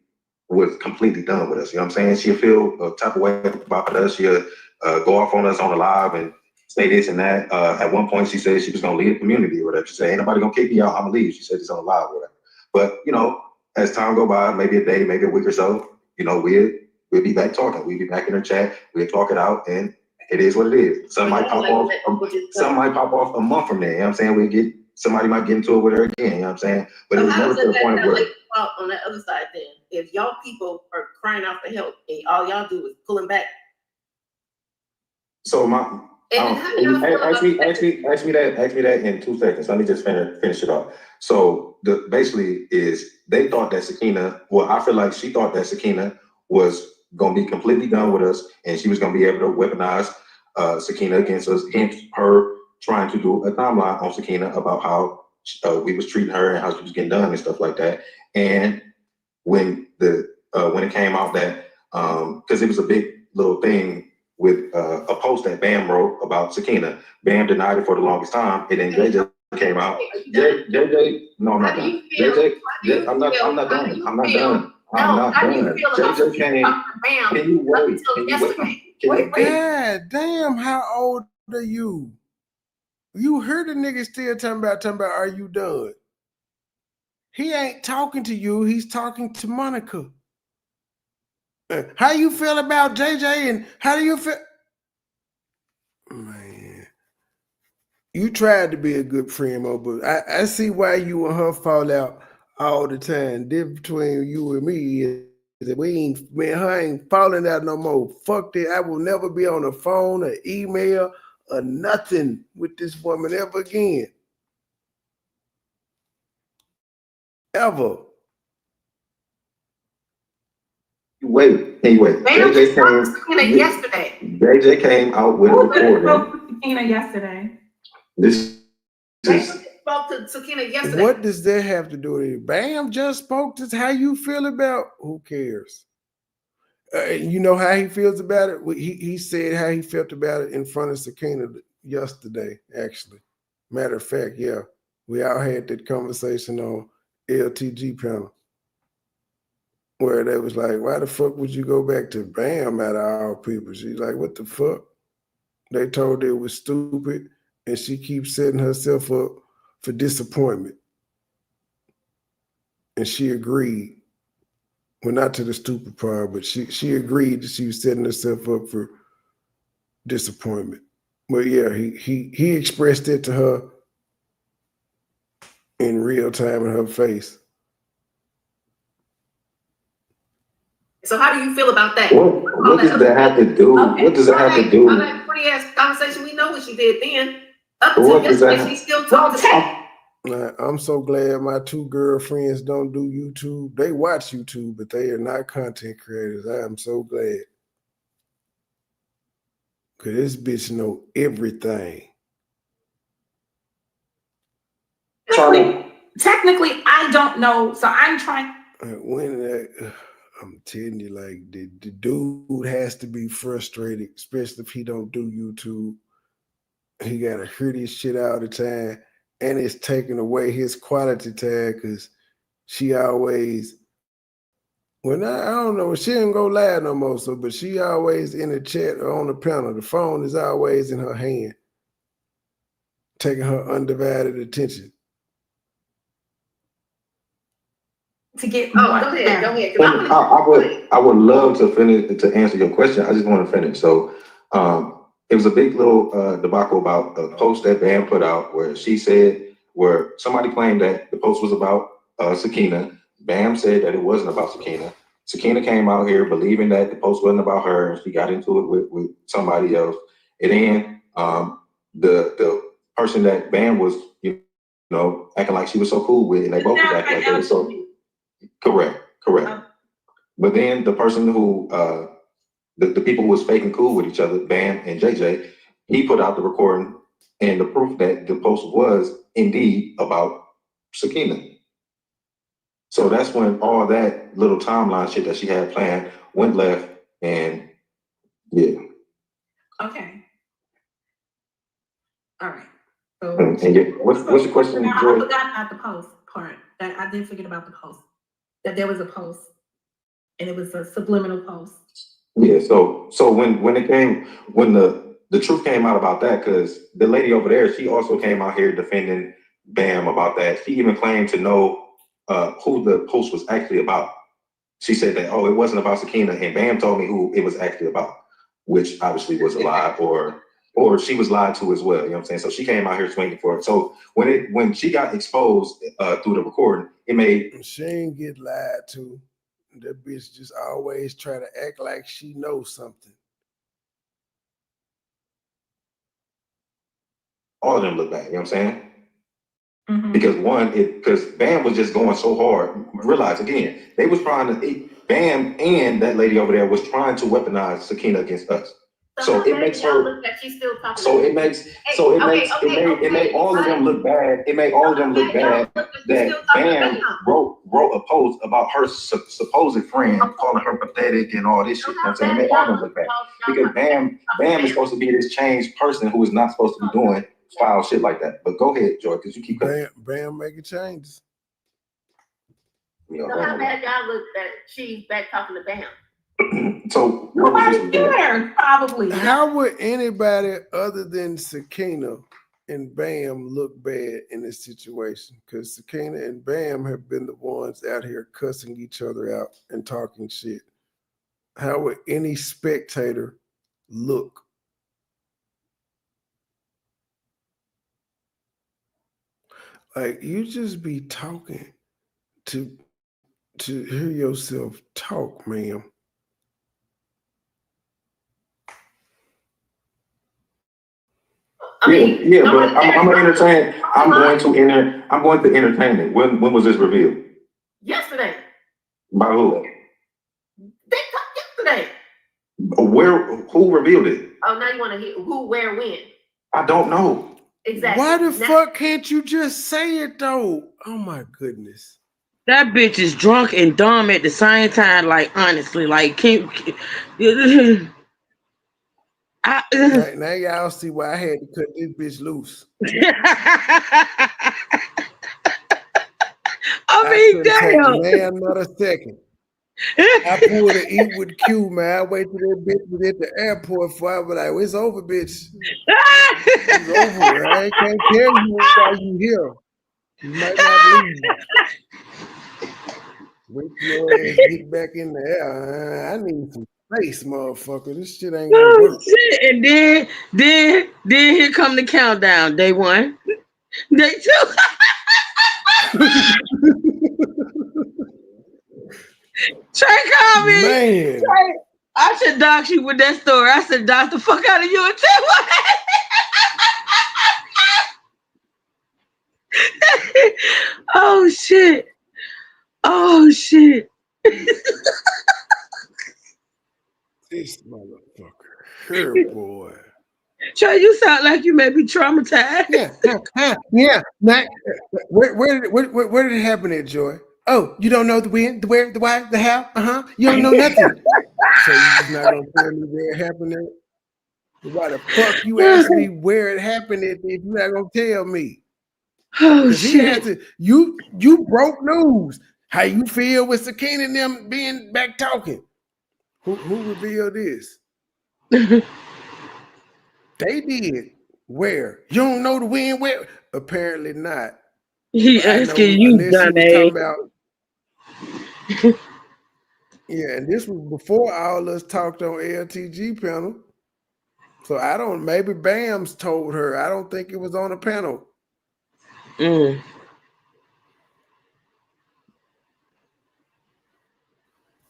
was completely done with us. You know what I'm saying? She'll feel a type of way about us. She'll go off on us on the live and say this and that. At one point, she said she was going to leave the community or whatever. She said, ain't nobody going to kick me out. I'm going to leave. She said this on the live or whatever. But, you know, as time go by, maybe a day, maybe a week or so, you know, we'll be back talking. We'll be back in the chat. We'll talk it out, and it is what it is. Some might pop off. Some might pop off a month from there. You know what I'm saying? Somebody might get into it with her again. You know what I'm saying? But it was never to the point where. On the other side, then, if y'all people are crying out for help and all y'all do is pulling back. So ask me that in 2 seconds. Let me just finish it off. So basically is they thought that Sakina, well, I feel like she thought that Sakina was gonna be completely done with us and she was gonna be able to weaponize Sakina against us, hence her trying to do a timeline on Sakina about how we was treating her and how she was getting done and stuff like that. And when it came out that because it was a big little thing with a post that Bam wrote about Sakina. Bam denied it for the longest time, and then JJ came out. JJ, no, I'm not done. JJ, I'm not done. I'm not done. JJ came. Can you wait? God damn, how old are you? You heard the nigga still talking about, are you done? He ain't talking to you. He's talking to Monica. How you feel about JJ and how do you feel? Man, you tried to be a good friend, Mo, but I see why you and her fall out all the time. The difference between you and me is that her ain't falling out no more. Fuck that. I will never be on the phone or email or nothing with this woman ever again. Ever. Wait. JJ came out with a recording. Sakina yesterday. Spoke to Sakina yesterday. What does that have to do with it? Bam just spoke to how you feel about. Who cares? You know how he feels about it. He said how he felt about it in front of Sakina yesterday. Actually, matter of fact, yeah, we all had that conversation on LTG panel where they was like, "Why the fuck would you go back to Bam out of all people?" She's like, "What the fuck?" They told her it was stupid, and she keeps setting herself up for disappointment. And she agreed. Well, not to the stupid part, but she agreed that she was setting herself up for disappointment. But yeah, he expressed it to her in real time in her face. So how do you feel about that? What does that have to do? Okay. What does that have to do? On that pretty ass conversation, we know what she did then. Up until yesterday, she still talks to I'm so glad my two girlfriends don't do YouTube. They watch YouTube, but they are not content creators. I am so glad. Because this bitch know everything. technically, I don't know. So I'm trying. I'm telling you, like the dude has to be frustrated, especially if he don't do YouTube. He gotta hear this shit all the time, and it's taking away his quality time because she always. When I don't know, she didn't go live no more. So, but she always in the chat or on the panel. The phone is always in her hand, taking her undivided attention. To get go ahead. I would love to finish to answer your question. I just want to finish. So it was a big little debacle about a post that Bam put out where she said where somebody claimed that the post was about Sakina. Bam said that it wasn't about Sakina. Sakina came out here believing that the post wasn't about her, and she got into it with somebody else. And then the person that Bam was, acting like she was so cool with, and they both was acting like they were so. Correct. But then the person who, the people who was faking cool with each other, Bam and JJ, he put out the recording and the proof that the post was indeed about Sakina. So that's when all that little timeline shit that she had planned went left, and yeah. Okay. All right. So and yeah, what's your question, I Joy? forgot about the post part. That I did forget about the post. That there was a post, and it was a subliminal post. Yeah. So when the truth came out about that, because the lady over there, she also came out here defending Bam about that. She even claimed to know who the post was actually about. She said that, it wasn't about Sakina, and Bam told me who it was actually about, which obviously was a lie, or she was lied to as well. You know what I'm saying? So she came out here swinging for it. So when she got exposed through the recording, it made. She ain't get lied to. That bitch just always try to act like she knows something. All of them look bad. You know what I'm saying? Mm-hmm. Because Bam was just going so hard. Realize again, they was trying to. Bam and that lady over there was trying to weaponize Sakina against us. So it makes her. So it made all of them look bad. It made all of them look bad that Bam wrote a post about her supposed friend, calling her pathetic and all this shit. You know what I'm saying? It made all of them look bad because Bam is supposed to be this changed person who is not supposed to be doing foul shit like that. But go ahead, Joy, because you keep Bam making changes. So how bad y'all look that she's back talking to Bam? So probably. How would anybody other than Sakina and Bam look bad in this situation? Because Sakina and Bam have been the ones out here cussing each other out and talking shit. How would any spectator look? Like, you just be talking to hear yourself talk, ma'am. Yeah, but I'm gonna entertain. I'm going to entertain it. When was this revealed? Yesterday. By who? They talked yesterday. Who revealed it? Oh, now you want to hear who, where, when? I don't know. Exactly. Why the fuck can't you just say it though? Oh my goodness. That bitch is drunk and dumb at the same time. Like, honestly, like, Now y'all see why I had to cut this bitch loose. I mean, couldn't damn. take man not a second. I pulled to eat with Q, man. I wait till that bitch was at the airport before I was like, it's over, bitch. It's over. I can't tell you why you here. You might not leave. Wait till your ass get back in the air. I need some space, motherfucker. This shit ain't gonna work. Shit. And then here come the countdown. Day 1. Day 2. Trey called me. Man. Trey, I should dox you with that story. I said, dox the fuck out of you and tell what. Oh shit. Oh shit. This motherfucker. Her boy. Joy, you sound like you may be traumatized. Yeah. Now, where did it happen at, Joy? Oh, you don't know the when, the where, the why, the how? You don't know nothing. So you just not gonna tell me where it happened at? Why the fuck you ask me where it happened at if you're not gonna tell me? Oh Because he has shit! to. You broke news. How you feel with Sakina and them being back talking? Who revealed this? They did. Where? You don't know the when where? Apparently not. He But I know asking you, unless he was dumbass. talking about. Yeah, and this was before all us talked on LTG panel. So I don't. Maybe Bams told her. I don't think it was on a panel. Mm.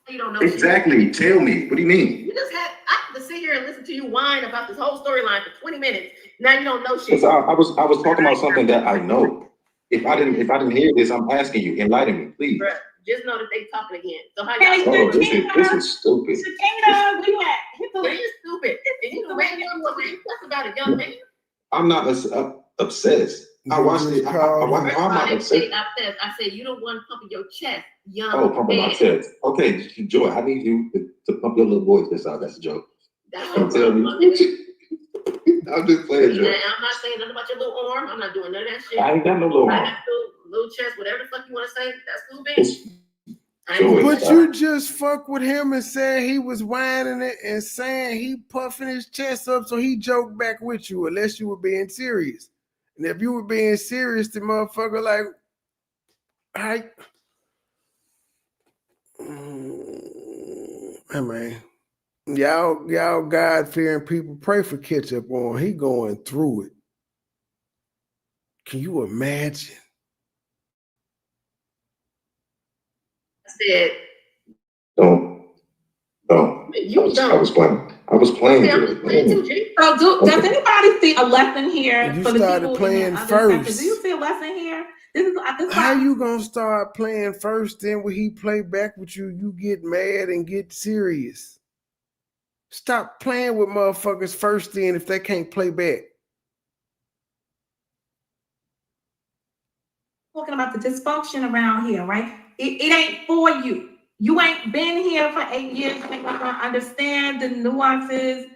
You don't know Exactly. shit. Tell me. What do you mean? You just had I have to sit here and listen to you whine about this whole storyline for 20 minutes. Now you don't know shit. I was talking about something that I know. If I didn't hear this, I'm asking you. Enlighten me, please. Bruh, just know that they talking again. So how Hey, y'all this is stupid. Sakina, we had hit the It is stupid. And you know what you about a young man. I'm not obsessed. I watched it. How am I obsessed? I said you don't want to pump your chest, young Oh, pumping my man. chest. Okay, Joy, I need you to pump your little boy's chest out. That's a joke. That's Tell me. I'm just playing, Joy. I'm not saying nothing about your little arm. I'm not doing none of that shit. I ain't got no little arm. Little chest, whatever the fuck you want to say. That's too big. But you just fuck with him and said he was whining it and saying he puffing his chest up, so he joked back with you, unless you were being serious. And if you were being serious, the motherfucker like, I mean, y'all God-fearing people, pray for Ketchup on. He going through it. Can you imagine? I said, I was playing. I was playing. So does anybody see a lesson here You for the started people playing in the other first. section? Do you see a lesson here? How you gonna start playing first? Then when he play back with you, you get mad and get serious. Stop playing with motherfuckers first. Then if they can't play back, talking about the dysfunction around here, right? It ain't for you. You ain't been here for 8 years. You're not gonna understand the nuances,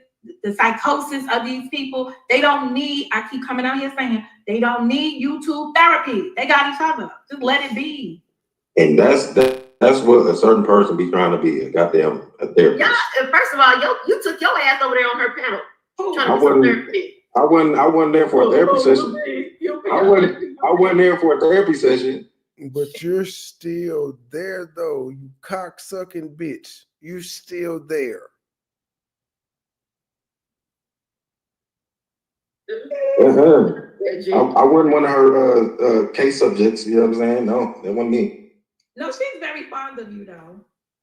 the psychosis of these people. They don't need, I keep coming out here saying, they don't need YouTube therapy. They got each other. Just let it be. And that's what a certain person be trying to be, a goddamn therapist. Yeah, first of all, you took your ass over there on her panel. I wasn't there for a therapy session. I wasn't there for a therapy session. but you're still there though. You cocksucking bitch. You still there. I wasn't one of her case subjects. You know what I'm saying? No, that wasn't me. No, she's very fond of you though.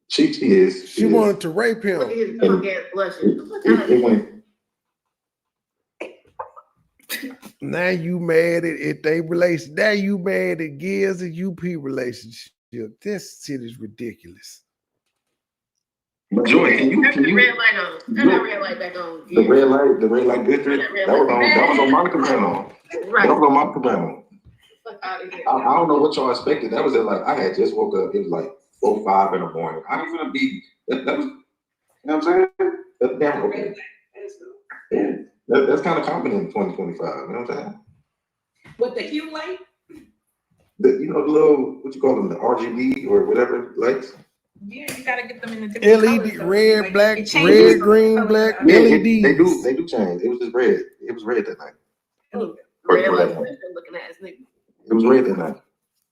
She is. She wanted to rape him. It went. Now you mad at they relation. Now you mad at Gears and UP relationship. This shit is ridiculous. But Joy, can you red light on? Turn that red light back on. The red light district. That was on Monica panel. Right. That was on Monica panel. I don't know what y'all expected. That was at like I had just woke up. It was like 4-5 in the morning. I ain't gonna be. That was. You know what I'm saying? That's okay. Yeah. That's kind of common in 2025. You know what I'm saying? With the hue light? The little, what you call them, the RGB or whatever lights? Yeah, you gotta get them in the different LED, colors, red, like, black, changes red, green, black, Yeah, LEDs. They do change. It was just red. It was red that night. Red light looking at his nigga. It was red that night.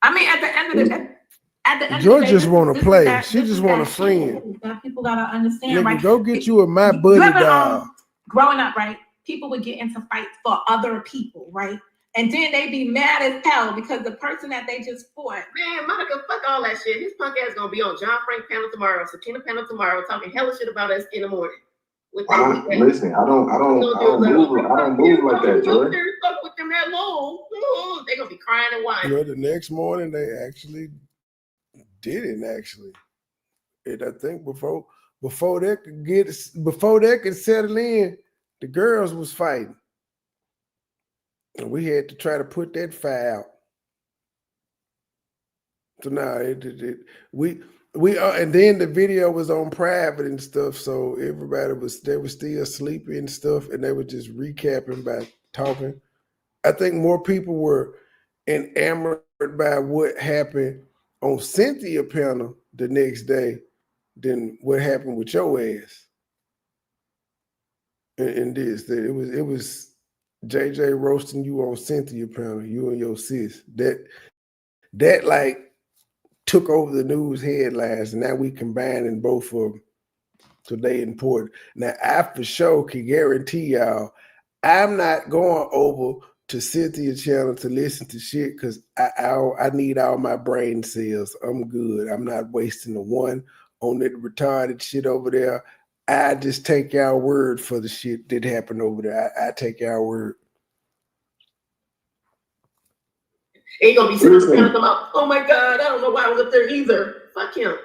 I mean, at the end of the George just want to this play. is that- She this just is want a that friend. shit that people gotta understand, Nigga, right? go get you a my You buddy ever, dog. growing up, right? People would get into fights for other people, right? And then they be mad as hell because the person that they just fought. Man, Monica, fuck all that shit. His punk ass gonna be on John Frank panel tomorrow, Sakina panel tomorrow, talking hella shit about us in the morning. Listen, I don't move like that, Joy. Fuck with them that long. They gonna be crying and whining. Well, the next morning they actually didn't actually. And I think before they could settle in, The girls was fighting. And we had to try to put that fire out. So now and then the video was on private and stuff, so they were still sleepy and stuff, and they were just recapping by talking. I think more people were enamored by what happened on Cynthia panel the next day than what happened with your ass. And this, it was JJ roasting you on Cynthia panel, you and your sis. That like took over the news headlines, and now we combining both of them. So they important. Now I for sure can guarantee y'all, I'm not going over to Cynthia channel to listen to shit because I need all my brain cells. I'm good. I'm not wasting the one on that retarded shit over there. I just take y'all word for the shit that happened over there. I take y'all word. Ain't gonna be sitting there talking about, oh my God, I don't know why I was up there either. Fuck him.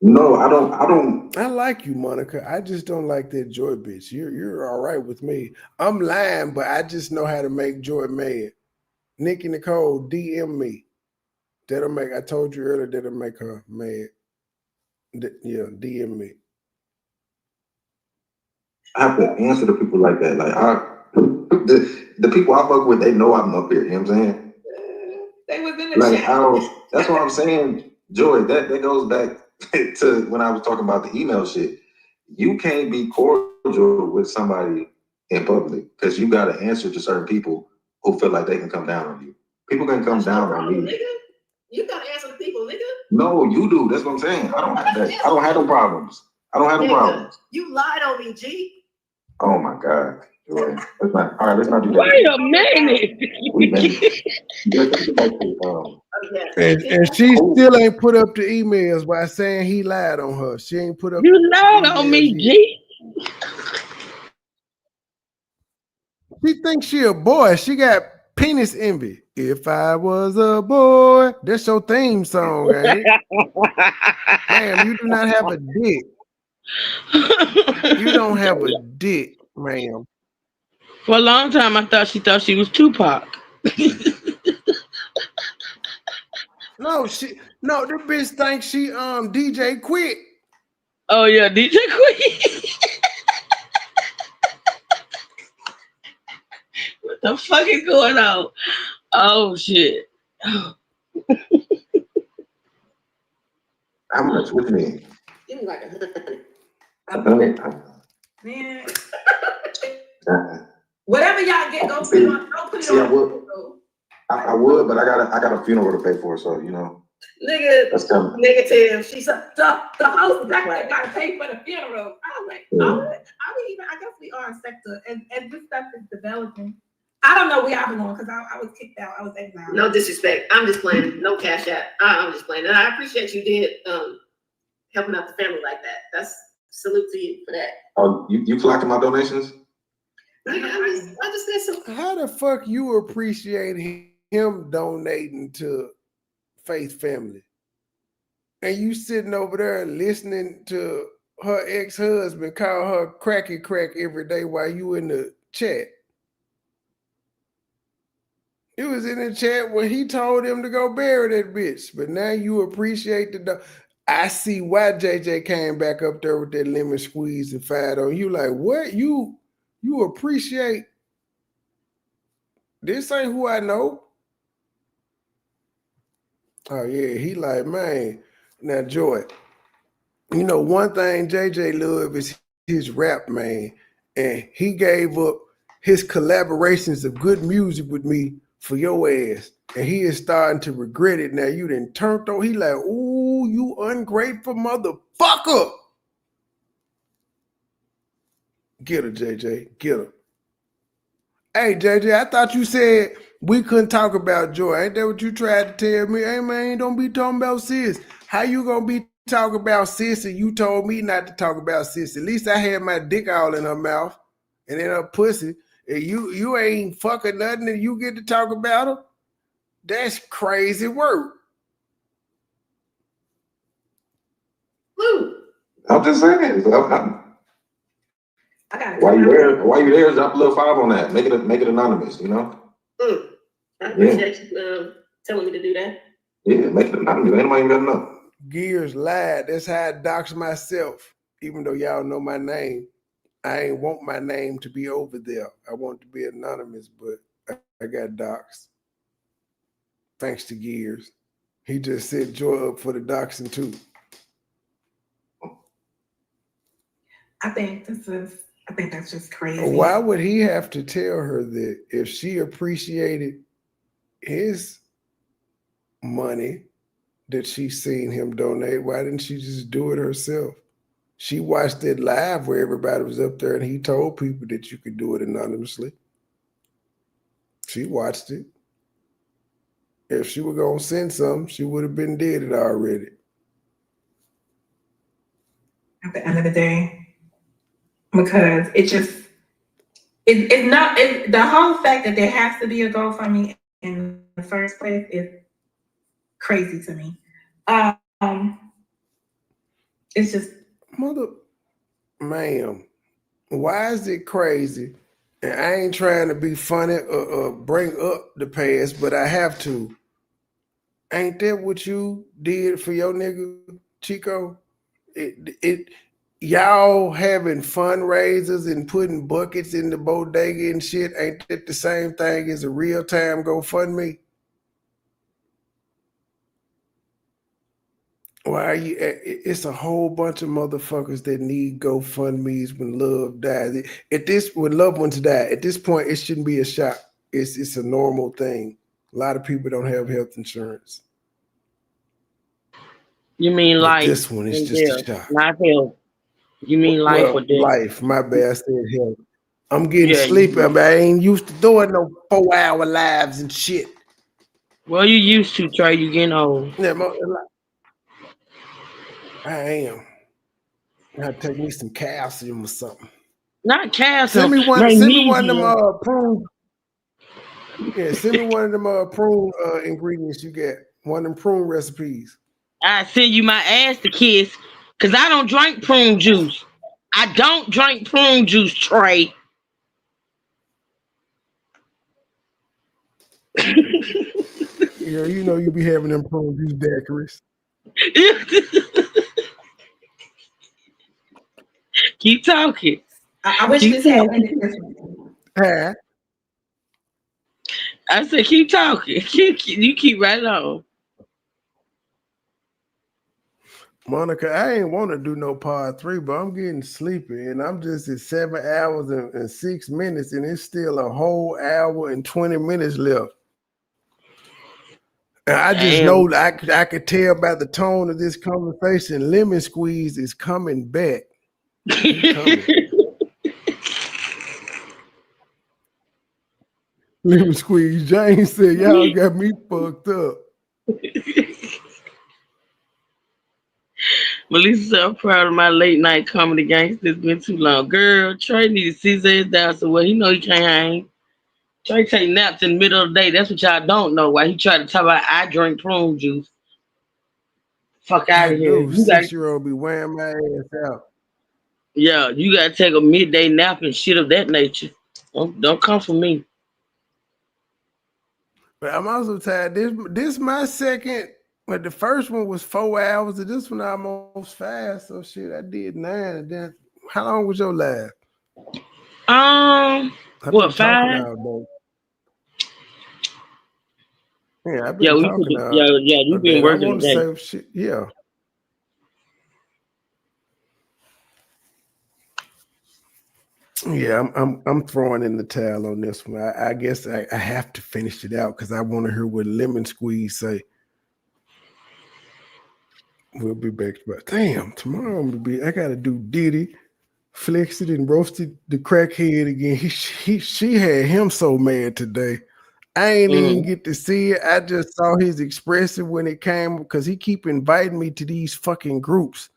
No, I don't. I like you, Monica. I just don't like that Joy bitch. You're all right with me. I'm lying, but I just know how to make Joy mad. Nikki Nicole, DM me. I told you earlier, that'll make her mad. Yeah, DM me. I have to answer to people like that. Like the people I fuck with, they know I'm up here. You know what I'm saying? They was in the like chat. that's what I'm saying, Joy. That goes back to when I was talking about the email shit. You can't be cordial with somebody in public because you got to answer to certain people who feel like they can come down on you. People can come down on me. Nigga. You gotta answer the people, nigga. No, you do. That's what I'm saying. I don't have that. I don't have no problems. I don't have no problems. You lied on me, G. Oh my God. Joy. Let's not do that. Wait a minute. And she still ain't put up the emails by saying he lied on her. She ain't put up. You lied on me, G. She thinks she a boy. She got penis envy. If I was a boy, that's your theme song, ain't it? Ma'am, you do not have a dick. You don't have a dick, ma'am. For a long time, I thought she was Tupac. No, the bitch thinks she DJ Quick. Oh yeah, DJ Quick. What the fuck is going on? Oh shit. How much? What you mean? Give me like Man. Whatever y'all get, go put it on. I would, but I got a funeral to pay for, so you know. Nigga, that's coming. Negative. She's the host got to pay for the funeral. I was like, I guess we are a sector, and this stuff is developing. I don't know where I belong because I was kicked out. I was exiled. No disrespect. I'm just playing. No cash app. I'm just playing, and I appreciate you did helping out the family like that. That's salute to you for that. Oh, you collecting my donations? I just did some. How the fuck you appreciate him donating to Faith family, and you sitting over there listening to her ex-husband call her cracky crack every day while you in the chat? It was in the chat when he told him to go bury that bitch, but now you appreciate I see why JJ came back up there with that lemon squeeze and fired on you. Like, what? You appreciate this? Ain't who I know. Oh yeah, he like, man. Now Joy, you know one thing JJ love is his rap, man, and he gave up his collaborations of good music with me for your ass, and he is starting to regret it now. You done turned on. He like, ooh, you ungrateful motherfucker. Get her, JJ. Get her. Hey, JJ, I thought you said we couldn't talk about Joy. Ain't that what you tried to tell me? Hey, man, don't be talking about sis. How you gonna be talking about sis and you told me not to talk about sis? At least I had my dick all in her mouth and in her pussy. And you ain't fucking nothing and you get to talk about her? That's crazy work. I'm just saying. While you there, drop a little 5 on that. Make it anonymous, you know? I appreciate you telling me to do that. Yeah, make it anonymous. Ain't nobody even gotta know. Gears lied. That's how I dox myself. Even though y'all know my name, I ain't want my name to be over there. I want to be anonymous, but I got doxed. Thanks to Gears. He just set Joy up for the doxing too. I think that's just crazy. Why would he have to tell her that if she appreciated his money that she seen him donate? Why didn't she just do it herself? She watched it live where everybody was up there and he told people that you could do it anonymously. She watched it. If she were going to send something, she would have been did it already. At the end of the day, because it's not the whole fact that there has to be a GoFundMe in the first place is crazy to me. It's just ma'am, why is it crazy? And I ain't trying to be funny or bring up the past, but I have to. Ain't that what you did for your nigga Chico? Y'all having fundraisers and putting buckets in the bodega and shit, ain't that the same thing as a real-time GoFundMe? Why are you? It's a whole bunch of motherfuckers that need GoFundMes when love dies. When loved ones die, at this point, it shouldn't be a shock. It's a normal thing. A lot of people don't have health insurance. You mean But life? this one is just a shock. Not health. You mean life or death? Life. My bad. I said health. I'm getting sleepy. I ain't used to doing no 4-hour lives and shit. Well, you used to, Trey. You getting old. Yeah, I am. I gotta take me some calcium or something. Not calcium. Send me one of them prune. Yeah, send me one of them prune ingredients you get. One of them prune recipes. I send you my ass to kiss because I don't drink prune juice. I don't drink prune juice, Trey. Yeah, you know you be having them prune juice daiquiris. Keep talking. I wish this had ended this way. I said, keep talking. You keep right on. Monica, I ain't want to do no part 3, but I'm getting sleepy, and I'm just at 7 hours and 6 minutes, and it's still a whole hour and 20 minutes left. And I just know that I could tell by the tone of this conversation, Lemon Squeeze is coming back. He's coming. Lemon Squeeze James said, y'all got me fucked up. Melissa said, I'm proud of my late night comedy gangster. It's been too long. Girl, Trey need to sit his ass down so well. He know he can't hang. Trey take naps in the middle of the day. That's what y'all don't know. Why he try to talk about I drink prune juice. Fuck out of here. You 6-year-old be wearing my ass out. Yeah, you gotta take a midday nap and shit of that nature. Don't come for me. But I'm also tired. This my second, but the first one was 4 hours, and this one almost 5. So shit, I did 9. And then how long was your live? What, 5? Yeah, I've been talking now. Yeah, you've been working. I want to say shit. Yeah. Yeah, I'm throwing in the towel on this one. I guess I have to finish it out because I want to hear what Lemon Squeeze say. We'll be back. But damn, tomorrow I gotta do Diddy, Flex it and roasted the crackhead again. She had him so mad today. I ain't even get to see it. I just saw his expression when it came because he keep inviting me to these fucking groups.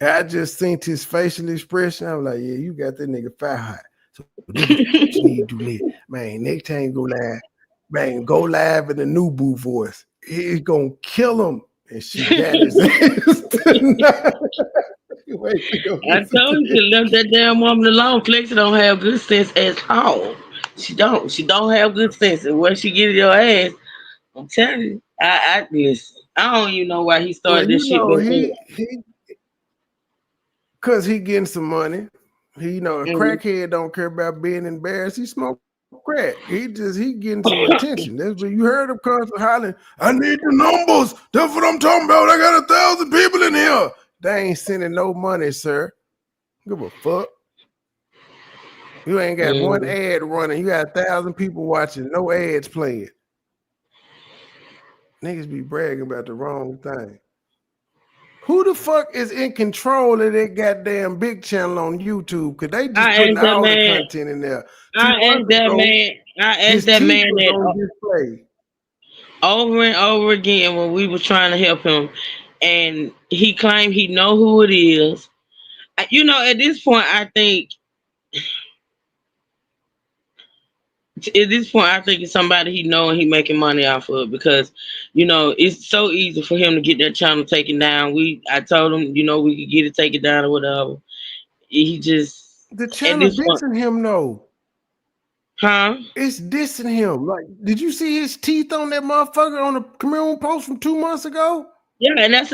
I just seen his facial expression. I'm like, yeah, you got that nigga fire hot. So this is what you need to do next. Man, next time go live. Man, go live in the new boo voice. He's gonna kill him. And she got his ass tonight. I told you to let that damn woman alone. Flexi don't have good sense at all. She don't. She don't have good sense. And when she get your ass, I'm telling you, I listen. I don't even know why he Well, started this shit before. Cause he getting some money. He a Mhm. crackhead don't care about being embarrassed. He smoke crack. He getting some attention. That's what you heard him constantly hollering. I need the numbers. That's what I'm talking about. I got 1,000 people in here. They ain't sending no money, sir. Give a fuck. You ain't got one ad running. You got 1,000 people watching. No ads playing. Niggas be bragging about the wrong thing. Who the fuck is in control of that goddamn big channel on YouTube? Cause they just putting all the content in there. I asked that man was that on display over and over again when we was trying to help him, and he claimed he know who it is. You know, at this point, I think it's somebody he know and he making money off of, because it's so easy for him to get that channel taken down. I told him, we could get it taken down or whatever. He just the at channel this point, dissing him though. huh? It's dissing him. Like, did you see his teeth on that motherfucker on the communal post from 2 months ago? Yeah, and that's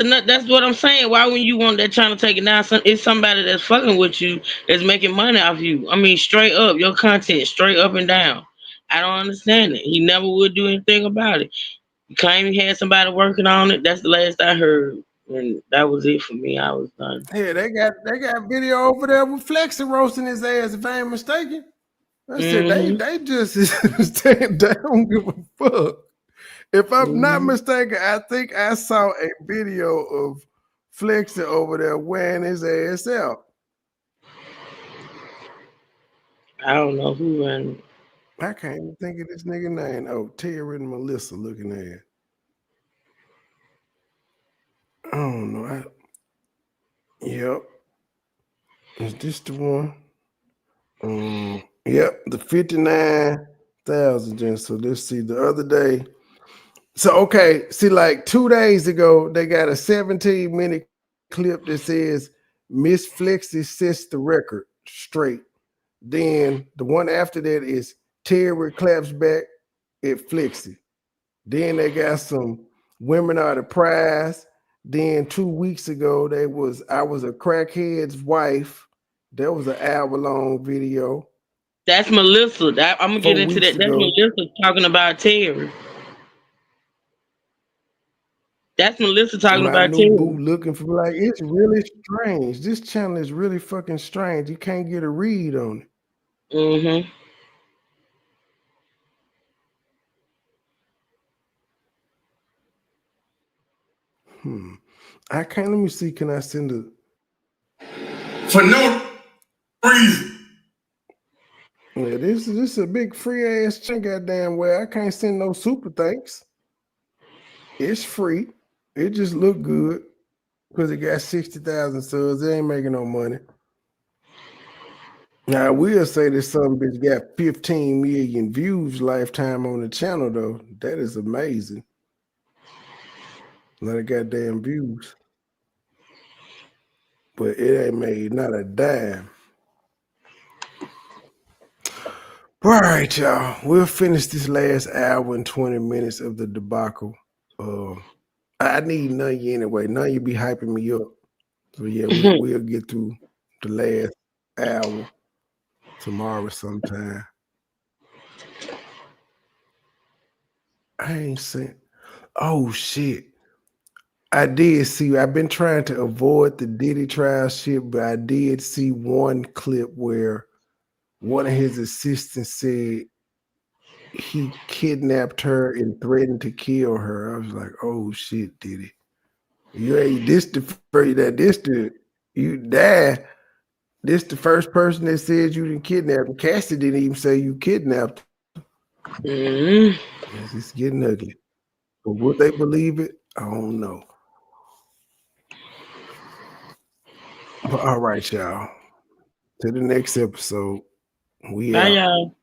what I'm saying. Why when you want that channel taken down, it's somebody that's fucking with you, that's making money off you. I mean, straight up, your content, straight up and down. I don't understand it. He never would do anything about it. He claimed he had somebody working on it. That's the last I heard. And that was it for me. I was done. Yeah, they got video over there with Flexi roasting his ass, if I ain't mistaken. I said they just stand down, give a fuck. If I'm not mistaken, I think I saw a video of Flexi over there wearing his ass out. I don't know who ran it. I can't even think of this nigga name. Oh, Terry and Melissa looking at it. I don't know. Yep. Is this the one? Yep, the 59,000. So let's see. The other day. So okay, see, like 2 days ago, they got a 17-minute clip that says Miss Flexi sets the record straight. Then the one after that is Terry claps back at Flexi. Then they got some women are the prize. Then 2 weeks ago, I was a crackhead's wife. That was an hour-long video. That's Melissa. I'm gonna get into that. That's ago. Melissa talking about Terry. That's Melissa talking My about new Terry. boo looking for, like, it's really strange. This channel is really fucking strange. You can't get a read on it. I can't. Let me see. Can I send a for no reason? Yeah, this is a big free ass channel. Goddamn well, I can't send no super thanks. It's free. It just look good because it got 60,000 subs. It ain't making no money. Now I will say this some bitch got 15 million views lifetime on the channel though. That is amazing. A lot of goddamn views. But it ain't made not a dime. All right, y'all. We'll finish this last hour and 20 minutes of the debacle. I need none of you anyway. None of you be hyping me up. So yeah, we'll get through the last hour tomorrow sometime. I ain't saying. Oh shit. I did see. I've been trying to avoid the Diddy trial shit, but I did see one clip where one of his assistants said he kidnapped her and threatened to kill her. I was like, oh shit, Diddy. You ain't this the first person that said you didn't kidnap him. Cassie didn't even say you kidnapped him. It's getting ugly. But would they believe it? I don't know. But all right, y'all. To the next episode. We Bye, out. y'all.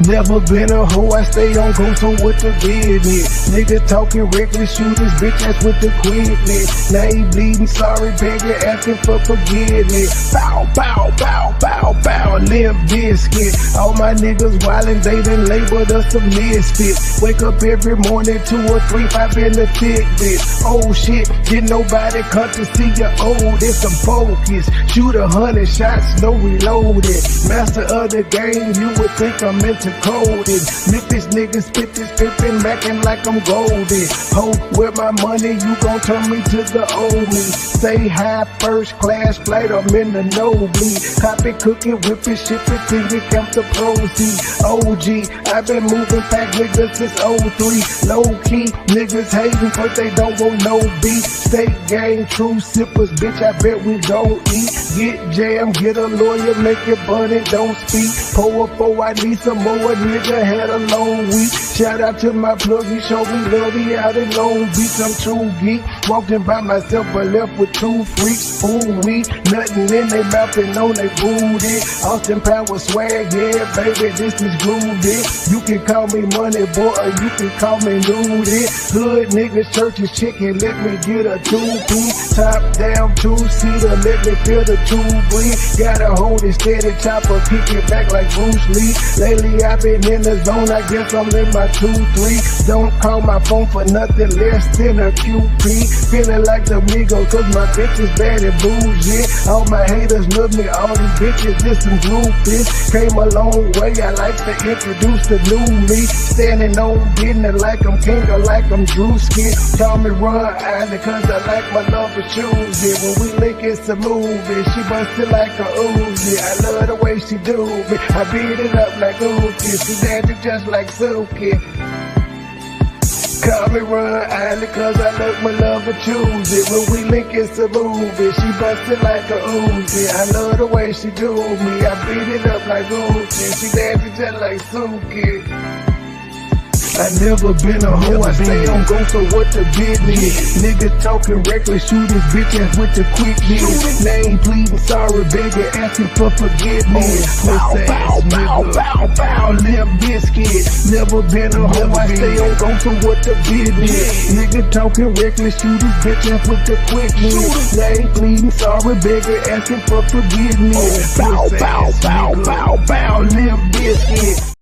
Never been a hoe, I stay on go, so what the business? Nigga talking reckless, shoot this bitch ass with the quickness. Now he bleeding, sorry, begging, asking for forgiveness. Bow, bow, bow, bow, bow, Limp Biscuit. All my niggas wildin', they done labeled us a misfit. Wake up every morning, 2 or 3, 5 in the thick bitch. Oh shit, did nobody come to see you old? It's some focus. Shoot 100 shots, no reloaded. Master of the game, you would think I'm into coding. Memphis niggas spit this pippin', mackin' like I'm golden. Ho, with my money, you gon' turn me to the old me. Say hi, first class flight, I'm in the nosebleed. Copy, cooking, whipping, shipping, till we count the proceeds. OG, I've been moving back niggas since 03. Low key, niggas hating, but they don't want no beat. State gang, true sippers, bitch, I bet we don't eat. Get jammed, get a lawyer, make it bunny, don't speak. Pour a 4, I need some more, nigga had a long week. Shout out to my plug, he showed me love, he out in Long Beach, I'm true geek. Walking by myself, but left with 2 freaks. Ooh, we, nothing in they mouth and on they booty. Austin Power swag, yeah, baby, this is groovy. You can call me Money Boy, or you can call me Nudie. Hood niggas, churches, chicken, let me get a 2-piece. Top down, 2-seater, let me feel the 2 breathe. Gotta hold it steady, chopper, kick it back like Bruce Lee. Lately I've been in the zone, I guess I'm in my 2-3. Don't call my phone for nothing less than a QP. Feeling like the Migos, cause my bitch is bad and bougie. All my haters love me, all these bitches just some groupies. Came a long way, I like to introduce the new me. Standing on business like I'm king or like I'm Drewski. Call me Ron Island, cause I like my love for choosy. When we link, it's a movie. She bustin' like a Uzi. I love the way she do me. I beat it up like Uzi. She dancing just like Suki. Call me Ron Island, cause I love my love for choosy. When we link, it's a movie. She bustin' like a Uzi. I love the way she do me. I beat it up like Uzi. She dancing just like Suki. I never been a hoe, I stay on go, so what the business? Nigga talking reckless, shoot his bitch ass with the quickness. Name pleading, sorry, begging, asking for forgiveness. Bow, bow, bow, bow, bow, Limp Biscuit. Never been a hoe, I stay on go, so what the business? Nigga talking reckless, shoot his bitch ass with the quickness. Name pleading, sorry, begging, asking for forgiveness. Bow, bow, bow, bow, bow, Limp Biscuit.